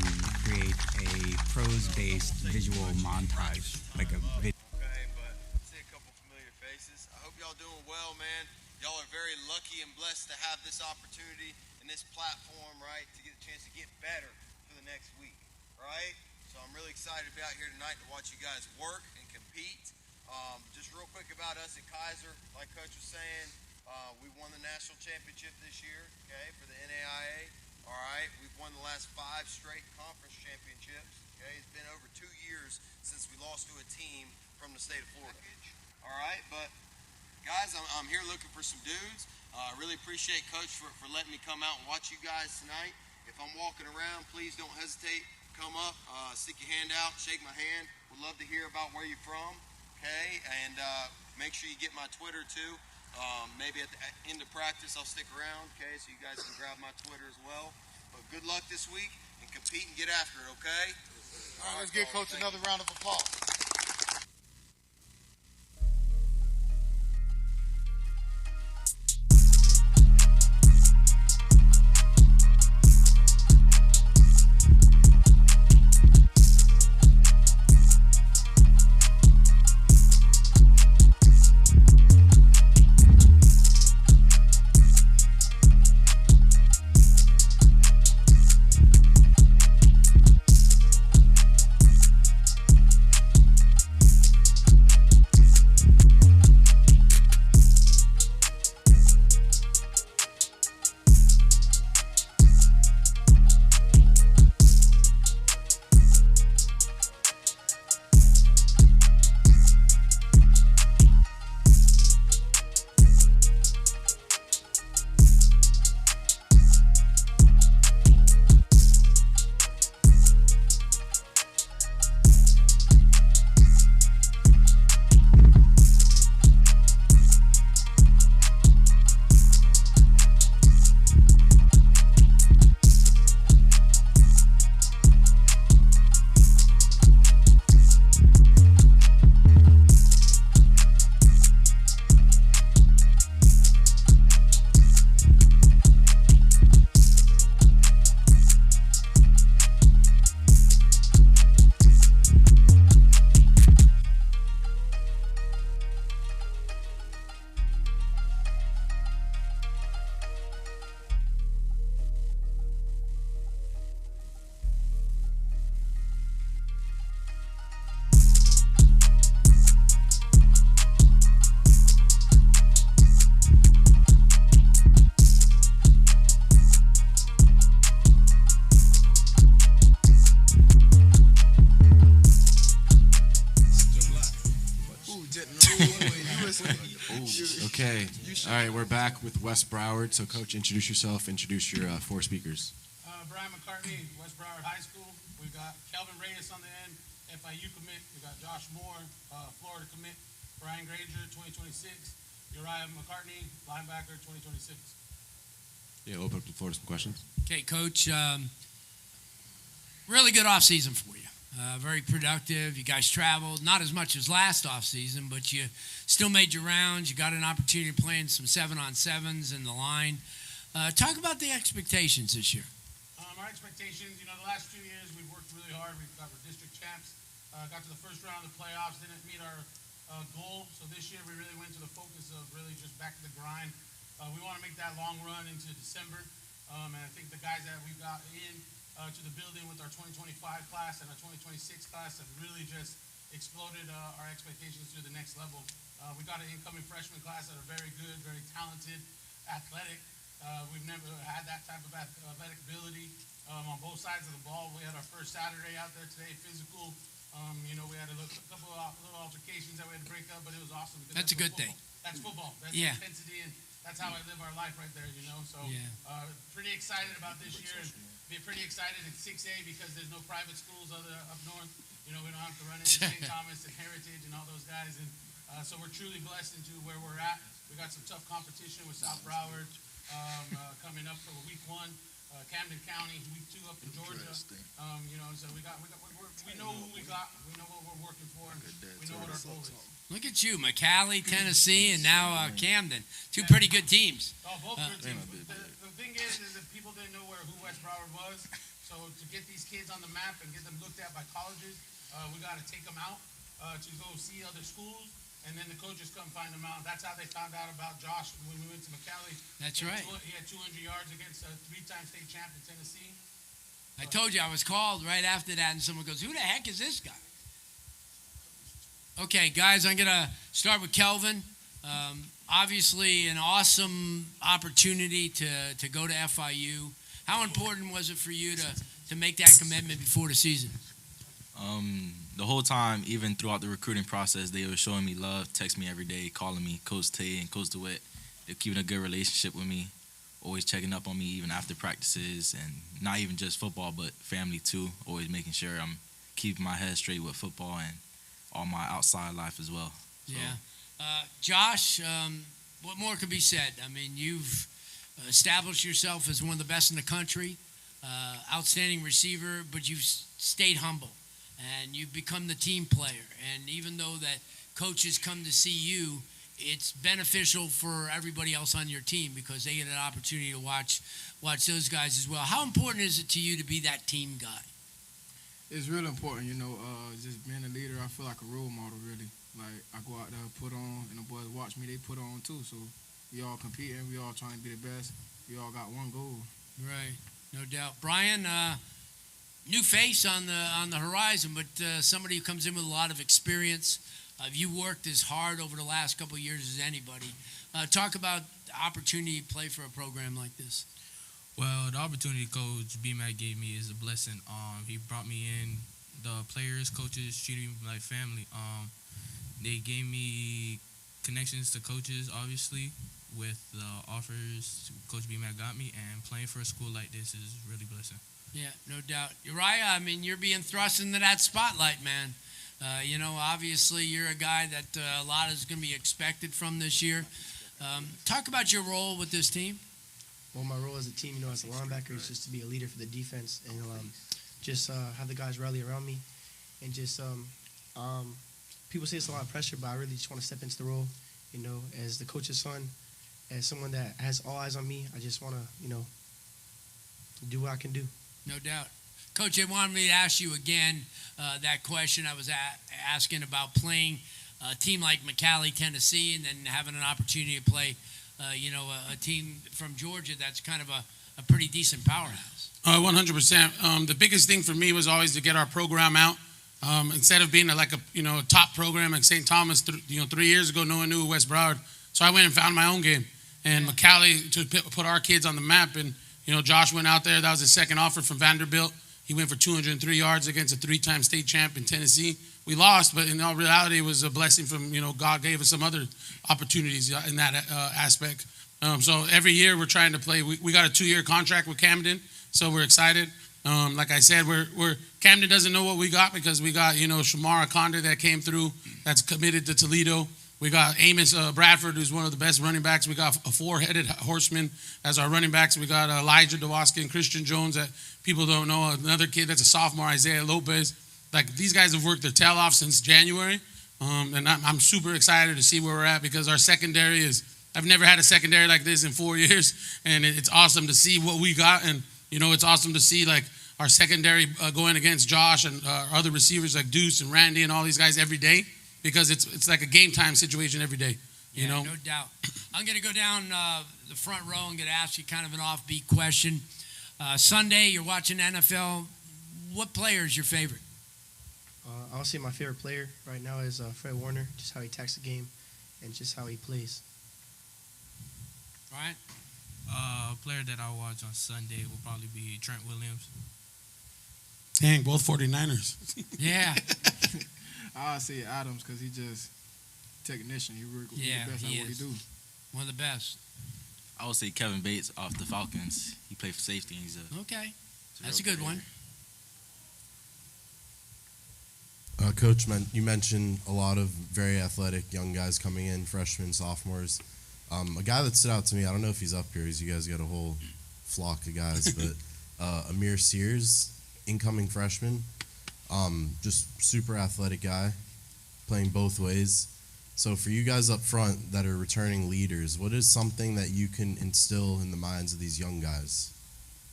create a prose-based visual montage, like a video. Okay, but I see a couple familiar faces. I hope y'all doing well, man. Y'all are very lucky and blessed to have this opportunity and this platform, right, to get a chance to get better for the next week, right? So I'm really excited to be out here tonight to watch you guys work and compete. Just real quick about us at Kaiser, like Coach was saying, we won the national championship this year, okay, for the NAIA. All right, we've won the last 5 straight conference championships. Okay, it's been over 2 years since we lost to a team from the state of Florida. All right, but guys, I'm here looking for some dudes. I really appreciate Coach for letting me come out and watch you guys tonight. If I'm walking around, please don't hesitate. Come up, stick your hand out, shake my hand. Would love to hear about where you're from. Okay, and make sure you get my Twitter too. Maybe at the end of practice, I'll stick around, okay, so you guys can grab my Twitter as well. But good luck this week, and compete and get after it, okay? All right, let's give Coach another round of applause. Okay. All right, we're back with West Broward. So, Coach, introduce yourself. Introduce your 4 speakers. Brian McCartney, West Broward High School. We got Kelvin Reyes on the end, FIU commit. We got Josh Moore, Florida commit. Brian Granger, 2026. Uriah McCartney, linebacker, 2026. Yeah, open up the floor to some questions. Okay, Coach. Really good off season for you. Very productive. You guys traveled, not as much as last off season, but you still made your rounds. You got an opportunity to play in some 7-on-7s in the line. Talk about the expectations this year. Our expectations, the last 2 years we've worked really hard. We got our district champs, got to the first round of the playoffs, didn't meet our goal. So this year we really went to the focus of really just back to the grind. We want to make that long run into December. And I think the guys that we've got in to the building with our 2025 class and our 2026 class have really just exploded our expectations to the next level. We got an incoming freshman class that are very good, very talented, athletic. We've never had that type of athletic ability on both sides of the ball. We had our first Saturday out there today, physical. We had a couple of little altercations that we had to break up, but it was awesome. That's a good thing. That's football. That's intensity, and that's how I live our life right there, So pretty excited about this year, and be pretty excited in 6A because there's no private schools up north. We don't have to run into St. Thomas and Heritage and all those guys, and so we're truly blessed into where we're at. We got some tough competition with South Broward coming up for week 1. Camden County, week 2 up in Georgia. You know, so we know who we got. We know what we're working for. And we know what our goal is. Look at you, McAllen, Tennessee, and now Camden. 2 pretty good teams. Oh, both good teams. The thing is that people didn't know who West Broward was. So to get these kids on the map and get them looked at by colleges, we got to take them out to go see other schools. And then the coaches come find them out. That's how they found out about Josh when we went to McAllen. That's right. He had 200 yards against a 3-time state champ in Tennessee. I told you I was called right after that, and someone goes, "Who the heck is this guy?" Okay, guys, I'm going to start with Kelvin. Obviously, an awesome opportunity to go to FIU. How important was it for you to make that commitment before the season? The whole time, even throughout the recruiting process, they were showing me love, text me every day, calling me Coach Tay and Coach DeWitt. They're keeping a good relationship with me, always checking up on me even after practices, and not even just football, but family too, always making sure I'm keeping my head straight with football and all my outside life as well. So. Yeah. Josh, what more could be said? I mean, you've established yourself as one of the best in the country, outstanding receiver, but you've stayed humble. And you've become the team player. And even though that coaches come to see you, it's beneficial for everybody else on your team because they get an opportunity to watch those guys as well. How important is it to you to be that team guy? It's really important, just being a leader. I feel like a role model, really. Like, I go out there, put on, and the boys watch me, they put on too. So we all competing, we all trying to be the best. We all got one goal. Right, no doubt. Brian, new face on the horizon, but somebody who comes in with a lot of experience. You worked as hard over the last couple of years as anybody. Talk about the opportunity to play for a program like this. Well, the opportunity Coach BMAC gave me is a blessing. He brought me in. The players, coaches treated me like family. They gave me connections to coaches, obviously, with the offers Coach BMAC got me, and playing for a school like this is really blessing. Yeah, no doubt. Uriah, I mean, you're being thrust into that spotlight, man. Obviously you're a guy that a lot is going to be expected from this year. Talk about your role with this team. Well, my role as a team, as a linebacker is just to be a leader for the defense and just have the guys rally around me. And just people say it's a lot of pressure, but I really just want to step into the role, as the coach's son, as someone that has all eyes on me. I just want to, do what I can do. No doubt. Coach, I wanted me to ask you again that question I was asking about playing a team like McAllen, Tennessee, and then having an opportunity to play, a team from Georgia that's kind of a pretty decent powerhouse. 100%. The biggest thing for me was always to get our program out. Instead of being a top program like St. Thomas, 3 years ago, no one knew West Broward. So I went and found my own game. And McAllen to put our kids on the map. And Josh went out there. That was his second offer from Vanderbilt. He went for 203 yards against a 3-time state champ in Tennessee. We lost, but in all reality, it was a blessing from, God gave us some other opportunities in that aspect. So every year we're trying to play. We got a 2-year contract with Camden, so we're excited. Like I said, Camden doesn't know what we got because we got, Shamar Akonda that came through that's committed to Toledo. We got Amos Bradford, who's one of the best running backs. We got a 4-headed horseman as our running backs. We got Elijah Dawaski and Christian Jones that people don't know. Another kid that's a sophomore, Isaiah Lopez. Like, these guys have worked their tail off since January. And I'm super excited to see where we're at because our secondary I've never had a secondary like this in 4 years. And it's awesome to see what we got. And, it's awesome to see, like, our secondary going against Josh and our other receivers like Deuce and Randy and all these guys every day. Because it's like a game time situation every day, No doubt. I'm going to go down the front row and going to ask you kind of an offbeat question. Sunday, you're watching NFL. What player is your favorite? I'll say my favorite player right now is Fred Warner, just how he attacks the game and just how he plays. All right. A player that I watch on Sunday will probably be Trent Williams. Dang, both 49ers. Yeah. I'll say Adams because he just technician. He really the best at what he do. One of the best. I would say Kevin Bates off the Falcons. He played for safety. And he's okay. That's a good one. Coach, you mentioned a lot of very athletic young guys coming in, freshmen, sophomores. A guy that stood out to me, I don't know if he's up here, because you guys got a whole flock of guys, but Amir Sears, incoming freshman, just super athletic guy, playing both ways. So for you guys up front that are returning leaders, what is something that you can instill in the minds of these young guys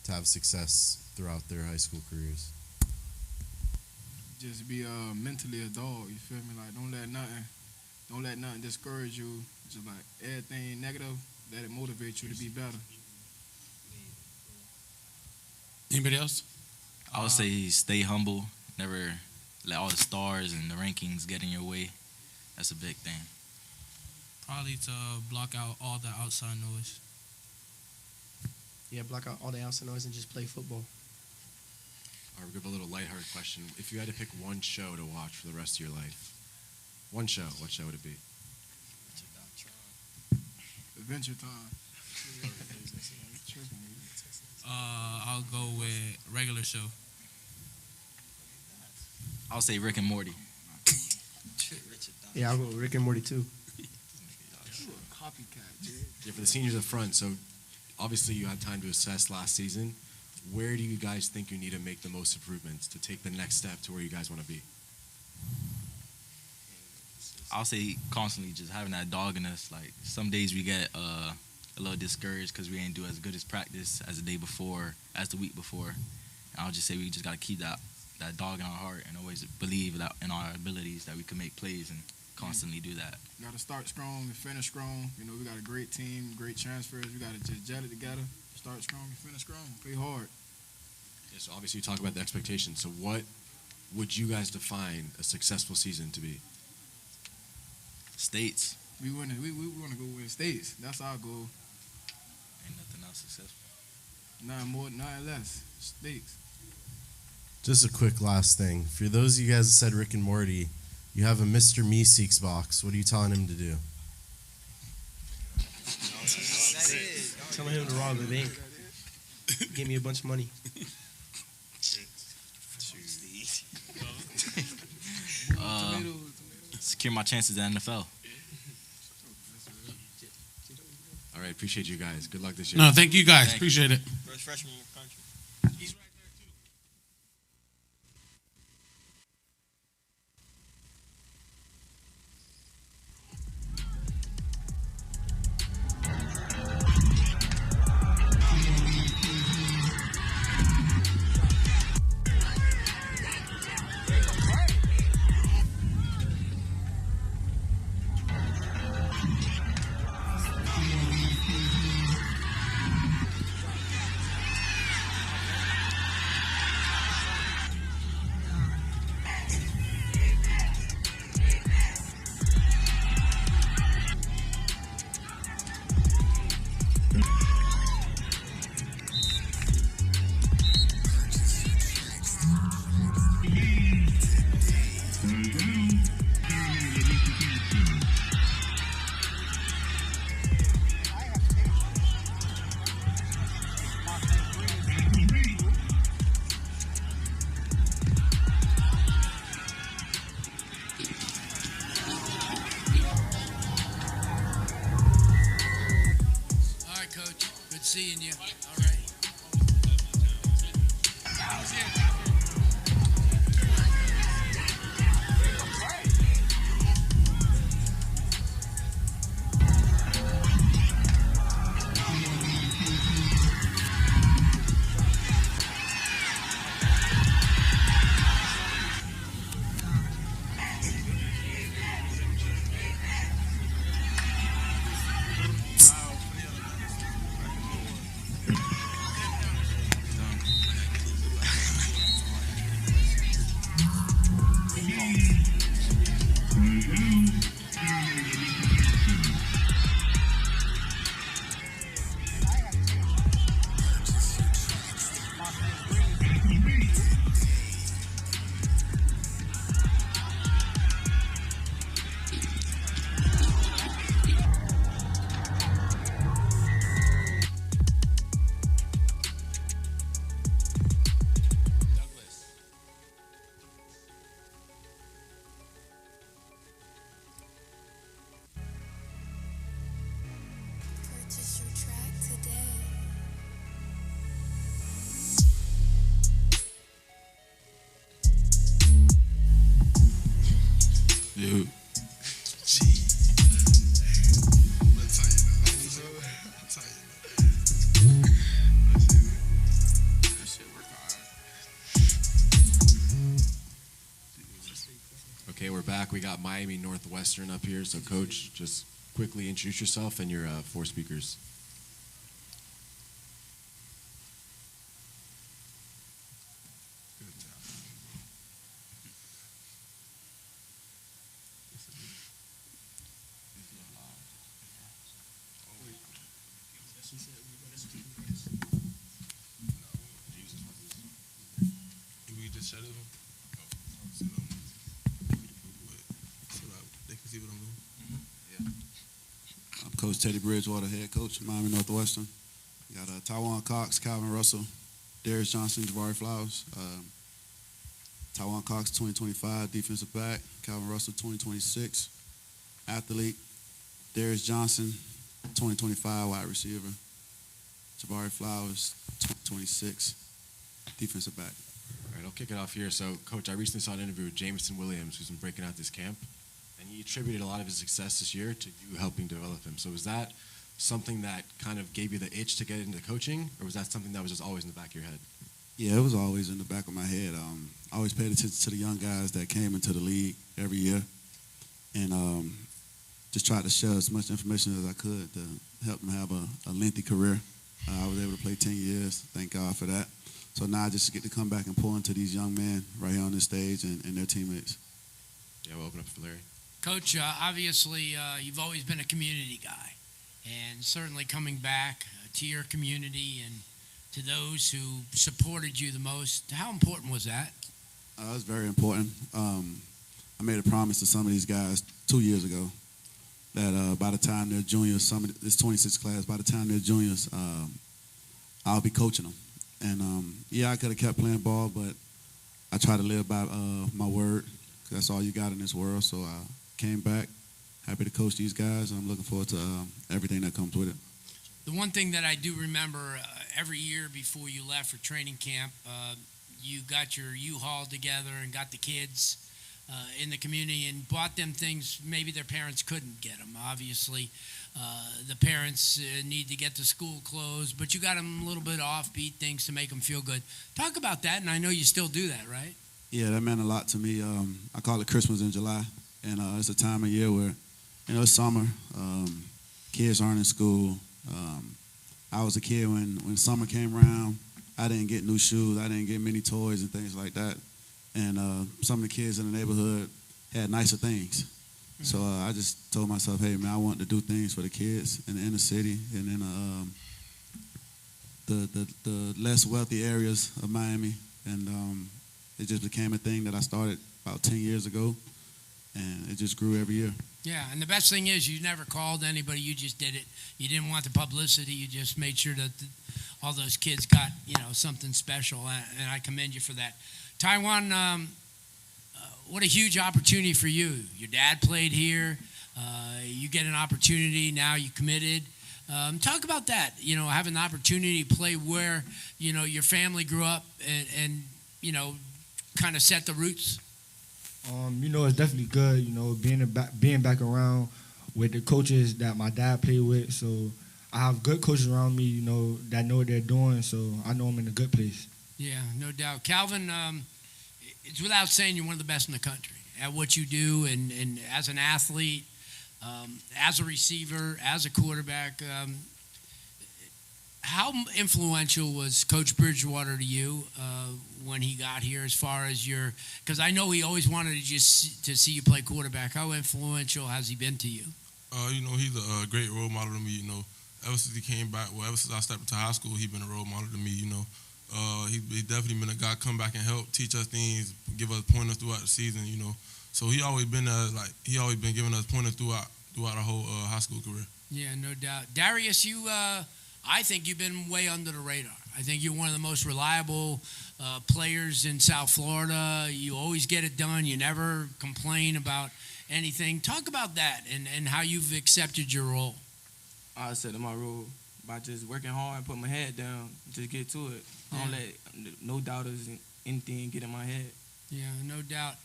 to have success throughout their high school careers? Just be mentally a dog, you feel me? Like, don't let nothing discourage you. Just like everything negative, let it motivate you to be better. Anybody else? I would say stay humble. Never let all the stars and the rankings get in your way. That's a big thing. Probably to block out all the outside noise. Yeah, block out all the outside noise and just play football. All right, we'll give a little lighthearted question. If you had to pick one show to watch for the rest of your life, one show, what show would it be? Adventure Time. I'll go with regular show. I'll say Rick and Morty. Yeah, I'll go with Rick and Morty too. Yeah, for the seniors up front, so obviously you had time to assess last season. Where do you guys think you need to make the most improvements to take the next step to where you guys want to be? I'll say constantly just having that dog in us. Like, some days we get a little discouraged because we ain't do as good as practice as the day before, as the week before. And I'll just say we just got to keep that dog in our heart and always believe that in our abilities that we can make plays and constantly do that. Got to start strong and finish strong. You know, we got a great team, great transfers. We got to just gel it together. Start strong and finish strong. Play hard. Yeah, so obviously you talk about the expectations. So what would you guys define a successful season to be? States. We want to go win states. That's our goal. Ain't nothing else successful. Not more, not less. States. Just a quick last thing. For those of you guys that said Rick and Morty, you have a Mr. Meeseeks box. What are you telling him to do? Telling him to rob the bank. Give me a bunch of money. Secure my chances in the NFL. All right, appreciate you guys. Good luck this year. No, thank you guys. Appreciate it. First freshman in your country. He's right Okay, we're back. We got Miami Northwestern up here. So, Coach, just quickly introduce yourself and your 4 speakers. We just shut it on. They can see what I'm doing. I'm Coach Teddy Bridgewater, head coach, Miami Northwestern. We got Taiwan Cox, Calvin Russell, Darius Johnson, Jabari Flowers. Taiwan Cox, 2025 defensive back. Calvin Russell, 2026 athlete. Darius Johnson, 2025 wide receiver. Jabari Flowers, 2026 defensive back. All right, I'll kick it off here. So, Coach, I recently saw an interview with Jameson Williams, who's been breaking out this camp, and he attributed a lot of his success this year to you helping develop him. So was that something that kind of gave you the itch to get into coaching, or was that something that was just always in the back of your head? Yeah, it was always in the back of my head. I always paid attention to the young guys that came into the league every year, and just tried to share as much information as I could to help them have a lengthy career. I was able to play 10 years. Thank God for that. So now I just get to come back and pour into these young men right here on this stage and their teammates. Yeah, we'll open up for Larry. Coach, obviously you've always been a community guy, and certainly coming back to your community and to those who supported you the most, how important was that? It was very important. I made a promise to some of these guys 2 years ago that by the time they're juniors, some of this 26 class, by the time they're juniors, I'll be coaching them. And yeah, I could have kept playing ball, but I try to live by my word, 'cause that's all you got in this world. So I came back, happy to coach these guys, and I'm looking forward to everything that comes with it. The one thing that I do remember every year before you left for training camp, you got your U-Haul together and got the kids in the community and bought them things maybe their parents couldn't get them. Obviously, the parents need to get to school clothes, but you got them a little bit offbeat things to make them feel good. Talk about that, and I know you still do that, right? Yeah, that meant a lot to me. I call it Christmas in July, and it's a time of year where, it's summer. Kids aren't in school. I was a kid when summer came around. I didn't get new shoes. I didn't get many toys and things like that. And some of the kids in the neighborhood had nicer things. Mm-hmm. So I just told myself, hey, man, I want to do things for the kids in the inner city and in the less wealthy areas of Miami. And it just became a thing that I started about 10 years ago, and it just grew every year. Yeah, and the best thing is you never called anybody. You just did it. You didn't want the publicity. You just made sure that all those kids got, something special, and I commend you for that. Taiwan, what a huge opportunity for you. Your dad played here. You get an opportunity. Now you committed. Talk about that, having the opportunity to play where, your family grew up and kind of set the roots. It's definitely good, being back around with the coaches that my dad played with. So I have good coaches around me, that know what they're doing. So I know I'm in a good place. Yeah, no doubt. Calvin, it's without saying you're one of the best in the country at what you do, and as an athlete, as a receiver, as a quarterback. How influential was Coach Bridgewater to you when he got here, as far as because I know he always wanted to see you play quarterback. How influential has he been to you? He's a great role model to me. Ever since he came back, ever since I stepped into high school, he's been a role model to me. He's definitely been a guy come back and help teach us things, give us pointers throughout the season. So he always been he always been giving us pointers throughout our whole high school career. Yeah, no doubt. Darius, I think you've been way under the radar. I think you're one of the most reliable players in South Florida. You always get it done. You never complain about anything. Talk about that and how you've accepted your role. I accepted my role by just working hard and putting my head down, just get to it. I don't let no doubters and anything get in my head. Yeah, no doubt.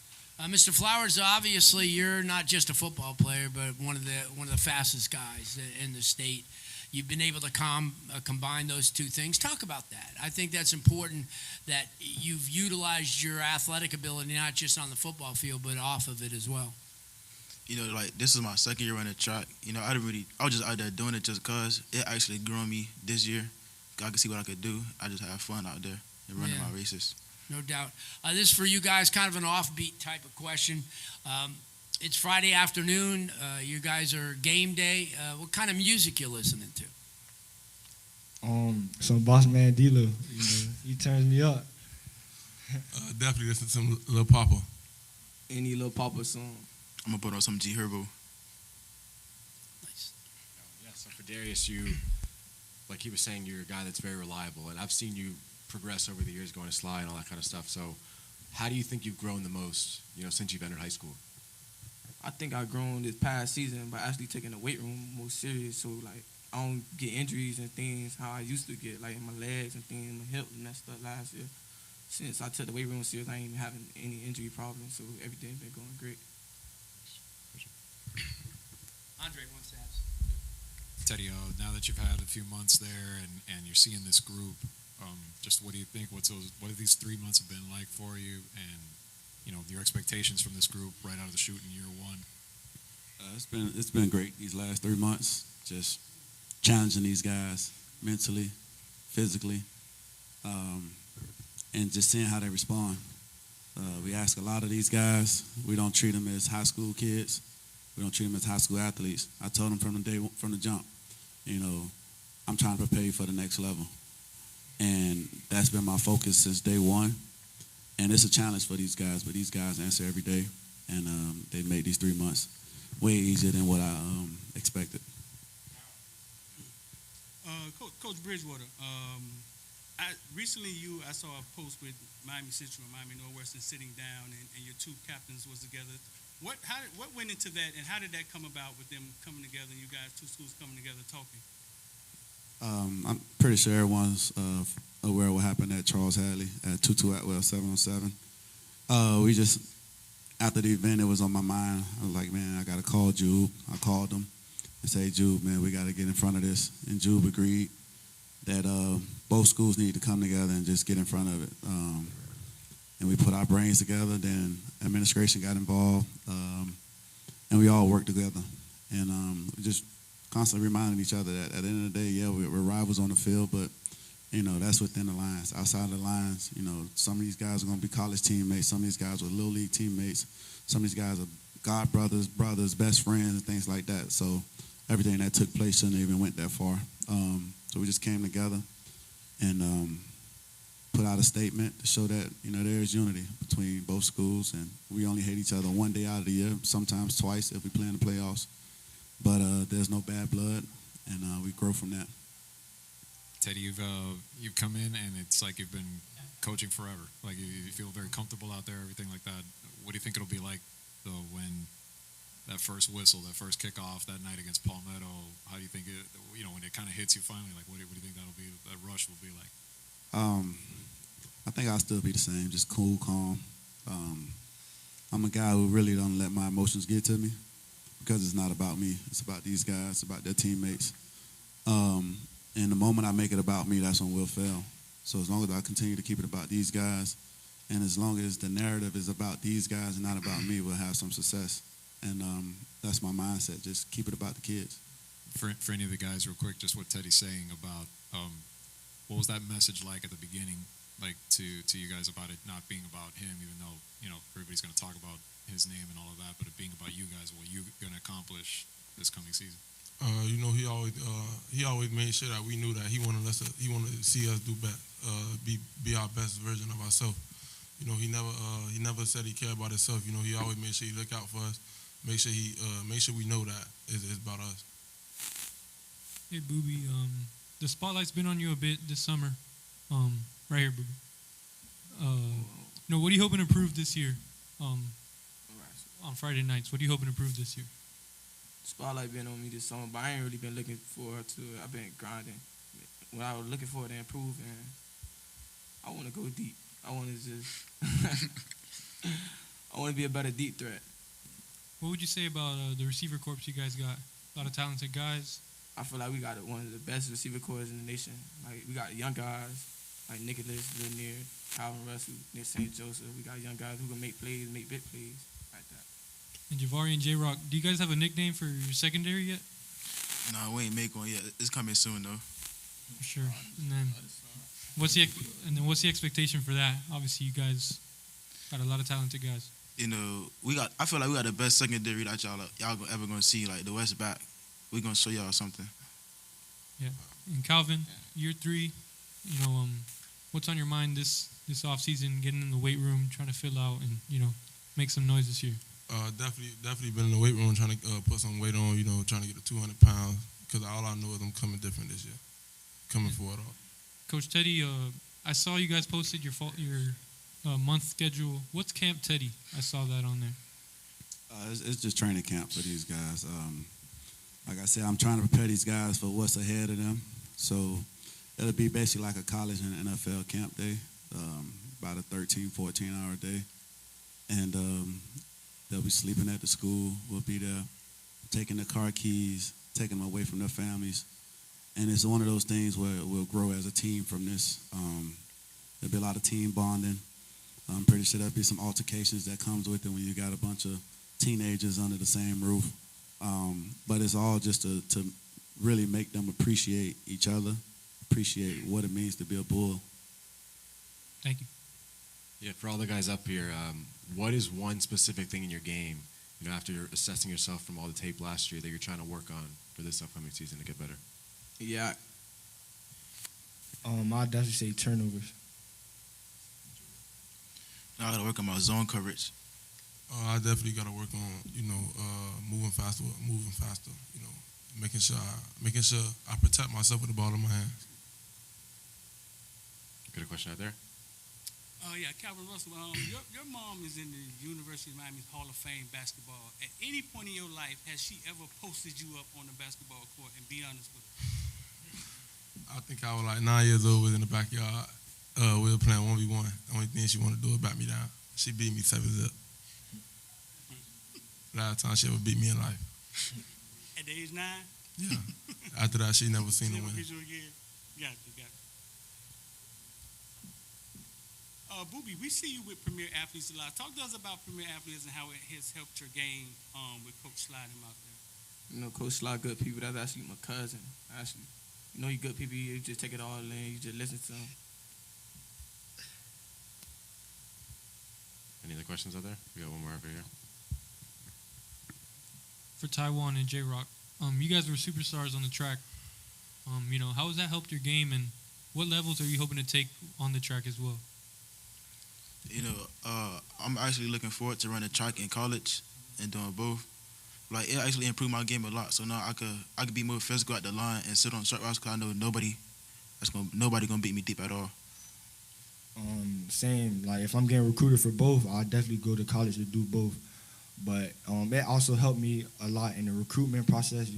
Mr. Flowers, obviously you're not just a football player, but one of the fastest guys in the state. you've been able to combine those two things. Talk about that. I think that's important that you've utilized your athletic ability not just on the football field but off of it as well. Like this is my second year running track. I was just out there doing it just because it actually grew on me this year. I could see what I could do. I just have fun out there and running my races. No doubt. This is for you guys, kind of an offbeat type of question. It's Friday afternoon. You guys are game day. What kind of music you listening to? Some Boss Man D-Lo. He turns me up. Definitely listen to some Lil Papa. Any Lil Papa song. I'm gonna put on some G Herbo. Nice. Yeah, so for Darius, like he was saying, you're a guy that's very reliable, and I've seen you progress over the years, going to slide and all that kind of stuff. So, how do you think you've grown the most, since you've entered high school? I think I've grown this past season by actually taking the weight room more serious. So, like, I don't get injuries and things how I used to get, like in my legs and things, my hip messed up last year. Since I took the weight room serious, I ain't even having any injury problems. So, everything's been going great. Andre wants to ask. Teddy, now that you've had a few months there and you're seeing this group, just what do you think? What have these 3 months have been like for you, and your expectations from this group right out of the chute in year one? It's been great these last 3 months. Just challenging these guys mentally, physically, and just seeing how they respond. We ask a lot of these guys. We don't treat them as high school kids. We don't treat them as high school athletes. I told them from the jump, I'm trying to prepare you for the next level. And that's been my focus since day one. And it's a challenge for these guys, but these guys answer every day. And they made these 3 months way easier than what I expected. Coach Bridgewater, recently I saw a post with Miami Central and Miami Northwestern sitting down, and your two captains was together. What went into that, and how did that come about with them coming together, and you guys, two schools coming together talking? I'm pretty sure everyone's aware of what happened at Charles Hadley at 22 Atwell 707. We just, after the event, it was on my mind. I was like, man, I got to call Jube. I called him and say, Jube, man, we got to get in front of this. And Jube agreed that both schools need to come together and just get in front of it. And we put our brains together. Then administration got involved, and we all worked together. And we just constantly reminding each other that at the end of the day, yeah, we're rivals on the field, but that's within the lines. Outside of the lines, some of these guys are going to be college teammates. Some of these guys are little league teammates. Some of these guys are god brothers, best friends, and things like that. So everything that took place shouldn't have even went that far. So we just came together and put out a statement to show that there is unity between both schools, and we only hate each other one day out of the year, sometimes twice if we play in the playoffs. But there's no bad blood, and we grow from that. Teddy, you've come in, and it's like you've been coaching forever. Like you feel very comfortable out there, everything like that. What do you think it'll be like, though, when that first whistle, that first kickoff that night against Palmetto? How do you think it? When it kind of hits you finally, like what do you think that'll be? That rush will be like? I think I'll still be the same, just cool, calm. I'm a guy who really don't let my emotions get to me, because it's not about me. It's about these guys, it's about their teammates. And the moment I make it about me, that's when we'll fail. So as long as I continue to keep it about these guys, and as long as the narrative is about these guys and not about me, we'll have some success. And that's my mindset, just keep it about the kids. For any of the guys, real quick, just what Teddy's saying about what was that message like at the beginning, like to you guys, about it not being about him, even though everybody's going to talk about his name and all of that, but it being about you guys, what you going to accomplish this coming season? He always made sure that we knew that he wanted to see us do better, be our best version of ourselves. He never said he cared about himself. He always made sure he look out for us, make sure we know that it's about us. Hey, Booby, the spotlight's been on you a bit this summer. Right here, Booby. What are you hoping to improve this year? On Friday nights, what are you hoping to improve this year? Spotlight been on me this summer, but I ain't really been looking forward to it. I've been grinding. What I was looking for to improve, and I want to go deep. I want to just, I want to be a better deep threat. What would you say about the receiver corps you guys got? A lot of talented guys. I feel like we got one of the best receiver corps in the nation. Like, we got young guys like Nicholas, Lanier, Calvin Russell, Nick St. Joseph. We got young guys who can make plays, make big plays like that. And Javari and J-Rock, do you guys have a nickname for your secondary yet? Nah, we ain't make one yet. It's coming soon though. For sure. And then what's the expectation for that? Obviously, you guys got a lot of talented guys. You know, I feel like we got the best secondary that y'all ever gonna see. Like the West back, we gonna show y'all something. Yeah. And Calvin, year 3, you know, what's on your mind this off season? Getting in the weight room, trying to fill out, and make some noise this year. Definitely been in the weight room trying to put some weight on. Trying to get to 200 pounds because all I know is I'm coming different this year, coming for it all. Coach Teddy, I saw you guys posted your month schedule. What's Camp Teddy? I saw that on there. It's just training camp for these guys. Like I said, I'm trying to prepare these guys for what's ahead of them. So it'll be basically like a college and NFL camp day, about a 13, 14-hour day. And they'll be sleeping at the school. We'll be there taking their car keys, taking them away from their families. And it's one of those things where we'll grow as a team from this. There'll be a lot of team bonding. I'm pretty sure there'll be some altercations that comes with it when you got a bunch of teenagers under the same roof. But it's all just to really make them appreciate each other, appreciate what it means to be a Bull. Thank you. Yeah, for all the guys up here, what is one specific thing in your game, after you're assessing yourself from all the tape last year that you're trying to work on for this upcoming season to get better? Yeah. I'd definitely say turnovers. I gotta work on my zone coverage. I definitely gotta work on moving faster, making sure I protect myself with the ball in my hands. Got a question out there? Yeah, Calvin Russell, your mom is in the University of Miami Hall of Fame basketball. At any point in your life, has she ever posted you up on the basketball court? And be honest with her. I think I was like 9 years old, was in the backyard. We were playing 1v1. The only thing she wanted to do was back me down. She beat me 7-0. Last time she ever beat me in life. At the age 9? Yeah. After that, she never seen a win. Got you. Booby, we see you with Premier Athletes a lot. Talk to us about Premier Athletes and how it has helped your game with Coach Slide him out there. Coach Slide, good people. That's actually my cousin. Actually, you good people. You just take it all in. You just listen to them. Any other questions out there? We got one more over here. For Taiwan and J-Rock, you guys were superstars on the track. How has that helped your game, and what levels are you hoping to take on the track as well? I'm actually looking forward to running track in college and doing both. Like, it actually improved my game a lot. So now I could be more physical at the line and sit on short routes because I know nobody gonna beat me deep at all. Same. Like, if I'm getting recruited for both, I'll definitely go to college to do both. But it also helped me a lot in the recruitment process.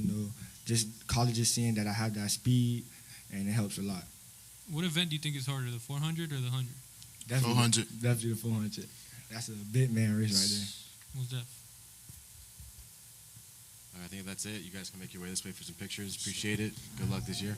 Just colleges seeing that I have that speed, and it helps a lot. What event do you think is harder, the 400 or the 100? Definitely, 400. Definitely the 400. That's a big man race right there. What's that? I think that's it. You guys can make your way this way for some pictures. Appreciate it. Good luck this year.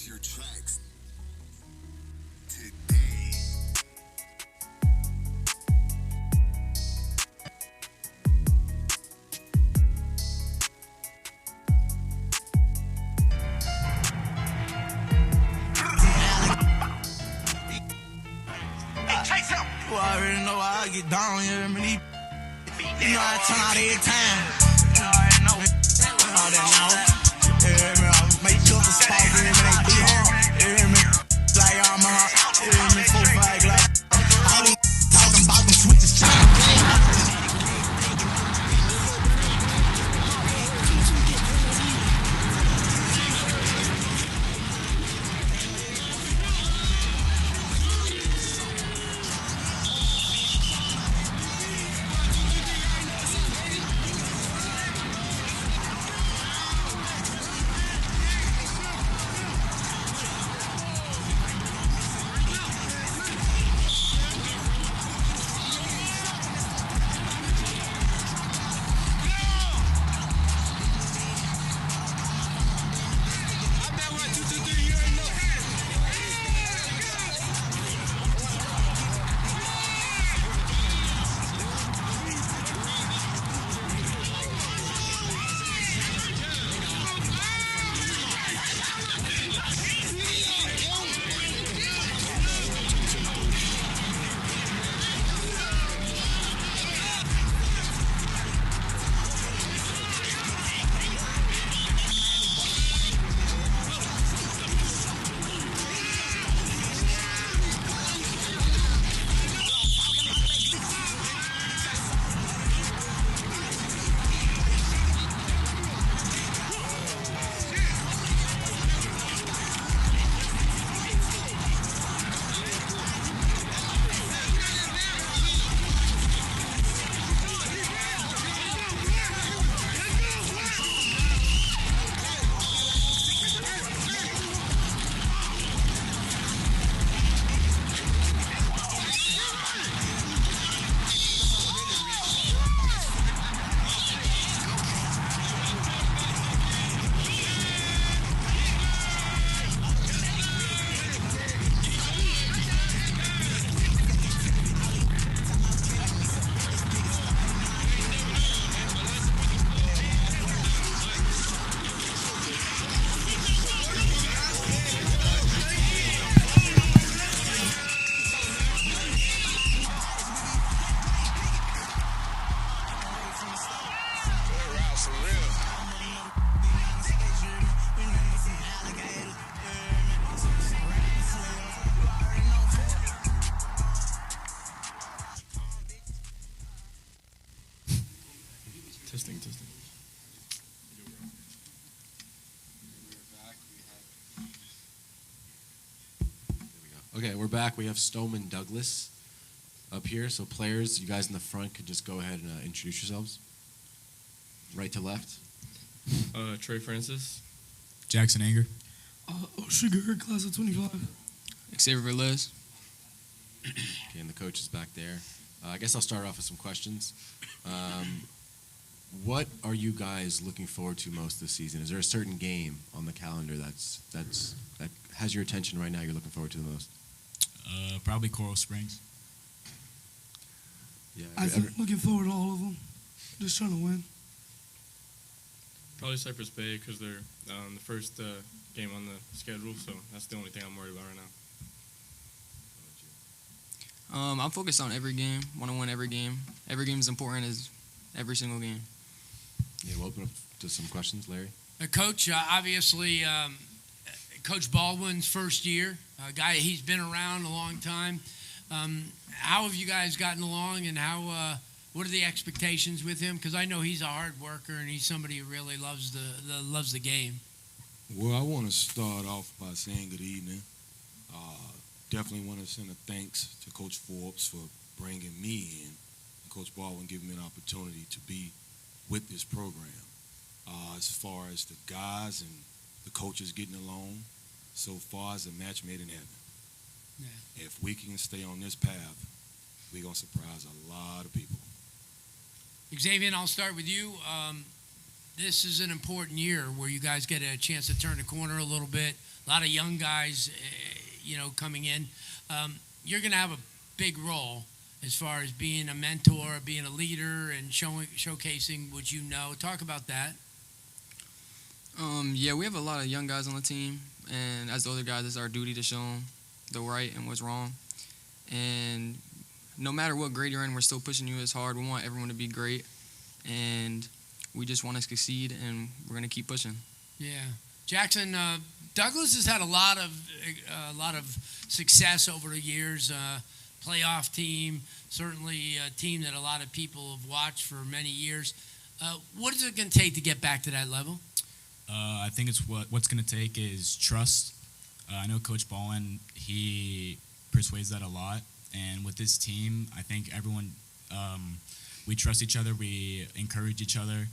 your tracks today. Well, I already know how I get down here, man. You know I turn out every time. You already know all that now. You hear me? I make sure the spot, you hear me? They be hard. You hear me? Like I'm a, you hear me? 4-5 glass. All these talking about them switches trying to play. Testing. Okay, we're back. We have Stoneman Douglas up here. So players, you guys in the front could just go ahead and introduce yourselves. Right to left. Trey Francis. Jackson Anger. Sugar, class of 25. Xavier Velez. Okay, and the coach is back there. I guess I'll start off with some questions. What are you guys looking forward to most this season? Is there a certain game on the calendar that has your attention right now you're looking forward to the most? Probably Coral Springs. Yeah. I'm looking forward to all of them. Just trying to win. Probably Cypress Bay because they're the first game on the schedule, so that's the only thing I'm worried about right now. I'm focused on every game. Want to win every game. Every game is important as every single game. Yeah, we'll open up to some questions, Larry. Coach, obviously, Coach Baldwin's first year. Guy, he's been around a long time. How have you guys gotten along, and what are the expectations with him? Because I know he's a hard worker, and he's somebody who really loves the game. Well, I want to start off by saying good evening. Definitely want to send a thanks to Coach Forbes for bringing me in, and Coach Baldwin giving me an opportunity to be with this program. As far as the guys and the coaches getting along, so far as a match made in heaven. Yeah. If we can stay on this path, we're going to surprise a lot of people. Xavier, I'll start with you. this is an important year where you guys get a chance to turn the corner a little bit. A lot of young guys, coming in. You're going to have a big role as far as being a mentor, being a leader, and showcasing what you know. Talk about that. Yeah, we have a lot of young guys on the team, and as the older guys, it's our duty to show them the right and what's wrong. And no matter what grade you're in, we're still pushing you as hard. We want everyone to be great, and we just want to succeed, and we're going to keep pushing. Yeah, Jackson, Douglas has had a lot of success over the years. Playoff team, certainly a team that a lot of people have watched for many years. What is it going to take to get back to that level? I think it's what's going to take is trust. I know Coach Belin, he persuades that a lot. And with this team, I think everyone, we trust each other, we encourage each other,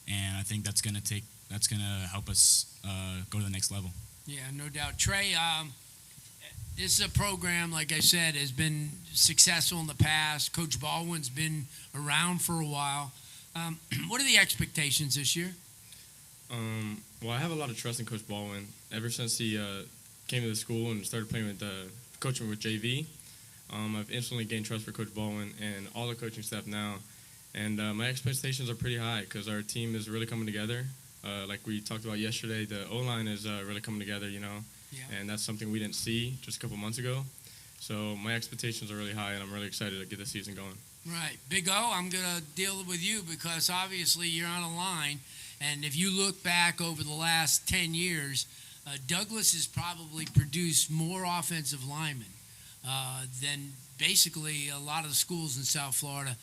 and I think that's going to help us go to the next level. Yeah, no doubt. Trey, this is a program, like I said, has been successful in the past. Coach Baldwin's been around for a while. What are the expectations this year? Well, I have a lot of trust in Coach Baldwin. Ever since he came to the school and started playing with coaching with JV, I've instantly gained trust for Coach Baldwin and all the coaching staff now. And my expectations are pretty high because our team is really coming together. Like we talked about yesterday, the O-line is really coming together, and that's something we didn't see just a couple months ago. So my expectations are really high, and I'm really excited to get the season going. Right. Big O, I'm going to deal with you because obviously you're on a line, and if you look back over the last 10 years, Douglas has probably produced more offensive linemen than basically a lot of the schools in South Florida.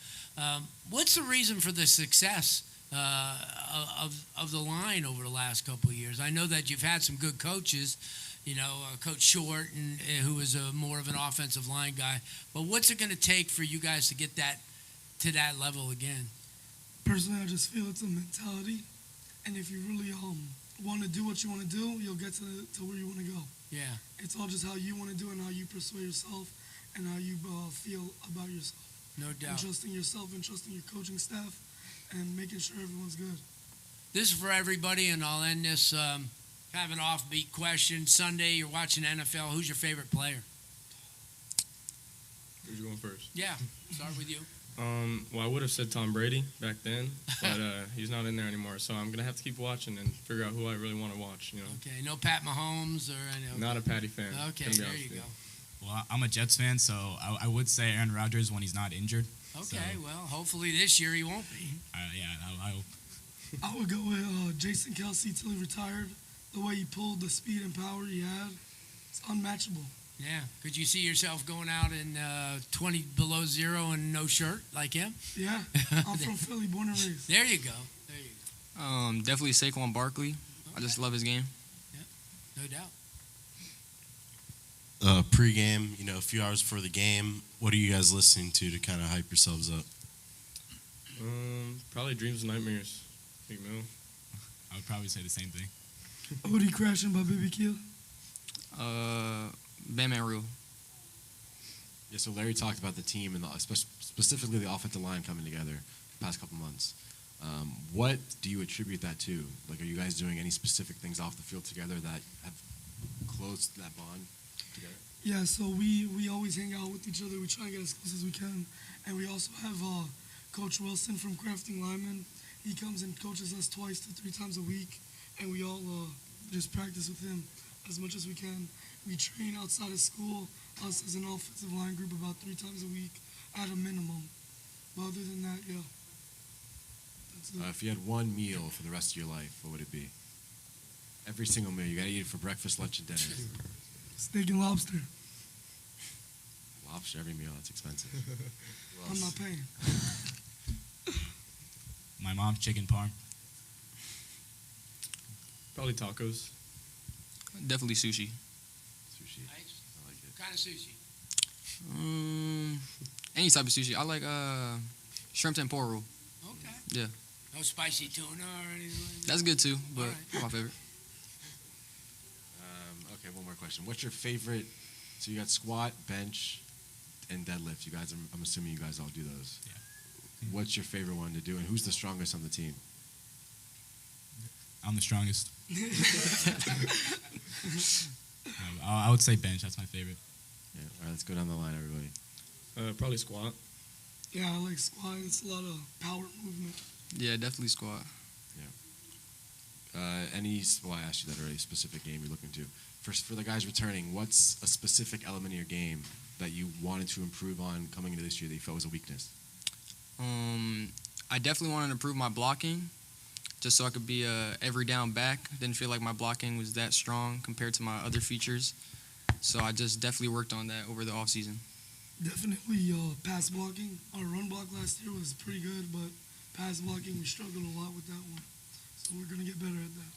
What's the reason for the success of the line over the last couple of years? I know that you've had some good coaches, Coach Short, and who is more of an offensive line guy. But what's it going to take for you guys to get that to that level again? Personally, I just feel it's a mentality, and if you really want to do what you want to do, you'll get to where you want to go. Yeah. It's all just how you want to do it and how you persuade yourself and how you feel about yourself. No doubt. And trusting yourself and trusting your coaching staff and making sure everyone's good. This is for everybody, and I'll end this kind of an offbeat question. Sunday, you're watching NFL. Who's your favorite player? Who's going first? Yeah, start with you. Well, I would have said Tom Brady back then, but he's not in there anymore. So I'm going to have to keep watching and figure out who I really want to watch. Okay, no Pat Mahomes or any. Not a Patty fan. Okay, there you go. Well, I'm a Jets fan, so I would say Aaron Rodgers when he's not injured. Okay, well, hopefully this year he won't be. I hope. I would go with Jason Kelsey till he retired. The way he pulled, the speed and power he had, it's unmatchable. Yeah. Could you see yourself going out in 20 below zero and no shirt like him? Yeah. I'm from Philly, born and raised. There you go. Definitely Saquon Barkley. Okay. I just love his game. Yeah, no doubt. Pre-game, a few hours before the game, what are you guys listening to kind of hype yourselves up? Probably Dreams and Nightmares. Big Mill. I would probably say the same thing. Odie Crashing by Baby Keel. Batman Rule. Yeah, so Larry talked about the team and specifically the offensive line coming together the past couple months. What do you attribute that to? Like, are you guys doing any specific things off the field together that have closed that bond together? Yeah, so we always hang out with each other. We try and get as close as we can. And we also have Coach Wilson from Crafting Lineman. He comes and coaches us 2 to 3 times a week, and we all just practice with him as much as we can. We train outside of school, us as an offensive line group, about 3 times a week at a minimum. But other than that, yeah. That's it. If you had one meal for the rest of your life, what would it be? Every single meal. You got to eat it for breakfast, lunch, and dinner. Steak and lobster. Lobster every meal. That's expensive. I'm not paying. My mom's chicken parm. Probably tacos. Definitely sushi. Sushi. Nice. I like it. What kind of sushi? Any type of sushi. I like shrimp tempura roll. Okay. Yeah. No spicy tuna or anything like that? That's good too, but right. my favorite. Okay, one more question. What's your favorite? So you got squat, bench, and deadlift. You guys, I'm assuming you guys all do those. Yeah. What's your favorite one to do, and who's the strongest on the team? I'm the strongest. I would say bench. That's my favorite. Yeah. All right, let's go down the line, everybody. Probably squat. Yeah, I like squat. It's a lot of power movement. Yeah, definitely squat. Well, I asked you that already, specific game you're looking to. For the guys returning, what's a specific element of your game that you wanted to improve on coming into this year that you felt was a weakness? I definitely wanted to improve my blocking, just so I could be a every down back. Didn't feel like my blocking was that strong compared to my other features. So I just definitely worked on that over the offseason. Definitely pass blocking. Our run block last year was pretty good, but pass blocking, we struggled a lot with that one. So we're going to get better at that.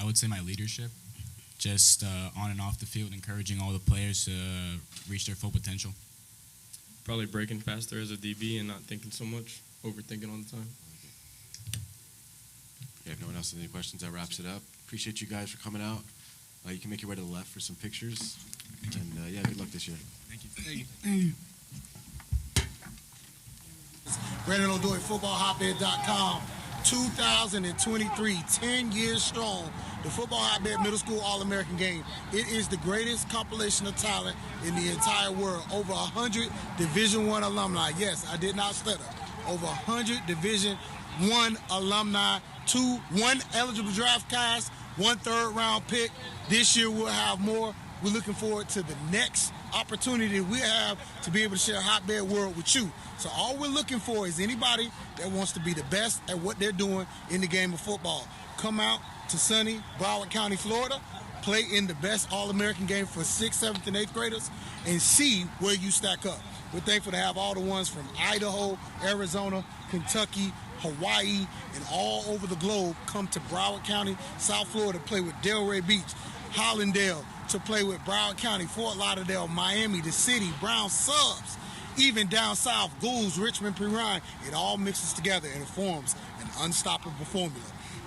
I would say my leadership, just on and off the field, encouraging all the players to reach their full potential. Probably breaking faster as a DB and not thinking so much, overthinking all the time. Yeah, if no one else has any questions, that wraps it up. Appreciate you guys for coming out. You can make your way to the left for some pictures. And, good luck this year. Thank you. Thank you. Thank you. Brandon O'Doy, footballhotbed.com. 2023, 10 years strong. The Football Hotbed Middle School All-American Game. It is the greatest compilation of talent in the entire world. Over 100 Division I alumni. Yes, I did not stutter. Over 100 Division I alumni. 1 eligible draft class, 1 third-round pick. This year we'll have more. We're looking forward to the next opportunity we have to be able to share Hotbed World with you. So all we're looking for is anybody that wants to be the best at what they're doing in the game of football. Come out to sunny Broward County, Florida, play in the best All-American game for 6th, 7th, and 8th graders, and see where you stack up. We're thankful to have all the ones from Idaho, Arizona, Kentucky, Hawaii, and all over the globe come to Broward County, South Florida, to play with Delray Beach, Hollandale, to play with Broward County, Fort Lauderdale, Miami, the city, Brown Subs, even down south, Goulds, Richmond, Perrine. It all mixes together and it forms an unstoppable formula.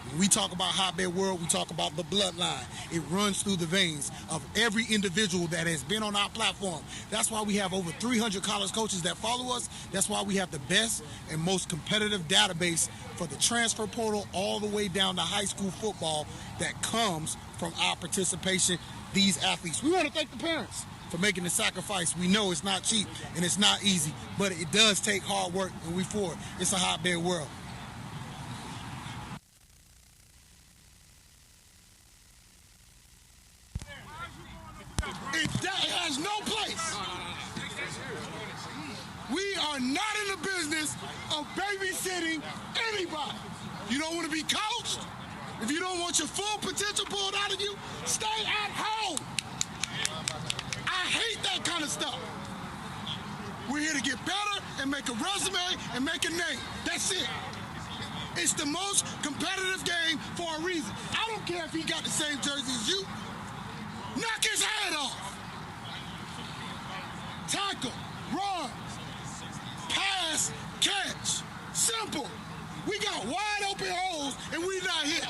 When we talk about Hotbed World, we talk about the bloodline. It runs through the veins of every individual that has been on our platform. That's why we have over 300 college coaches that follow us. That's why we have the best and most competitive database for the transfer portal all the way down to high school football that comes from our participation. These athletes. We want to thank the parents for making the sacrifice. We know it's not cheap and it's not easy, but it does take hard work, and we for it. It's a Hotbed World. That has no place. We are not in the business of babysitting anybody. You don't want to be coached? If you don't want your full potential pulled out of you, stay at home. I hate that kind of stuff. We're here to get better and make a resume and make a name. That's it. It's the most competitive game for a reason. I don't care if he got the same jersey as you. Knock his head off. Tackle, run, pass, catch. Simple. We got wide open holes and we not hit.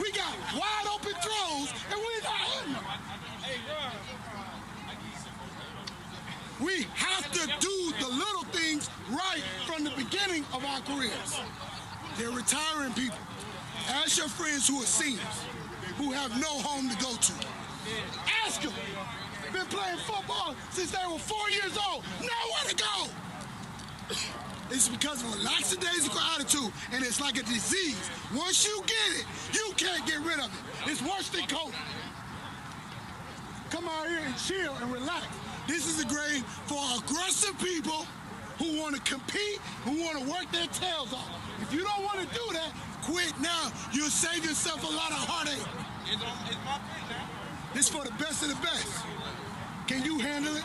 We got wide open throws and we not hitting them. We have to do the little things right from the beginning of our careers. They're retiring people. Ask your friends who are seniors, who have no home to go to. Ask them. Been playing football since they were 4 years old. Nowhere to go. It's because of a lackadaisical attitude, and it's like a disease. Once you get it, you can't get rid of it. It's worse than COVID. Come out here and chill and relax. This is a grade for aggressive people who want to compete, who want to work their tails off. If you don't want to do that, quit now. You'll save yourself a lot of heartache. It's my pick now. This for the best of the best. Can you handle it?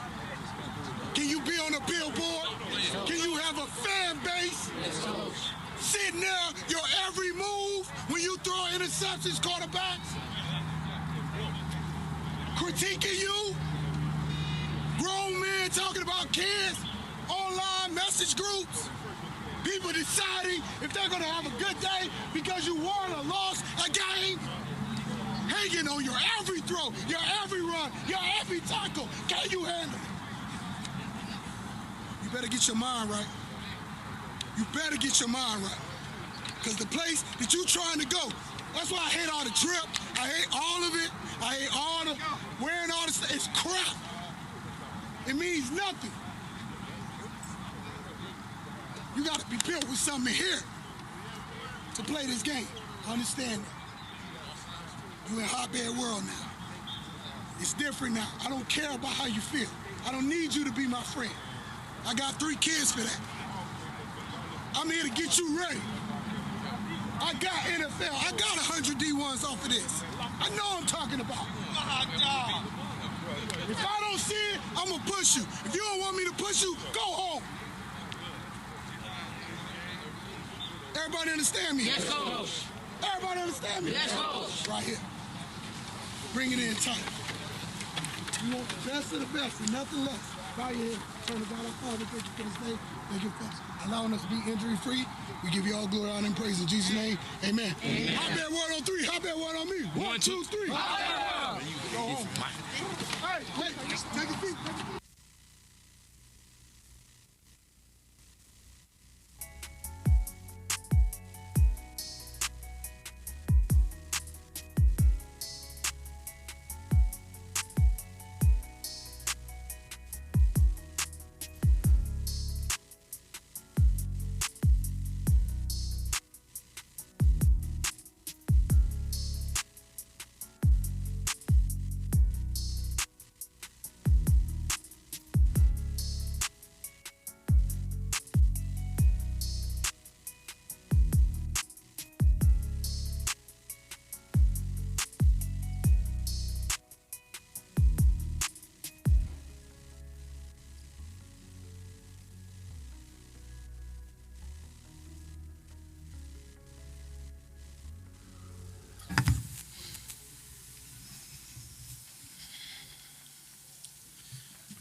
Can you be on a billboard? Can you have a fan base? Sitting there, your every move, when you throw interceptions, quarterbacks, critiquing you, grown men talking about kids, online message groups, people deciding if they're going to have a good day because you won or lost a game, hanging on your every throw, your every run, your every tackle. Can you handle it? You better get your mind right. You better get your mind right. Because the place that you're trying to go, That's why I hate all the drip. I hate all of it. I hate all the wearing all this. It's crap. It means nothing. You got to be built with something here to play this game. Understand that. You in hotbed world now. It's different now. I don't care about how you feel. I don't need you to be my friend. I got 3 kids for that. I'm here to get you ready. I got NFL. I got 100 D1s off of this. I know what I'm talking about. If I don't see it, I'm going to push you. If you don't want me to push you, go home. Everybody understand me? Yes, Coach. Everybody understand me? Yes, Coach. Right here. Bring it in tight. You want the best of the best and nothing less. Bow your head. Turn to God our Father. Thank you for this day. Thank you for allowing us to be injury-free. We give you all glory, honor, and praise in Jesus' name. Amen. Hotbed word on 3. Hotbed word on me. 1, 2, 3. Go home. Hey, take a seat.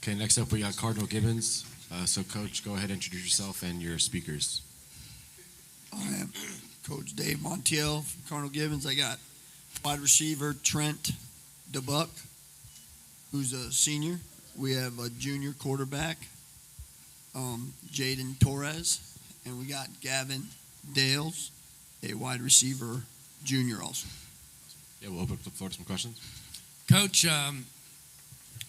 Okay, next up we got Cardinal Gibbons. So, Coach, go ahead and introduce yourself and your speakers. I am Coach Dave Montiel from Cardinal Gibbons. I got wide receiver Trent DeBuck, who's a senior. We have a junior quarterback, Jaden Torres, and we got Gavin Dales, a wide receiver junior also. Yeah, we'll open up the floor to some questions. Coach,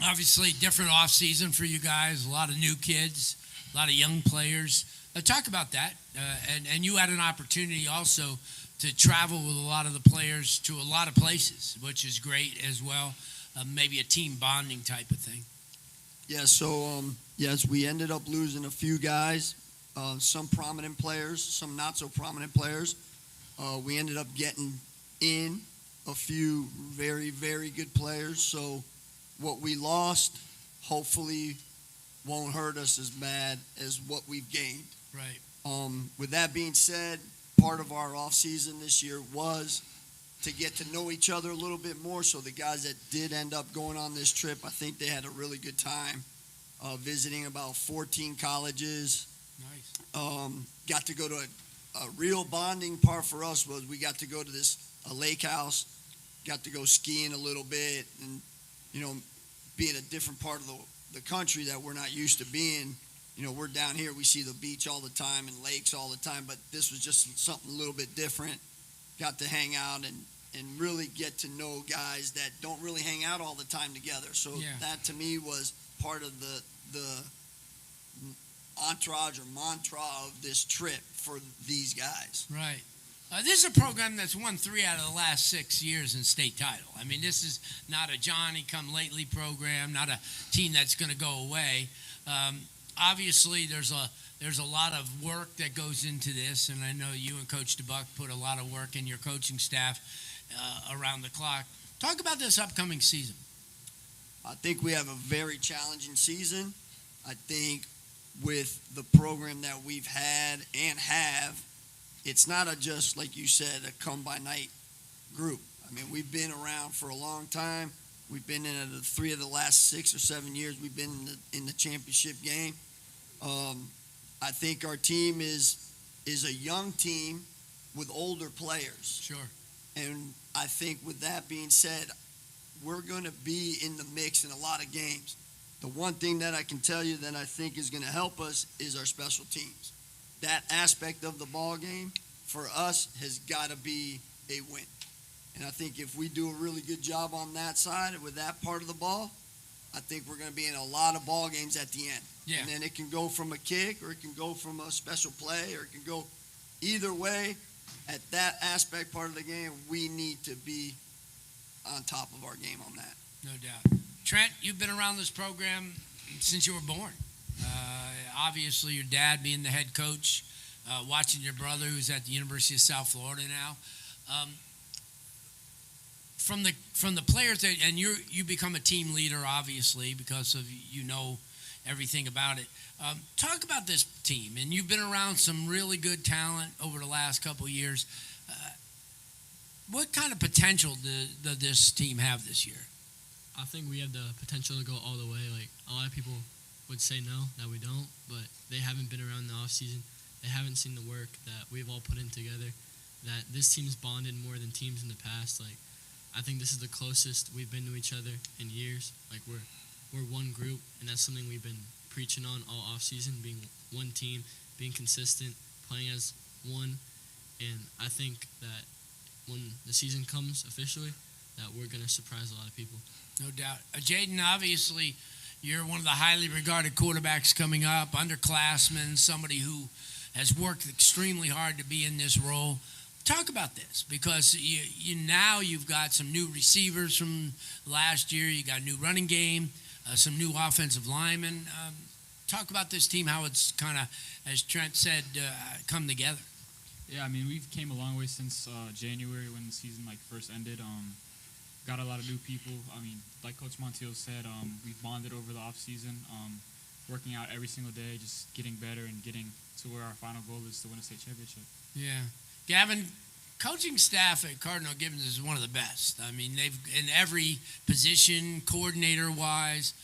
obviously different off season for you guys, a lot of new kids, a lot of young players. Talk about that. And you had an opportunity also to travel with a lot of the players to a lot of places, which is great as well. Maybe a team bonding type of thing. Yeah, so, yes, we ended up losing a few guys, some prominent players, some not so prominent players. We ended up getting in a few very, very good players. So what we lost hopefully won't hurt us as bad as what we've gained. Right. With that being said, part of our off season this year was to get to know each other a little bit more. So the guys that did end up going on this trip, I think they had a really good time visiting about 14 colleges. Nice. Got to go to a real bonding part for us was we got to go to a lake house, got to go skiing a little bit, and, you know, be in a different part of the country that we're not used to being. You know, we're down here, we see the beach all the time and lakes all the time, but this was just something a little bit different. Got to hang out and really get to know guys that don't really hang out all the time together. So that to me was part of the entourage or mantra of this trip for these guys. Right. This is a program that's won 3 out of the last 6 years in state title. I mean, this is not a Johnny-come-lately program, not a team that's going to go away. Obviously, there's a lot of work that goes into this, and I know you and Coach DeBuck put a lot of work in your coaching staff around the clock. Talk about this upcoming season. I think we have a very challenging season. I think with the program that we've had and have, it's not just, like you said, a come-by-night group. I mean, we've been around for a long time. We've been in 3 of the last 6 or 7 years. We've been in the championship game. I think our team is a young team with older players. Sure. And I think with that being said, we're going to be in the mix in a lot of games. The one thing that I can tell you that I think is going to help us is our special teams. That aspect of the ball game for us has got to be a win. And I think if we do a really good job on that side with that part of the ball, I think we're going to be in a lot of ball games at the end. Yeah. And then it can go from a kick, or it can go from a special play, or it can go either way. At that aspect part of the game, we need to be on top of our game on that. No doubt. Trent, you've been around this program since you were born. Obviously, your dad being the head coach, watching your brother who's at the University of South Florida now. From the players that, and you become a team leader, obviously, because of everything about it. Talk about this team, and you've been around some really good talent over the last couple of years. What kind of potential does this team have this year? I think we have the potential to go all the way. Like, a lot of people would say no, that we don't, but they haven't been around the offseason. They haven't seen the work that we've all put in together, that this team's bonded more than teams in the past. Like, I think this is the closest we've been to each other in years. Like, we're one group, and that's something we've been preaching on all offseason, being one team, being consistent, playing as one. And I think that when the season comes officially, that we're going to surprise a lot of people. No doubt. Jaden, obviously, you're one of the highly regarded quarterbacks coming up, underclassman, somebody who has worked extremely hard to be in this role. Talk about this, because you've got some new receivers from last year. You got a new running game, some new offensive linemen. Talk about this team, how it's kind of, as Trent said, come together. Yeah, I mean, we've came a long way since January when the season first ended. Got a lot of new people. I mean, like Coach Montiel said, we've bonded over the offseason, working out every single day, just getting better and getting to where our final goal is to win a state championship. Yeah. Gavin, coaching staff at Cardinal Gibbons is one of the best. I mean, they've in every position, coordinator-wise.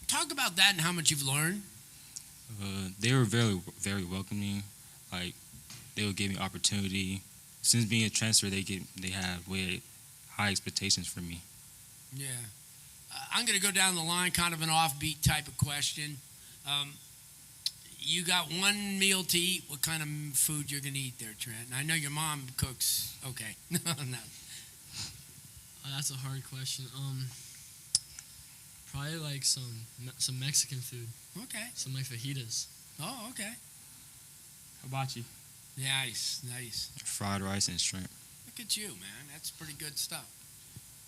Talk about that and how much you've learned. They were very, very welcoming. Like, they would give me opportunity. Since being a transfer, they have way high expectations for me. Yeah. I'm going to go down the line, kind of an offbeat type of question. You got one meal to eat. What kind of food you're going to eat there, Trent? And I know your mom cooks. Okay. No. That's a hard question. Probably like some Mexican food. Okay. Some like fajitas. Oh, okay. Hibachi. Nice. Fried rice and shrimp. Look at you, man. That's pretty good stuff.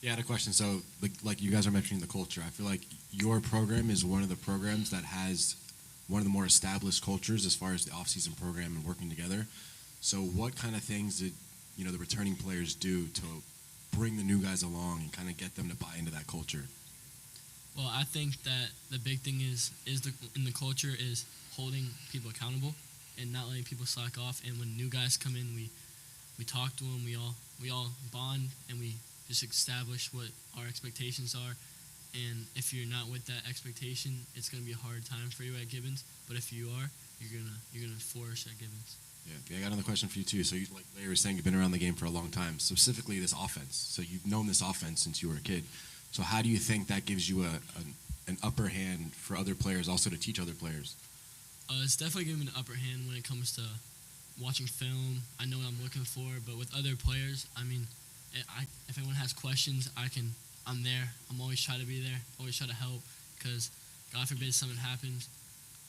Yeah, I had a question. So, like you guys are mentioning the culture. I feel like your program is one of the programs that has one of the more established cultures as far as the off-season program and working together. So what kind of things did the returning players do to bring the new guys along and kind of get them to buy into that culture? Well, I think that the big thing in the culture is holding people accountable and not letting people slack off. And when new guys come in, we talk to them. We all bond, and we just establish what our expectations are. And if you're not with that expectation, it's going to be a hard time for you at Gibbons. But if you are, you're gonna flourish at Gibbons. Yeah, I got another question for you too. So, like Larry was saying, you've been around the game for a long time. Specifically, this offense. So you've known this offense since you were a kid. So how do you think that gives you an upper hand for other players, also to teach other players? It's definitely giving me an upper hand when it comes to watching film. I know what I'm looking for, but with other players, I mean, if anyone has questions, I'm there. I'm always trying to be there, always try to help, because God forbid something happens,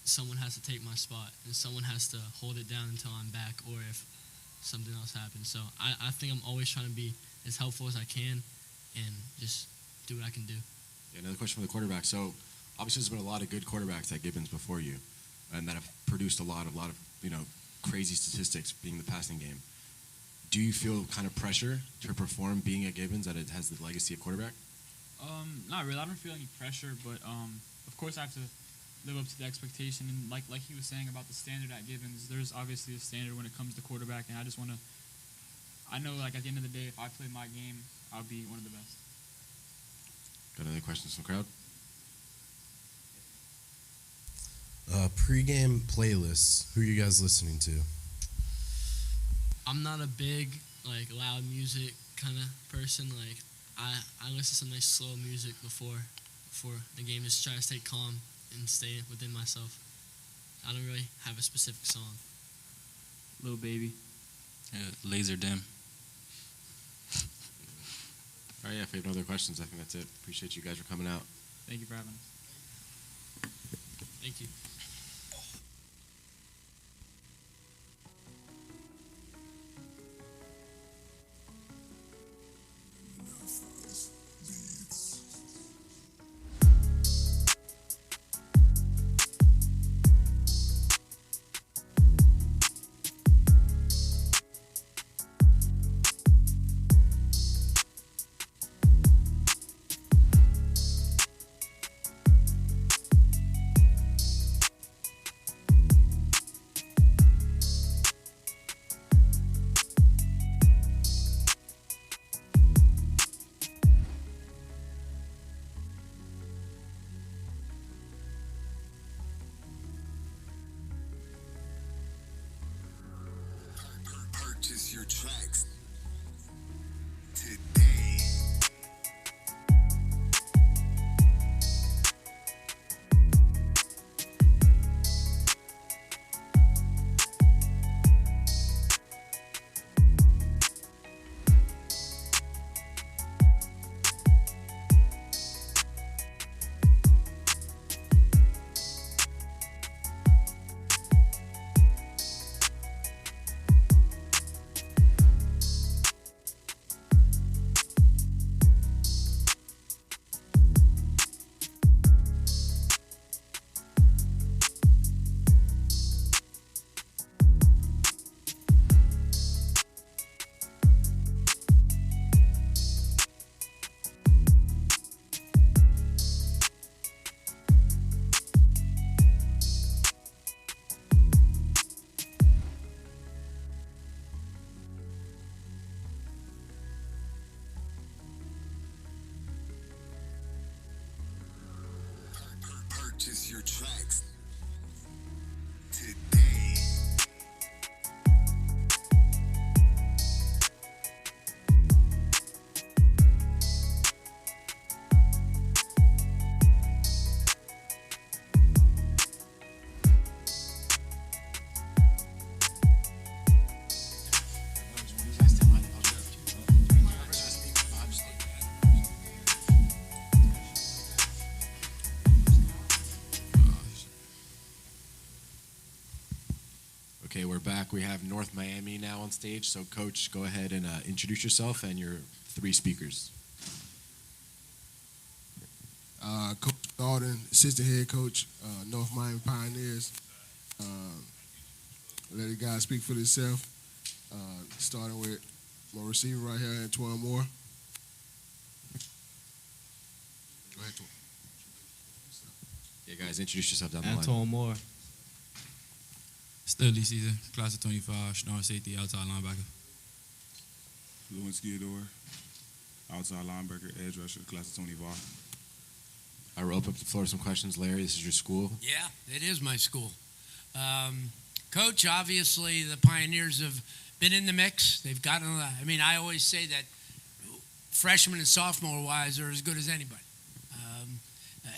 someone has to take my spot, and someone has to hold it down until I'm back, or if something else happens. So I think I'm always trying to be as helpful as I can and just do what I can do. Yeah, another question for the quarterback. So obviously there's been a lot of good quarterbacks at Gibbons before you, and that have produced a lot of crazy statistics being the passing game. Do you feel kind of pressure to perform being at Gibbons, that it has the legacy of quarterback? Not really. I don't feel any pressure, but of course I have to live up to the expectation. And like he was saying about the standard at Gibbons, there's obviously a standard when it comes to quarterback, and I just want to. I know, at the end of the day, if I play my game, I'll be one of the best. Got any questions from the crowd? Pre-game playlists. Who are you guys listening to? I'm not a big loud music kind of person. I listen to some nice slow music before the game, just try to stay calm and stay within myself. I don't really have a specific song. Lil Baby. Laser Dim. All right, yeah, if you have no other questions, I think that's it. Appreciate you guys for coming out. Thank you for having us. Thank you. Purchase your tracks today. Purchase your tracks today. Okay, we're back. We have North Miami now on stage. So, Coach, go ahead and introduce yourself and your three speakers. Coach Dalton, assistant head coach, North Miami Pioneers. Let the guy speak for himself. Starting with my receiver right here, Antoine Moore. Go ahead, Antoine. Yeah, guys, introduce yourself down the line. Antoine Moore. Studley season, class of 25, strong safety, outside linebacker. Lewinsky Adore, outside linebacker, edge rusher, class of 25. I will open up the floor for some questions. Larry, this is your school. Yeah, it is my school. Coach, obviously the Pioneers have been in the mix. They've gotten, I always say that freshmen and sophomore-wise are as good as anybody.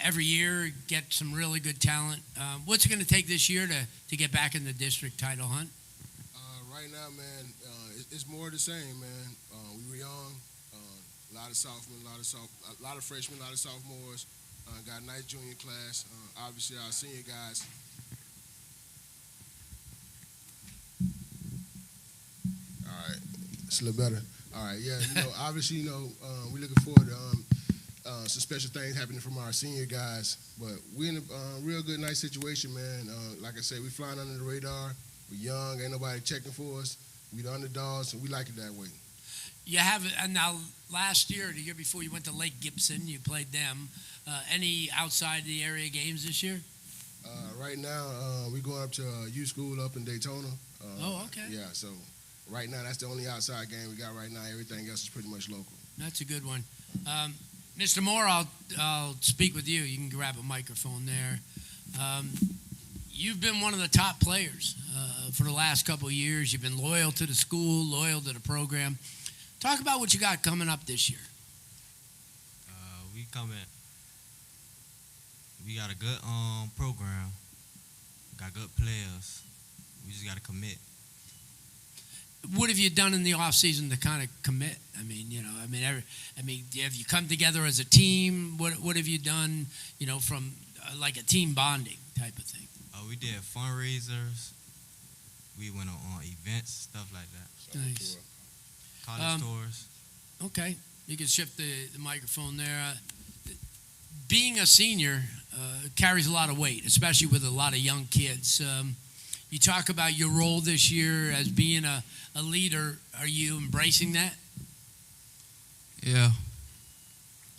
Every year, get some really good talent. What's it going to take this year to get back in the district title hunt? Right now, man, it's more of the same, man. We were young, a lot of sophomores, a lot of freshmen, a lot of sophomores. Got a nice junior class. Obviously, our senior guys. All right, it's a little better. All right, yeah, obviously, we're looking forward to some special things happening from our senior guys, but we're in a real good, nice situation, man. Like I said, we flying under the radar. We're young, ain't nobody checking for us. We the underdogs, and we like it that way. You have, and now last year, the year before, you went to Lake Gibson. You played them. Any outside the area games this year? Right now, we're going up to youth school up in Daytona. Okay. Yeah, so right now, that's the only outside game we got right now. Everything else is pretty much local. That's a good one. Mr. Moore, I'll speak with you. You can grab a microphone there. You've been one of the top players for the last couple of years. You've been loyal to the school, loyal to the program. Talk about what you got coming up this year. We got a good program. Got good players. We just got to commit. what have you done in the off season to kind of commit? I mean, have you come together as a team? What have you done? From like a team bonding type of thing. We did fundraisers. We went on events, stuff like that. Nice. College tours. Okay, you can shift the microphone there. Being a senior carries a lot of weight, especially with a lot of young kids. You talk about your role this year as being a leader. Are you embracing that? Yeah.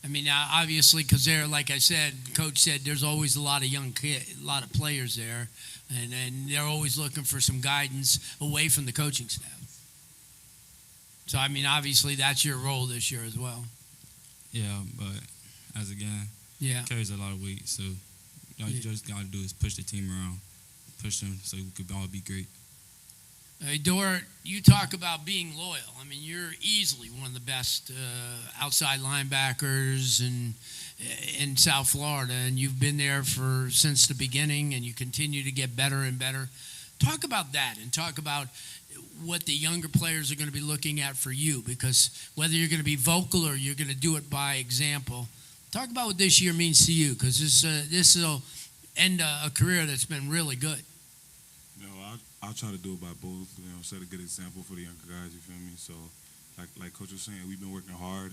I mean, obviously, because there, like I said, Coach said, there's always a lot of young kids, a lot of players there, and they're always looking for some guidance away from the coaching staff. So, I mean, obviously, that's your role this year as well. Yeah, but as again, it carries a lot of weight. So all you just got to do is push the team around, push them so we could all be great. Hey, Dora, you talk about being loyal. I mean, you're easily one of the best outside linebackers in South Florida, and you've been there since the beginning, and you continue to get better and better. Talk about that, and talk about what the younger players are going to be looking at for you, because whether you're going to be vocal or you're going to do it by example, talk about what this year means to you, because this will end a career that's been really good. I'll try to do it by both, set a good example for the younger guys, you feel me? So, like Coach was saying, we've been working hard,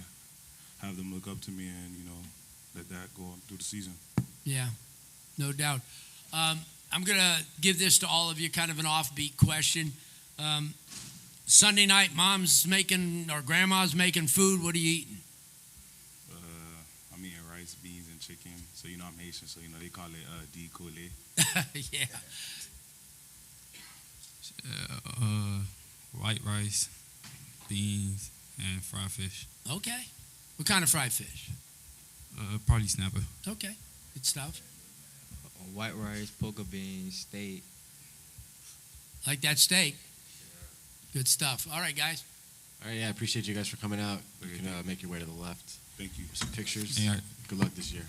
have them look up to me, and, let that go on through the season. Yeah, no doubt. I'm going to give this to all of you, kind of an offbeat question. Sunday night, mom's making, or grandma's making food. What are you eating? I'm eating rice, beans, and chicken. So, I'm Haitian, so, they call it D-Kole. Yeah. White rice, beans, and fried fish. Okay. What kind of fried fish? Probably snapper. Okay. Good stuff. White rice, poker beans, steak. Like that steak. Good stuff. All right, guys. All right, I appreciate you guys for coming out. You can make your way to the left. Thank you. Some pictures. Yeah. Good luck this year.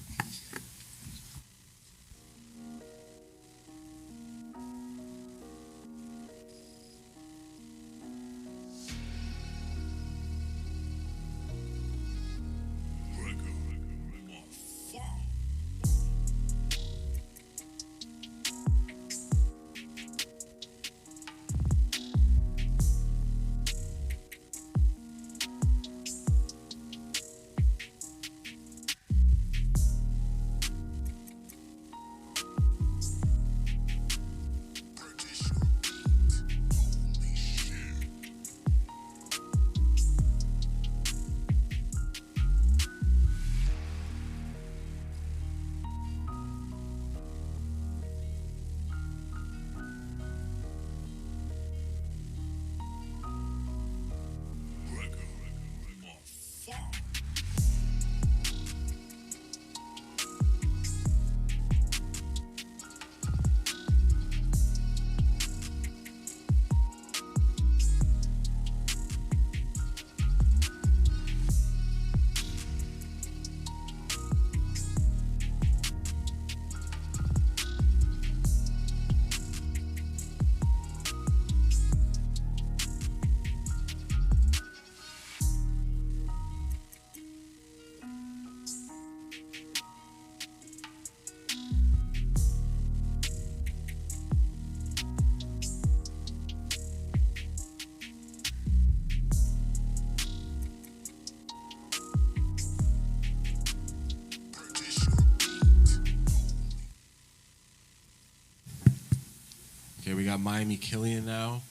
Okay, we got Miami Killian now.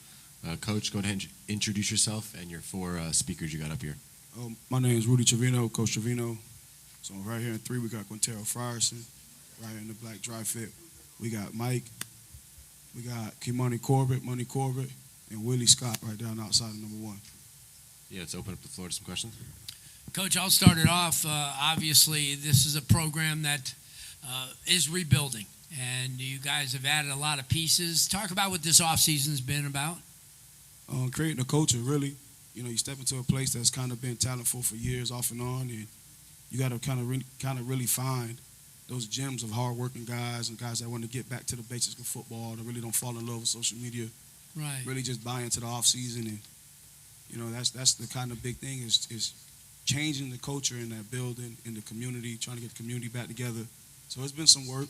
Coach, go ahead and introduce yourself and your four speakers you got up here. My name is Rudy Trevino, Coach Trevino. So right here in 3, we got Quintero Frierson. Right here in the black dry fit, we got Mike. We got Kimani Corbett, Money Corbett, and Willie Scott right down outside of number 1. Yeah, let's open up the floor to some questions. Coach, I'll start it off. Obviously, this is a program that is rebuilding, and you guys have added a lot of pieces. Talk about what this offseason's been about. Creating a culture, really. You step into a place that's kind of been talentful for years off and on, and you got to kind of really find those gems of hardworking guys and guys that want to get back to the basics of football, that really don't fall in love with social media. Right. Really just buy into the offseason and that's the kind of big thing is changing the culture in that building, in the community, trying to get the community back together. So it's been some work.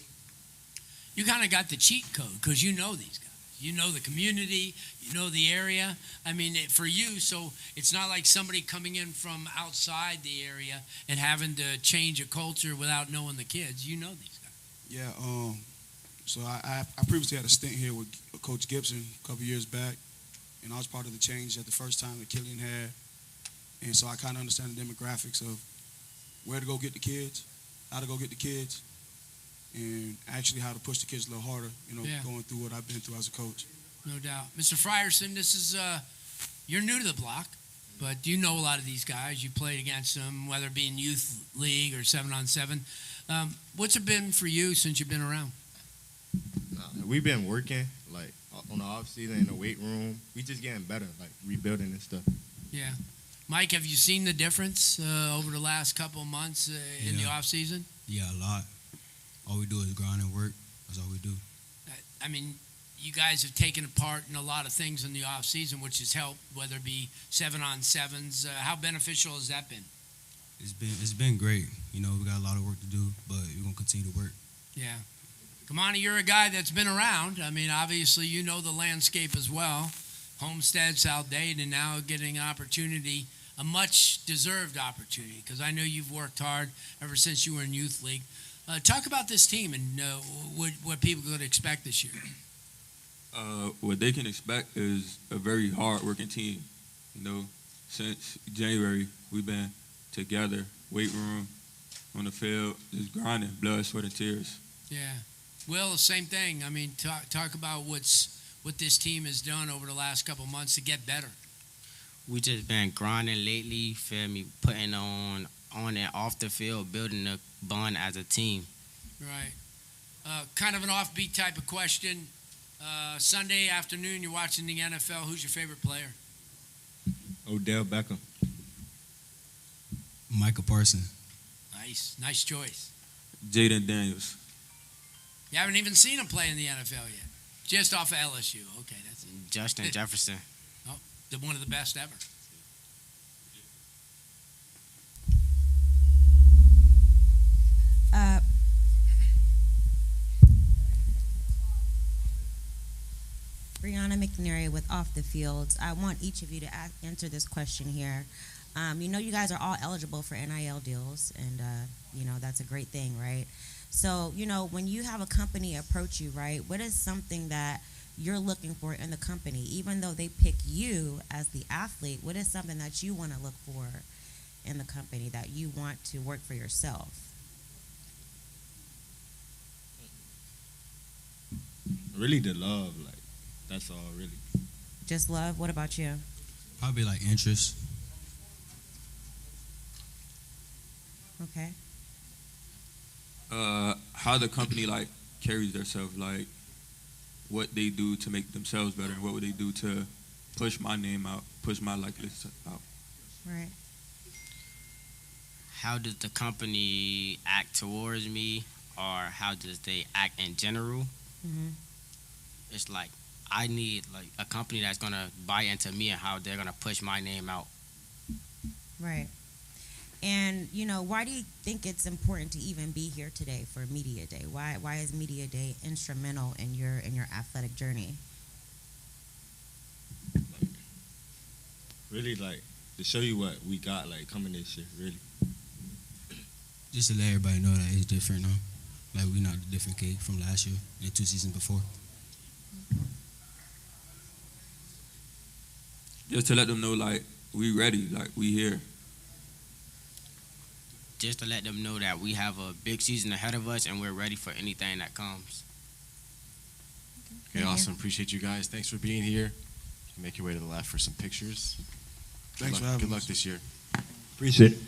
You kind of got the cheat code because you know these guys. You know the community, you know the area. I mean, for you, so it's not like somebody coming in from outside the area and having to change a culture without knowing the kids. You know these guys. Yeah, so I previously had a stint here with Coach Gibson a couple years back, and I was part of the change at the first time that Killian had. And so I kind of understand the demographics of where to go get the kids, how to go get the kids, and actually how to push the kids a little harder, going through what I've been through as a coach. No doubt. Mr. Frierson, this is, you're new to the block, but you know a lot of these guys. You played against them, whether it be in youth league or 7-on-7. What's it been for you since you've been around? We've been working, like, on the off season in the weight room. We just getting better, like, rebuilding and stuff. Yeah. Mike, have you seen the difference over the last couple of months in the off season? Yeah, a lot. All we do is grind and work. That's all we do. I mean, you guys have taken part in a lot of things in the off season, which has helped, whether it be 7-on-7s. How beneficial has that been? It's been great. We got a lot of work to do, but we're gonna continue to work. Yeah. Kamani, you're a guy that's been around. I mean, obviously, you know the landscape as well. Homestead, South Dade, and now getting an opportunity, a much-deserved opportunity, because I know you've worked hard ever since you were in youth league. Talk about this team and what people could expect this year. What they can expect is a very hard-working team. Since January, we've been together, weight room, on the field, just grinding, blood, sweat, and tears. Yeah. Will, same thing. I mean, talk about what this team has done over the last couple months to get better. We just been grinding lately, feel me, putting on and off the field, building a bond as a team. Right. Kind of an offbeat type of question. Sunday afternoon, you're watching the NFL. Who's your favorite player? Odell Beckham. Michael Parsons. Nice choice. Jaden Daniels. You haven't even seen him play in the NFL yet. Just off of LSU. Okay, that's it. Justin Jefferson. Oh, one of the best ever. Brianna McNary with Off the Fields. I want each of you to answer this question here. You guys are all eligible for NIL deals, and, that's a great thing, right? So, when you have a company approach you, right, what is something that you're looking for in the company? Even though they pick you as the athlete, what is something that you want to look for in the company that you want to work for yourself? Really the love, like, that's all, really. Just love? What about you? Probably like interest. Okay. How the company carries themselves, what they do to make themselves better, and what would they do to push my name out, push my likeness out. Right. How does the company act towards me, or how does they act in general? Mm-hmm. It's like I need a company that's gonna buy into me and how they're gonna push my name out. Right. And why do you think it's important to even be here today for Media Day? Why is Media Day instrumental in your athletic journey? Really, to show you what we got coming this year. Really. Just to let everybody know that it's different now. We're not a different cake from last year and 2 seasons before. Just to let them know, we ready, we here. Just to let them know that we have a big season ahead of us and we're ready for anything that comes. Okay, awesome. Appreciate you guys. Thanks for being here. You can make your way to the left for some pictures. Thanks for having us. Good luck this year. Appreciate it.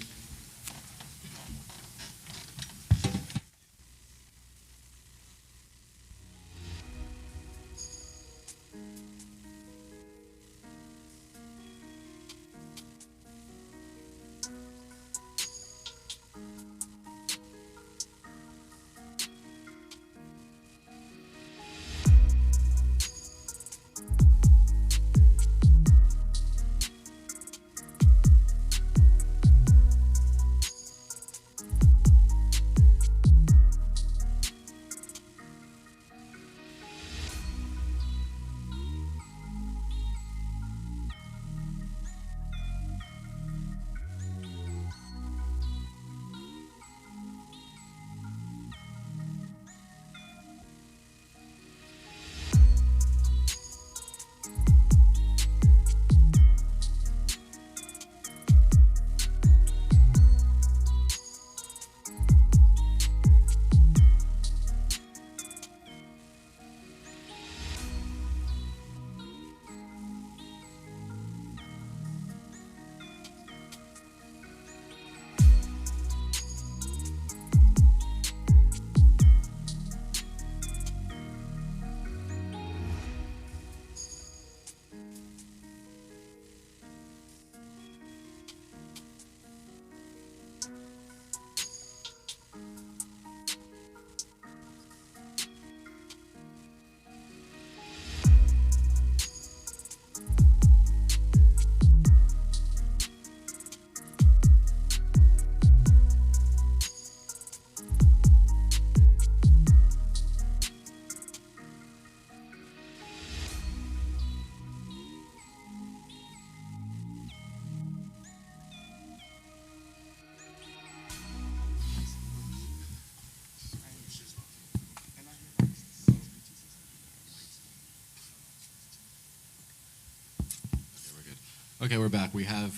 Okay, we're back. We have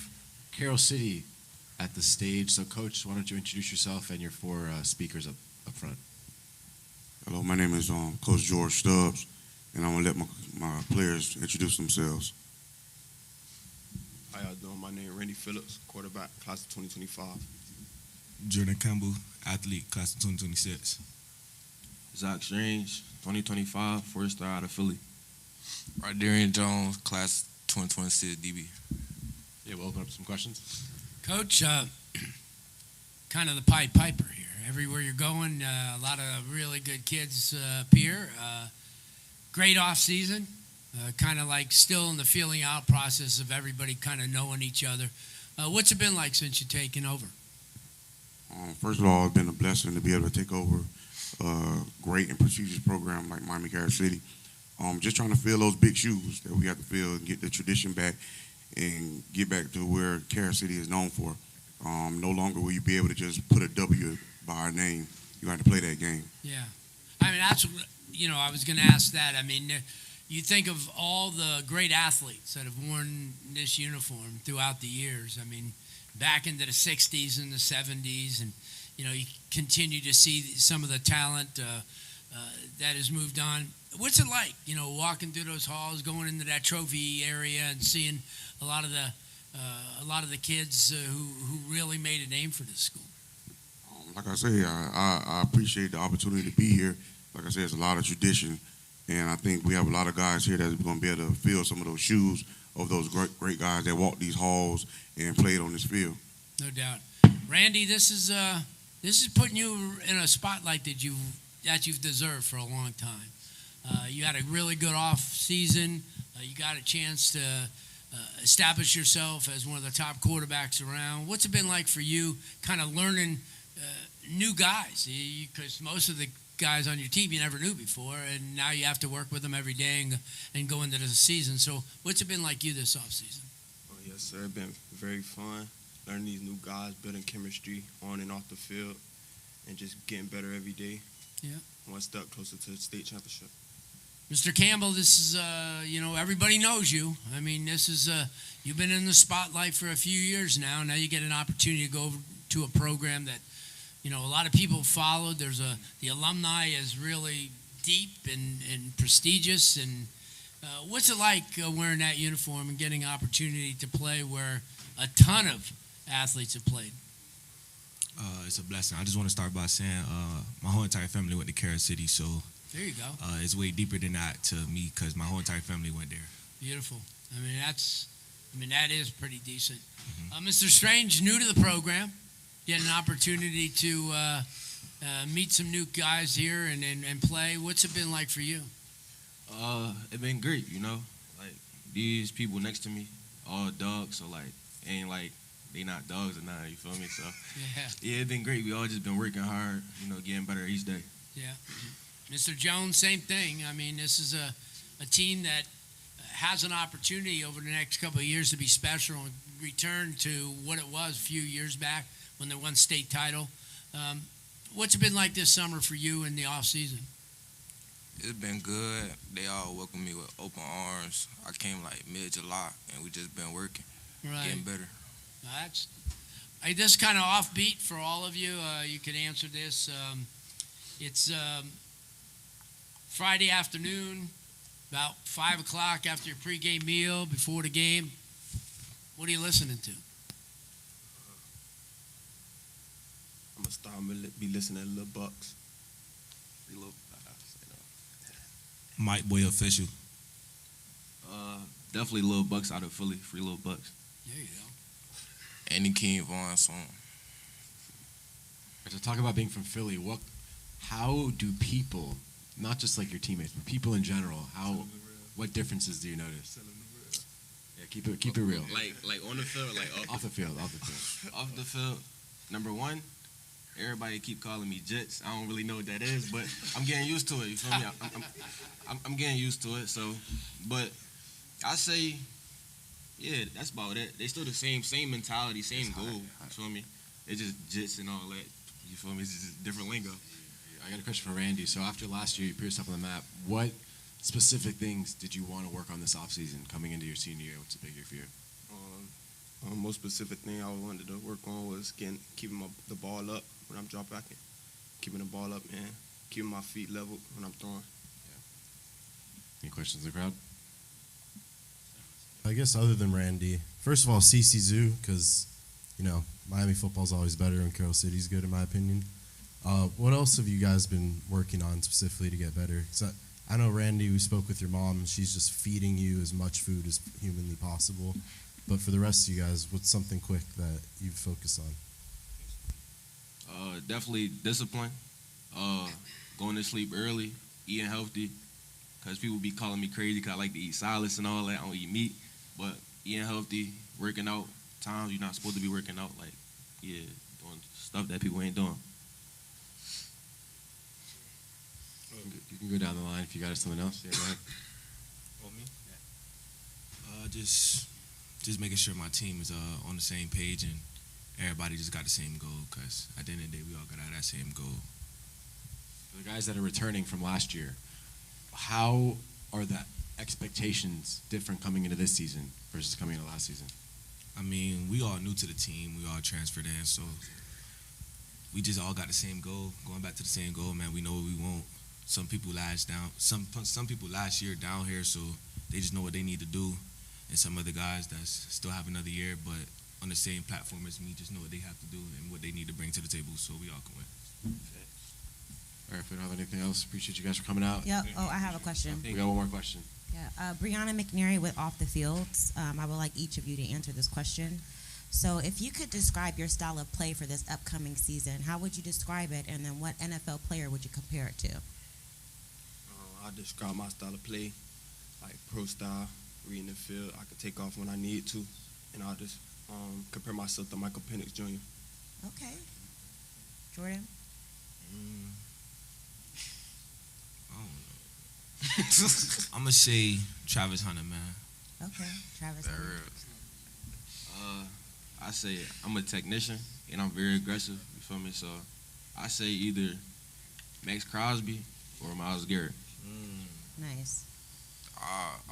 Carroll City at the stage. So, Coach, why don't you introduce yourself and your four speakers up front? Hello, my name is Coach George Stubbs, and I'm going to let my players introduce themselves. How y'all doing? My name is Randy Phillips, quarterback, class of 2025. Jordan Campbell, athlete, class of 2026. Zach Strange, 2025, four-star out of Philly. Rodarian Jones, class 2026 DB. Yeah, we'll open up some questions. Coach, kind of the Pied Piper here. Everywhere you're going, a lot of really good kids appear. Great off season, kind of like still in the feeling out process of everybody kind of knowing each other. What's it been like since you've taken over? First of all, it's been a blessing to be able to take over a great and prestigious program like Miami Carroll City. Just trying to fill those big shoes that we have to fill and get the tradition back and get back to where Carroll City is known for. No longer will you be able to just put a W by our name. You have to play that game. Yeah. I mean, that's, I was going to ask that. I mean, you think of all the great athletes that have worn this uniform throughout the years. I mean, back into the 60s and the 70s, and, you continue to see some of the talent that has moved on. What's it like, walking through those halls, going into that trophy area and seeing a lot of the kids who really made a name for this school? Like I say, I appreciate the opportunity to be here. Like I said, it's a lot of tradition, and I think we have a lot of guys here that's going to be able to fill some of those shoes of those great guys that walked these halls and played on this field. No doubt. Randy, this is putting you in a spotlight that you've deserved for a long time. You had a really good off season. You got a chance to establish yourself as one of the top quarterbacks around. What's it been like for you kind of learning new guys? Because most of the guys on your team you never knew before, and now you have to work with them every day and go into the season. So what's it been like you this offseason? Oh, yes, sir. It's been very fun learning these new guys, building chemistry on and off the field, and just getting better every day. Yeah. One step closer to the state championship. Mr. Campbell, this is, everybody knows you. I mean, this is, you've been in the spotlight for a few years now. Now you get an opportunity to go to a program that, a lot of people followed. The alumni is really deep and prestigious. And what's it like wearing that uniform and getting an opportunity to play where a ton of athletes have played? It's a blessing. I just want to start by saying my whole entire family went to Carroll City, so there you go. It's way deeper than that to me because my whole entire family went there. Beautiful. That is pretty decent. Mr. Strange, new to the program, get an opportunity to meet some new guys here and play. What's it been like for you? It's been great, like these people next to me, all dogs, so like ain't like they not dogs or nothing, you feel me? So yeah, it's been great. We all just been working hard, getting better each day. Yeah. Mr. Jones, same thing. I mean, this is a team that has an opportunity over the next couple of years to be special and return to what it was a few years back when they won state title. What's it been like this summer for you in the off season? It's been good. They all welcomed me with open arms. I came like mid-July, and we just been working, getting better. This is kind of offbeat for all of you. You can answer this. It's Friday afternoon, about 5 o'clock after your pregame meal, before the game. What are you listening to? I'm going to start be listening to Lil Bucks. Mike Boy official. Definitely Lil Bucks out of Philly. Free Lil Bucks. There you go. Any King Vaughn song. So talk about being from Philly. How do people, not just like your teammates, but people in general, what differences do you notice? Yeah, keep it real. Like on the field, like off the field. Off the field. Number one, everybody keep calling me Jits. I don't really know what that is, but I'm getting used to it. You feel me? I'm getting used to it. So, but I say, yeah, that's about it. They still the same mentality, same goal. You feel me? It's just Jits and all that. You feel me? It's just different lingo. I got a question for Randy. So after last year, you put yourself on the map. What specific things did you want to work on this offseason coming into your senior year? What's a big year for you? Most specific thing I wanted to work on was keeping the ball up when I'm drop backing, keeping the ball up and keeping my feet level when I'm throwing. Any questions in the crowd? I guess other than Randy, first of all, CC Zoo, because, Miami football's always better and Carroll City's good in my opinion. What else have you guys been working on specifically to get better? 'Cause I know, Randy, we spoke with your mom, and she's just feeding you as much food as humanly possible. But for the rest of you guys, what's something quick that you focus on? Definitely discipline. Going to sleep early, eating healthy. Because people be calling me crazy because I like to eat salads and all that. I don't eat meat. But eating healthy, working out. Times you're not supposed to be working out. Doing stuff that people ain't doing. You can go down the line if you got something else. Yeah, go ahead. Just making sure my team is on the same page and everybody just got the same goal, because at the end of the day, we all got that same goal. For the guys that are returning from last year, how are the expectations different coming into this season versus coming into last season? I mean, we all new to the team. We all transferred in, so we just all got the same goal. Going back to the same goal, man. We know what we want. Some people some people last year down here, so they just know what they need to do. And some other guys that still have another year, but on the same platform as me, just know what they have to do and what they need to bring to the table, so we all can win. All right, if we don't have anything else, appreciate you guys for coming out. Yep. Oh, I have a question. We got one more question. Yeah. Brianna McNary with Off the Fields. I would like each of you to answer this question. So if you could describe your style of play for this upcoming season, how would you describe it, and then what NFL player would you compare it to? I describe my style of play like pro style, reading the field. I can take off when I need to, and I'll just compare myself to Michael Penix Jr. Okay. Jordan? I don't know. I'm going to say Travis Hunter, man. Okay, Travis Hunter. I say I'm a technician, and I'm very aggressive, you feel me? So I say either Max Crosby or Myles Garrett. Nice.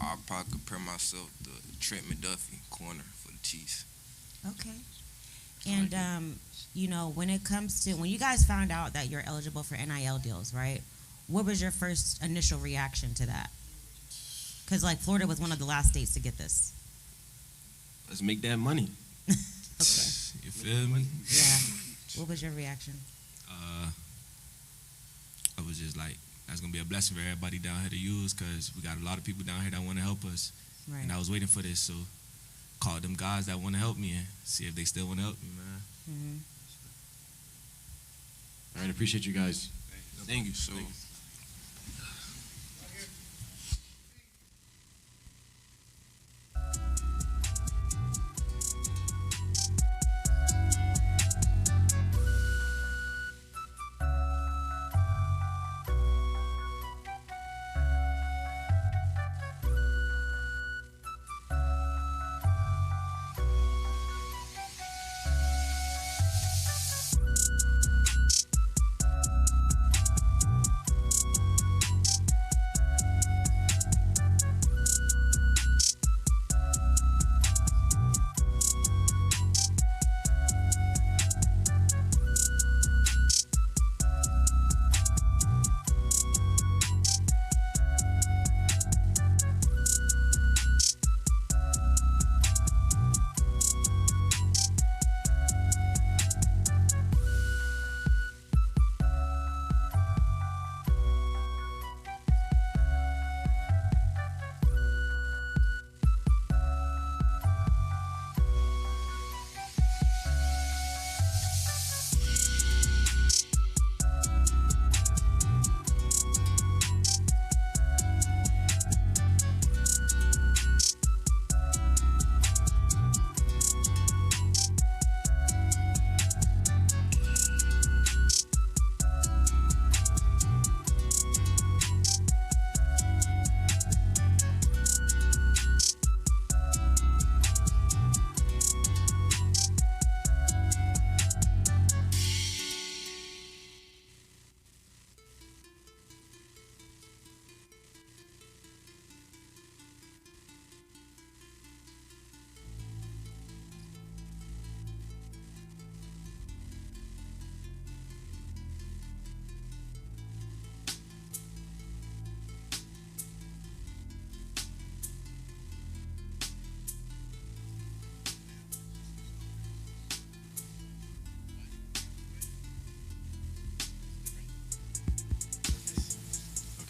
I'll probably compare myself to Trent McDuffie, corner for the Chiefs. Okay. And, when it comes to, when you guys found out that you're eligible for NIL deals, right, what was your first initial reaction to that? Because, Florida was one of the last states to get this. Let's make that money. Okay. You feel me? Yeah. What was your reaction? I was just like, that's going to be a blessing for everybody down here to use, because we got a lot of people down here that want to help us. Right. And I was waiting for this, so called them guys that want to help me and see if they still want to help me, man. Mm-hmm. All right, appreciate you guys. Thank you.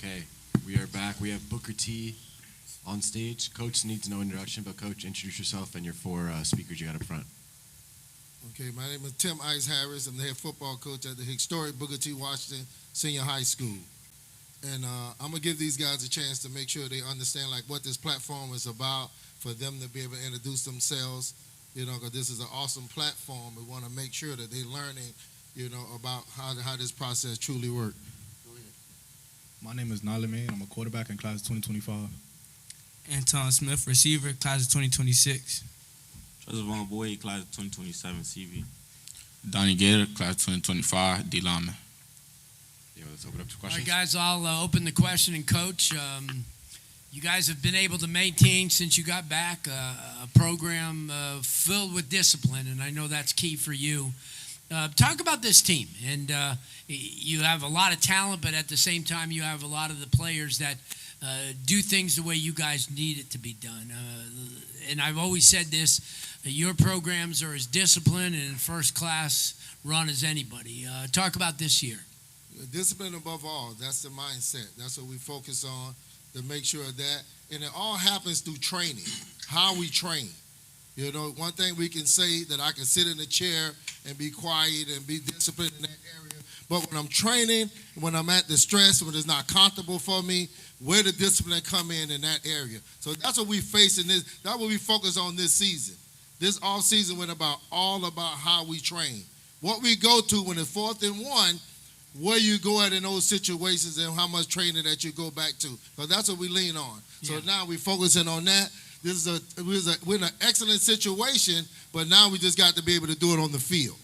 Okay, we are back. We have Booker T on stage. Coach needs no introduction, but Coach, introduce yourself and your four speakers you got up front. Okay, my name is Tim Ice Harris. I'm the head football coach at the historic Booker T. Washington Senior High School. And I'm going to give these guys a chance to make sure they understand like what this platform is about, for them to be able to introduce themselves, you know, because this is an awesome platform. We want to make sure that they're learning, you know, about how this process truly works. My name is Norland. I'm a quarterback in class of 2025. Anton Smith, receiver, class of 2026. Joseph Von Boyd, class of 2027, CV. Donnie Gator, class of 2025, D-Lineman. Yeah, let's open up to All questions. right, guys, I'll open the question. And, Coach, you guys have been able to maintain, since you got back, a program filled with discipline, and I know that's key for you. Talk about this team. And you have a lot of talent, but at the same time, you have a lot of the players that do things the way you guys need it to be done. And I've always said this, your programs are as disciplined and first class run as anybody. Talk about this year. Discipline above all, that's the mindset. That's what we focus on, to make sure that, and it all happens through training, how we train. You know, one thing we can say that I can sit in a chair and be quiet and be disciplined in that area, but when I'm training, when I'm at the stress, when it's not comfortable for me, where the discipline come in that area. So that's what we face in this, that's what we focus on this season. This off season went all about how we train. What we go to when it's 4th and 1, where you go at in those situations and how much training that you go back to. Because that's what we lean on. So now we're focusing on that. We're in an excellent situation, but now we just got to be able to do it on the field.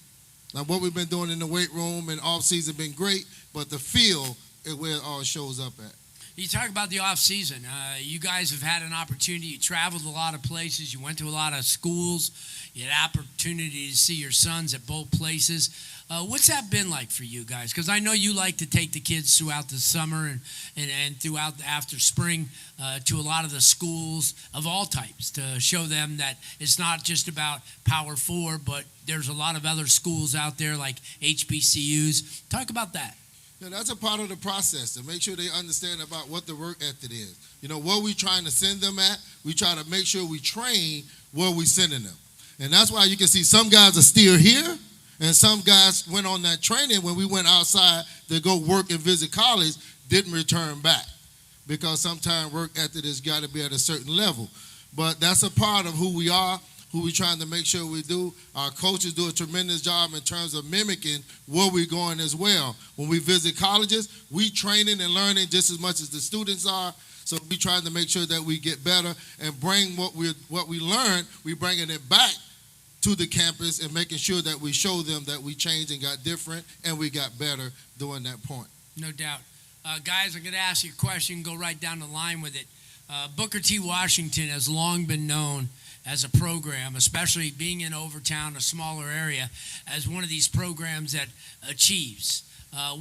Now, what we've been doing in the weight room and off-season been great, but the field is where it all shows up at. You talk about the off-season. You guys have had an opportunity. You traveled a lot of places. You went to a lot of schools. You had opportunity to see your sons at both places. What's that been like for you guys? Because I know you like to take the kids throughout the summer and throughout after spring to a lot of the schools of all types to show them that it's not just about Power 4, but there's a lot of other schools out there like HBCUs. Talk about that. Yeah, that's a part of the process, to make sure they understand about what the work ethic is. You know, what we trying to send them at, we try to make sure we train where we sending them. And that's why you can see some guys are still here, and some guys went on that training when we went outside to go work and visit college, didn't return back. Because sometimes work ethic has got to be at a certain level. But that's a part of who we are, who we're trying to make sure we do. Our coaches do a tremendous job in terms of mimicking where we're going as well. When we visit colleges, we training and learning just as much as the students are. So we trying to make sure that we get better and bring what we learned, we bringing it back to the campus and making sure that we show them that we changed and got different and we got better during that point. No doubt. Guys, I'm going to ask you a question, go right down the line with it. Booker T. Washington has long been known as a program, especially being in Overtown, a smaller area, as one of these programs that achieves.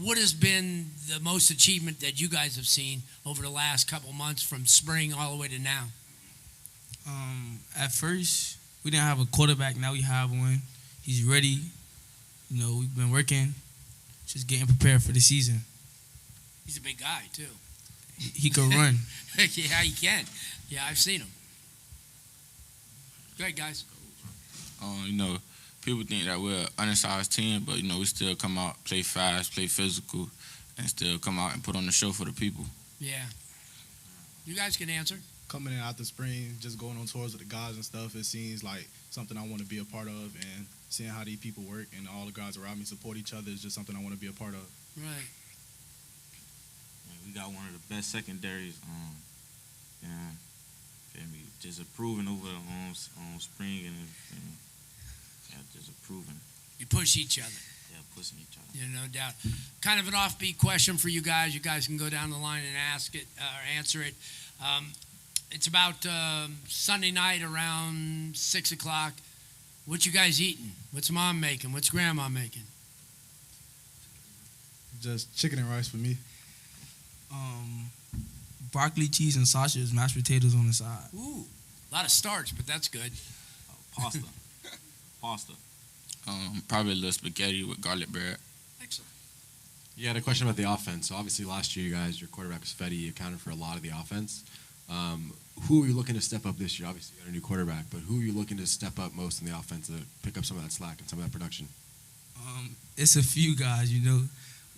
What has been the most achievement that you guys have seen over the last couple months from spring all the way to now? At first, we didn't have a quarterback. Now we have one. He's ready. You know, we've been working, just getting prepared for the season. He's a big guy, too. He can run. Yeah, he can. Yeah, I've seen him. Go ahead, guys. You know, people think that we're an undersized team, but, you know, we still come out, play fast, play physical, and still come out and put on the show for the people. Yeah. You guys can answer. Coming in after spring, just going on tours with the guys and stuff, it seems like something I want to be a part of, and seeing how these people work and all the guys around me support each other is just something I want to be a part of. Right. We got one of the best secondaries. Just improving over on spring and just improving. You push each other. Yeah, pushing each other. Yeah, no doubt. Kind of an offbeat question for you guys. You guys can go down the line and ask it or answer it. It's about Sunday night around 6 o'clock. What you guys eating? What's mom making? What's grandma making? Just chicken and rice for me. Broccoli, cheese, and sausage, mashed potatoes on the side. Ooh, a lot of starch, but that's good. Pasta. Pasta. Probably a little spaghetti with garlic bread. Excellent. You had a question about the offense. So obviously last year, your quarterback was Fetty. You accounted for a lot of the offense. Who are you looking to step up this year? Obviously, you got a new quarterback, but who are you looking to step up most in the offense to pick up some of that slack and some of that production? It's a few guys, you know.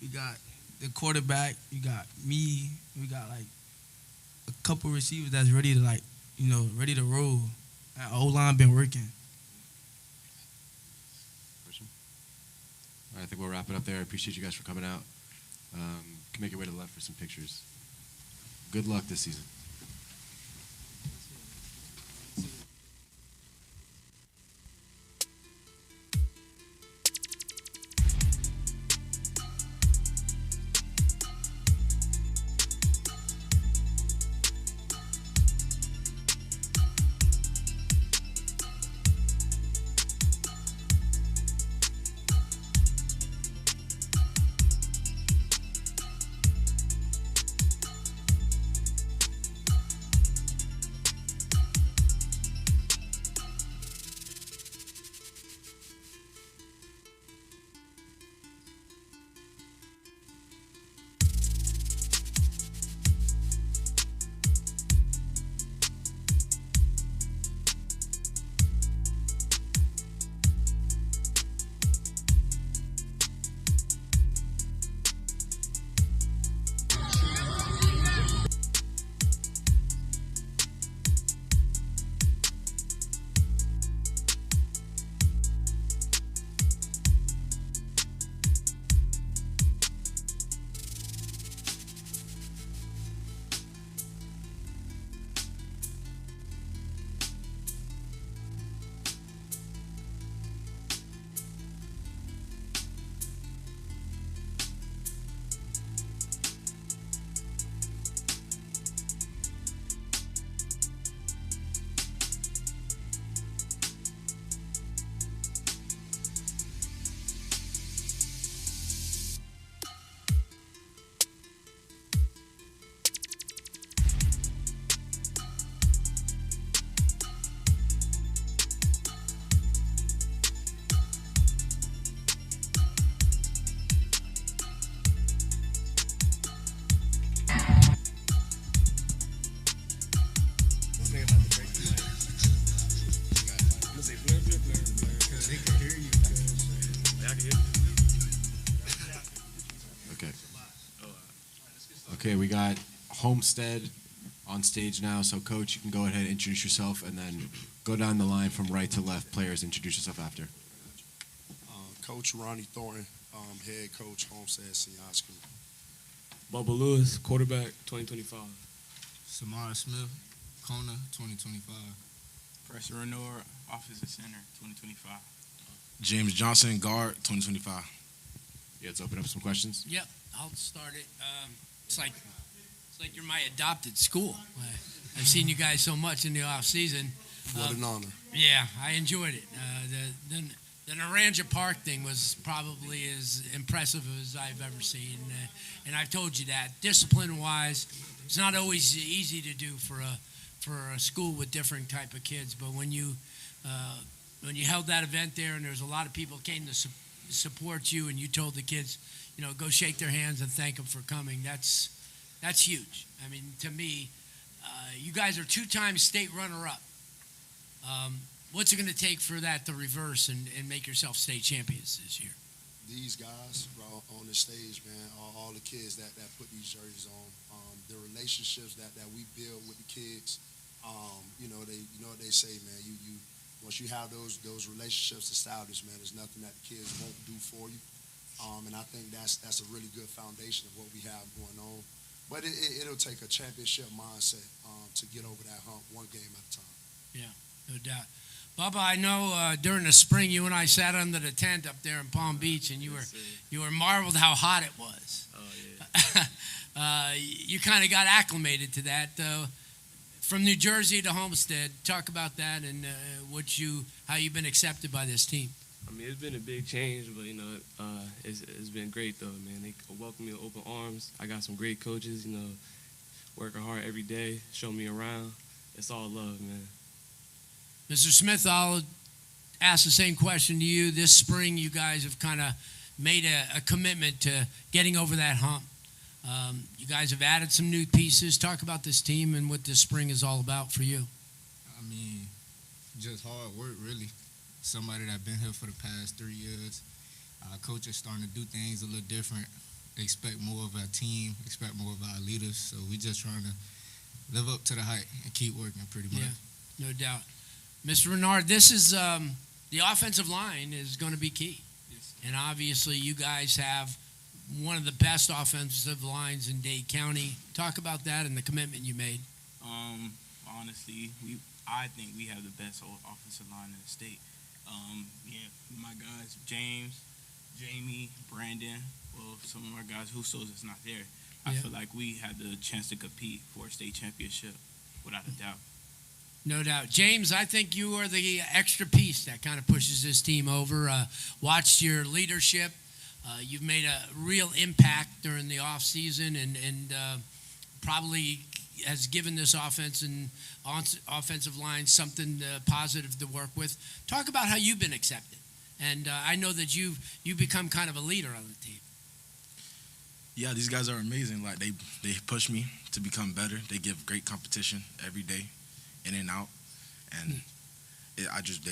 We got the quarterback, you got me, we got like a couple receivers that's ready to ready to roll. Our O-line been working. All right, I think we'll wrap it up there. I appreciate you guys for coming out. Can make your way to the left for some pictures. Good luck this season. Okay, we got Homestead on stage now. So, Coach, you can go ahead and introduce yourself, and then go down the line from right to left. Players, introduce yourself after. Coach Ronnie Thornton, head coach, Homestead Senior High School. Bubba Lewis, quarterback, 2025. Samara Smith, Kona, 2025. Preston Renor, offensive center, 2025. James Johnson, guard, 2025. Yeah, let's open up some questions. Yep, I'll start it. It's like you're my adopted school. I've seen you guys so much in the off season. What an honor. Yeah, I enjoyed it. The Naranja Park thing was probably as impressive as I've ever seen, and I've told you that. Discipline-wise, it's not always easy to do for a school with different type of kids. But when you held that event there, and there was a lot of people came to support you, and you told the kids, go shake their hands and thank them for coming. That's huge. I mean, to me, you guys are 2-time state runner-up. What's it going to take for that to reverse and make yourself state champions this year? These guys on the stage, man, all the kids that put these jerseys on, the relationships that we build with the kids, what they say, man. You once you have those relationships established, man, there's nothing that the kids won't do for you. And I think that's a really good foundation of what we have going on. But it'll take a championship mindset to get over that hump one game at a time. Yeah, no doubt. Bubba, I know during the spring you and I sat under the tent up there in Palm Beach, and you were marveled how hot it was. Oh yeah. You kind of got acclimated to that. From New Jersey to Homestead, talk about that and how you've been accepted by this team. I mean, it's been a big change, but it's been great though, man. They welcome me with open arms. I got some great coaches, working hard every day, show me around. It's all love, man. Mr. Smith, I'll ask the same question to you. This spring, you guys have kind of made a commitment to getting over that hump. You guys have added some new pieces. Talk about this team and what this spring is all about for you. I mean, just hard work, really. Somebody that's been here for the past 3 years. Our coach is starting to do things a little different. Expect more of our team, expect more of our leaders. So we just trying to live up to the hype and keep working pretty much. Yeah, no doubt. Mr. Renard, this is the offensive line is going to be key. Yes. And obviously you guys have one of the best offensive lines in Dade County. Talk about that and the commitment you made. Honestly, I think we have the best offensive line in the state. My guys, James, Jamie, Brandon, well, some of our guys, Husos is not there. I feel like we had the chance to compete for a state championship, without a doubt. No doubt. James, I think you are the extra piece that kind of pushes this team over. Watched your leadership. You've made a real impact during the offseason and probably has given this offense and offensive line something positive to work with. Talk about how you've been accepted. And I know that you've become kind of a leader on the team. Yeah, these guys are amazing. Like they push me to become better. They give great competition every day, in and out, and I've just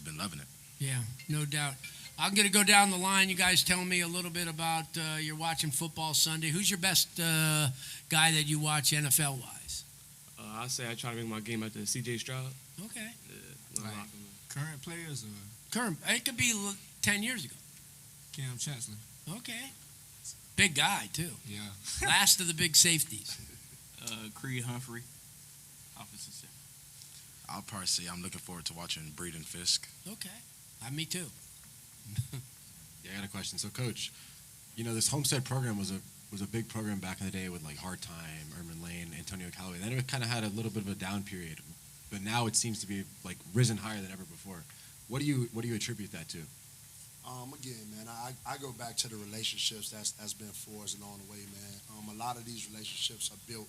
been loving it. Yeah, no doubt. I'm going to go down the line. You guys tell me a little bit about you're watching football Sunday. Who's your best guy that you watch NFL-wise? I say I try to make my game after C.J. Stroud. Okay. Like current players or? Current. It could be 10 years ago. Cam Chancellor. Okay. Big guy, too. Yeah. Last of the big safeties. Creed Humphrey, offensive center. I'll probably say I'm looking forward to watching Braden Fisk. Okay. Me too. Yeah, I got a question. So, Coach, this Homestead program was a big program back in the day with like Hard Time, Erman Lane, Antonio Callaway. Then it kind of had a little bit of a down period, but now it seems to be like risen higher than ever before. What do you attribute that to? Again, man, I go back to the relationships that's been for us along the way, man. A lot of these relationships are built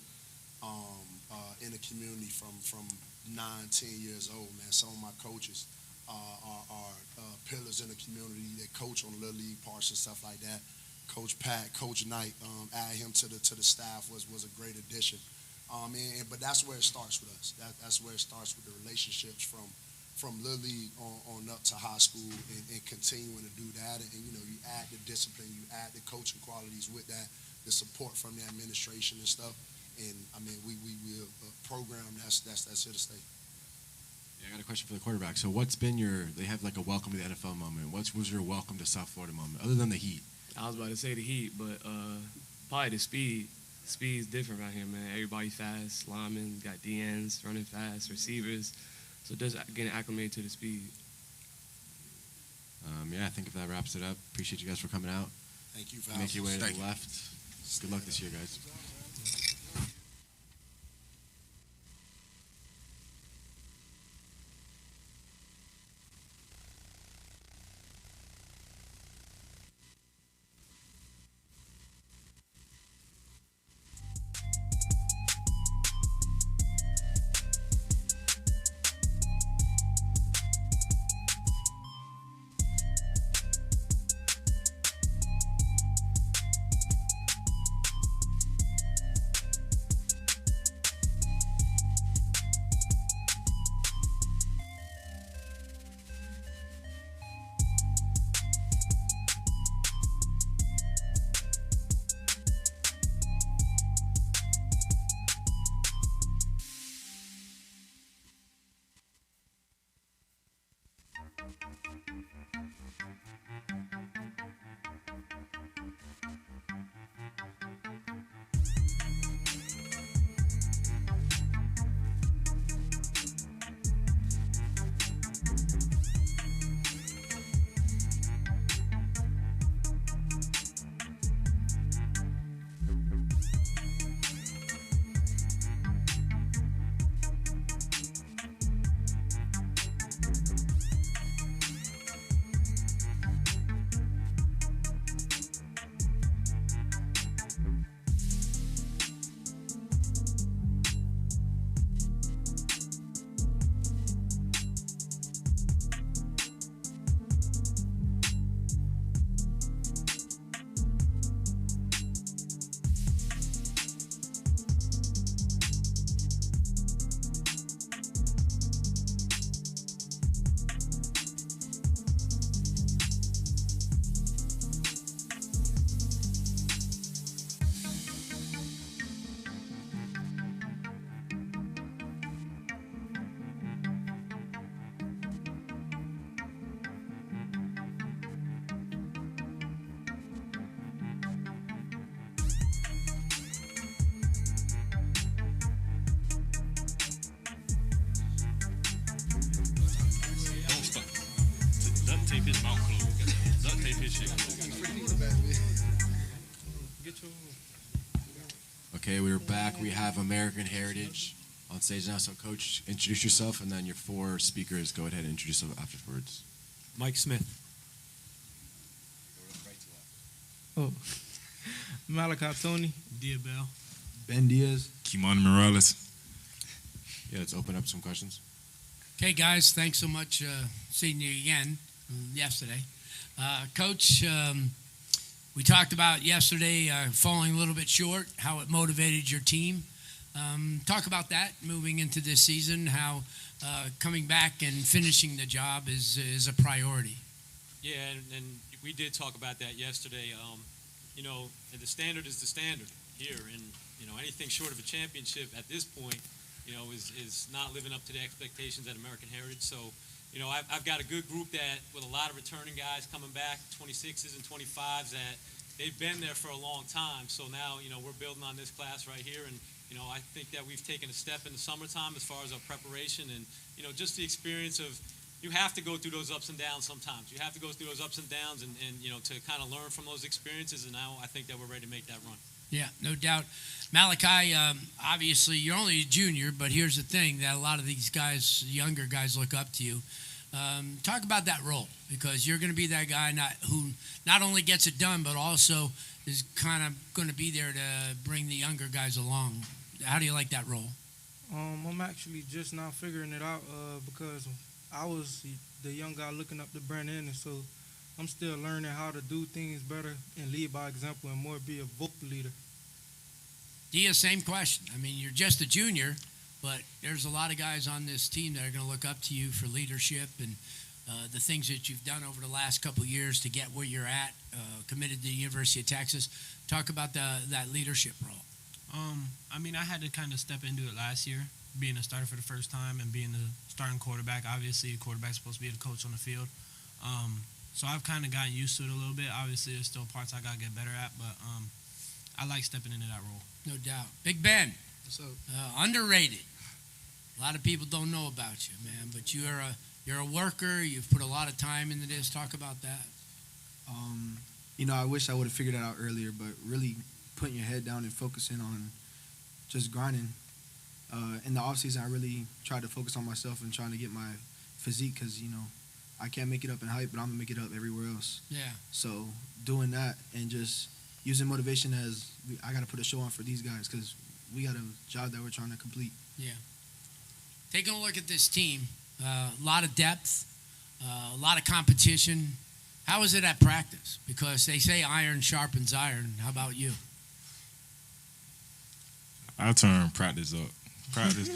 in the community from 9, 10 years old, man. Some of my coaches are pillars in the community. They coach on Little League parks and stuff like that. Coach Pat, Coach Knight, add him to the staff was a great addition. But that's where it starts with us. That's where it starts with the relationships from Little League on up to high school and continuing to do that. And you add the discipline, you add the coaching qualities with that, the support from the administration and stuff. And we're a program that's here to stay. Yeah, I got a question for the quarterback. So what's been they have like a welcome to the NFL moment. What was your welcome to South Florida moment, other than the heat? I was about to say the heat, but probably the speed. Speed's different right here, man. Everybody fast, linemen, got DNs, running fast, receivers. So just getting acclimated to the speed. I think if that wraps it up, appreciate you guys for coming out. Thank you for Make your way to Thank the you. left. Good luck this year, guys. Okay, we're back. We have American Heritage on stage now. So, Coach, introduce yourself, and then your four speakers go ahead and introduce them afterwards. Mike Smith. Oh, Malachi Tony. Dia Bell. Ben Diaz. Kimani Morales. Yeah, let's open up some questions. Okay, guys, thanks so much seeing you again yesterday. Coach, we talked about yesterday falling a little bit short, how it motivated your team. Talk about that moving into this season, how coming back and finishing the job is a priority. Yeah, and we did talk about that yesterday. You know, the standard is the standard here, and you know anything short of a championship at this point, you know, is not living up to the expectations at American Heritage. So, you know, I've got a good group that with a lot of returning guys coming back, 26s and 25s that they've been there for a long time. So now, you know, we're building on this class right here, and you know, I think that we've taken a step in the summertime as far as our preparation and you know just the experience of. You have to go through those ups and downs sometimes. You have to go through those ups and downs and you know, to kind of learn from those experiences, and now I think that we're ready to make that run. Yeah, no doubt. Malachi, obviously you're only a junior, but here's the thing that a lot of these guys, younger guys, look up to you. Talk about that role, because you're going to be that guy who not only gets it done, but also is kind of going to be there to bring the younger guys along. How do you like that role? I'm actually just now figuring it out because I was the young guy looking up to Brandon, and so I'm still learning how to do things better and lead by example and more be a vocal leader. Dia, same question. I mean, you're just a junior, but there's a lot of guys on this team that are going to look up to you for leadership and the things that you've done over the last couple of years to get where you're at, committed to the University of Texas. Talk about that leadership role. I mean, I had to kind of step into it last year, being a starter for the first time and being the starting quarterback. Obviously, the quarterback's supposed to be the coach on the field. So I've kind of gotten used to it a little bit. Obviously, there's still parts I got to get better at, but I like stepping into that role. No doubt. Big Ben. What's up? Underrated. A lot of people don't know about you, man, but you're a worker. You've put a lot of time into this. Talk about that. You know, I wish I would have figured it out earlier, but really putting your head down and focusing on just grinding. In the offseason, I really tried to focus on myself and trying to get my physique because, you know, I can't make it up in height, but I'm going to make it up everywhere else. Yeah. So doing that and just using motivation as I got to put a show on for these guys because we got a job that we're trying to complete. Yeah. Taking a look at this team, a lot of depth, a lot of competition. How is it at practice? Because they say iron sharpens iron. How about you? I turn practice up. Practice.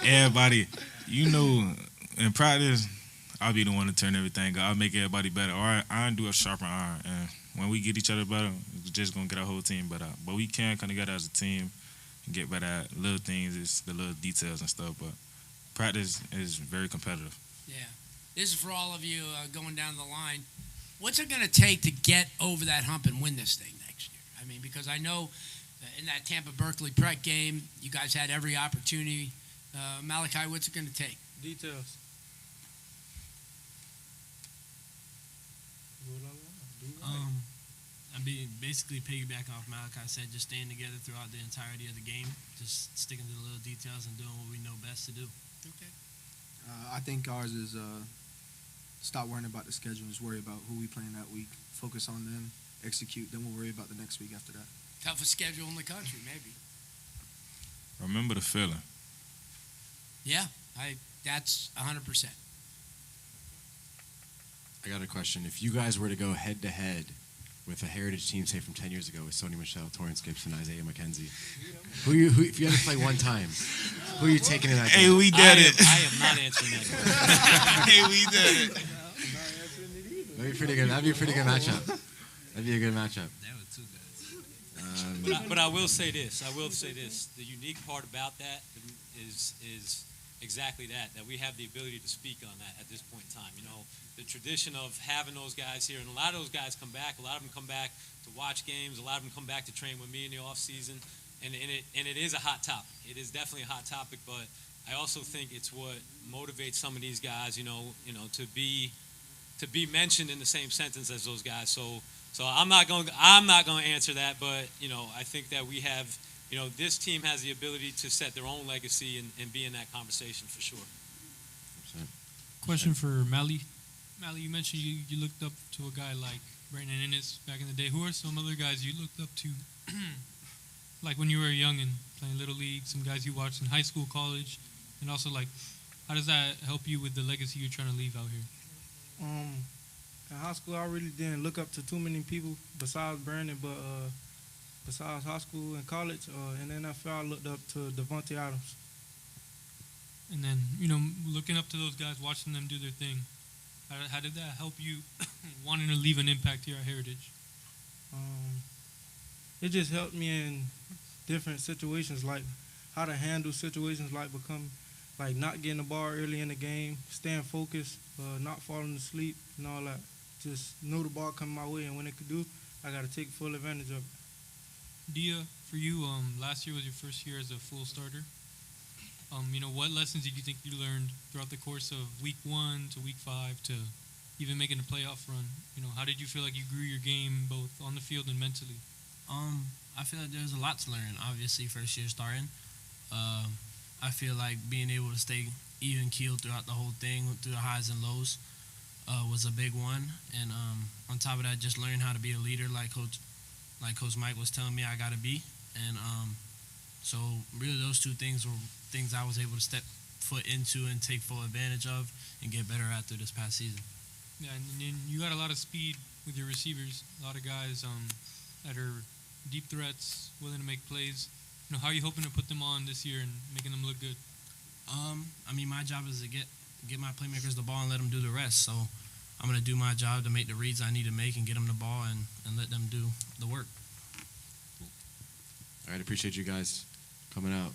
Everybody, you know, in practice, I'll be the one to turn everything up. I'll make everybody better. Or iron do a sharper iron. And when we get each other better, we're just going to get our whole team better. But we can come together as a team and get better at little things, it's the little details and stuff. But practice is very competitive. Yeah. This is for all of you going down the line. What's it going to take to get over that hump and win this thing next year? I mean, because I know in that Tampa-Berkeley Prep game, you guys had every opportunity. Malachi, what's it going to take? Details. I mean, basically piggyback off Malachi said, just staying together throughout the entirety of the game, just sticking to the little details and doing what we know best to do. Okay. I think ours is stop worrying about the schedule, just worry about who we playing that week, focus on them, execute, then we'll worry about the next week after that. Toughest schedule in the country, maybe. Remember the feeling. Yeah, that's 100%. I got a question. If you guys were to go head-to-head with a heritage team, say, from 10 years ago with Sony Michel, Torrance Gibson, Isaiah McKenzie, who if you had to play one time, who are you taking in that game? Hey, we did it. I am not answering that. Hey, we did it. That'd be pretty good. That'd be a pretty good matchup. That'd be a good matchup. That was too good. But I will say this. The unique part about that is exactly that we have the ability to speak on that at this point in time. You know, the tradition of having those guys here, and a lot of those guys come back. A lot of them come back to watch games. A lot of them come back to train with me in the off season, and it is a hot topic. It is definitely a hot topic, but I also think it's what motivates some of these guys. You know, to be to be mentioned in the same sentence as those guys. So I'm not going to answer that, but I think that we have, this team has the ability to set their own legacy and be in that conversation for sure. Question for Mally. Mally, you mentioned you looked up to a guy like Brandon Ennis back in the day. Who are some other guys you looked up to, like when you were young and playing Little League, some guys you watched in high school, college, and also like, how does that help you with the legacy you're trying to leave out here? In high school, I really didn't look up to too many people besides Brandon, but besides high school and college, in the NFL, I looked up to Devontae Adams. And then, looking up to those guys, watching them do their thing, how did that help you wanting to leave an impact here at Heritage? It just helped me in different situations, like how to handle situations like not getting the ball early in the game, staying focused, not falling asleep and all that. Just know the ball coming my way, and when it could do, I got to take full advantage of it. Dia, for you, last year was your first year as a full starter. What lessons did you think you learned throughout the course of week 1 to week 5 to even making a playoff run? How did you feel like you grew your game both on the field and mentally? I feel like there's a lot to learn, obviously, first year starting. I feel like being able to stay even keeled throughout the whole thing, through the highs and lows, was a big one. And on top of that, just learning how to be a leader like Coach Mike was telling me I got to be. And so really those two things were things I was able to step foot into and take full advantage of and get better at through this past season. Yeah, and then you got a lot of speed with your receivers, a lot of guys that are deep threats, willing to make plays. How are you hoping to put them on this year and making them look good? My job is to get my playmakers the ball and let them do the rest. So I'm going to do my job to make the reads I need to make and get them the ball and let them do the work. All right, appreciate you guys coming out.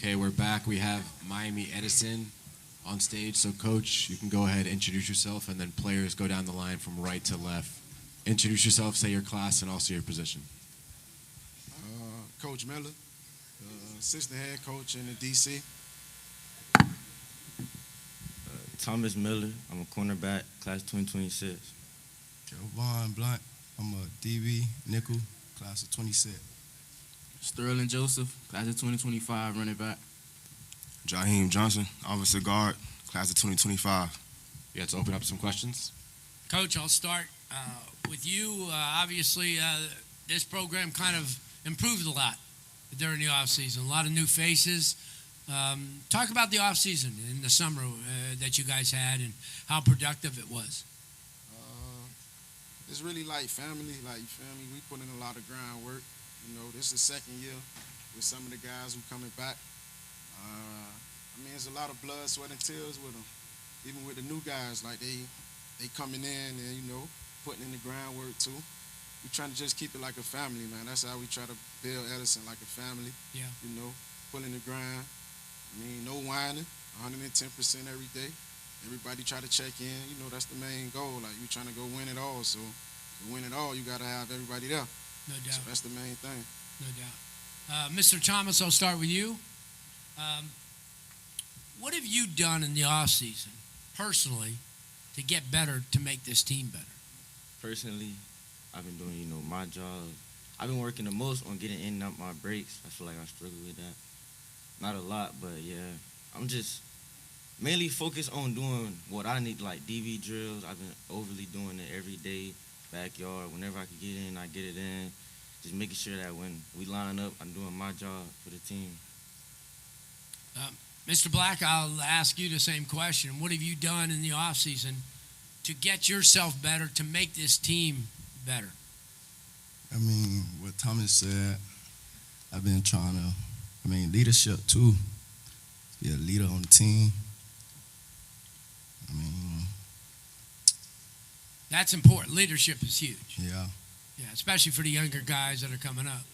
Okay, we're back. We have Miami Edison on stage. So, Coach, you can go ahead and introduce yourself, and then players go down the line from right to left. Introduce yourself, say your class, and also your position. Coach Miller, assistant head coach in the DC. Thomas Miller, I'm a cornerback, class 2026. Javon Blunt, I'm a DB, nickel, class of 26. Sterling Joseph, class of 2025, running back. Jaheim Johnson, offensive guard, class of 2025. You had to open up some questions? Coach, I'll start with you. Obviously, this program kind of improved a lot during the offseason. A lot of new faces. Talk about the offseason in the summer that you guys had and how productive it was. It's really like family, like, you feel me? We put in a lot of groundwork. You know, this is the second year with some of the guys who coming back. I mean, it's a lot of blood, sweat, and tears with them. Even with the new guys, like they coming in and, you know, putting in the groundwork too. We trying to just keep it like a family, man. That's how we try to build Edison, like a family. Yeah. You know, pulling the grind. I mean, no whining, 110% every day. Everybody try to check in. You know, that's the main goal. Like, we trying to go win it all. So to win it all, you got to have everybody there. No doubt. So that's the main thing. No doubt. Mr. Thomas, I'll start with you. What have you done in the offseason, personally, to get better, to make this team better? Personally, I've been doing, my job. I've been working the most on getting in and out my breaks. I feel like I struggle with that. Not a lot, but yeah. I'm just mainly focused on doing what I need, like DV drills. I've been overly doing it every day, backyard. Whenever I can get in, I get it in. Just making sure that when we line up, I'm doing my job for the team. Mr. Black, I'll ask you the same question. What have you done in the offseason to get yourself better, to make this team better? I mean, what Thomas said, I've been trying to, leadership too. Be a leader on the team. That's important. Leadership is huge. Yeah. Yeah, especially for the younger guys that are coming up.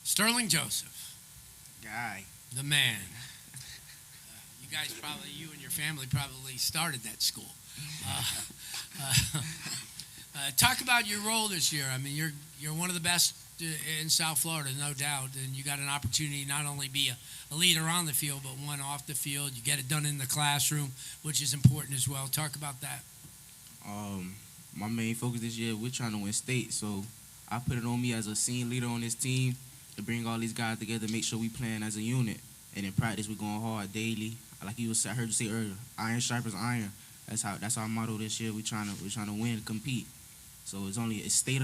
Sterling Joseph. Guy. The man. You guys probably, you and your family probably started that school. Talk about your role this year. I mean, you're one of the best in South Florida, no doubt, and you got an opportunity to not only be a leader on the field, but one off the field. You get it done in the classroom, which is important as well. Talk about that. My main focus this year, we're trying to win state, so I put it on me as a senior leader on this team to bring all these guys together, make sure we playing as a unit. And in practice, we're going hard daily. Like I heard you say earlier, iron sharpens iron. That's our motto this year. We're trying to win, compete. So it's state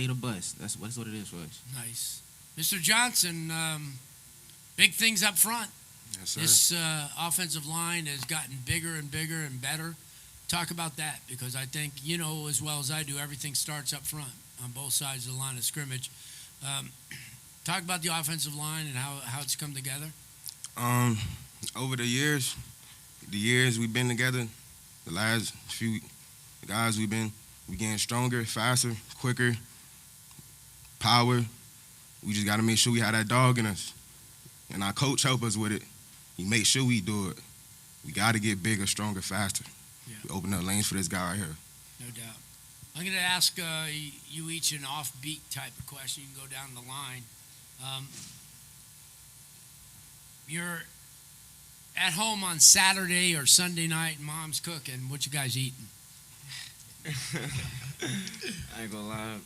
of bust. That's what it is for us. Nice, Mr. Johnson. Big things up front. Yes, sir. This offensive line has gotten bigger and bigger and better. Talk about that, because I think you know as well as I do, everything starts up front on both sides of the line of scrimmage. Talk about the offensive line and how it's come together. Over the years we've been together, the last few guys we getting stronger, faster, quicker, power. We just got to make sure we have that dog in us. And our coach help us with it. He make sure we do it. We got to get bigger, stronger, faster. Yeah. We open up lanes for this guy right here. No doubt. I'm going to ask you each an offbeat type of question. You can go down the line. You're at home on Saturday or Sunday night and mom's cooking. What you guys eating? I ain't gonna lie,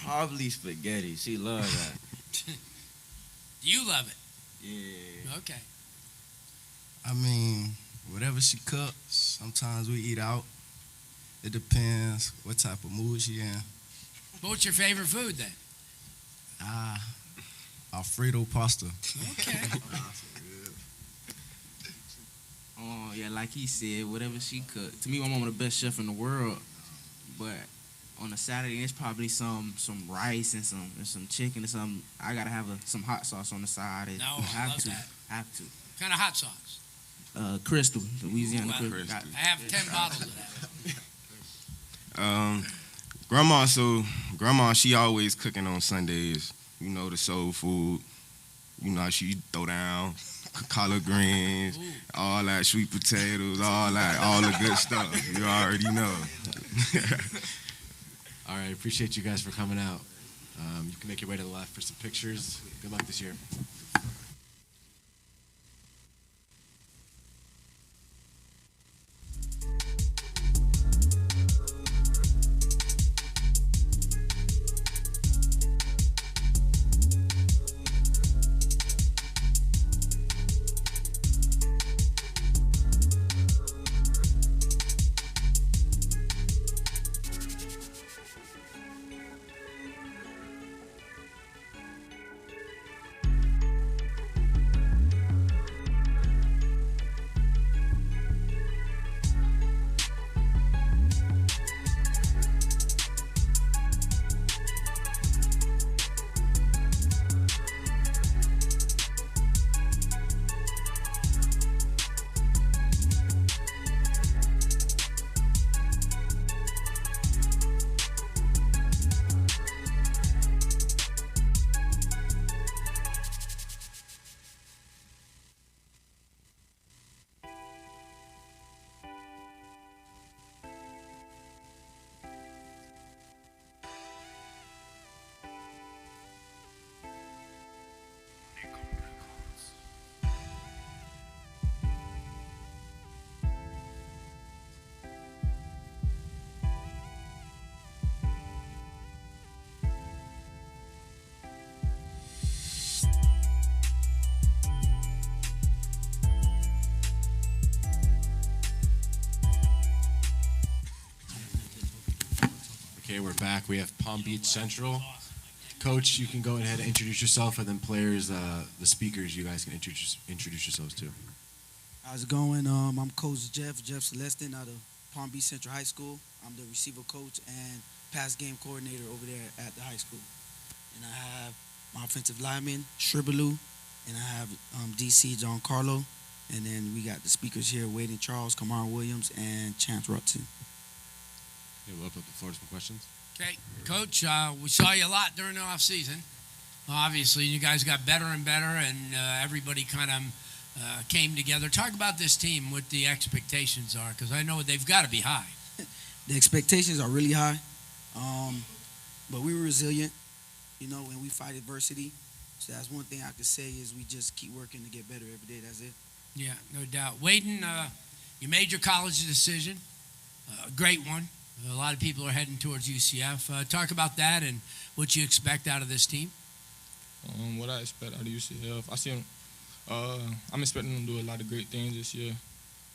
probably spaghetti. She loves that. Do you love it? Yeah. Okay. Whatever she cooks, sometimes we eat out. It depends what type of mood she in. What's your favorite food then? Alfredo pasta. Okay. Oh, yeah, like he said, whatever she cooked. To me, my mom the best chef in the world. But on a Saturday, it's probably some rice and some chicken or something. I gotta have some hot sauce on the side. No, I love that. Have to. What kind of hot sauce? Crystal, Louisiana Ooh, Crystal. I have 10 bottles of that. Grandma, she always cooking on Sundays. You know, the soul food. You know, she throw down collard greens, all that, sweet potatoes, all the good stuff. You already know. All right, appreciate you guys for coming out. You can make your way to the left for some pictures. Good luck this year. Okay, we're back. We have Palm Beach Central. Coach, you can go ahead and introduce yourself, and then players, the speakers, you guys can introduce yourselves too. How's it going? I'm Coach Jeff Celestin out of Palm Beach Central High School. I'm the receiver coach and pass game coordinator over there at the high school. And I have my offensive lineman, Shribaloo, and I have DC John Carlo. And then we got the speakers here, Wade Charles, Kamar Williams, and Chance Rutson. Okay, we'll open up the floor to some questions. Okay, Coach, we saw you a lot during the off season. Obviously, you guys got better and better, and everybody kind of came together. Talk about this team, what the expectations are, because I know they've got to be high. The expectations are really high, but we were resilient, and we fight adversity. So that's one thing I could say is we just keep working to get better every day. That's it. Yeah, no doubt. Waden, you made your college decision, a great one. A lot of people are heading towards UCF. Talk about that and what you expect out of this team. What I expect out of UCF, I see them. I'm expecting them to do a lot of great things this year.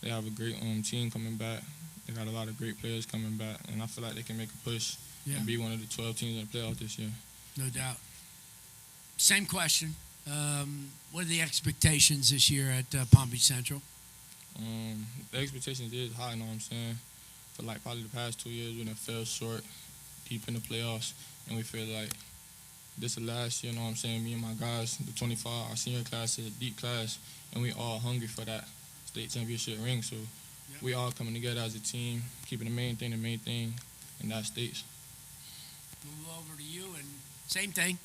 They have a great team coming back. They got a lot of great players coming back, and I feel like they can make a push and be one of the 12 teams in the playoff this year. No doubt. Same question. What are the expectations this year at Palm Beach Central? The expectations is high, you know what I'm saying? For like probably the past 2 years, we done fell short deep in the playoffs, and we feel like this is last year, you know what I'm saying? Me and my guys, the 25, our senior class is a deep class, and we all hungry for that state championship ring. So we all coming together as a team, keeping the main thing, and that states. Move over to you, and same thing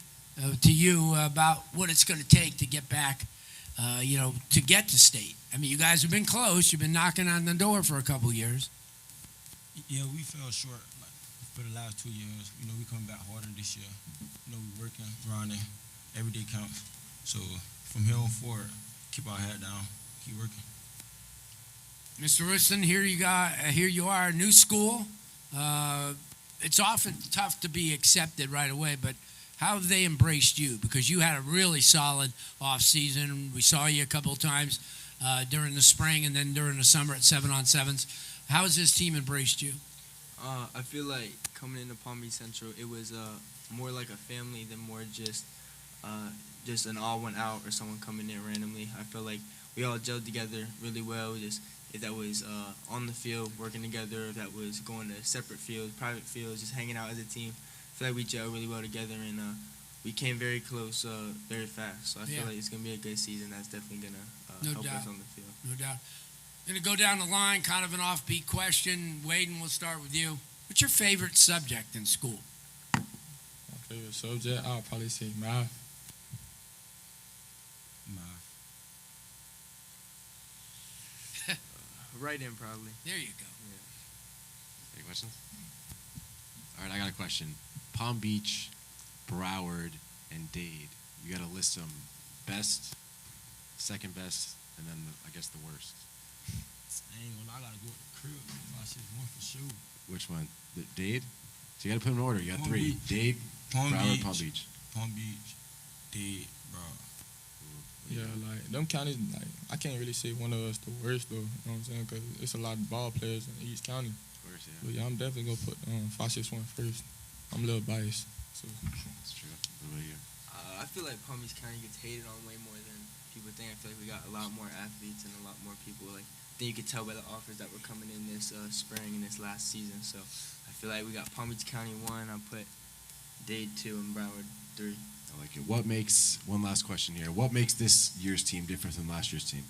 to you about what it's going to take to get back, to get to state. I mean, you guys have been close. You've been knocking on the door for a couple of years. Yeah, we fell short for the last 2 years. We coming back harder this year. We working, grinding, every day counts. So from here on forward, keep our head down, keep working. Mr. Rustin, here you are, new school. It's often tough to be accepted right away, but how have they embraced you? Because you had a really solid off season. We saw you a couple of times during the spring and then during the summer at 7-on-7s. How has this team embraced you? I feel like coming into Palm Beach Central, it was more like a family than more just an all one out or someone coming in randomly. I feel like we all gelled together really well. Just if that was on the field, working together, if that was going to separate fields, private fields, just hanging out as a team. I feel like we gelled really well together, and we came very close very fast. So I feel like it's going to be a good season. That's definitely going to help us on the field. No doubt. Going to go down the line, kind of an offbeat question. Waden, we'll start with you. What's your favorite subject in school? My favorite subject, I'll probably say math. Writing, probably. There you go. Any questions? All right, I got a question. Palm Beach, Broward, and Dade. You got to list them best, second best, and then I guess the worst. I ain't gonna lie, I gotta go with the crib. I said one for sure. Which one? Dade? So you got to put them in order. You got Palm three. Beach. Dade, Broward, Beach. Palm Beach. Palm Beach, Dade, Broward. Yeah, like them counties, like I can't really say one of us the worst though. You know what I'm saying? Because it's a lot of ball players in each county. Of course, yeah. But yeah, I'm definitely gonna put 561 first. I'm a little biased. So that's true. What about you? I feel like Palm Beach County gets hated on way more than people think. I feel like we got a lot more athletes and a lot more people. Like I think you could tell by the offers that were coming in this spring and this last season. So I feel like we got Palm Beach County 1. I put Dade 2 and Broward 3. I like it. One last question here. What makes this year's team different than last year's team?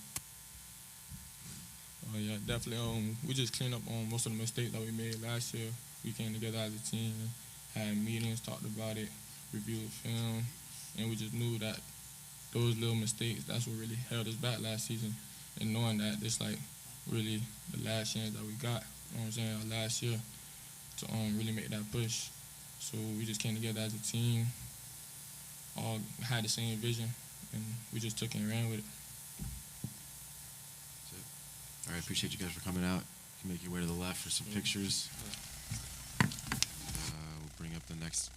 Oh yeah, definitely. We just cleaned up on most of the mistakes that we made last year. We came together as a team, had meetings, talked about it, reviewed film, and we just knew that those little mistakes, that's what really held us back last season. And knowing that it's like really the last chance that we got, you know what I'm saying, our last year to really make that push. So we just came together as a team, all had the same vision, and we just took it and ran with it. All right, appreciate you guys for coming out. You can make your way to the left for some pictures. We'll bring up the next.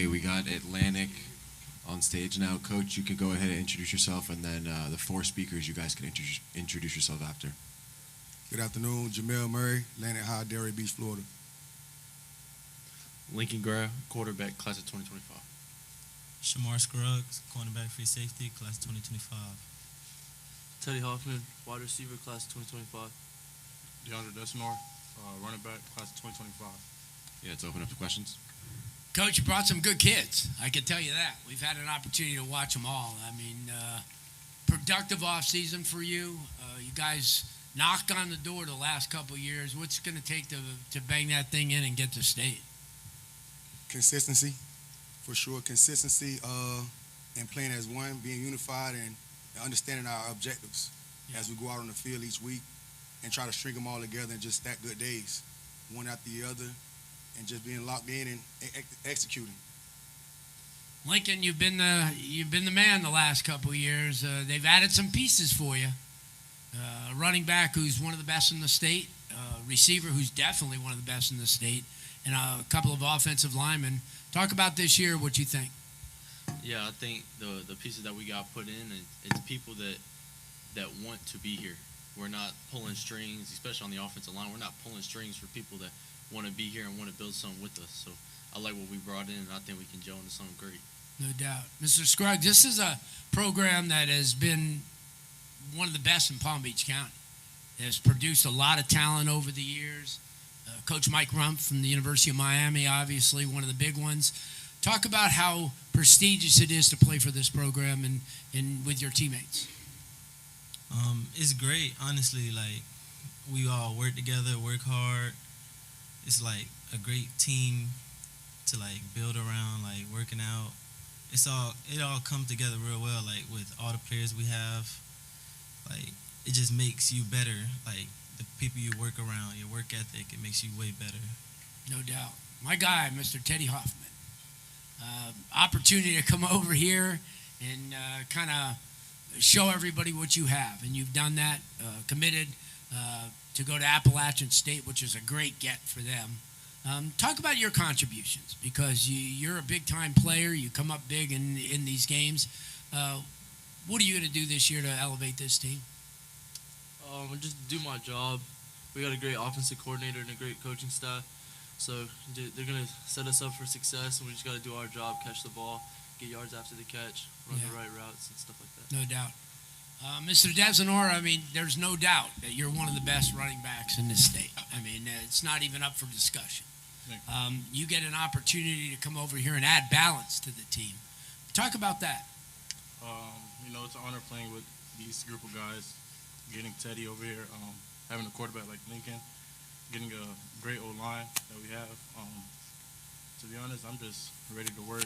Okay, we got Atlantic on stage now. Coach, you can go ahead and introduce yourself, and then the four speakers, you guys can introduce yourself after. Good afternoon, Jamel Murray, Atlantic High, Dade Beach, Florida. Lincoln Graham, quarterback, class of 2025. Shamar Scruggs, cornerback, free safety, class of 2025. Teddy Hoffman, wide receiver, class of 2025. DeAndre Desinor, running back, class of 2025. Yeah, let's open up to questions. Coach, you brought some good kids. I can tell you that. We've had an opportunity to watch them all. I mean, productive offseason for you. You guys knocked on the door the last couple of years. What's it going to take to bang that thing in and get to state? Consistency, for sure. Consistency and playing as one, being unified, and understanding our objectives as we go out on the field each week and try to string them all together and just stack good days, one after the other, and just being locked in and executing. Lincoln, you've been the man the last couple of years. They've added some pieces for you. Running back who's one of the best in the state, receiver who's definitely one of the best in the state, and a couple of offensive linemen. Talk about this year, what you think. Yeah, I think the pieces that we got put in, it's people that want to be here. We're not pulling strings, especially on the offensive line. We're not pulling strings for people that want to be here and want to build something with us. So I like what we brought in, and I think we can gel into something great. No doubt. Mr. Scruggs, this is a program that has been one of the best in Palm Beach County. It has produced a lot of talent over the years. Coach Mike Rumpf from the University of Miami, obviously one of the big ones. Talk about how prestigious it is to play for this program and with your teammates. It's great, honestly. Like, we all work together, work hard. It's like a great team to like build around, like working out. It all comes together real well, like with all the players we have. Like, it just makes you better. Like, the people you work around, your work ethic, it makes you way better. No doubt. My guy, Mr. Teddy Hoffman. Opportunity to come over here and kind of show everybody what you have. And you've done that, committed to go to Appalachian State, which is a great get for them. Talk about your contributions, because you're a big-time player. You come up big in these games. What are you going to do this year to elevate this team? Just do my job. We got a great offensive coordinator and a great coaching staff. So they're going to set us up for success, and we just got to do our job, catch the ball, get yards after the catch, run the right routes and stuff like that. No doubt. Mr. Desinor, I mean, there's no doubt that you're one of the best running backs in this state. I mean, it's not even up for discussion. You get an opportunity to come over here and add balance to the team. Talk about that. It's an honor playing with these group of guys, getting Teddy over here, having a quarterback like Lincoln, getting a great O-line that we have. To be honest, I'm just ready to work.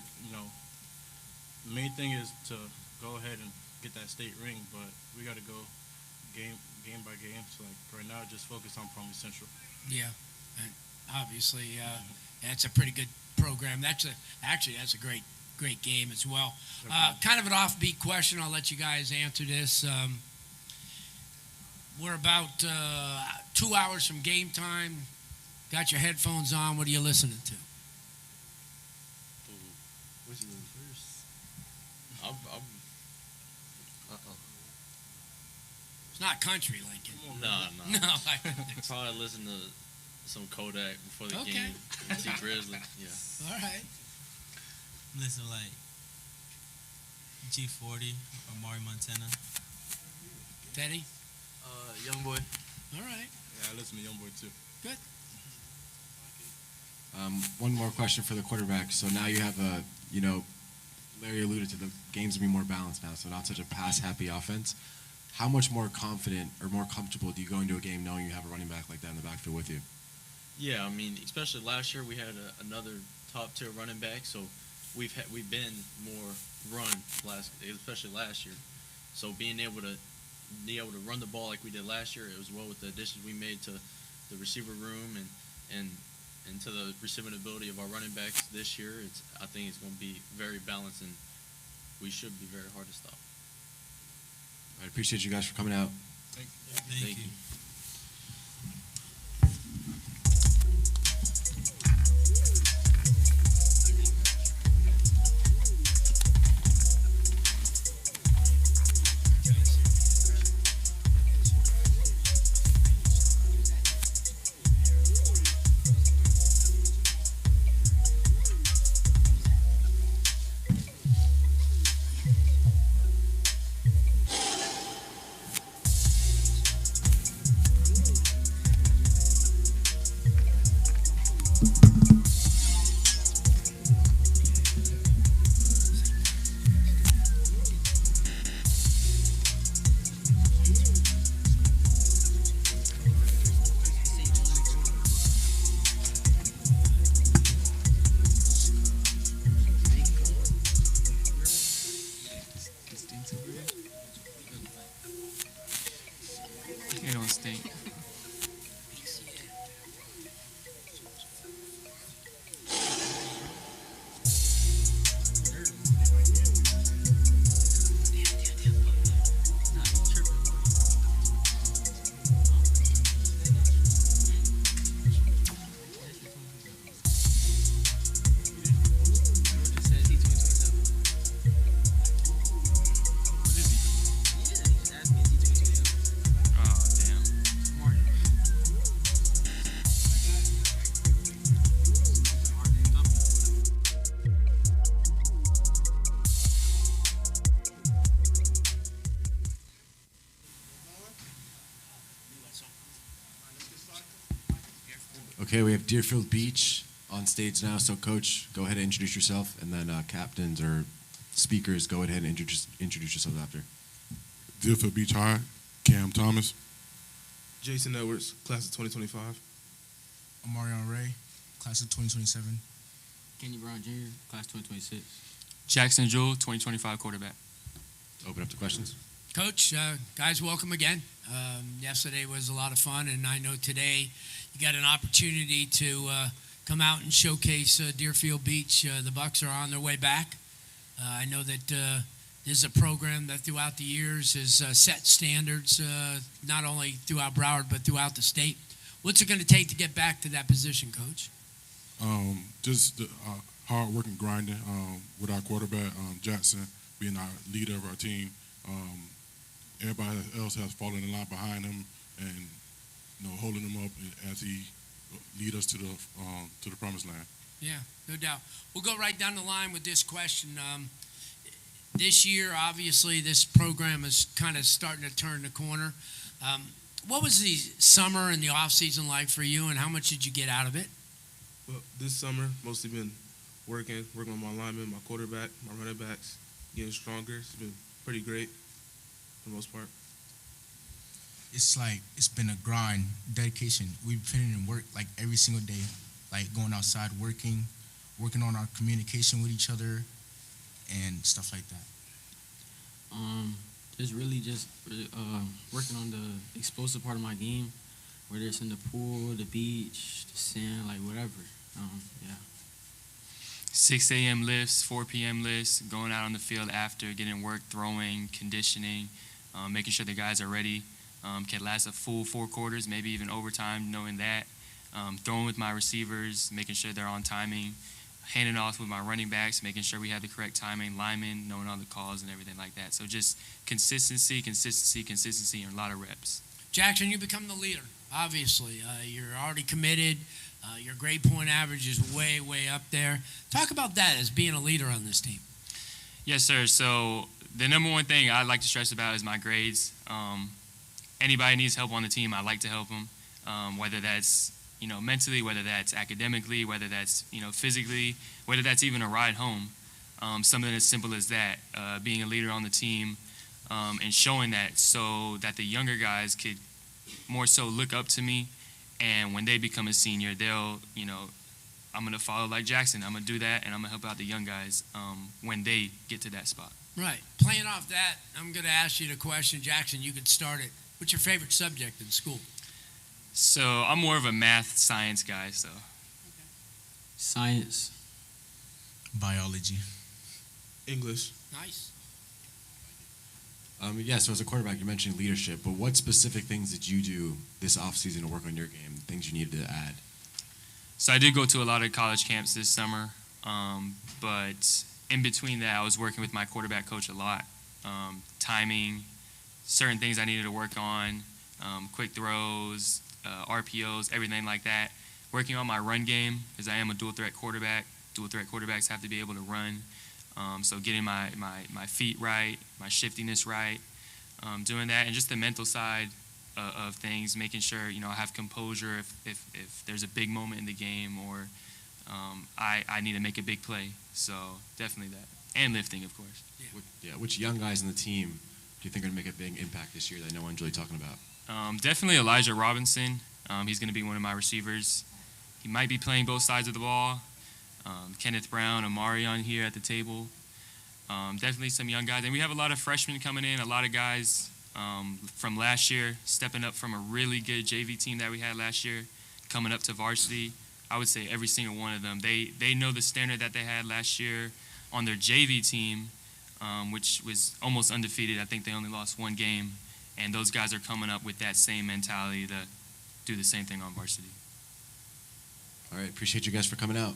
The main thing is to go ahead and get that state ring, but we got to go game by game. So, right now, just focus on Palm Beach Central. Yeah, and obviously, that's a pretty good program. That's a great game as well. Kind of an offbeat question. I'll let you guys answer this. We're about 2 hours from game time. Got your headphones on. What are you listening to? Which is first? It's not country, Lincoln. No. No. Probably listen to some Kodak before the Okay. game. And see Grizzly. Yeah. All right. Listen to like G40 or Mari Montana. Teddy? Youngboy. All right. Yeah, I listen to Youngboy too. Good. One more question for the quarterback. So now you have Larry alluded to the games will be more balanced now, so not such a pass-happy offense. How much more confident or more comfortable do you go into a game knowing you have a running back like that in the backfield with you? Yeah, I mean, especially last year we had another top-tier running back, so we've been more run especially last year. So being able to run the ball like we did last year, it was well with the additions we made to the receiver room and to the receiving ability of our running backs this year. I think it's going to be very balanced, and we should be very hard to stop. I appreciate you guys for coming out. Thank you. instinct. Okay, we have Deerfield Beach on stage now. So, Coach, go ahead and introduce yourself, and then captains or speakers, go ahead and introduce yourselves after. Deerfield Beach High, Cam Thomas. Jason Edwards, class of 2025. Amarion Ray, class of 2027. Kenny Brown Jr., class 2026. Jackson Jewell, 2025 quarterback. Open up to questions. Coach, guys, welcome again. Yesterday was a lot of fun, and I know today you got an opportunity to come out and showcase Deerfield Beach. The Bucks are on their way back. I know that this is a program that throughout the years has set standards, not only throughout Broward, but throughout the state. What's it going to take to get back to that position, Coach? Just the hard work and grinding with our quarterback, Jackson, being our leader of our team. Everybody else has fallen in line behind him and holding him up as he lead us to the promised land. Yeah, no doubt. We'll go right down the line with this question. This year, obviously, this program is kind of starting to turn the corner. What was the summer and the off season like for you, and how much did you get out of it? Well, this summer, mostly been working on my linemen, my quarterback, my running backs, getting stronger. It's been pretty great for the most part. It's been a grind, dedication. We've been putting in work like every single day, like going outside, working on our communication with each other and stuff like that. Just really working on the explosive part of my game, whether it's in the pool, the beach, the sand, like whatever. Yeah. 6 a.m. lifts, 4 p.m. lifts, going out on the field after, getting work, throwing, conditioning, making sure the guys are ready, can last a full 4 quarters, maybe even overtime, knowing that. Throwing with my receivers, making sure they're on timing, handing off with my running backs, making sure we have the correct timing, linemen, knowing all the calls and everything like that. So just consistency, and a lot of reps. Jackson, you become the leader, obviously. You're already committed. Your grade point average is way, way up there. Talk about that as being a leader on this team. Yes, sir. So the number one thing I'd like to stress about is my grades. Anybody needs help on the team, I like to help them, whether that's mentally, whether that's academically, whether that's physically, whether that's even a ride home. Something as simple as that, being a leader on the team, and showing that so that the younger guys could more so look up to me, and when they become a senior, they'll I'm gonna follow like Jackson. I'm gonna do that, and I'm gonna help out the young guys when they get to that spot. Right. Playing off that, I'm gonna ask you the question, Jackson. You could start it. What's your favorite subject in school? So I'm more of a math science guy. So. Science. Biology. English. Nice. Yeah, so as a quarterback, you mentioned leadership, but what specific things did you do this offseason to work on your game, things you needed to add? So I did go to a lot of college camps this summer, but in between that, I was working with my quarterback coach a lot. Timing, certain things I needed to work on, quick throws, RPOs, everything like that. Working on my run game, because I am a dual threat quarterback. Dual threat quarterbacks have to be able to run. So getting my feet right, my shiftiness right, doing that, and just the mental side of things, making sure I have composure if there's a big moment in the game or I need to make a big play. So definitely that, and lifting, of course. Yeah. Which young guys in the team do you think are going to make a big impact this year that no one's really talking about? Definitely Elijah Robinson. He's going to be one of my receivers. He might be playing both sides of the ball. Kenneth Brown, Amarion here at the table. Definitely some young guys. And we have a lot of freshmen coming in, a lot of guys From last year, stepping up from a really good JV team that we had last year, coming up to varsity, I would say every single one of them, they know the standard that they had last year on their JV team, which was almost undefeated. I think they only lost one game, and those guys are coming up with that same mentality to do the same thing on varsity. All right, appreciate you guys for coming out.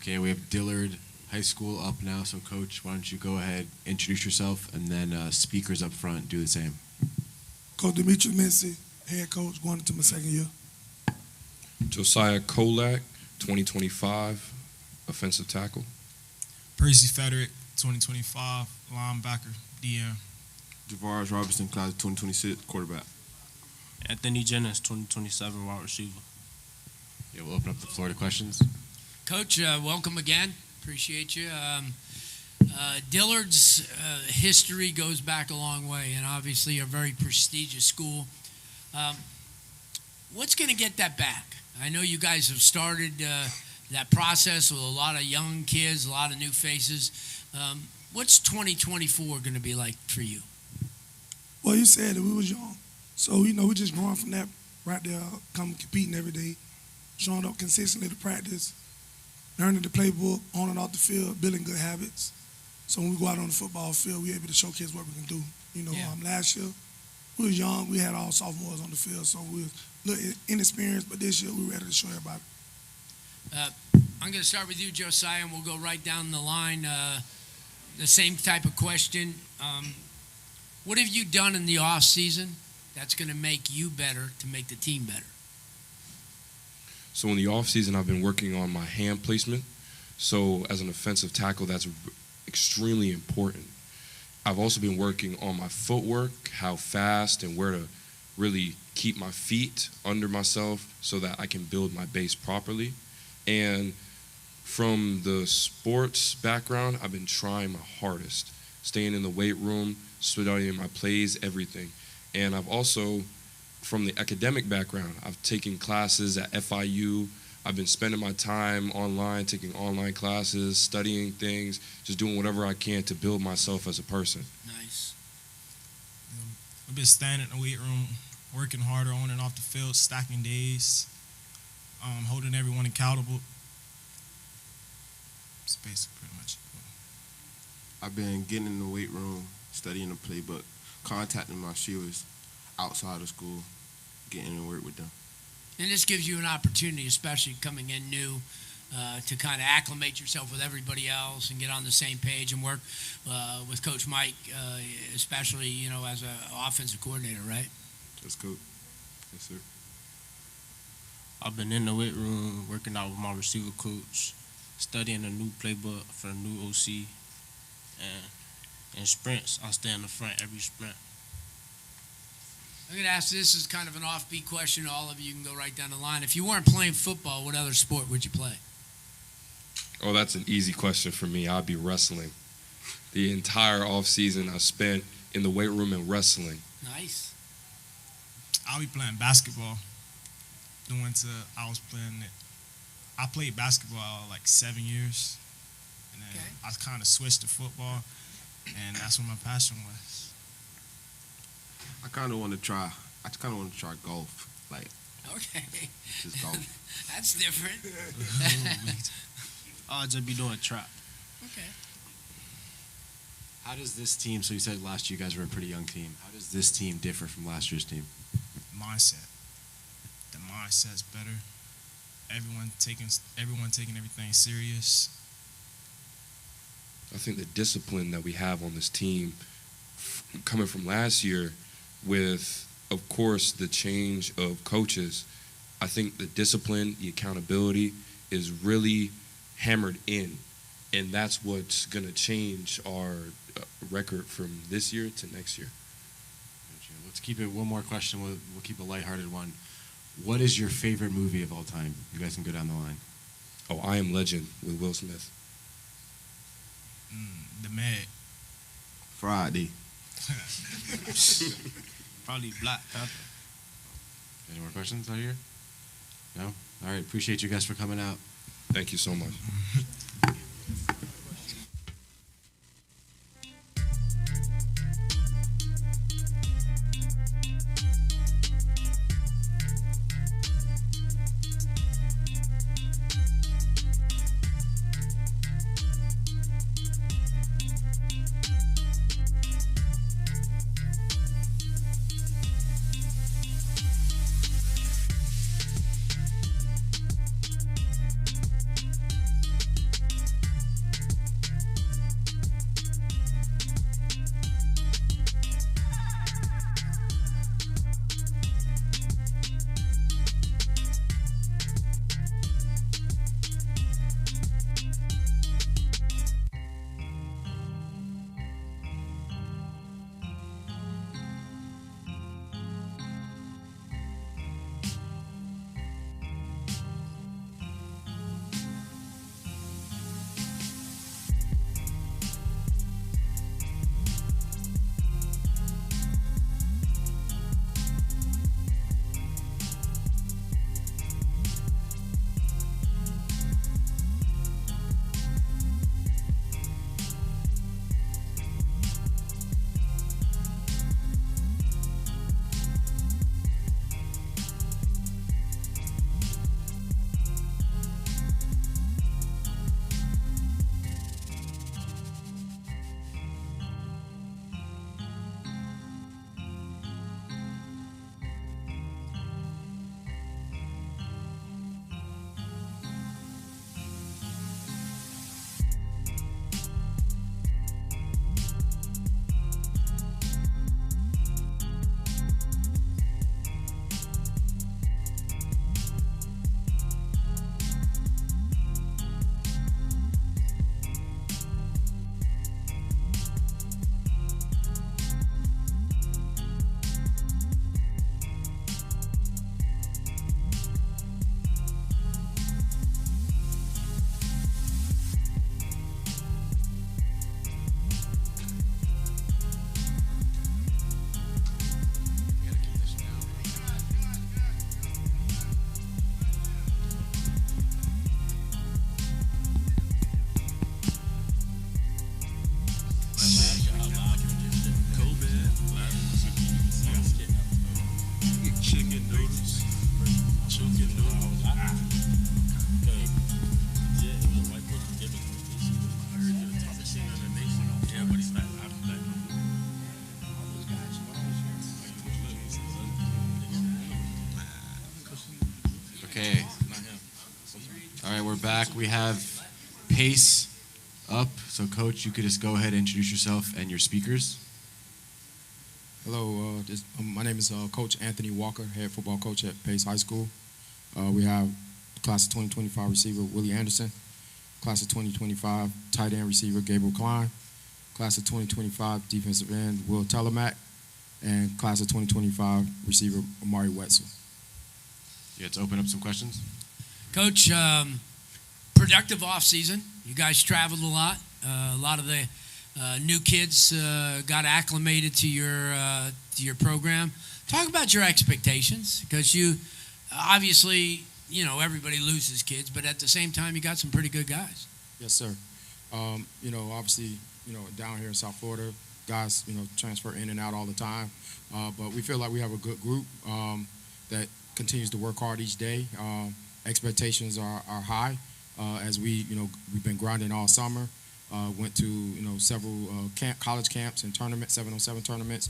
Okay, we have Dillard High School up now. So, Coach, why don't you go ahead, introduce yourself, and then speakers up front do the same. Coach Dimitri Mincy, head coach, going into my second year. Josiah Kolak, 2025, offensive tackle. Percy Frederick, 2025, linebacker, DM. Javaris Robinson, class of 2026, quarterback. Anthony Jennings, 2027, wide receiver. Yeah, we'll open up the floor to questions. Coach, welcome again. Appreciate you. Dillard's history goes back a long way, and obviously a very prestigious school. What's going to get that back? I know you guys have started that process with a lot of young kids, a lot of new faces. What's 2024 going to be like for you? Well, you said that we was young. So, we're just growing from that right there, competing every day, showing up consistently to practice, learning the playbook on and off the field, building good habits. So when we go out on the football field, we're able to showcase what we can do. Last year, we was young. We had all sophomores on the field, so we was a little inexperienced, but this year we were ready to show everybody. I'm going to start with you, Josiah, and we'll go right down the line. The same type of question. What have you done in the off season that's going to make you better, to make the team better? So in the offseason, I've been working on my hand placement. So as an offensive tackle, that's extremely important. I've also been working on my footwork, how fast and where to really keep my feet under myself so that I can build my base properly. And from the sports background, I've been trying my hardest, staying in the weight room, studying my plays, everything. And I've also, from the academic background, I've taken classes at FIU, I've been spending my time online, taking online classes, studying things, just doing whatever I can to build myself as a person. Nice. We've been standing in the weight room, working harder on and off the field, stacking days, holding everyone accountable. That's basically pretty much it. I've been getting in the weight room, studying the playbook, contacting my receivers outside of school, getting to work with them. And this gives you an opportunity, especially coming in new, to kind of acclimate yourself with everybody else and get on the same page and work with Coach Mike, especially, you know, as an offensive coordinator, right? That's cool. Yes, sir. I've been in the weight room working out with my receiver coach, studying a new playbook for the new OC, and in sprints, I stay in the front every sprint. I'm going to ask this as kind of an offbeat question to all of you. You can go right down the line. If you weren't playing football, what other sport would you play? Oh, that's an easy question for me. I'd be wrestling. The entire off season I spent in the weight room and wrestling. Nice. I'll be playing basketball. I played basketball like 7 years, and then I kind of switched to football, and that's what my passion was. I kind of want to try golf, like. Okay. Just golf. That's different. I'll just be doing trap. Okay. How does this team, so you said last year you guys were a pretty young team. How does this team differ from last year's team? Mindset. The mindset's better. Everyone taking everything serious. I think the discipline that we have on this team, coming from last year, with, of course, the change of coaches, I think the discipline, the accountability is really hammered in. And that's what's going to change our record from this year to next year. Let's keep it one more question. We'll keep a lighthearted one. What is your favorite movie of all time? You guys can go down the line. Oh, I Am Legend with Will Smith. The Meg. Friday. Probably Black Panther. Any more questions out here? No? All right. Appreciate you guys for coming out. Thank you so much. Okay. All right, we're back. We have Pace up. So, Coach, you could just go ahead and introduce yourself and your speakers. Hello, my name is Coach Anthony Walker, head football coach at Pace High School. We have class of 2025 receiver Willie Anderson, class of 2025 tight end receiver Gabriel Klein, class of 2025 defensive end Will Telemack, and class of 2025 receiver Amari Wetzel. Yeah, let's open up some questions. Coach, productive off season. You guys traveled a lot. A lot of the new kids got acclimated to your program. Talk about your expectations, because you obviously, everybody loses kids, but at the same time, you got some pretty good guys. Yes, sir. Obviously, down here in South Florida, guys, transfer in and out all the time. But we feel like we have a good group that continues to work hard each day. Expectations are high as we've been grinding all summer. Went to several college camps and tournaments, 7-on-7 tournaments.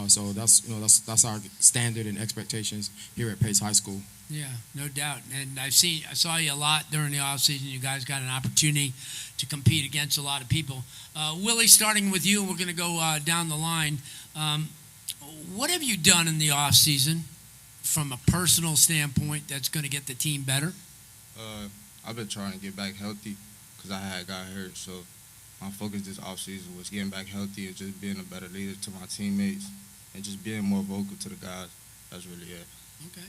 So that's our standard and expectations here at Pace High School. Yeah, no doubt. And I saw you a lot during the offseason. You guys got an opportunity to compete against a lot of people. Willie, starting with you, we're going to go down the line. What have you done in the offseason from a personal standpoint that's going to get the team better? I've been trying to get back healthy because I had got hurt. So my focus this offseason was getting back healthy and just being a better leader to my teammates and just being more vocal to the guys. That's really it. Okay.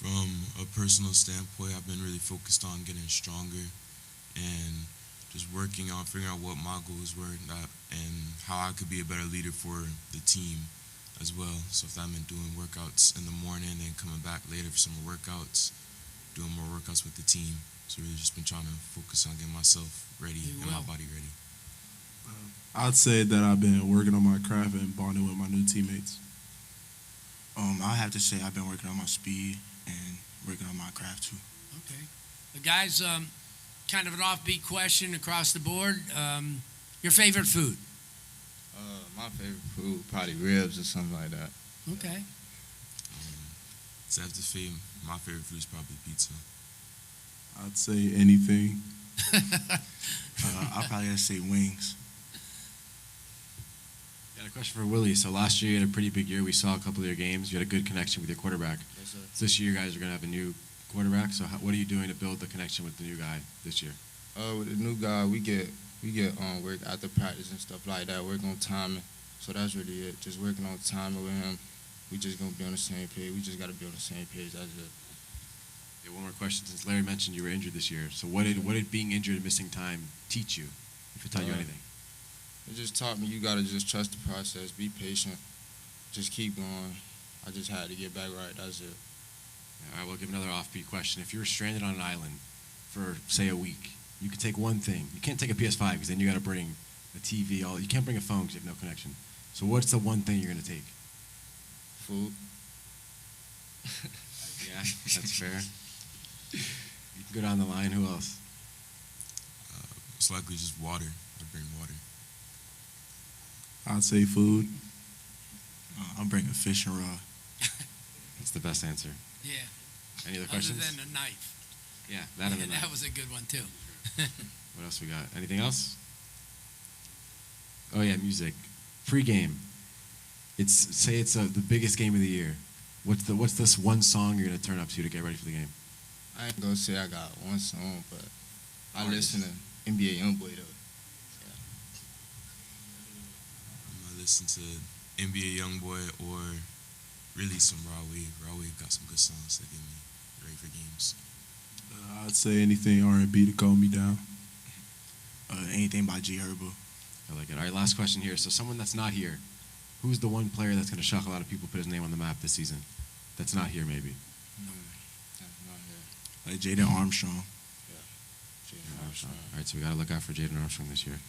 From a personal standpoint, I've been really focused on getting stronger and just working on figuring out what my goals were and how I could be a better leader for the team as well. So if that meant doing workouts in the morning and coming back later for some more workouts, doing more workouts with the team. So really just been trying to focus on getting myself ready and my body ready. I'd say that I've been working on my craft and bonding with my new teammates. I have to say I've been working on my speed and working on my craft too. Okay. Guys, kind of an offbeat question across the board. Your favorite food? My favorite food, probably ribs or something like that. Okay. So I have to say my favorite food is probably pizza. I'd say anything. I'll probably have to say wings. Got a question for Willie. So last year you had a pretty big year. We saw a couple of your games. You had a good connection with your quarterback. Yes, sir. So this year you guys are going to have a new quarterback. So what are you doing to build the connection with the new guy this year? With the new guy, we get work after practice and stuff like that, work on timing. So that's really it. Just working on timing with him. We just going to be on the same page. We just got to be on the same page. That's it. Yeah, one more question. Since Larry mentioned you were injured this year, so what did being injured and missing time teach you, if it taught you anything? It just taught me you got to just trust the process, be patient, just keep going. I just had to get back right. That's it. All right, we'll give another offbeat question. If you were stranded on an island for, say, a week, you could take one thing. You can't take a PS5 because then you got to bring a TV. You can't bring a phone because you have no connection. So what's the one thing you're going to take? Food. Yeah, that's fair. You can go down the line. Who else? It's likely just water. I'd bring water. I'd say food. I'll bring a fishing rod. That's the best answer. Yeah. Any other questions? Other than a knife. Yeah, that and the knife. That was a good one, too. What else we got? Anything else? Oh, yeah, music. Pre-game. It's the biggest game of the year. What's this one song you're going to turn up to get ready for the game? I ain't going to say I got one song, but I listen to NBA Youngboy, though. I'm going to listen to NBA Youngboy or really some Raw Wave. Raw Wave got some good songs that get me ready for games. I'd say anything R&B to calm me down. Anything by G Herbo. I like it. All right, last question here. So someone that's not here, who's the one player that's going to shock a lot of people, put his name on the map this season? That's not here, maybe. Like Jaden Armstrong. Yeah, Jaden Armstrong. All right, so we got to look out for Jaden Armstrong this year.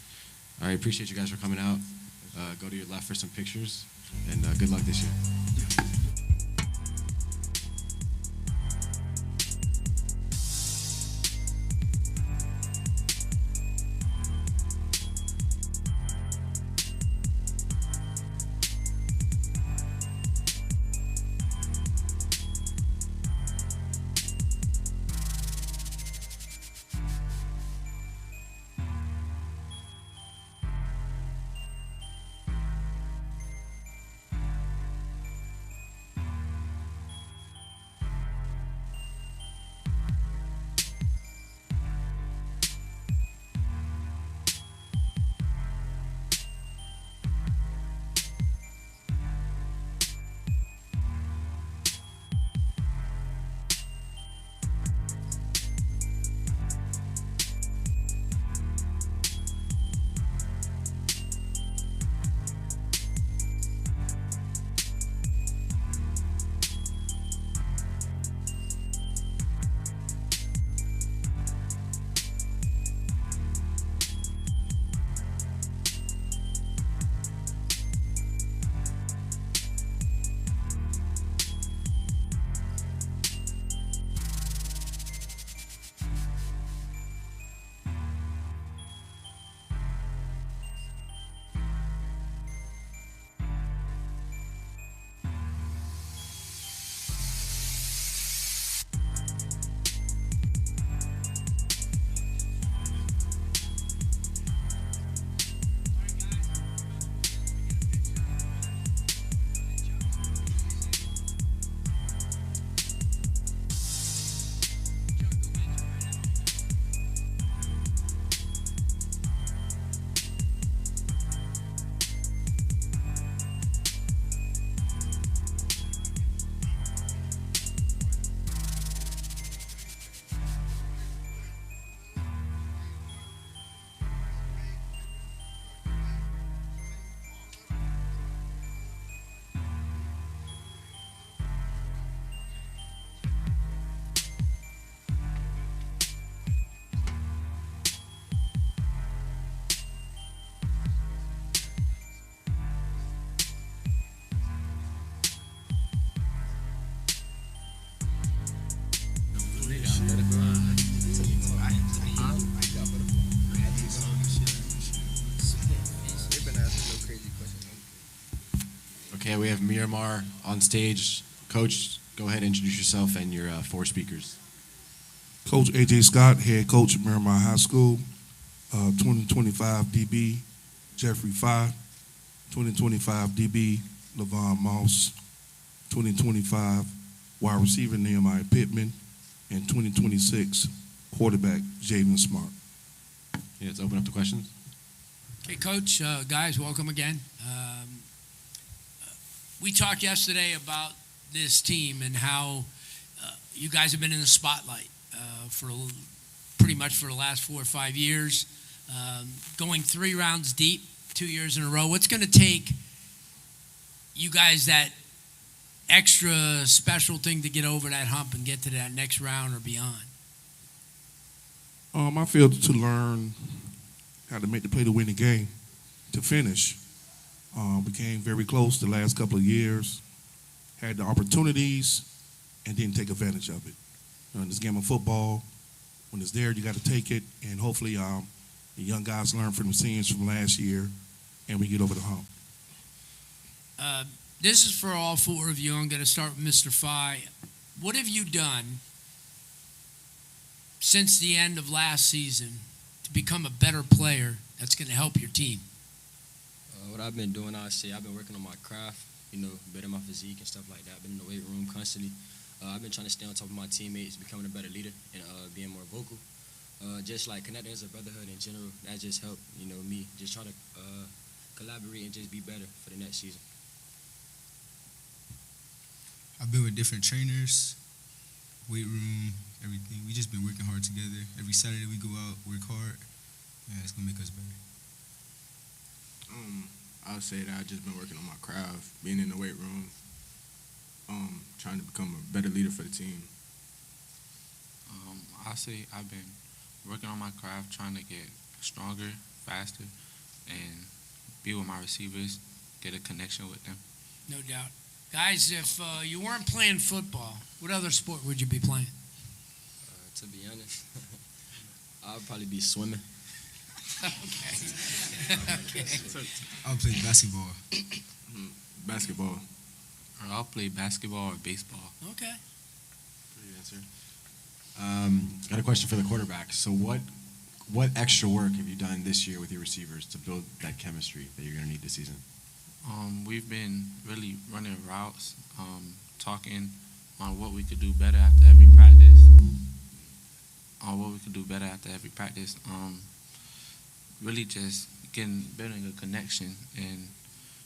All right, appreciate you guys for coming out. Go to your left for some pictures, and good luck this year. Okay, we have Miramar on stage. Coach, go ahead and introduce yourself and your 4 speakers. Coach A.J. Scott, head coach at Miramar High School. 2025 DB, Jeffrey Fye. 2025 DB, Levon Moss. 2025 wide receiver, Nehemiah Pittman. And 2026 quarterback, Jaden Smart. Yeah, let's open up the questions. Hey, Coach, guys, welcome again. We talked yesterday about this team and how you guys have been in the spotlight for pretty much for the last 4 or 5 years, going 3 rounds deep, 2 years in a row. What's going to take you guys that extra special thing to get over that hump and get to that next round or beyond? I feel to learn how to make the play to win the game, to finish. Became very close the last couple of years, had the opportunities, and didn't take advantage of it. In this game of football, when it's there, you got to take it, and hopefully the young guys learn from the scenes from last year, and we get over the hump. This is for all 4 of you. I'm going to start with Mr. Fye. What have you done since the end of last season to become a better player that's going to help your team? What I've been doing, I've been working on my craft, better my physique and stuff like that. I've been in the weight room constantly. I've been trying to stay on top of my teammates, becoming a better leader, and being more vocal. Just like connecting as a brotherhood in general, that just helped, me. Just try to collaborate and just be better for the next season. I've been with different trainers, weight room, everything. We just been working hard together. Every Saturday we go out, work hard, and it's gonna make us better. I would say that I've just been working on my craft, being in the weight room, trying to become a better leader for the team. I say I've been working on my craft, trying to get stronger, faster, and be with my receivers, get a connection with them. No doubt. Guys, if you weren't playing football, what other sport would you be playing? To be honest, I'd probably be swimming. Okay. I'll play basketball. Basketball. Or I'll play basketball or baseball. Okay. Great answer. Got a question for the quarterback. So what extra work have you done this year with your receivers to build that chemistry that you're going to need this season? We've been really running routes, talking on what we could do better after every practice. Really just building a connection and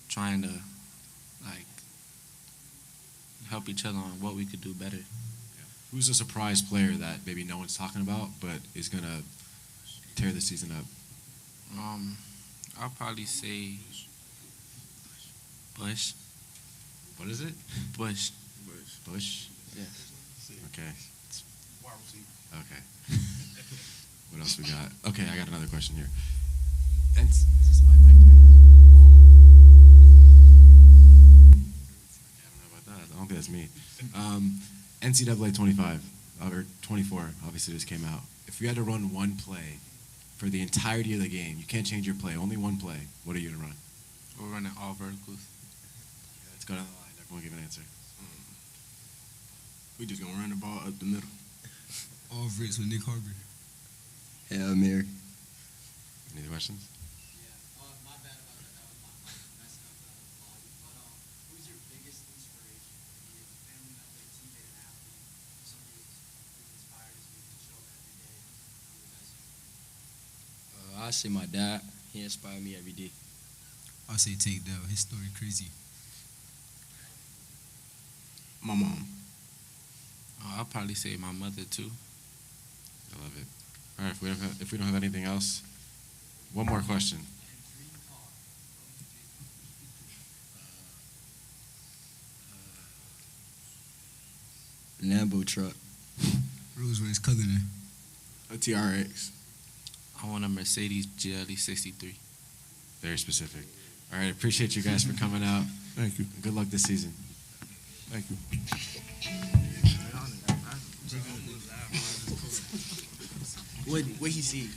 trying to help each other on what we could do better. Who's a surprise player that maybe no one's talking about but is going to tear the season up? I'll probably say Bush. What is it? Bush. Bush? Yeah. Okay. Okay. What else we got? Okay, I got another question here. Is this my mic doing I don't know about that. I don't think that's me. NCAA 25, or 24, obviously this came out. If you had to run one play for the entirety of the game, you can't change your play, only one play, what are you going to run? We're running all verticals. Let's go down the line. Everyone give an answer. We just going to run the ball up the middle. All Vrits with Nick Harbor. Hail Mary. Any questions? I say my dad. He inspired me every day. I'll say Tank Dell. His story crazy. My mom. I'll probably say my mother too. I love it. All right, if we don't have anything else, one more question. Lambo truck. Rose with his cousin. A TRX. I want a Mercedes GLE 63. Very specific. All right, appreciate you guys for coming out. Thank you. Good luck this season. Thank you. What he see?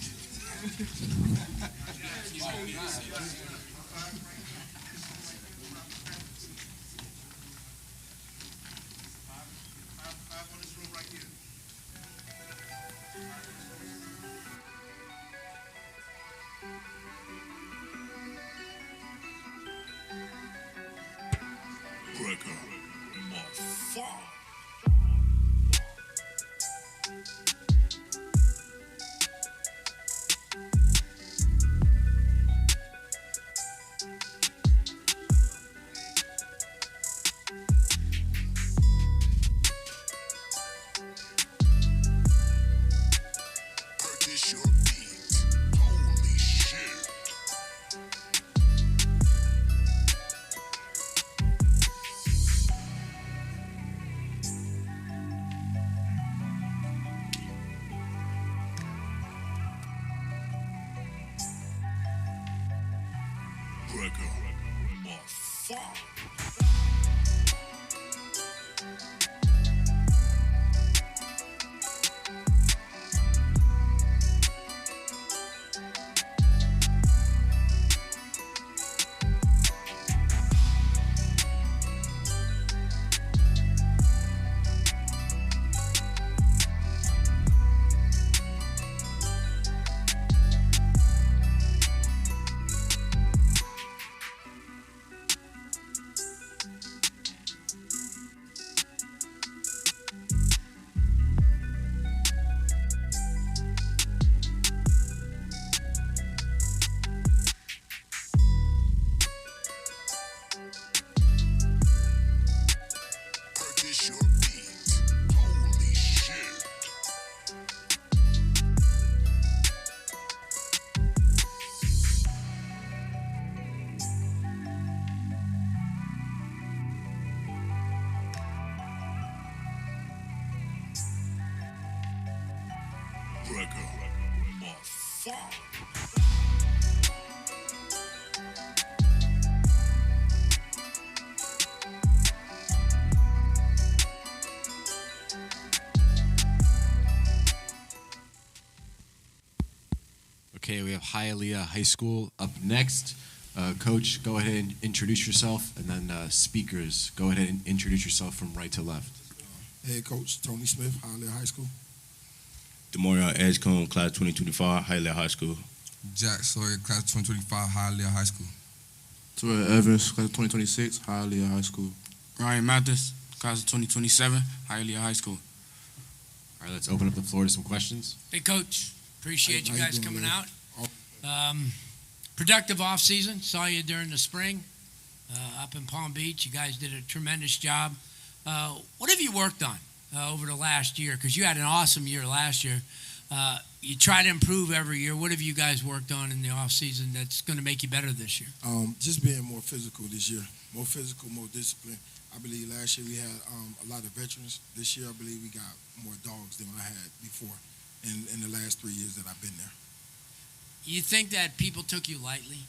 Okay, we have Hialeah High School up next. Coach, go ahead and introduce yourself, and then speakers, go ahead and introduce yourself from right to left. Head coach Tony Smith, Hialeah High School. Demorion Edgecombe, class 2025, Hialeah High School. Jack Sawyer, class 2025, Hialeah High School. Terrell Evans, class of 2026, Hialeah High School. Ryan Mathis, class of 2027, Hialeah High School. All right, let's open up the floor to some questions. Hey, Coach. Appreciate you guys coming out. Productive off season. Saw you during the spring up in Palm Beach. You guys did a tremendous job. What have you worked on over the last year? Because you had an awesome year last year. You try to improve every year. What have you guys worked on in the off season that's going to make you better this year? Just being more physical this year. More physical, more disciplined. I believe last year we had a lot of veterans. This year I believe we got more dogs than I had before in the last 3 years that I've been there. You think that people took you lightly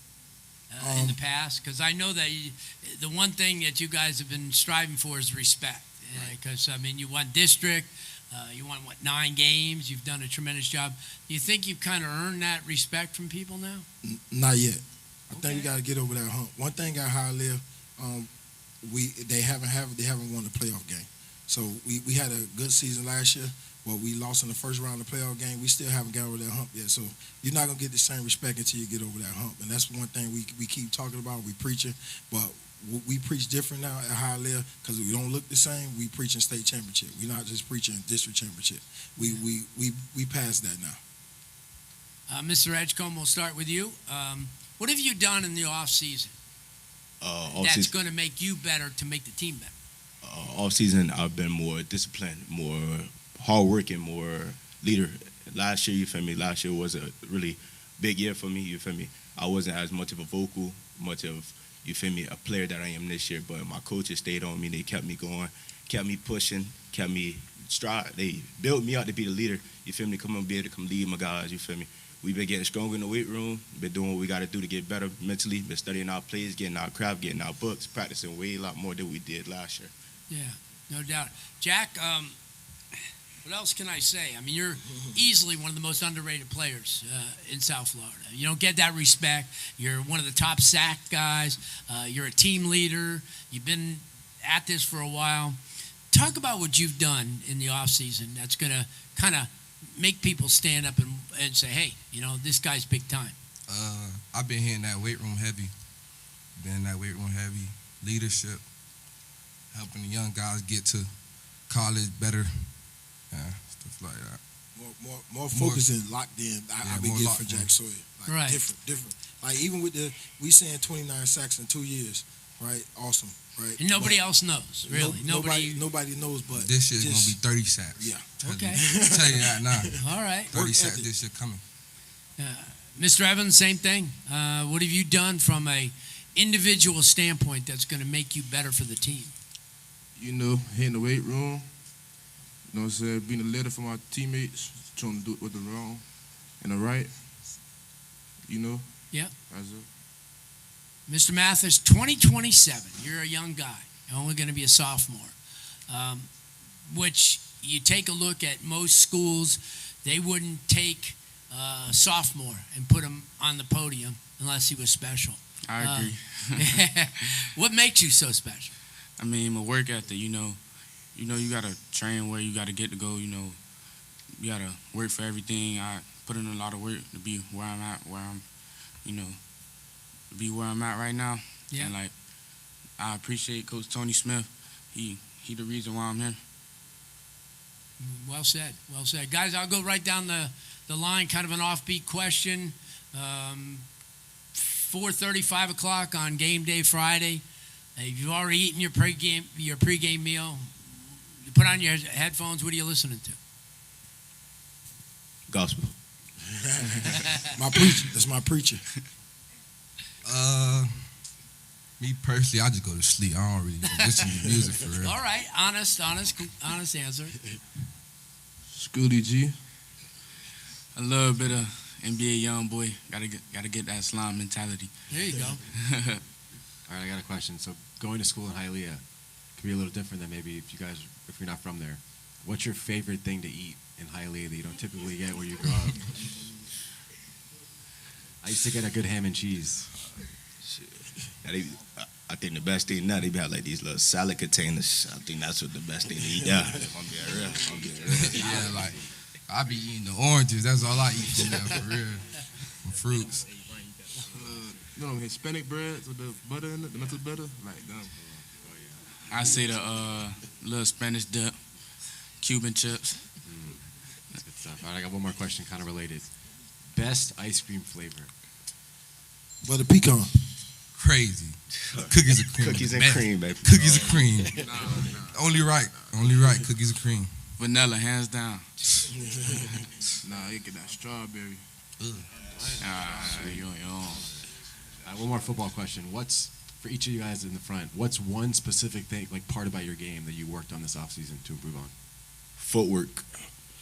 in the past? Because I know that the one thing that you guys have been striving for is respect. Because, I mean, you won district. You won, 9 games? You've done a tremendous job. Do you think you've kind of earned that respect from people now? Not yet. I think we got to get over that hump. One thing at Hialeah, they haven't won a playoff game. So we had a good season last year. Well, we lost in the first round of the playoff game. We still haven't got over that hump yet. So you're not going to get the same respect until you get over that hump. And that's one thing we keep talking about. We preaching. But we preach different now at Hialeah because we don't look the same. We preaching state championship. We're not just preaching district championship. We passed that now. Mr. Edgecombe, we'll start with you. What have you done in the off season that's going to make you better to make the team better? Off season, I've been more disciplined, more hardworking, more leader. Last year, you feel me? Last year was a really big year for me. You feel me? I wasn't as much of a vocal, much of, you feel me, a player that I am this year. But my coaches stayed on me. They kept me going, kept me pushing, kept me stride. They built me out to be the leader. You feel me? Come on, be able to come lead my guys. You feel me? We've been getting stronger in the weight room. Been doing what we got to do to get better mentally. Been studying our plays, getting our craft, getting our books, practicing way a lot more than we did last year. Yeah, no doubt. Jack, what else can I say? I mean, you're easily one of the most underrated players in South Florida. You don't get that respect. You're one of the top sack guys. You're a team leader. You've been at this for a while. Talk about what you've done in the offseason that's going to kind of make people stand up and say, hey, you know, this guy's big time. I've been hitting that weight room heavy. Been in that weight room heavy. Leadership. helping the young guys get to college better, stuff like that. More focused and locked in. I've been more getting locked for in. Jack Sawyer. Like Right. different. Like even with we saying 29 sacks in 2 years, right? Awesome, right? And nobody else knows, really. Nobody knows, but This year's gonna be 30 sacks. Yeah. Okay. Tell you that now. All right. 30 sacks this year coming. Mr. Evans, same thing. What have you done from a individual standpoint that's going to make you better for the team? You know, hitting the weight room. You know what I'm saying? Being a leader for my teammates, trying to do it with the wrong and the right. You know? Yeah. That's it. Mr. Mathis, 2027. You're a young guy. You're only going to be a sophomore. Which you take a look at most schools, they wouldn't take a sophomore and put him on the podium unless he was special. I agree. What makes you so special? I mean, my work ethic, you gotta train where you gotta get to go, you gotta work for everything. I put in a lot of work to be where I'm at, to be where I'm at right now. Yeah. And like, I appreciate Coach Tony Smith. He the reason why I'm here. Well said. Well said. Guys, I'll go right down the line, kind of an offbeat question. 4:30, 5 o'clock on game day Friday. If you've already eaten your pregame meal, you put on your headphones, what are you listening to? Gospel. My preacher. That's my preacher. Me personally, I just go to sleep. I don't really listen to music for real. All right, honest answer. Schoolie G. A little bit of NBA young boy. Gotta get that slime mentality. There you go. All right, I got a question. So going to school in Hialeah can be a little different than maybe if you're not from there. What's your favorite thing to eat in Hialeah that you don't typically get where you grow up? I used to get a good ham and cheese. I think the best thing now, they have like these little salad containers. I think that's what the best thing to eat. Yeah, if I'm being real. Yeah, like I be eating the oranges. That's all I eat from there for real. And fruits. You know, Hispanic breads with the butter in it, the melted butter, like them. I say the little Spanish dip, Cuban chips. That's good stuff. All right, I got one more question, kind of related. Best ice cream flavor? Butter pecan. Crazy. Cookies and cream. Cookies and cream, baby. Cookies and cream. Only right. Cookies and cream. Vanilla, hands down. Nah, you get that strawberry. You on your own. All right, one more football question. What's, for each of you guys in the front, what's one specific thing, like part about your game that you worked on this offseason to improve on? Footwork.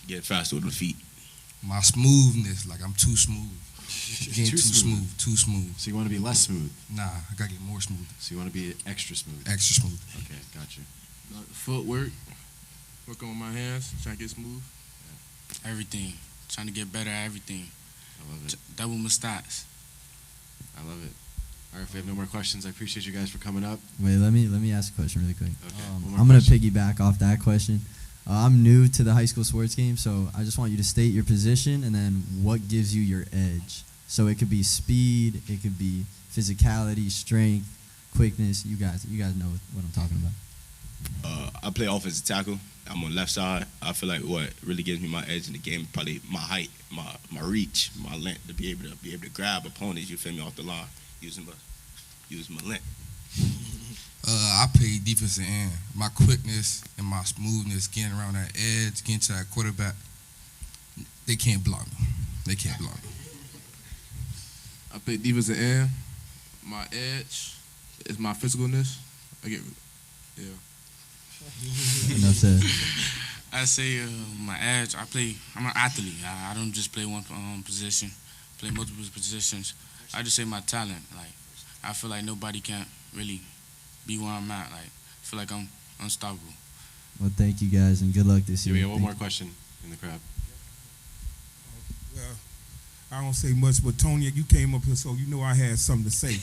Get faster with the feet. My smoothness, like I'm too smooth. Getting too smooth. So you want to be less smooth? Nah, I gotta get more smooth. So you want to be extra smooth? Extra smooth. Okay, gotcha. Footwork. Working on my hands, trying to get smooth. Everything. Trying to get better at everything. I love it. Double my stats. I love it. All right, if we have no more questions, I appreciate you guys for coming up. Wait, let me ask a question really quick. Okay, one more I'm going to question. piggyback off that question. I'm new to the high school sports game, so I just want you to state your position and then what gives you your edge. So it could be speed, it could be physicality, strength, quickness. You guys know what I'm talking about. I play offensive tackle. I'm on the left side. I feel like what really gives me my edge in the game is probably my height, my reach, my length to be able to grab opponents. You feel me, off the line using my length. I play defensive end. My quickness and my smoothness, getting around that edge, getting to that quarterback, they can't block me. They can't block me. I play defensive end. My edge is my physicalness. Enough said. I say my edge. I'm an athlete. I don't just play one position. Play multiple positions. I just say my talent. Like I feel like nobody can really be where I'm at. Like I feel like I'm unstoppable. Well, thank you guys and good luck this year. We have one more question in the crowd. Well, I don't say much, but Tony, you came up here, so you know I had something to say.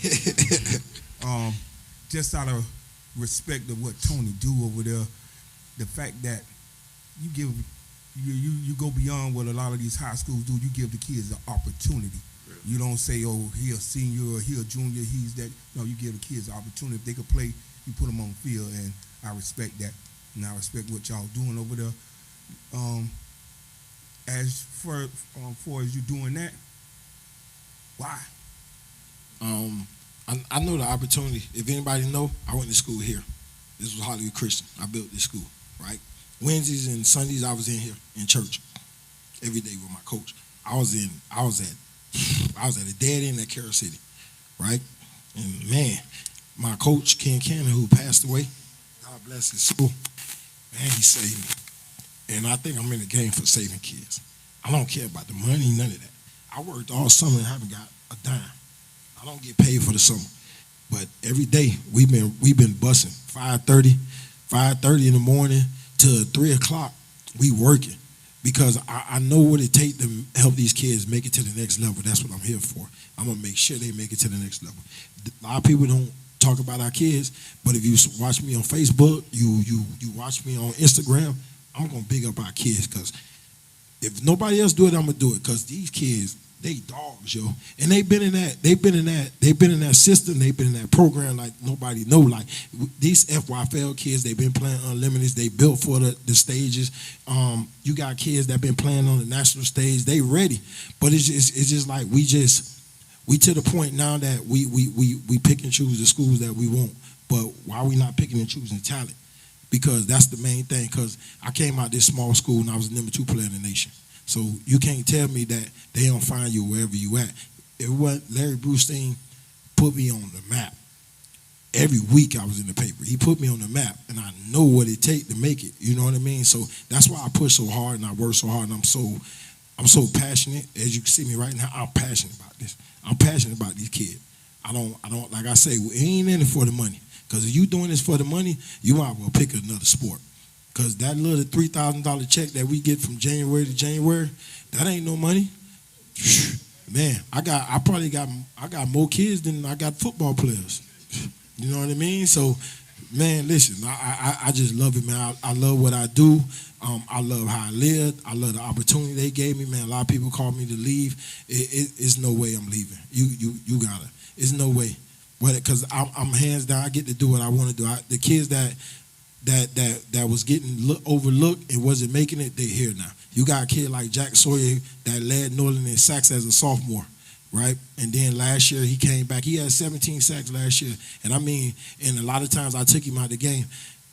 Just out of respect of what Tony do over there, the fact that you go beyond what a lot of these high schools do. You give the kids the opportunity. You don't say, oh, he a senior or he a junior, he's that. No, you give the kids the opportunity. If they could play, you put them on the field, and I respect that. And I respect what y'all doing over there. As far as you doing that, why? I know the opportunity. If anybody know, I went to school here. This was Hollywood Christian. I built this school, right? Wednesdays and Sundays I was in here in church every day with my coach. I was at a dead end at Carroll City, right? And man, my coach Ken Cannon, who passed away, God bless his soul, man, he saved me. And I think I'm in the game for saving kids. I don't care about the money, none of that. I worked all summer and haven't got a dime. I don't get paid for the summer. But every day we've been busing 5:30 in the morning to 3 o'clock. We working because I know what it takes to help these kids make it to the next level. That's what I'm here for. I'm gonna make sure they make it to the next level. A lot of people don't talk about our kids, but if you watch me on Facebook, you watch me on Instagram, I'm gonna big up our kids because if nobody else do it, I'm gonna do it because these kids, they dogs, yo, and they've been in that system, they've been in that program like nobody know. Like these FYFL kids, they've been playing unlimited. They built for the stages. You got kids that been playing on the national stage. They ready, but it's just like we to the point now that we pick and choose the schools that we want. But why we not picking and choosing talent? Because that's the main thing. Because I came out this small school and I was the number 2 player in the nation. So you can't tell me that they don't find you wherever you at. It wasn't Larry Brustein put me on the map. Every week I was in the paper. He put me on the map, and I know what it takes to make it. You know what I mean? So that's why I push so hard and I work so hard, and I'm so passionate. As you can see me right now, I'm passionate about this. I'm passionate about these kids. I don't like I say, we ain't in it for the money. Because if you doing this for the money, you might as well pick another sport. Because that little $3,000 check that we get from January to January, that ain't no money. Man, I got more kids than I got football players. You know what I mean? So, man, listen, I just love it, man. I love what I do. I love how I live. I love the opportunity they gave me, man. A lot of people call me to leave. It's no way I'm leaving. You gotta. It's no way. Because I'm hands down. I get to do what I want to do. The kids that was getting overlooked and wasn't making it, they're here now. You got a kid like Jack Sawyer that led Norland in sacks as a sophomore, right? And then last year he came back. He had 17 sacks last year. And I mean, and a lot of times I took him out of the game.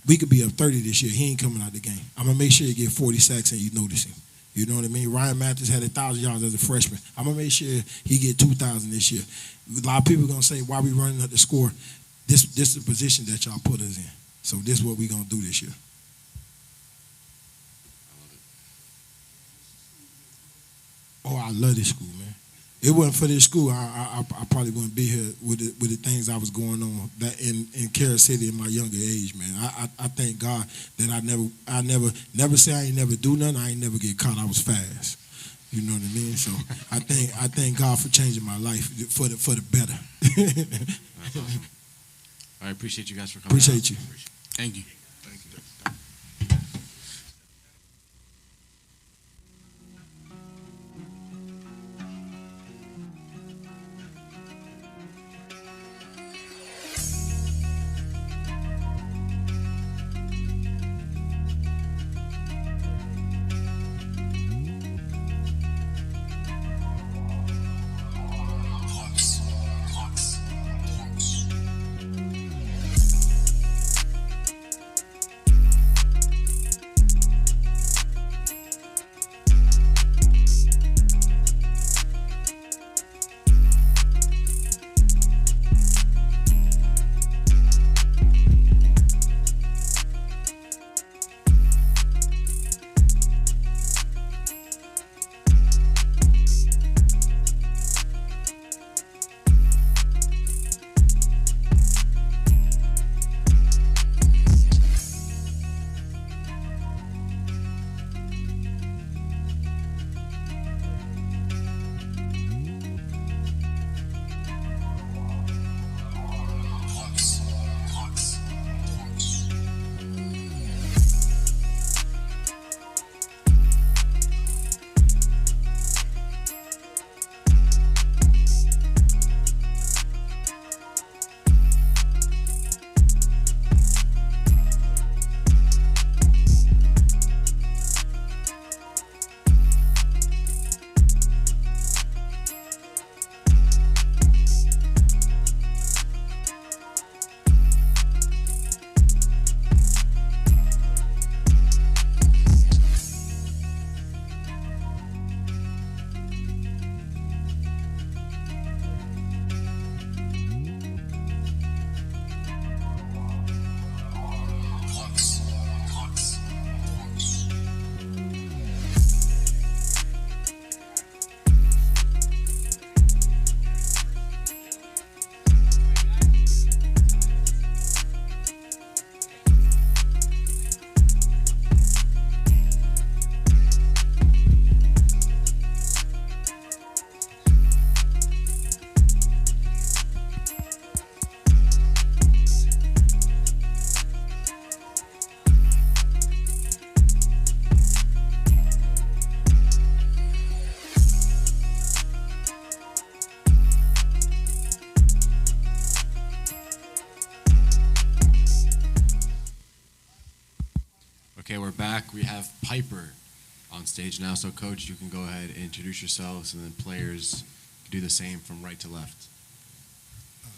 We could be up 30 this year. He ain't coming out the game. I'm going to make sure you get 40 sacks and you notice him. You know what I mean? Ryan Mathis had 1,000 yards as a freshman. I'm going to make sure he get 2,000 this year. A lot of people are going to say, why we running up the score? This is the position that y'all put us in. So this is what we're going to do this year. Oh, I love this school, man. It wasn't for this school, I probably wouldn't be here with the things I was going on that in Carroll City in my younger age, man. I thank God that I never say I ain't never do nothing. I ain't never get caught. I was fast. You know what I mean? So I thank God for changing my life for the better. That's awesome. I appreciate you guys for coming. Appreciate you. Thank you. Okay, we're back. We have Piper on stage now. So, Coach, you can go ahead and introduce yourselves, and then players can do the same from right to left.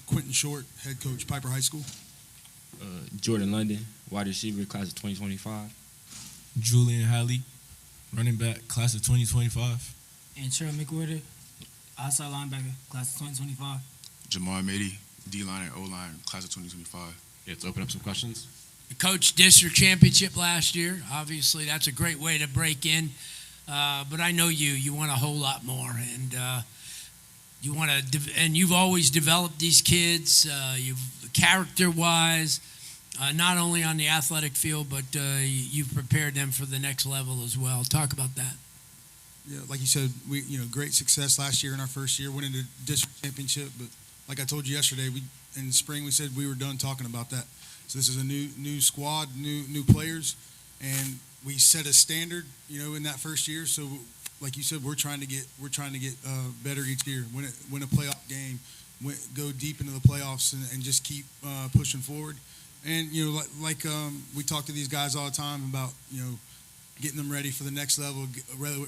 Quentin Short, head coach, Piper High School. Jordan London, wide receiver, class of 2025. Julian Halley, running back, class of 2025. And Cheryl McWhirter, outside linebacker, class of 2025. Jamar Mady, D-line and O-line, class of 2025. Yeah, let's open up some questions. Coach district championship last year. Obviously, that's a great way to break in. But I know you want a whole lot more, and you want to. And you've always developed these kids. You've character-wise, not only on the athletic field, but you've prepared them for the next level as well. Talk about that. Yeah, like you said, we great success last year in our first year, winning the district championship. But like I told you yesterday, in the spring we said we were done talking about that. So this is a new squad, new players, and we set a standard, in that first year. So, like you said, we're trying to get better each year. Win a playoff game, go deep into the playoffs, and just keep pushing forward. And we talk to these guys all the time about getting them ready for the next level,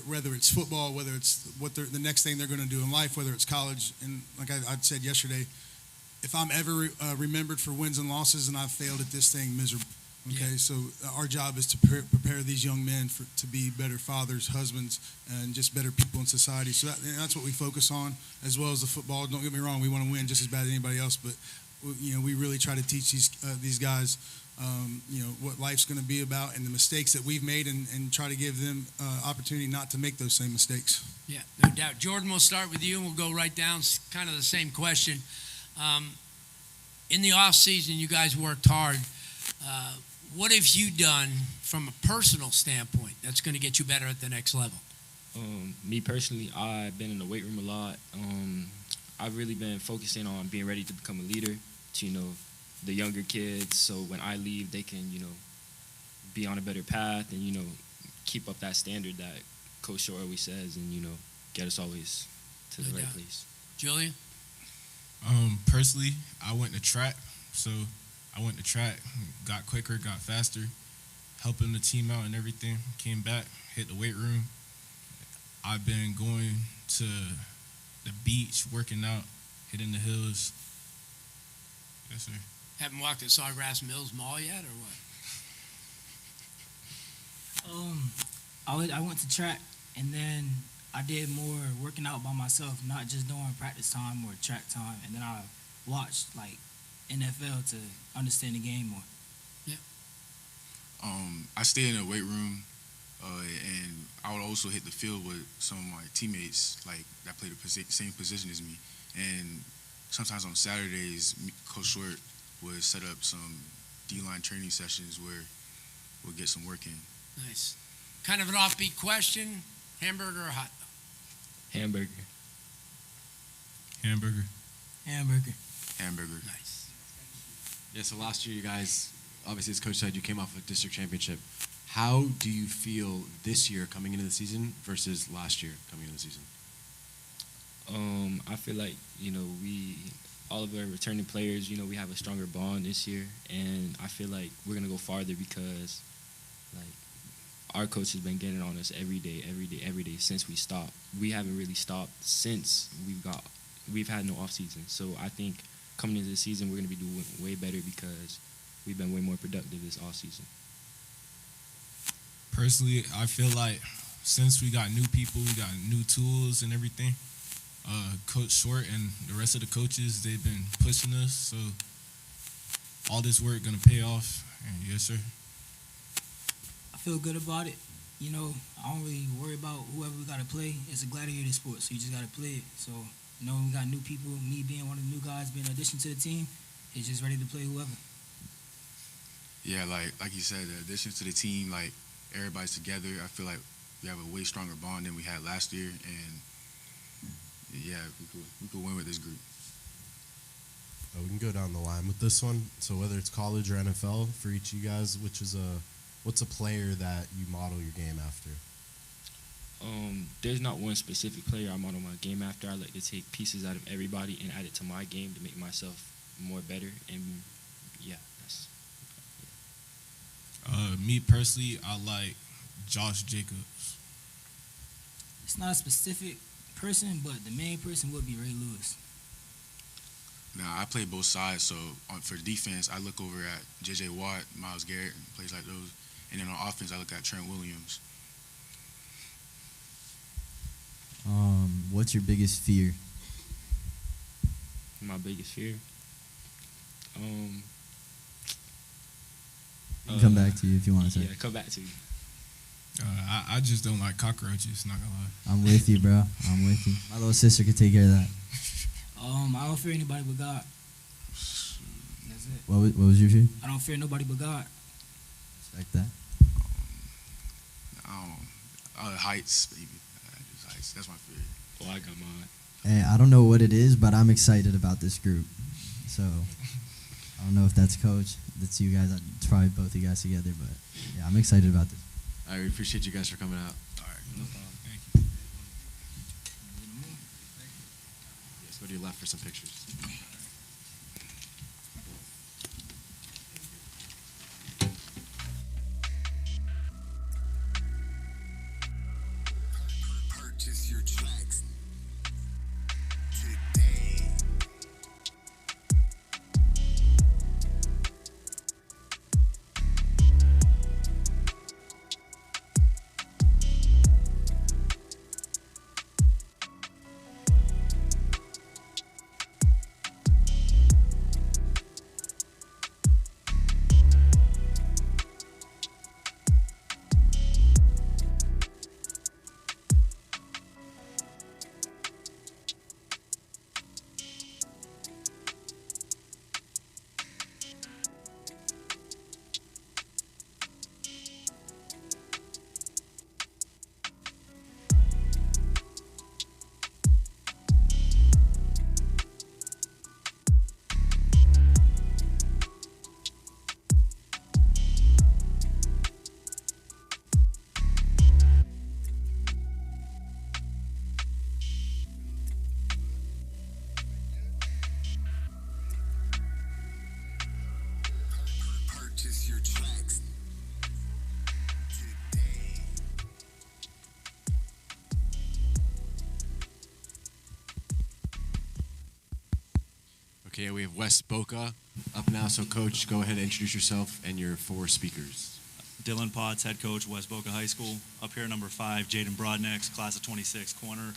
whether it's football, whether it's the next thing they're going to do in life, whether it's college. And like I said yesterday, if I'm ever remembered for wins and losses, and I've failed at this thing miserably. Okay, yeah. So our job is to prepare these young men to be better fathers, husbands, and just better people in society. So that's what we focus on, as well as the football. Don't get me wrong, we want to win just as bad as anybody else, but we really try to teach these guys what life's going to be about and the mistakes that we've made, and try to give them opportunity not to make those same mistakes. Yeah, no doubt. Jordan, we'll start with you, and we'll go right down, kind of the same question. In the off season, you guys worked hard. What have you done from a personal standpoint that's going to get you better at the next level? Me personally, I've been in the weight room a lot. I've really been focusing on being ready to become a leader to, the younger kids. So when I leave, they can, be on a better path and, keep up that standard that Coach Shore always says and, get us always to the right place. Julian? Personally, I went to track. So I went to track, got quicker, got faster, helping the team out and everything. Came back, hit the weight room. I've been going to the beach, working out, hitting the hills. Yes, sir. Haven't walked at Sawgrass Mills Mall yet, or what? I went to track, and then I did more working out by myself, not just doing practice time or track time. And then I watched NFL to understand the game more. Yeah. I stay in the weight room, and I would also hit the field with some of my teammates that play the same position as me. And sometimes on Saturdays, Coach Short would set up some D-line training sessions where we'll get some work in. Nice. Kind of an offbeat question: hamburger or hot dog? Hamburger. Hamburger. Hamburger. Hamburger. Nice. Yeah, so last year you guys, obviously as Coach said, you came off a district championship. How do you feel this year coming into the season versus last year coming into the season? I feel like, all of our returning players, we have a stronger bond this year, and I feel like we're going to go farther because, our coach has been getting on us every day since we stopped. We haven't really stopped since we've had no off season. So I think coming into the season, we're going to be doing way better because we've been way more productive this off season. Personally, I feel like since we got new people, we got new tools and everything, Coach Short and the rest of the coaches, they've been pushing us. So all this work going to pay off. And yes, sir. I feel good about it. I don't really worry about whoever we got to play. It's a gladiator sport, so you just got to play it. So, we got new people, me being one of the new guys, being an addition to the team, is just ready to play whoever. Yeah, like you said, the addition to the team, everybody's together. I feel like we have a way stronger bond than we had last year, and yeah, we could win with this group. We can go down the line with this one. So whether it's college or NFL, for each of you guys, what's a player that you model your game after? There's not one specific player I model my game after. I like to take pieces out of everybody and add it to my game to make myself more better. And yeah, that's. Me personally, I like Josh Jacobs. It's not a specific person, but the main person would be Ray Lewis. Now, I play both sides, so for defense, I look over at J.J. Watt, Myles Garrett, plays like those. And then on offense, I look at Trent Williams. What's your biggest fear? My biggest fear. I can come back to you if you want to say. Yeah, come back to you. I just don't like cockroaches, not gonna lie. I'm with you, bro. I'm with you. My little sister could take care of that. I don't fear anybody but God. That's it. What was your fear? I don't fear nobody but God. Respect that. Heights, baby. Just heights. That's my fear. Oh, I got mine. Hey, I don't know what it is, but I'm excited about this group. So I don't know if that's Coach, that's you guys. It's probably both of you guys together, but yeah, I'm excited about this. All right, we appreciate you guys for coming out. All right. No problem. Thank you. Yes, go to your left for some pictures. Purchase your tracks today. Purchase your tracks today. Okay, we have Wes Boca up now. So, Coach, go ahead and introduce yourself and your four speakers. Dylan Potts, head coach, West Boca High School. Up here, number 5, Jaden Broadnex, class of 26, corner.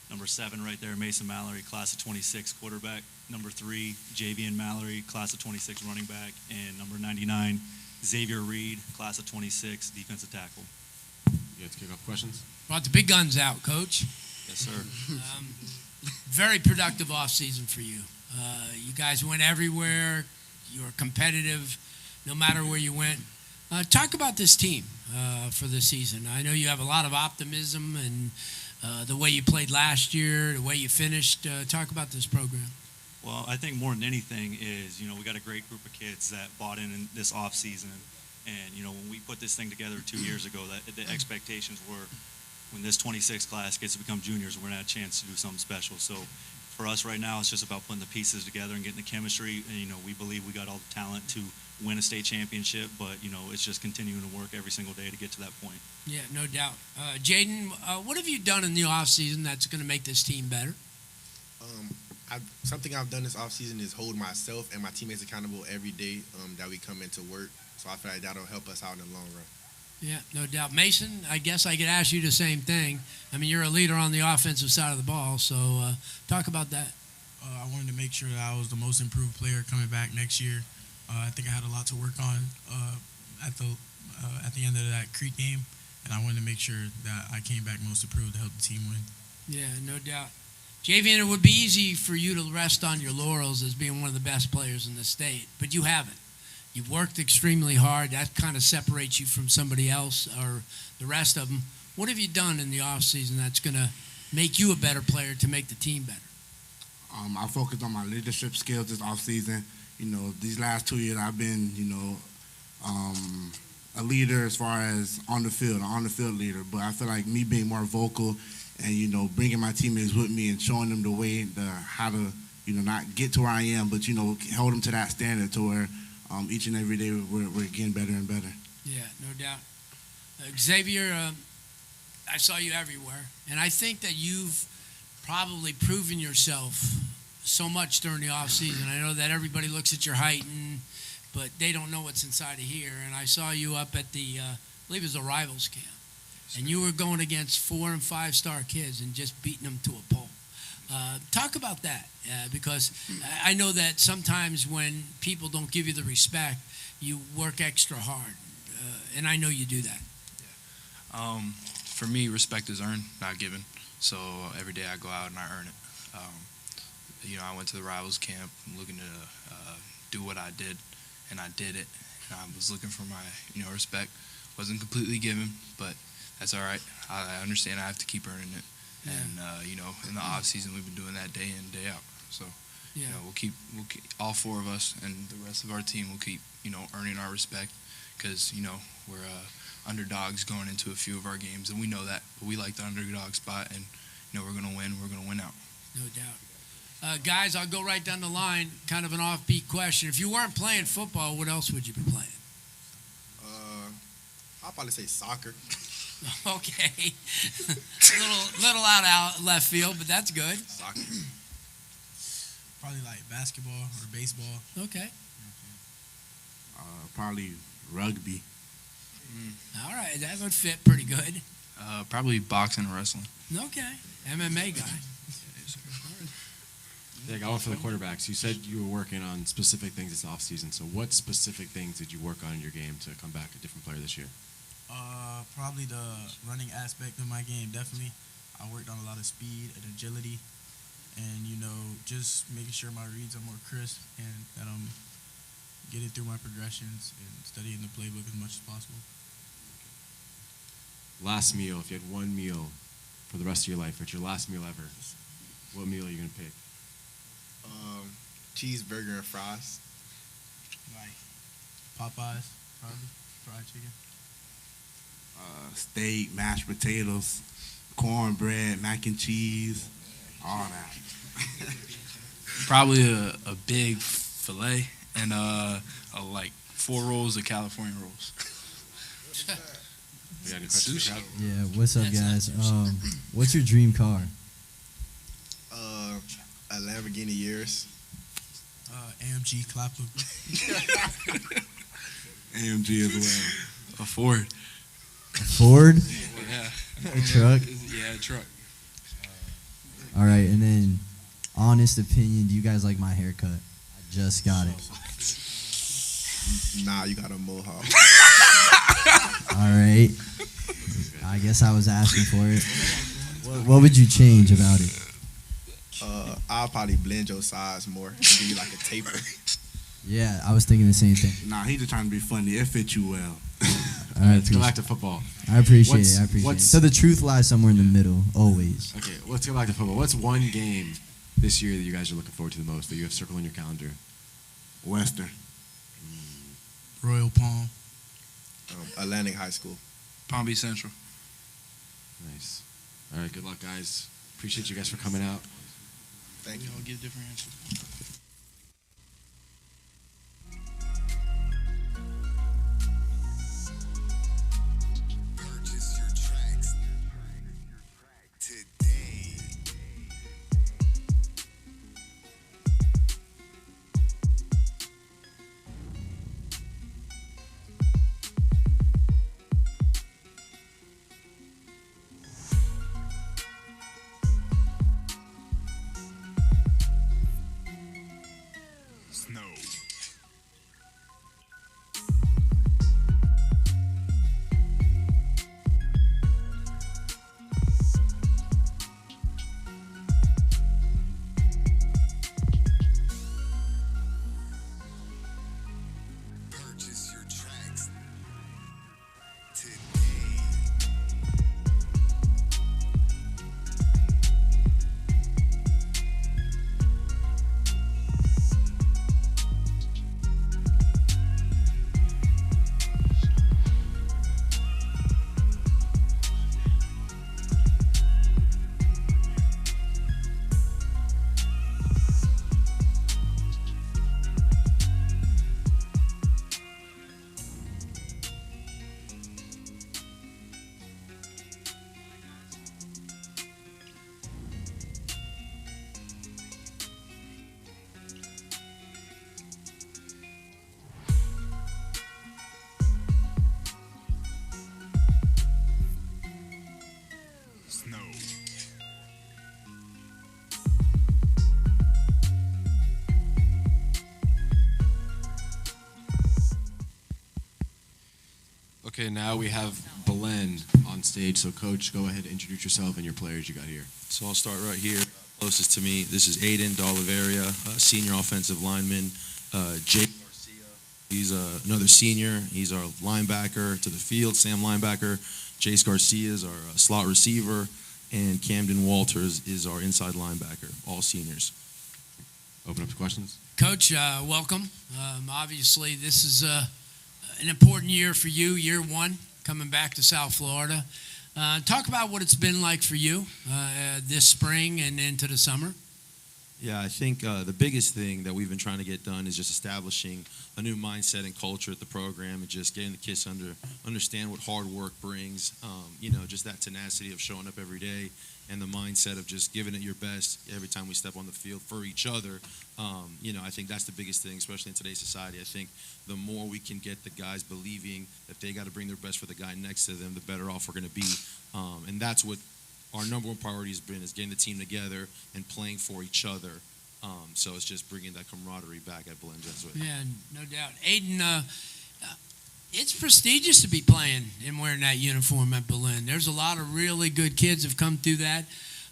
Number 7 right there, Mason Mallory, class of 26, quarterback. Number 3, Javian Mallory, class of 26, running back. And number 99, Xavier Reed, class of 26, defensive tackle. You have to kick off questions? Brought the big guns out, Coach. Yes, sir. Very productive offseason for you. You guys went everywhere. You were competitive no matter where you went. Talk about this team for the season. I know you have a lot of optimism and the way you played last year, the way you finished. Talk about this program. Well, I think more than anything is, we got a great group of kids that bought in this offseason. And, when we put this thing together 2 years ago, that the expectations were when this 26 class gets to become juniors, we're going to have a chance to do something special. So for us right now, it's just about putting the pieces together and getting the chemistry. And, we believe we got all the talent to win a state championship, but, it's just continuing to work every single day to get to that point. Yeah, no doubt. Jaden, what have you done in the offseason that's going to make this team better? Something I've done this offseason is hold myself and my teammates accountable every day that we come into work. So I feel like that'll help us out in the long run. Yeah, no doubt. Mason, I guess I could ask you the same thing. I mean, you're a leader on the offensive side of the ball, so talk about that. I wanted to make sure that I was the most improved player coming back next year. I think I had a lot to work on at the end of that Creek game, and I wanted to make sure that I came back most improved to help the team win. Yeah, no doubt. Javian, it would be easy for you to rest on your laurels as being one of the best players in the state, but you haven't. You've worked extremely hard. That kind of separates you from somebody else or the rest of them. What have you done in the offseason that's going to make you a better player to make the team better? I focused on my leadership skills this offseason. These last 2 years I've been, a leader as far as on the field leader. But I feel like me being more vocal and, bringing my teammates with me and showing them the way, how to, not get to where I am, but, hold them to that standard to where each and every day we're getting better and better. Yeah, no doubt. Xavier, I saw you everywhere, and I think that you've probably proven yourself so much during the off season. I know that everybody looks at your height, but they don't know what's inside of here. And I saw you up at the, I believe it was a rivals camp, and you were going against 4 and 5 star kids and just beating them to a pulp. Talk about that, because I know that sometimes when people don't give you the respect, you work extra hard, and I know you do that. For me, respect is earned, not given. So every day I go out and I earn it. I went to the rivals camp looking to do what I did, and I did it. And I was looking for my, respect. Wasn't completely given, but that's all right. I understand I have to keep earning it. Yeah. And in the off season, we've been doing that day in, day out. So we'll keep all 4 of us and the rest of our team will keep earning our respect, because we're underdogs going into a few of our games, and we know that. But we like the underdog spot, and we're gonna win. We're gonna win out. No doubt. Guys, I'll go right down the line. Kind of an offbeat question. If you weren't playing football, what else would you be playing? I'll probably say soccer. Okay. little out left field, but that's good. Soccer. Probably like basketball or baseball. Okay. Probably rugby. All right, that would fit pretty good. Probably boxing and wrestling. Okay. MMA guy. Yeah, I went for the quarterbacks. You said you were working on specific things this offseason. So what specific things did you work on in your game to come back a different player this year? Probably the running aspect of my game, definitely. I worked on a lot of speed and agility, and just making sure my reads are more crisp and that I'm getting through my progressions and studying the playbook as much as possible. Last meal, if you had one meal for the rest of your life, it's your last meal ever, what meal are you going to pick? Cheeseburger and fries. Like Popeyes, probably, fried chicken. Steak, mashed potatoes, cornbread, mac and cheese, all that. Probably a big filet and like 4 rolls of California rolls. You got any questions for the crowd? Yeah, what's up, guys? What's your dream car? A Lamborghini Urus. AMG Clapper. AMG as well. A Ford. A Ford? Yeah. A truck? Yeah, a truck. All right, and then, honest opinion, do you guys like my haircut? I just got it. Nah, you got a mohawk. All right. I guess I was asking for it. What would you change about it? I'll probably blend your size more and give you like a taper. Yeah, I was thinking the same thing. Nah, he just trying to be funny. It fit you well. All right, Let's go back to football. I appreciate it. So the truth lies somewhere in the middle, always. Okay, let's go back to football. What's one game this year that you guys are looking forward to the most, that you have circled on your calendar? Western. Royal Palm. Atlantic High School. Palm Beach Central. Nice. All right, good luck, guys. Appreciate you guys for coming out. Thank you. I'll give different answers. Purchase your tracks today. Okay, now we have Belin on stage. So, Coach, go ahead and introduce yourself and your players you got here. So I'll start right here. Closest to me, this is Aiden D'Oliveira, senior offensive lineman. Jake Garcia, he's another senior. He's our linebacker to the field, Sam linebacker. Jace Garcia is our slot receiver. And Camden Walters is our inside linebacker, all seniors. Open up to questions. Coach, welcome. Obviously, this is an important year for you, year one, coming back to South Florida. Talk about what it's been like for you this spring and into the summer. Yeah, I think the biggest thing that we've been trying to get done is just establishing a new mindset and culture at the program and just getting the kids to understand what hard work brings, just that tenacity of showing up every day and the mindset of just giving it your best every time we step on the field for each other. I think that's the biggest thing, especially in today's society. I think the more we can get the guys believing that they got to bring their best for the guy next to them, the better off we're going to be. And that's what our number one priority has been, is getting the team together and playing for each other. So it's just bringing that camaraderie back at Belin. Yeah, no doubt. Aiden, it's prestigious to be playing and wearing that uniform at Belin. There's a lot of really good kids have come through that.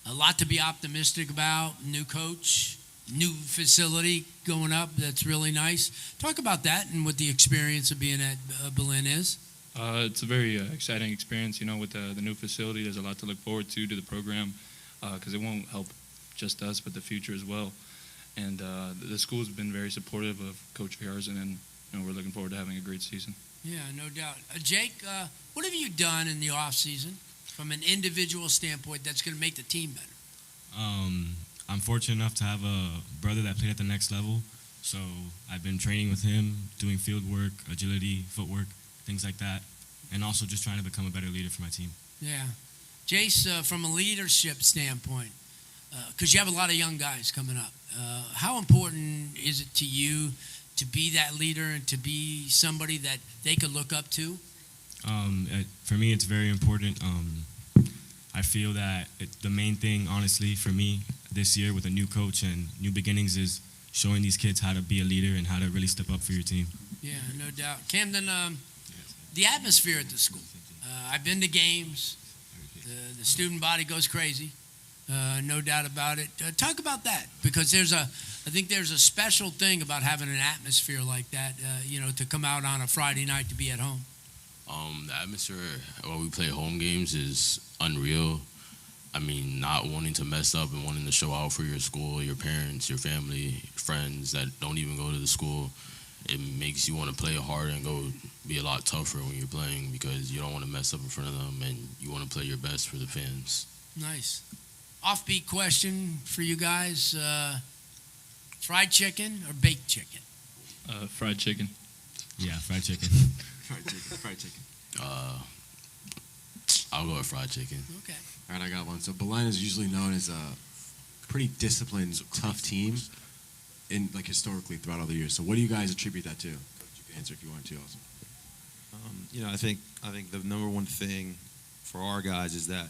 A lot to be optimistic about. New coach, new facility going up. That's really nice. Talk about that and what the experience of being at Belin is. It's a very exciting experience, with the new facility. There's a lot to look forward to the program because it won't help just us, but the future as well. And the school's been very supportive of Coach Harrison, and we're looking forward to having a great season. Yeah, no doubt. Jake, what have you done in the off season from an individual standpoint that's going to make the team better? I'm fortunate enough to have a brother that played at the next level, so I've been training with him, doing field work, agility, footwork, things like that, and also just trying to become a better leader for my team. Yeah. Jace, from a leadership standpoint, because you have a lot of young guys coming up, how important is it to you to be that leader and to be somebody that they could look up to? For me, it's very important. I feel that the main thing, honestly, for me this year with a new coach and new beginnings is showing these kids how to be a leader and how to really step up for your team. Yeah, no doubt. Camden, the atmosphere at the school. I've been to games. The student body goes crazy. No doubt about it. Talk about that, because I think there's a special thing about having an atmosphere like that, to come out on a Friday night to be at home. The atmosphere while we play home games is unreal. I mean, not wanting to mess up and wanting to show out for your school, your parents, your family, friends that don't even go to the school. It makes you want to play hard and go be a lot tougher when you're playing, because you don't want to mess up in front of them and you want to play your best for the fans. Nice. Offbeat question for you guys. Fried chicken or baked chicken? Fried chicken. Yeah, fried chicken. Fried chicken. I'll go with fried chicken. Okay. All right, I got one. So Belin is usually known as a pretty disciplined, tough team, historically throughout all the years. So what do you guys attribute that to? You can answer if you want to also. I think the number one thing for our guys is that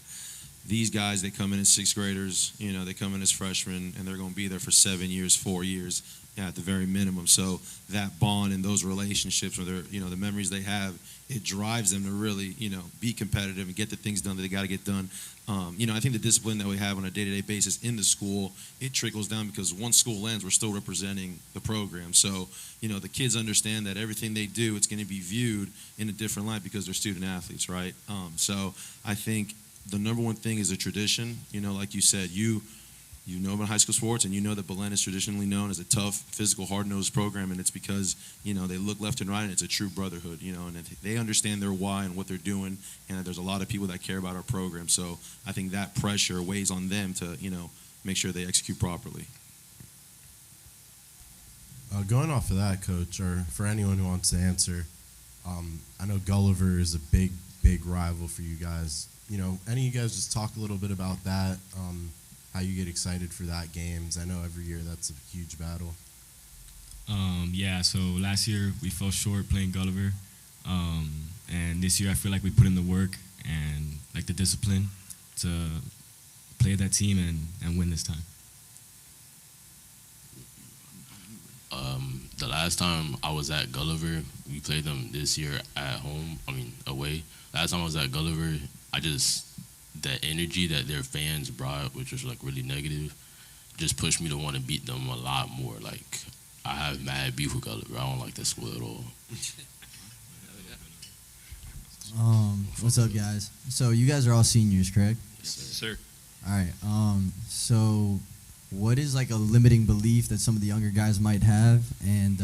these guys, they come in as sixth graders, they come in as freshmen, and they're going to be there for 7 years, 4 years, at the very minimum. So that bond and those relationships, or the memories they have, it drives them to really, be competitive and get the things done that they got to get done. I think the discipline that we have on a day-to-day basis in the school, it trickles down, because once school ends, we're still representing the program. So, the kids understand that everything they do, it's going to be viewed in a different light because they're student athletes, right? So I think the number one thing is a tradition. Like you said, you know about high school sports, and you know that Belin is traditionally known as a tough, physical, hard-nosed program, and it's because, they look left and right, and it's a true brotherhood, and they understand their why and what they're doing, and there's a lot of people that care about our program. So I think that pressure weighs on them to, make sure they execute properly. Going off of that, Coach, or for anyone who wants to answer, I know Gulliver is a big, big rival for you guys. Any of you guys just talk a little bit about that, how you get excited for that games? I know every year that's a huge battle. Yeah, so last year we fell short playing Gulliver, and this year I feel like we put in the work and the discipline to play that team and win this time. the last time I was at Gulliver, we played them this year at home. I mean, away. Last time I was at Gulliver, the energy that their fans brought, which was like really negative, just pushed me to want to beat them a lot more. Like, I have mad beef with Gulliver. I don't like that school at all. What's up, guys? So you guys are all seniors, correct? Yes, sir. All right. So what is like a limiting belief that some of the younger guys might have, and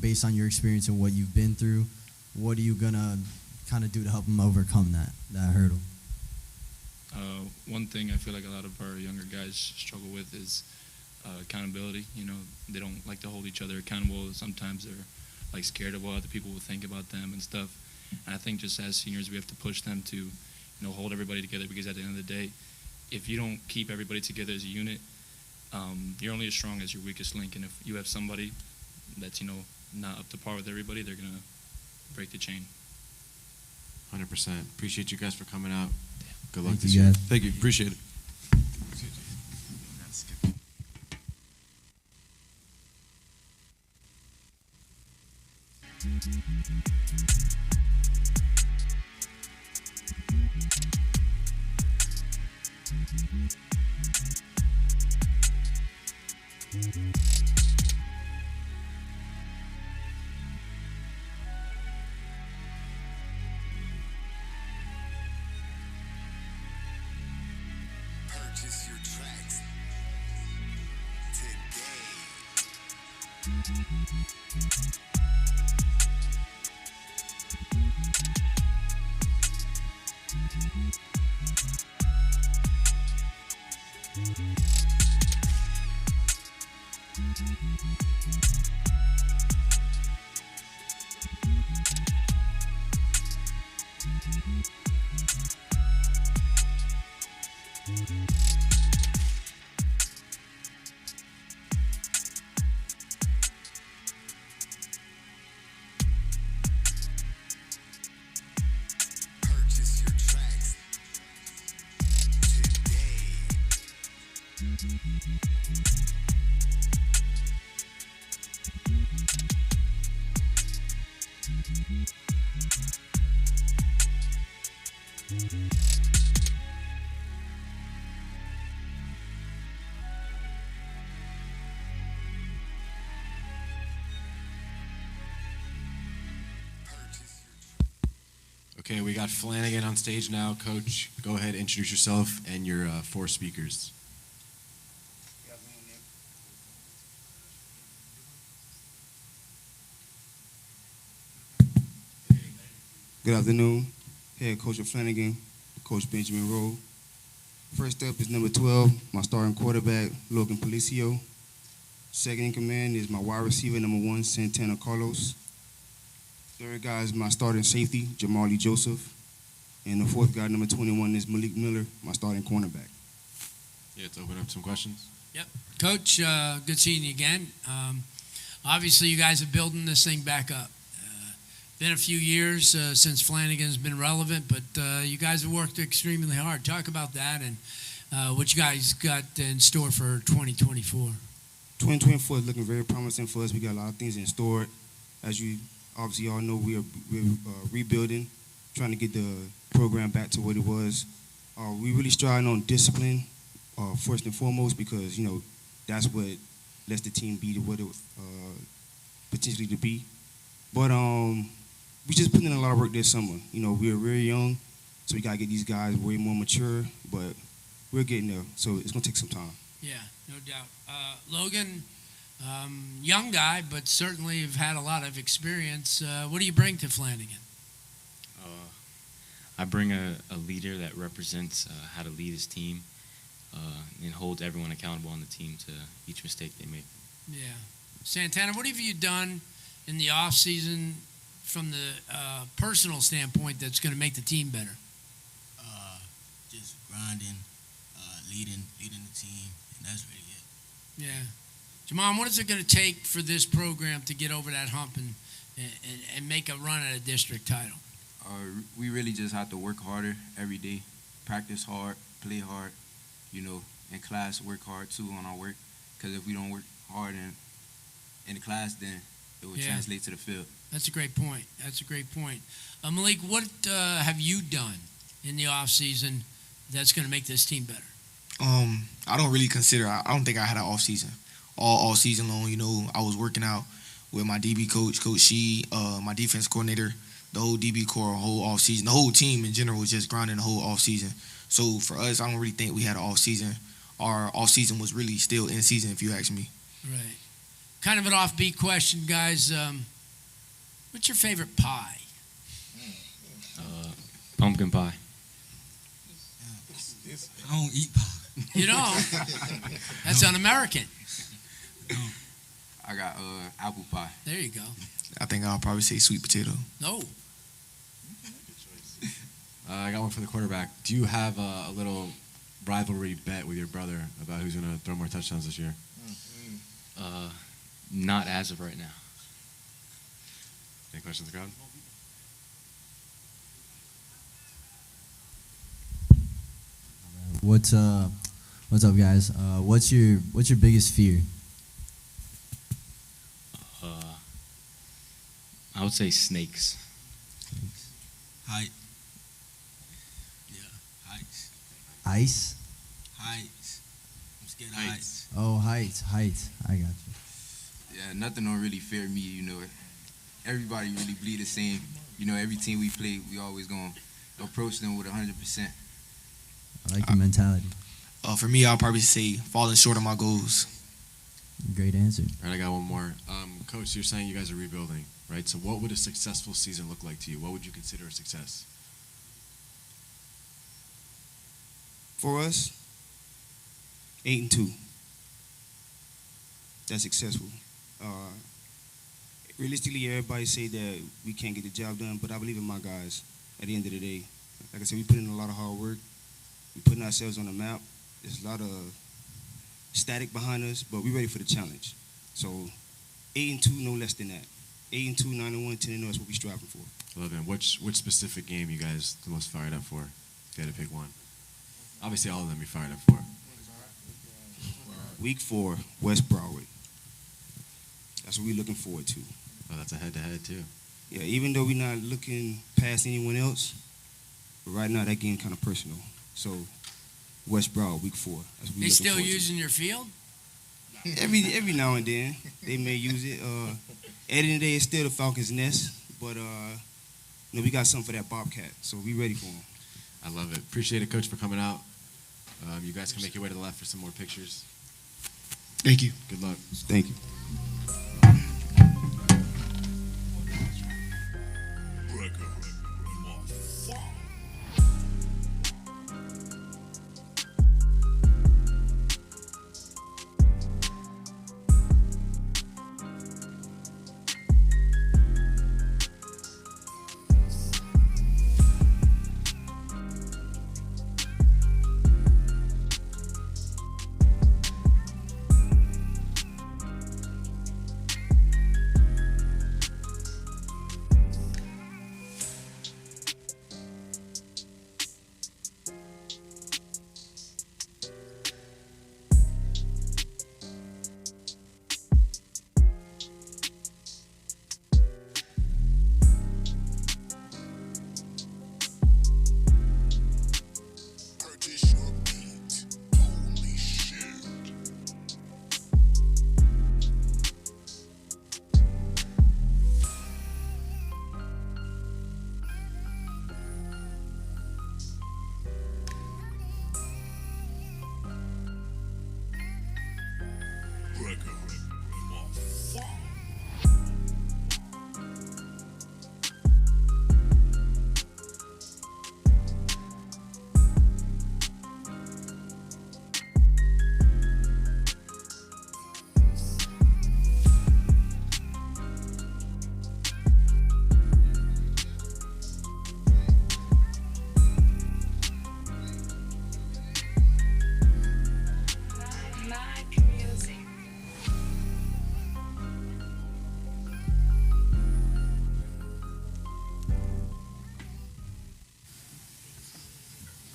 based on your experience and what you've been through, what are you gonna kind of do to help them overcome that hurdle? One thing I feel like a lot of our younger guys struggle with is accountability. They don't like to hold each other accountable. Sometimes they're like scared of what other people will think about them and stuff. And I think just as seniors, we have to push them to, hold everybody together, because at the end of the day, if you don't keep everybody together as a unit, you're only as strong as your weakest link. And if you have somebody that's, not up to par with everybody, they're going to break the chain. 100%. Appreciate you guys for coming out. Good luck Thank this you, year. guys. Thank you. Appreciate it. Purchase your tracks Okay, we got Flanigan on stage now. Coach, go ahead, introduce yourself and your 4 speakers. Good afternoon. Head coach of Flanigan, Coach Benjamin Rowe. First up is number 12, my starting quarterback, Logan Policio. Second in command is my wide receiver, number 1, Santana Carlos. Third guy is my starting safety, Jamali Joseph. And the fourth guy, number 21, is Malik Miller, my starting cornerback. Yeah, let's open up some questions. Yep. Coach, good seeing you again. Obviously, you guys are building this thing back up. Been a few years since Flanigan's been relevant, but you guys have worked extremely hard. Talk about that and what you guys got in store for 2024. 2024 is looking very promising for us. We got a lot of things in store. As you obviously all know, we're rebuilding, trying to get the program back to what it was. We really striving on discipline first and foremost, because that's what lets the team be what it potentially to be. But we just put in a lot of work this summer. We're very young, so we gotta get these guys way more mature. But we're getting there, so it's gonna take some time. Yeah, no doubt. Logan, young guy, but certainly have had a lot of experience. What do you bring to Flanigan? I bring a leader that represents how to lead his team and holds everyone accountable on the team to each mistake they make. Yeah. Santana, what have you done in the off season from the personal standpoint that's going to make the team better? Just grinding, leading the team, and that's really it. Yeah. Jamon, what is it going to take for this program to get over that hump and make a run at a district title? We really just have to work harder every day, practice hard, play hard, in class work hard too on our work, because if we don't work hard, then in the class, then it will translate to the field. That's a great point. Malik, what have you done in the off season that's going to make this team better? I don't really consider. I don't think I had an off season. All season long, I was working out with my DB coach, Coach Shee, my defense coordinator, the whole DB core, whole off season. The whole team in general was just grinding the whole off season. So for us, I don't really think we had an off season. Our off season was really still in season, if you ask me. Right. Kind of an offbeat question, guys. What's your favorite pie? Pumpkin pie. I don't eat pie. You don't? That's un-American. I got apple pie. There you go. I think I'll probably say sweet potato. No. I got one for the quarterback. Do you have a little rivalry bet with your brother about who's going to throw more touchdowns this year? Not as of right now. Any questions, crowd? What's up, guys? What's your biggest fear? I would say snakes. Height. Yeah, heights. Ice? Heights. I'm scared of heights. Oh, heights. I got you. Yeah, nothing don't really fear me, Everybody really bleed the same. Every team we play, we always gonna approach them with 100%. I like the mentality. For me, I'll probably say falling short of my goals. Great answer. All right, I got one more. Coach, you're saying you guys are rebuilding, right? So what would a successful season look like to you? What would you consider a success? For us, 8-2. That's successful. Realistically, everybody say that we can't get the job done, but I believe in my guys. At the end of the day, like I said, we put in a lot of hard work. We're putting ourselves on the map. There's a lot of static behind us, but we're ready for the challenge. So 8-2, no less than that. 8-2, 9-1, 10-0 is what we're striving for. I love it. Which specific game you guys the most fired up for? If you had to pick one. Obviously, all of them you're fired up for. Week 4, West Broward. That's what we're looking forward to. Oh, that's a head-to-head, too. Yeah, even though we're not looking past anyone else, but right now that game kind of personal. So West Broward, Week 4. That's what They still using your field? Every now and then they may use it. Editing day is still the Falcons' nest, but we got something for that Bobcat, so we ready for them. I love it. Appreciate it, Coach, for coming out. You guys can make your way to the left for some more pictures. Thank you. Good luck. Thank you.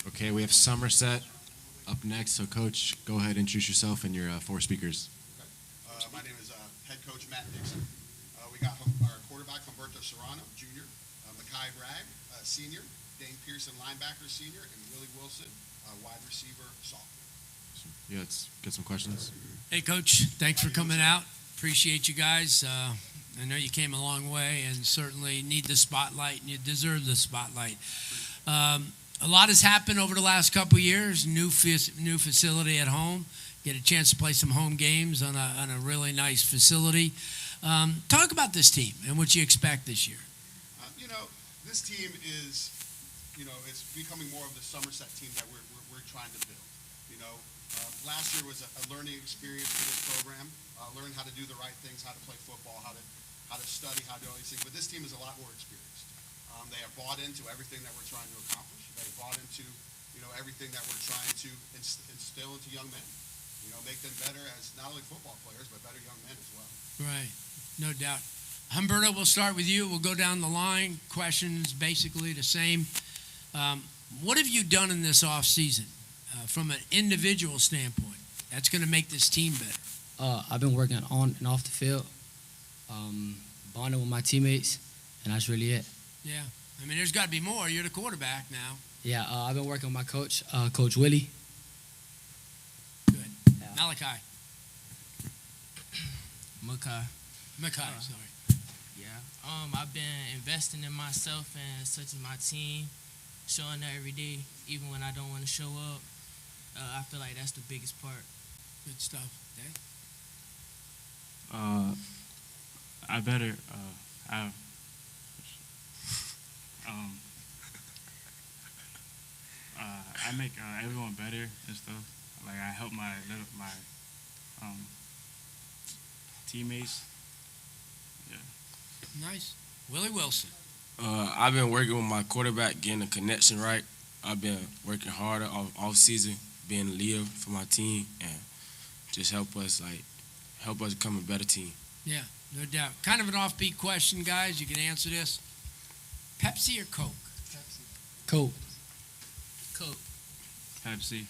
Okay, we have Somerset up next. So, Coach, go ahead and introduce yourself and your 4 speakers. My name is Head coach, Matt Dixon. We got our quarterback, Humberto Serrano, junior, Makai Bragg, senior, Dane Pearson, linebacker, senior, and Willie Wilson, wide receiver, sophomore. Yeah, let's get some questions. Hey, Coach, thanks for coming out. Appreciate you guys. I know you came a long way and certainly need the spotlight, and you deserve the spotlight. A lot has happened over the last couple of years. New facility at home. Get a chance to play some home games on a really nice facility. Talk about this team and what you expect this year. This team is, it's becoming more of the Somerset team that we're trying to build. Last year was a learning experience for this program. Learn how to do the right things, how to play football, how to study, how to do all these things. But this team is a lot more experienced. They have bought into everything that we're trying to accomplish. They've bought into, everything that we're trying to instill into young men. Make them better as not only football players, but better young men as well. Right, no doubt. Humberto, we'll start with you. We'll go down the line. Questions basically the same. What have you done in this off season from an individual standpoint that's going to make this team better? I've been working on and off the field, bonding with my teammates, and that's really it. Yeah, I mean, there's got to be more. You're the quarterback now. Yeah, I've been working with my coach, Coach Willie. Good. Yeah. Malachi. Makai, sorry. Yeah. I've been investing in myself and such as my team, showing up every day, even when I don't want to show up. I feel like that's the biggest part. Good stuff. Dad? I better have. I make everyone better and stuff. Like I help my teammates. Yeah. Nice. Willie Wilson. I've been working with my quarterback, getting the connection right. I've been working harder off season, being a leader for my team, and just help us become a better team. Yeah, no doubt. Kind of an offbeat question, guys. You can answer this. Pepsi or Coke? Pepsi. Coke. Coke. Pepsi.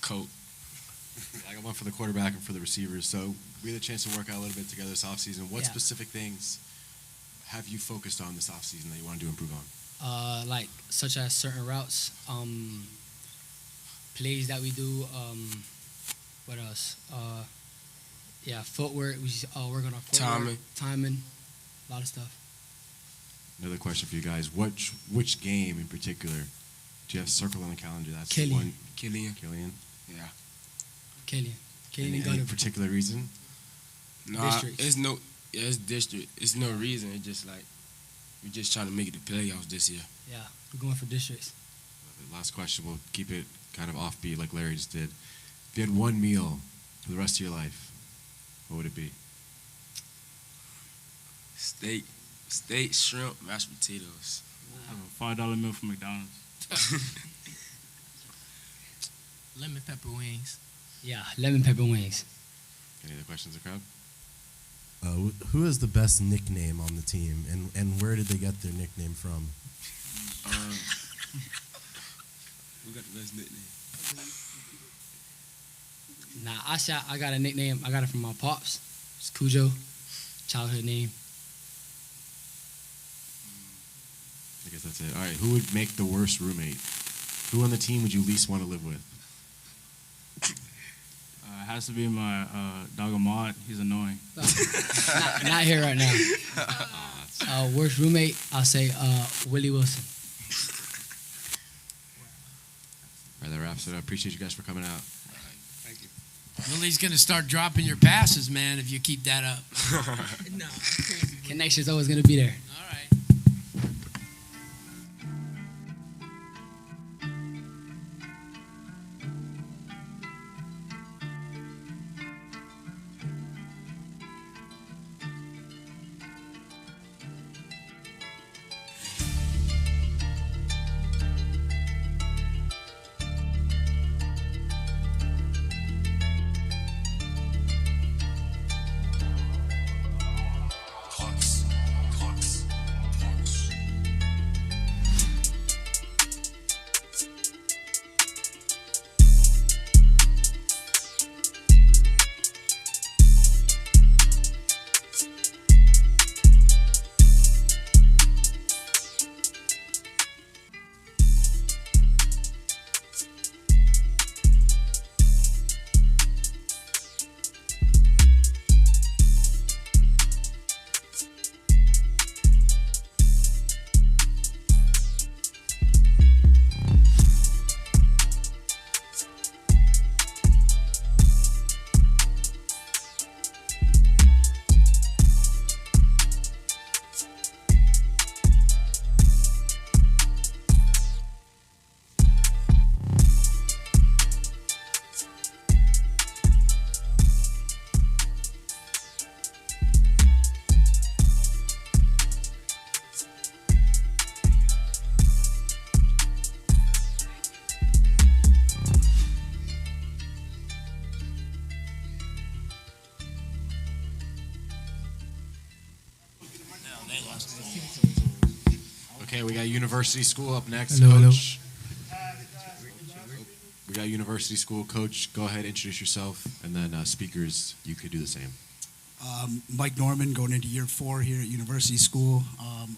Coke. I got one for the quarterback and for the receivers. So we had a chance to work out a little bit together this offseason. What specific things have you focused on this offseason that you want to improve on? Like such as certain routes, plays that we do. What else? Footwork. We work on our footwork. Timing. A lot of stuff. Another question for you guys. Which game in particular do you have circled on the calendar? That's Killian. one. Killian. Yeah. Killian. Any particular reason? No, it's district. It's no reason. It's just like we're just trying to make it to playoffs this year. Yeah, we're going for districts. Last question. We'll keep it kind of offbeat like Larry just did. If you had one meal for the rest of your life, what would it be? Steak, shrimp, mashed potatoes. I have a $5 meal from McDonald's. Lemon pepper wings. Yeah, lemon pepper wings. Any other questions in the crowd? Who has the best nickname on the team, and where did they get their nickname from? Who got the best nickname? I got a nickname. I got it from my pops. It's Cujo, childhood name. I guess that's it. All right, who would make the worst roommate? Who on the team would you least want to live with? It has to be my dog Ahmad. He's annoying. Not here right now. Worst roommate, I'll say Willie Wilson. All right, that wraps it up. Appreciate you guys for coming out. Thank you. Willie's going to start dropping your passes, man, if you keep that up. No. Connection's always going to be there. All right. Okay, we got University School up next. Hello, Coach. We got University School. Coach, go ahead, introduce yourself, and then speakers, you could do the same. Mike Norman, going into year 4 here at University School.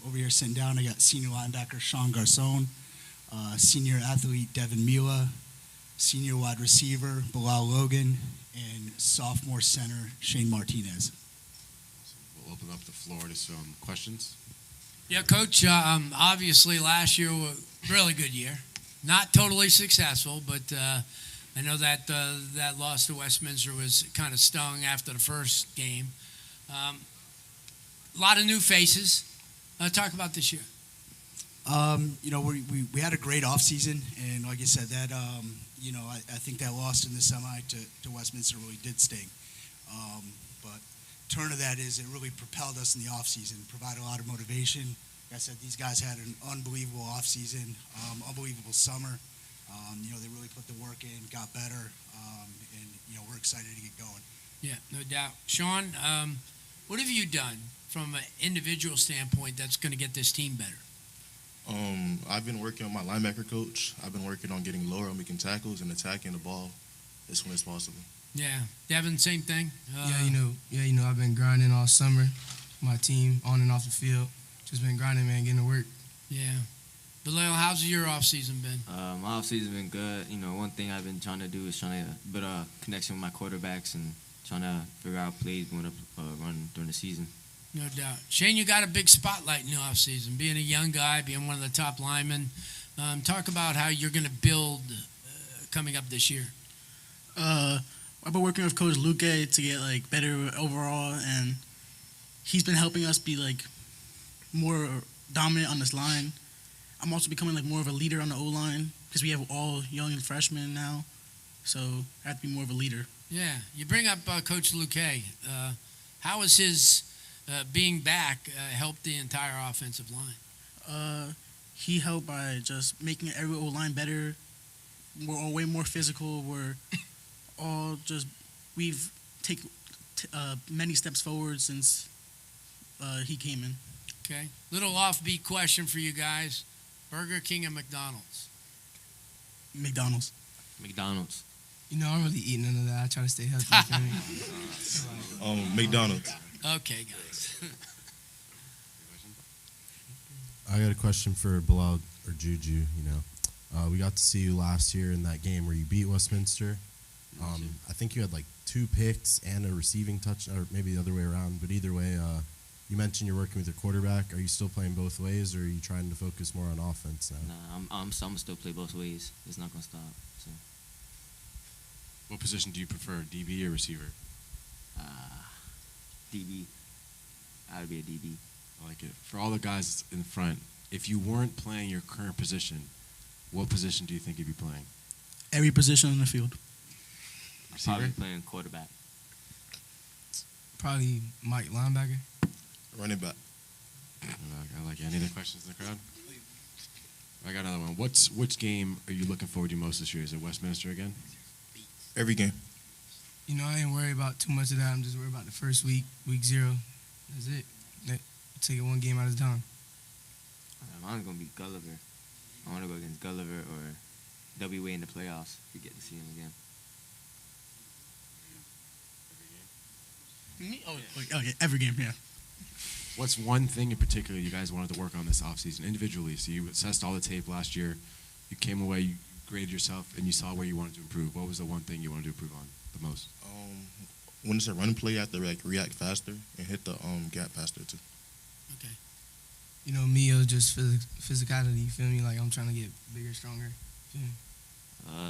Over here sitting down, I got senior linebacker Sean Garcon, senior athlete Devin Mila, senior wide receiver Bilal Logan, and sophomore center Shane Martinez. We'll open up the floor to some questions. Yeah, Coach, obviously last year was a really good year. Not totally successful, but I know that that loss to Westminster was kind of stung after the first game. A lot of new faces. Talk about this year. We had a great offseason, and like I said, that I think that loss in the semi to Westminster really did sting. But turn of that is it really propelled us in the offseason, provided a lot of motivation. Like I said, these guys had an unbelievable offseason, unbelievable summer. They really put the work in, got better, and we're excited to get going. Yeah, no doubt. Sean, what have you done from an individual standpoint that's going to get this team better? I've been working on my linebacker coach. I've been working on getting lower on making tackles and attacking the ball as soon as possible. Yeah, Devin, same thing. I've been grinding all summer. My team on and off the field, just been grinding, man, getting to work. Yeah. Belin, how's your off season been? My off season been good. One thing I've been trying to do is trying to build a connection with my quarterbacks and trying to figure out plays we want to run during the season. No doubt. Shane, you got a big spotlight in the offseason, being a young guy, being one of the top linemen. Talk about how you're going to build coming up this year. I've been working with Coach Luque to get better overall, and he's been helping us be more dominant on this line. I'm also becoming more of a leader on the O-line because we have all young freshmen now, so I have to be more of a leader. Yeah, you bring up Coach Luque. How has his being back helped the entire offensive line? He helped by just making every O-line better. We're all way more physical. We're all we've taken many steps forward since he came in. Okay. Little offbeat question for you guys. Burger King and McDonald's? McDonald's. McDonald's. I don't really eat none of that. I try to stay healthy. McDonald's. Okay, guys. I got a question for Bilal or Juju. We got to see you last year in that game where you beat Westminster. I think you had 2 picks and a receiving touch, or maybe the other way around. But either way, you mentioned you're working with your quarterback. Are you still playing both ways, or are you trying to focus more on offense now? Nah, I'm still play both ways. It's not gonna stop. So. What position do you prefer, DB or receiver? DB. I would be a DB. I like it. For all the guys in front, if you weren't playing your current position, what position do you think you'd be playing? Every position on the field. Receiver? Probably playing quarterback. Probably Mike, linebacker. Running back. I like it. Any other questions in the crowd? I got another one. Which game are you looking forward to most this year? Is it Westminster again? Every game. I ain't worried about too much of that. I'm just worried about the first week 0. That's it. Take it one game at a time. Mine's going to be Gulliver. I want to go against Gulliver or WA in the playoffs if we get to see him again. Okay, every game, yeah. What's one thing in particular you guys wanted to work on this offseason individually? So you assessed all the tape last year. You came away, you graded yourself, and you saw where you wanted to improve. What was the one thing you wanted to improve on the most? When it's a run play, I have to react faster and hit the gap faster too. Okay. Me, it was just physicality. You feel me? I'm trying to get bigger, stronger.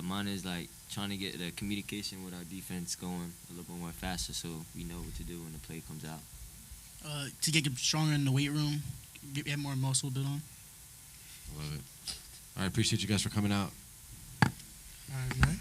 Mine is trying to get the communication with our defense going a little bit more faster, so we know what to do when the play comes out. To get stronger in the weight room, get more muscle built on. I love it. All right, appreciate you guys for coming out. All right, man.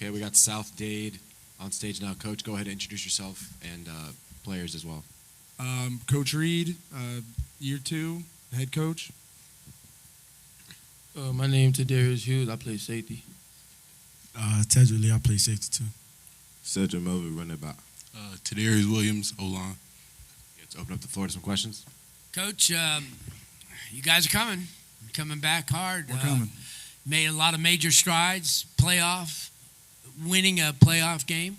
Okay, we got South Dade on stage now. Coach, go ahead and introduce yourself and players as well. Coach Reed, year 2, head coach. My name is Hughes. I play safety. Tedrick Lee, I play safety too. Cedric Melvin, running back. Tadarius Williams, O-line. Let's open up the floor to some questions. Coach, you guys are coming back hard. We're coming. Made a lot of major strides, winning a playoff game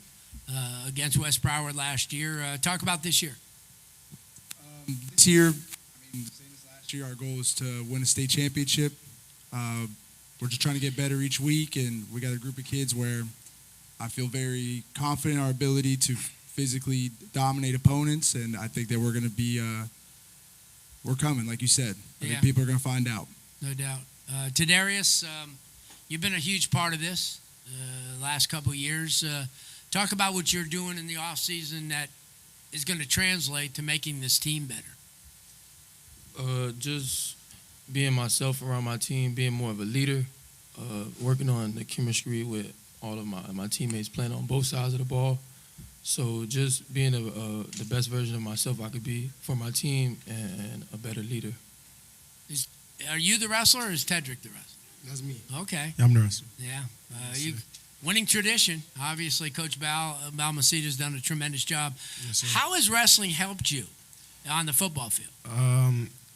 against West Broward last year. Talk about this year. This year, same as last year, our goal is to win a state championship. We're just trying to get better each week, and we got a group of kids where I feel very confident in our ability to physically dominate opponents, and I think that we're going to be we're coming, like you said. I think people are going to find out. No doubt. Tadarius, you've been a huge part of this last couple of years. Talk about what you're doing in the offseason that is going to translate to making this team better. Just being myself around my team, being more of a leader, working on the chemistry with all of my teammates playing on both sides of the ball. So just being the best version of myself I could be for my team and a better leader. Are you the wrestler or is Tedrick the wrestler? That's me. Okay. Yeah, I'm the wrestler. Yeah. Winning tradition. Obviously, Coach Balmacita's done a tremendous job. Yes, sir. How has wrestling helped you on the football field?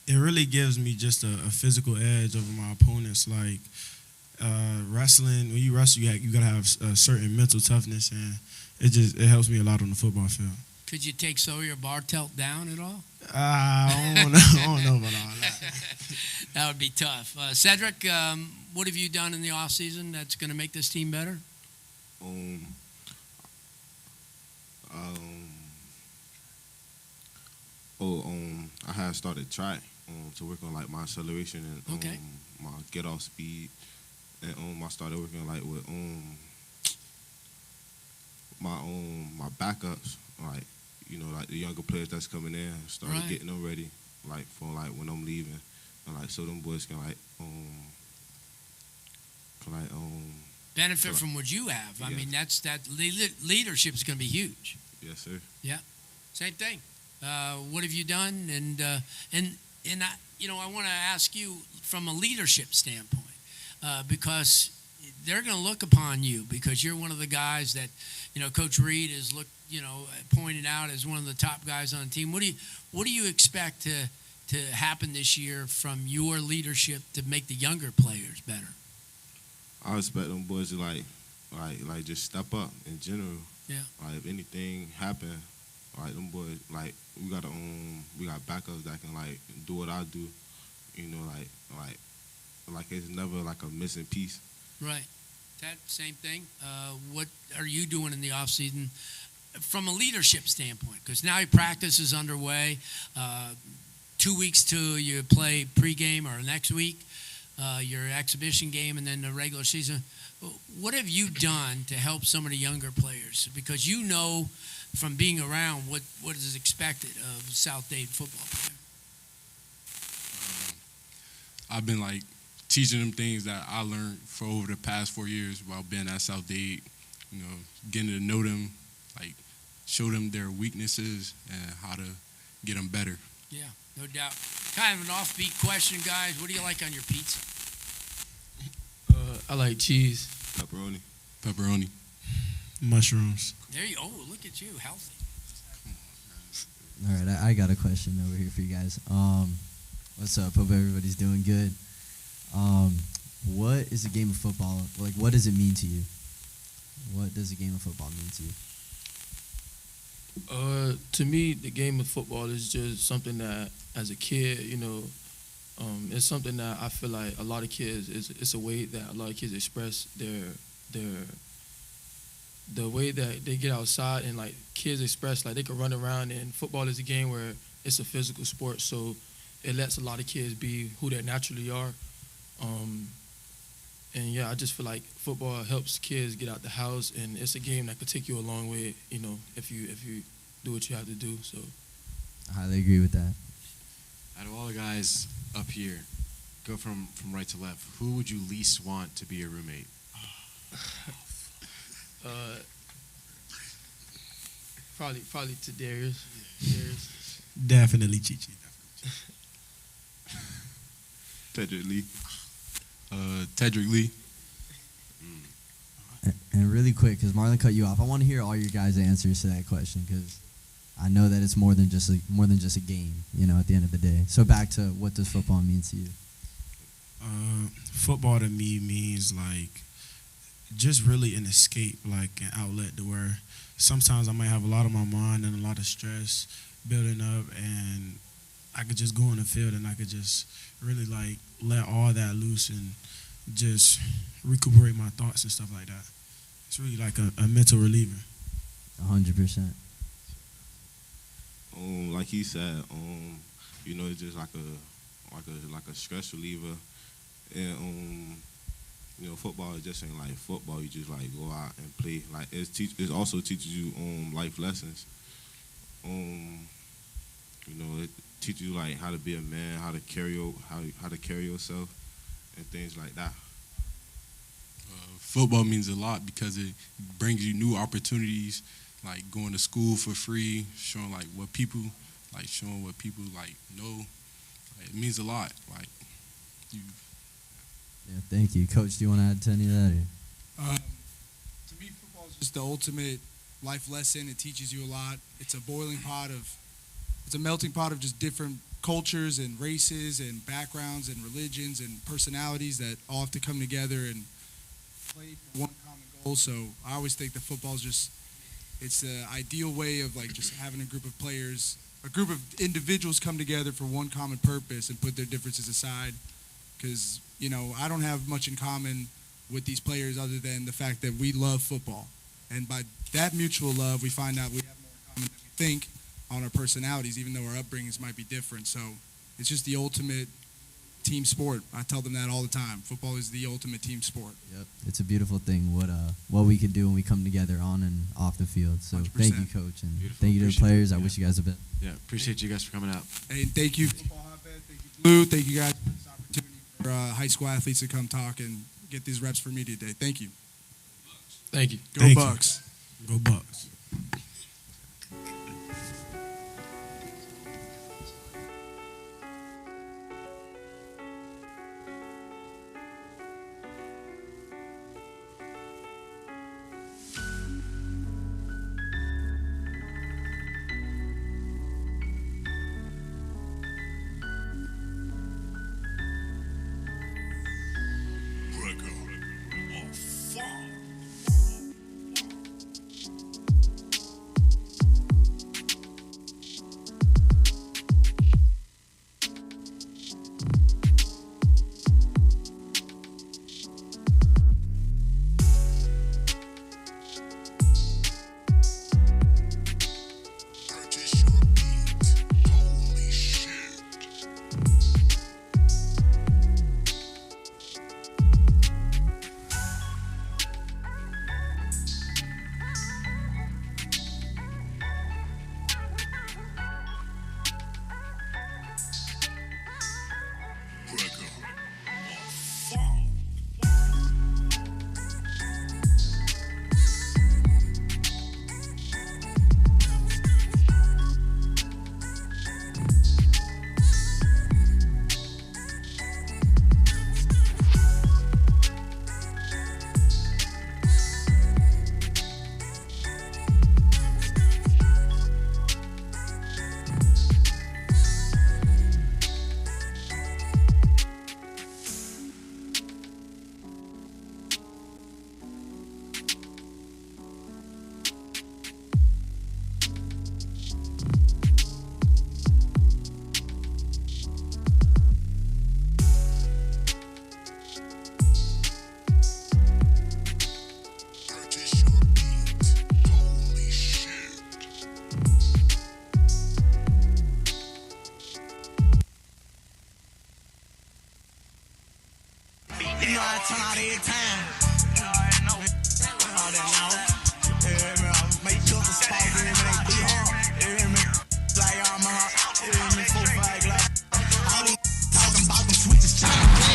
It really gives me just a physical edge over my opponents. Like wrestling, when you wrestle, you gotta have a certain mental toughness, and it helps me a lot on the football field. Could you take Sawyer Bartelt down at all? I don't know about all that. That would be tough. Cedric, what have you done in the offseason that's going to make this team better? I had started track to work on like my acceleration and my get off speed, and I started working like with my backups, like like the younger players that's coming in, started getting them ready, like for like when I'm leaving, and like so them boys can benefit from what you have. I mean, that leadership is going to be huge. Yes, sir. Yeah, same thing. What have you done? And I want to ask you from a leadership standpoint, because they're going to look upon you because you're one of the guys that, Coach Reed has pointed out as one of the top guys on the team. What do you expect to happen this year from your leadership to make the younger players better? I expect them boys to like just step up in general. Yeah. Like if anything happen, like them boys, like we got backups that can like do what I do, like it's never like a missing piece. Right. That same thing. What are you doing in the off season from a leadership standpoint? Because now your practice is underway. 2 weeks till you play pregame, or next week your exhibition game, and then the regular season. What have you done to help some of the younger players? Because from being around what is expected of South Dade football player. I've been like teaching them things that I learned for over the past 4 years while being at South Dade. Getting to know them, like show them their weaknesses and how to get them better. Yeah, no doubt. Kind of an offbeat question, guys. What do you like on your pizza? I like cheese. Pepperoni. Mushrooms. There you. Oh, look at you, healthy. All right, I got a question over here for you guys. What's up? Hope everybody's doing good. What is a game of football? Like, what does it mean to you? What does a game of football mean to you? To me, the game of football is just something that, as a kid, it's something that I feel like a lot of kids, it's a way that a lot of kids express the way that they get outside, and like kids express, like they can run around, and football is a game where it's a physical sport, so it lets a lot of kids be who they naturally are. And yeah, I just feel like football helps kids get out the house, and it's a game that could take you a long way, if you do what you have to do. So I highly agree with that. Out of all the guys up here, go from right to left. Who would you least want to be your roommate? Probably to Darius. Darius. Definitely Chi-Chi. Tedrick Lee. Tedrick Lee. And really quick, because Marlon cut you off, I want to hear all your guys' answers to that question, because I know that it's more than just a game, at the end of the day. So back to, what does football mean to you? Football to me means like just really an escape, like an outlet to where sometimes I might have a lot on my mind and a lot of stress building up, and I could just go on the field and I could just really like let all that loose and just recuperate my thoughts and stuff like that. It's really like a mental reliever. 100%. Like he said, it's just like a stress reliever, and football just ain't like football. You just like go out and play. Like it also teaches you life lessons. It teaches you like how to be a man, how to carry yourself, and things like that. Football means a lot because it brings you new opportunities, like going to school for free, showing what people know. It means a lot. Yeah, thank you, Coach. Do you want to add to any of that? To me, football is just the ultimate life lesson. It teaches you a lot. It's a melting pot of just different cultures and races and backgrounds and religions and personalities that all have to come together and play for one common goal. So I always think that football is it's the ideal way of just having a group of players, a group of individuals come together for one common purpose and put their differences aside. Because, I don't have much in common with these players other than the fact that we love football. And by that mutual love, we find out we have more in common than we think on our personalities, even though our upbringings might be different. So it's just the ultimate team sport. I tell them that all the time. Football is the ultimate team sport. Yep. It's a beautiful thing what we can do when we come together on and off the field. So 100%. Thank you, Coach, and thank you to the players. I wish you guys the best. Yeah, appreciate you guys for coming out. Hey, thank you, Football Hotbed. Thank you, Blue. Thank you guys for this opportunity for high school athletes to come talk and get these reps for me today. Thank you. Thank you. Go Bucks. Go Bucks. turn out every time. You already know. All that now. You hear me? I make sure the spot, you hear me? They be hard. You hear me? Like I'm a hot. You hear me? Full flag like. All these talking about them switches trying to play.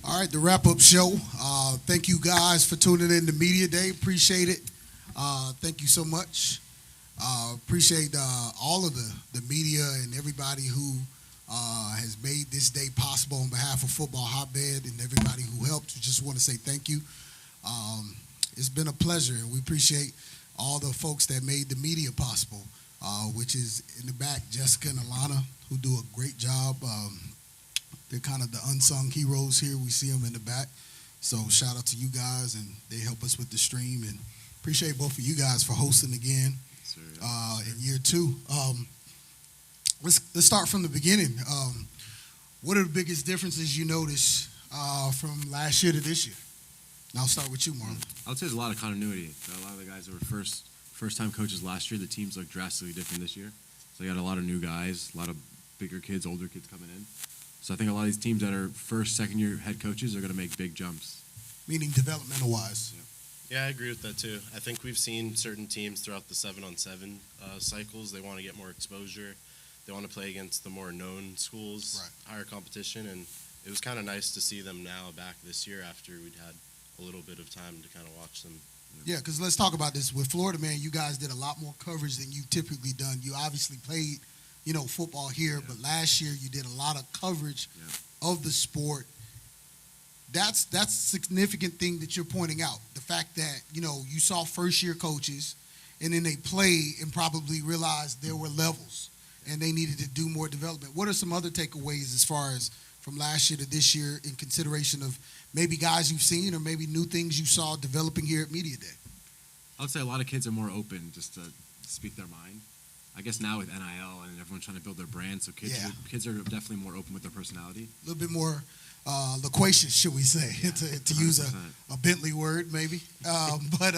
All right, the wrap-up show. Thank you guys for tuning in to Media Day. Appreciate it. Thank you so much. Appreciate all of the media and everybody who has made this day possible on behalf of Football Hotbed and everybody who helped. We just want to say thank you. It's been a pleasure, and we appreciate all the folks that made the media possible, which is in the back, Jessica and Alana, who do a great job. They're kind of the unsung heroes here. We see them in the back. So shout out to you guys, and they help us with the stream. And appreciate both of you guys for hosting again in year 2. Let's start from the beginning. What are the biggest differences you notice from last year to this year? And I'll start with you, Marlon. I would say there's a lot of continuity. A lot of the guys that were first-time coaches last year, the teams look drastically different this year. So you got a lot of new guys, a lot of bigger kids, older kids coming in. So I think a lot of these teams that are first, second-year head coaches are going to make big jumps. Meaning developmental-wise. Yeah, I agree with that too. I think we've seen certain teams throughout the 7-on-7 cycles. They want to get more exposure. They want to play against the more known schools, higher competition, and it was kind of nice to see them now back this year after we'd had a little bit of time to kind of watch them. Yeah, because let's talk about this. With Florida, man, you guys did a lot more coverage than you've typically done. You obviously played, football here, but last year you did a lot of coverage of the sport. That's a significant thing that you're pointing out. The fact that, you saw first-year coaches, and then they played and probably realized there were levels, and they needed to do more development. What are some other takeaways as far as from last year to this year in consideration of maybe guys you've seen or maybe new things you saw developing here at Media Day? I would say a lot of kids are more open just to speak their mind. I guess now with NIL and everyone trying to build their brand, so kids are definitely more open with their personality. A little bit more loquacious, should we say, to use a Bentley word maybe. But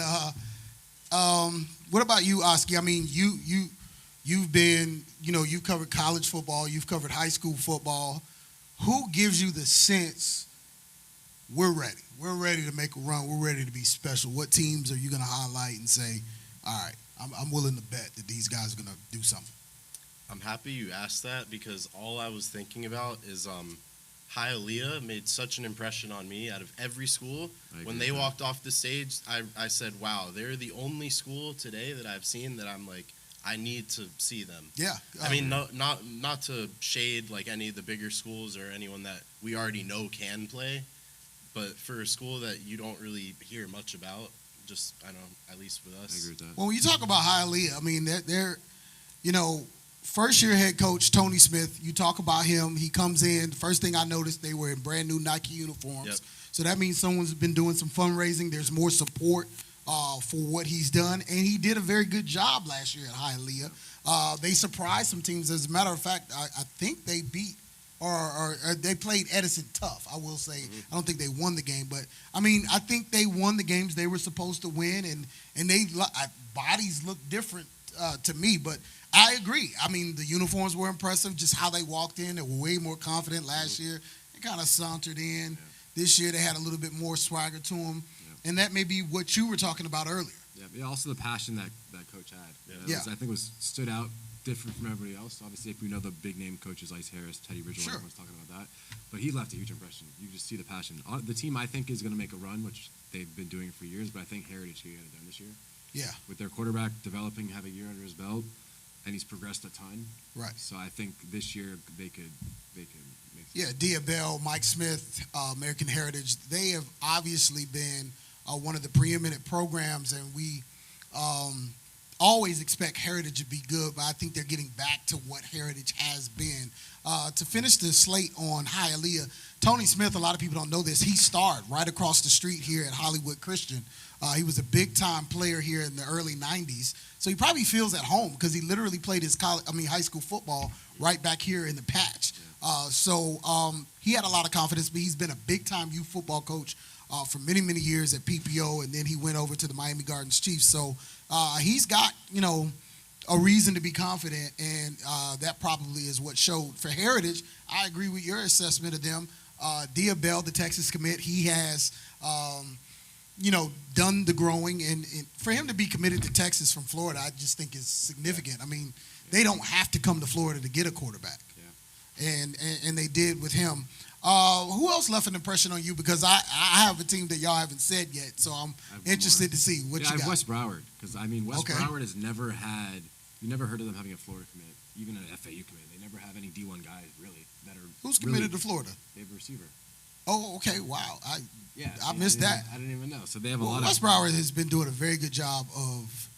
what about you, Oski? I mean, you've been, you've covered college football, you've covered high school football. Who gives you the sense we're ready? We're ready to make a run. We're ready to be special. What teams are you going to highlight and say, all right, I'm willing to bet that these guys are going to do something? I'm happy you asked that because all I was thinking about is Hialeah made such an impression on me out of every school. When they walked off the stage, I said, wow, they're the only school today that I've seen that I'm like, I need to see them. Yeah. I mean, not to shade like any of the bigger schools or anyone that we already know can play, but for a school that you don't really hear much about, just, I know, at least with us. I agree with that. Well, when you talk about Hialeah, I mean, they're first-year head coach Tony Smith, you talk about him, he comes in, the first thing I noticed, they were in brand new Nike uniforms. Yep. So that means someone's been doing some fundraising. There's more support for what he's done, and he did a very good job last year at Hialeah. They surprised some teams. As a matter of fact, I think they beat or they played Edison tough, I will say. I don't think they won the game, but, I mean, I think they won the games they were supposed to win, and they bodies look different to me, but I agree. I mean, the uniforms were impressive, just how they walked in. They were way more confident last year. They kind of sauntered in. This year they had a little bit more swagger to them, and that may be what you were talking about earlier. Yeah, also the passion that coach had. I think stood out different from everybody else. Obviously, if we know the big name coaches, Ice Harris, Teddy Bridgewater, everyone's talking about that. But he left a huge impression. You just see the passion. The team, I think, is going to make a run, which they've been doing for years, but I think Heritage can get it done this year. Yeah. With their quarterback developing, have a year under his belt, and he's progressed a ton. Right. So I think this year they could make Yeah, Dia Bell, Mike Smith, American Heritage, they have obviously been one of the preeminent programs, and we always expect Heritage to be good, but I think they're getting back to what Heritage has been. To finish the slate on Hialeah, Tony Smith, a lot of people don't know this, he starred right across the street here at Hollywood Christian. He was a big-time player here in the early 90s, so he probably feels at home because he literally played his high school football right back here in the patch. So he had a lot of confidence, but he's been a big-time youth football coach for many, many years at PPO, and then he went over to the Miami Gardens Chiefs. So he's got, a reason to be confident, and that probably is what showed. For Heritage, I agree with your assessment of them. Dia Bell, the Texas commit, he has, done the growing, and for him to be committed to Texas from Florida, I just think is significant. I mean, they don't have to come to Florida to get a quarterback, and they did with him. Who else left an impression on you? Because I have a team that y'all haven't said yet, so I'm interested to see what yeah, you I have got. West Broward, because I mean West Okay. Broward has never had. You never heard of them having a Florida commit, even an FAU commit. They never have any D1 guys really that are. Who's committed really, to Florida? They have a receiver. Oh, okay. Wow. I missed that. I didn't even know. So they have a Well, lot West of. Broward has been doing a very good job of,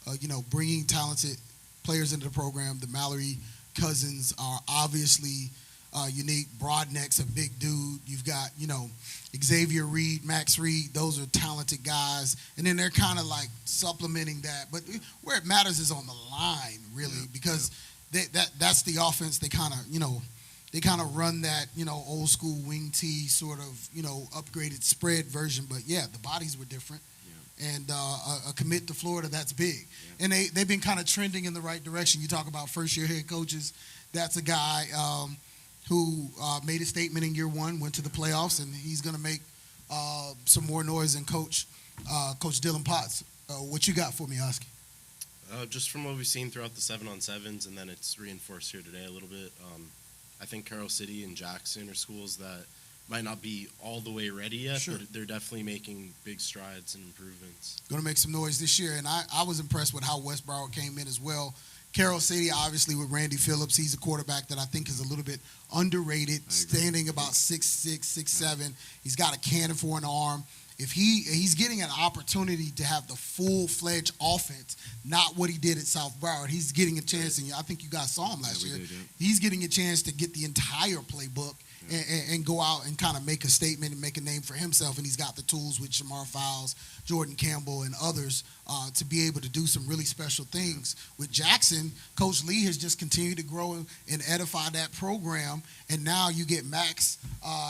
bringing talented players into the program. The Mallory cousins are obviously unique. Broadneck's a big dude. You've got, Xavier Reed, Max Reed. Those are talented guys. And then they're kind of like supplementing that. But where it matters is on the line, really, because that's the offense. They kind of, run that, old school wing tee sort of, upgraded spread version. But yeah, the bodies were different. And a commit to Florida, that's big. And they've been kind of trending in the right direction. You talk about first-year head coaches. That's a guy who made a statement in year one, went to the playoffs, and he's going to make some more noise than Coach Dylan Potts. What you got for me, Oski? Just from what we've seen throughout the 7-on-7s, and then it's reinforced here today a little bit. I think Carroll City and Jackson are schools that might not be all the way ready yet, Sure. but they're definitely making big strides and improvements. Going to make some noise this year, and I was impressed with how West Broward came in as well. Carroll City, obviously, with Randy Phillips, he's a quarterback that I think is a little bit underrated, standing about 6'6", 6'7". He's got a cannon for an arm. If he's getting an opportunity to have the full-fledged offense, not what he did at South Broward. He's getting a chance, and I think you guys saw him last year. He's getting a chance to get the entire playbook and go out and kind of make a statement and make a name for himself. And he's got the tools with Shamar Fowles, Jordan Campbell, and others to be able to do some really special things. With Jackson, Coach Lee has just continued to grow and edify that program. And now you get Max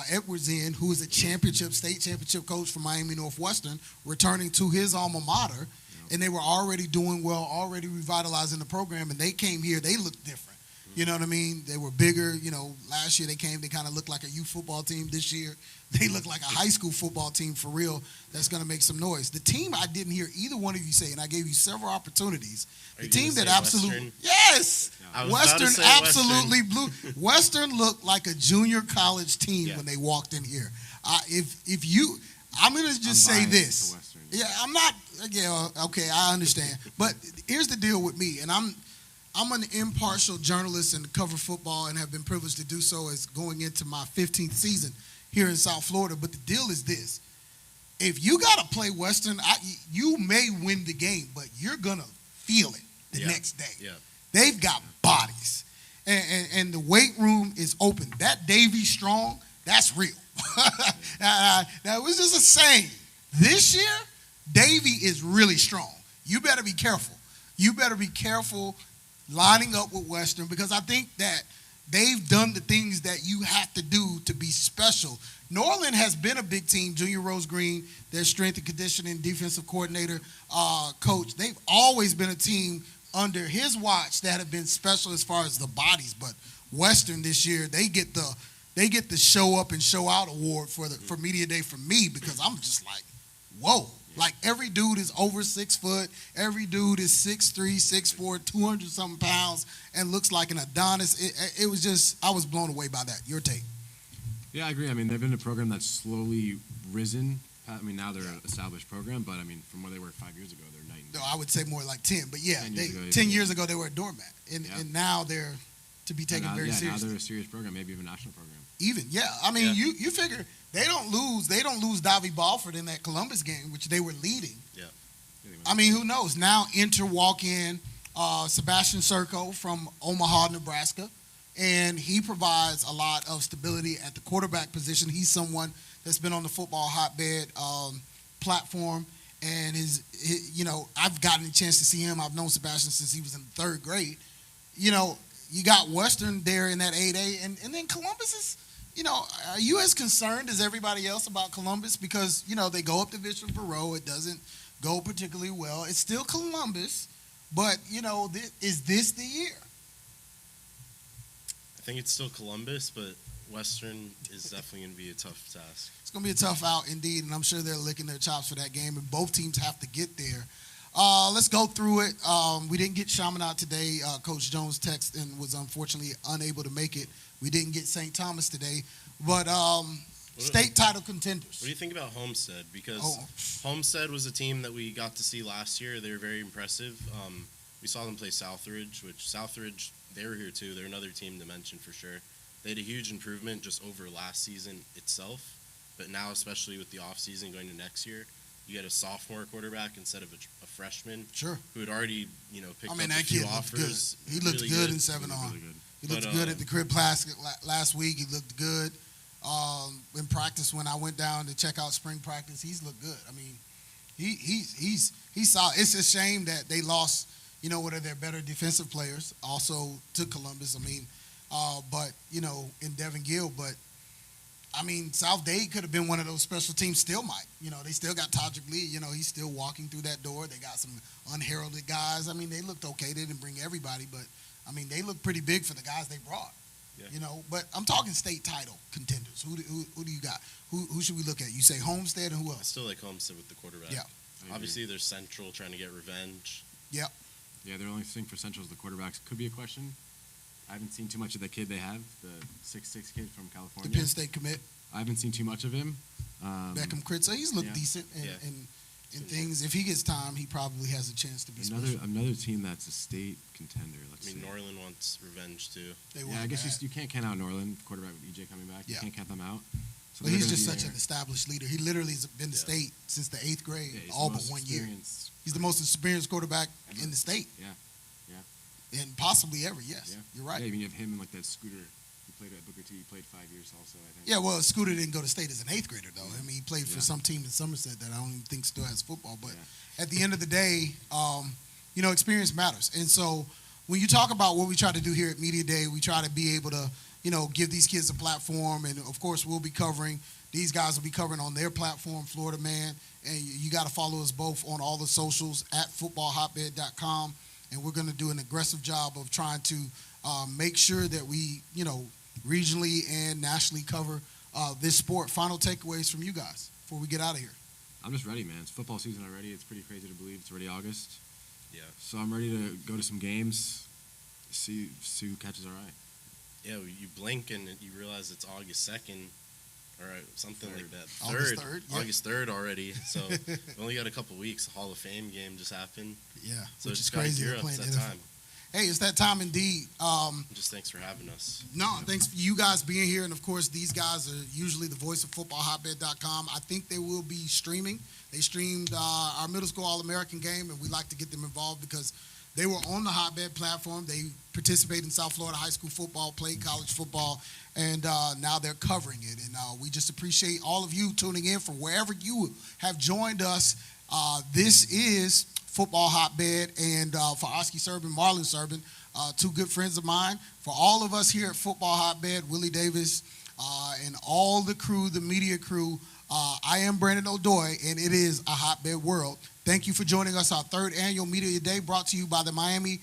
Edwards in, who is a state championship coach for Miami Northwestern, returning to his alma mater. And they were already doing well, already revitalizing the program. And they came here, they looked different. You know what I mean? They were bigger. Last year they came, they kind of looked like a youth football team. This year they look like a high school football team for real that's going to make some noise. The team I didn't hear either one of you say, and I gave you several opportunities. The team that absolutely, yes, Western absolutely blew. Western looked like a junior college team when they walked in here. I'm going to just say this. Yeah, I'm not, okay, I understand. But here's the deal with me, and I'm an impartial journalist and cover football and have been privileged to do so as going into my 15th season here in South Florida. But the deal is this. If you got to play Western, you may win the game, but you're going to feel it the next day. Yeah. They've got bodies. And the weight room is open. That Davy Strong, that's real. That was just a saying. This year, Davy is really strong. You better be careful. You better be careful lining up with Western, because I think that they've done the things that you have to do to be special. Norland has been a big team. Junior Rose Green, their strength and conditioning defensive coordinator, coach. They've always been a team under his watch that have been special as far as the bodies. But Western this year, they get the show up and show out award for Media Day from me, because I'm just like, whoa. Like, every dude is over 6 foot. Every dude is 6'3", 6'4", 200-something pounds, and looks like an Adonis. It was just, I was blown away by that. Your take? Yeah, I agree. I mean, they've been a program that's slowly risen. I mean, now they're an established program, but, I mean, from where they were 5 years ago, they're night and day. No, I would say more like 10. But, yeah, 10 years ago they were a doormat. And now they're to be taken very seriously. Now they're a serious program, maybe even a national program. Even, yeah. I mean, you figure they don't lose Davy Balford in that Columbus game, which they were leading. Yeah. I mean, who knows? Now walk in Sebastian Serco from Omaha, Nebraska, and he provides a lot of stability at the quarterback position. He's someone that's been on the football hotbed platform, and I've gotten a chance to see him. I've known Sebastian since he was in third grade. You got Western there in that 8A, and then Columbus is, are you as concerned as everybody else about Columbus? Because, they go up Division for row. It doesn't go particularly well. It's still Columbus, but, is this the year? I think it's still Columbus, but Western is definitely going to be a tough task. It's going to be a tough out indeed, and I'm sure they're licking their chops for that game, and both teams have to get there. Let's go through it. We didn't get Chaminade today. Coach Jones texted and was unfortunately unable to make it. We didn't get St. Thomas today. But state title contenders. What do you think about Homestead? Because Oh. Homestead was a team that we got to see last year. They were very impressive. We saw them play Southridge, which Southridge, they were here too. They're another team to mention for sure. They had a huge improvement just over last season itself. But now, especially with the offseason going to next year, you get a sophomore quarterback instead of a freshman. Sure. Who had already, picked up a that few kid looked offers. good. He looked Really good in 7-on. He looked But, good at the Crib Classic last week. He looked good in practice when I went down to check out spring practice. He's looked good. I mean, he's solid. It's a shame that they lost, one of their better defensive players also to Columbus. I mean, but in Devin Gill. But I mean, South Dade could have been one of those special teams. Still might. They still got Todrick Lee. He's still walking through that door. They got some unheralded guys. I mean, they looked okay. They didn't bring everybody, but I mean, they looked pretty big for the guys they brought. Yeah. But I'm talking state title contenders. Who do you got? Who should we look at? You say Homestead and who I else? still like Homestead with the quarterback. Yeah. Obviously, there's Central trying to get revenge. Yep. Yeah, their only thing for Central is the quarterbacks. Could be a question. I haven't seen too much of the kid they have, the 6'6" kid from California. The Penn State commit. I haven't seen too much of him. Beckham Kritzer, he's looked decent in things. If he gets time, he probably has a chance to be special. Another team that's a state contender. Norland wants revenge too. I guess you can't count out Norland, quarterback with EJ coming back. You can't count them out. So but he's just such an established leader. He literally has been the state since the 8th grade, all but 1 year. He's the most experienced quarterback in the state. Yeah. And possibly ever, yes. Yeah. You're right. Yeah, even you have him and like that Scooter. He played at Booker T. He played 5 years also, I think. Yeah, well, Scooter didn't go to state as an 8th grader, though. I mean, he played for some team in Somerset that I don't even think still has football. But at the end of the day, experience matters. And so when you talk about what we try to do here at Media Day, we try to be able to, give these kids a platform. And, of course, we'll be covering – these guys will be covering on their platform, Florida Man. And you got to follow us both on all the socials at footballhotbed.com. And we're going to do an aggressive job of trying to make sure that we, regionally and nationally cover this sport. Final takeaways from you guys before we get out of here. I'm just ready, man. It's football season already. It's pretty crazy to believe it's already August. Yeah. So I'm ready to go to some games, see who catches our eye. Yeah, you blink and you realize it's August 2nd, or something like that. August 3rd. Yeah. August 3rd already. So we only got a couple weeks. The Hall of Fame game just happened. Yeah, so which it's is crazy. Gear up. It's that time. Hey, it's that time indeed. Just thanks for having us. No, thanks for you guys being here. And, of course, these guys are usually the voice of footballhotbed.com. I think they will be streaming. They streamed our middle school All-American game, and we like to get them involved because they were on the Hotbed platform. They participate in South Florida high school football, played college football, and now they're covering it. And we just appreciate all of you tuning in from wherever you have joined us. This is Football Hotbed, and for Oski Serbin, Marlon Serbin, two good friends of mine. For all of us here at Football Hotbed, Willie Davis, and all the crew, the media crew, I am Brandon O'Doy, and it is a Hotbed world. Thank you for joining us, our 3rd annual Media Day, brought to you by the Miami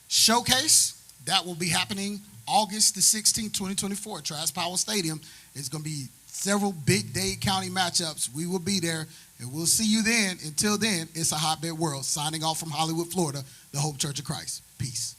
Showcase. That will be happening August the 16th, 2024 at Travis Powell Stadium. It's going to be several big Dade County matchups. We will be there, and we'll see you then. Until then, it's a Hotbed world. Signing off from Hollywood, Florida, the Hope Church of Christ. Peace.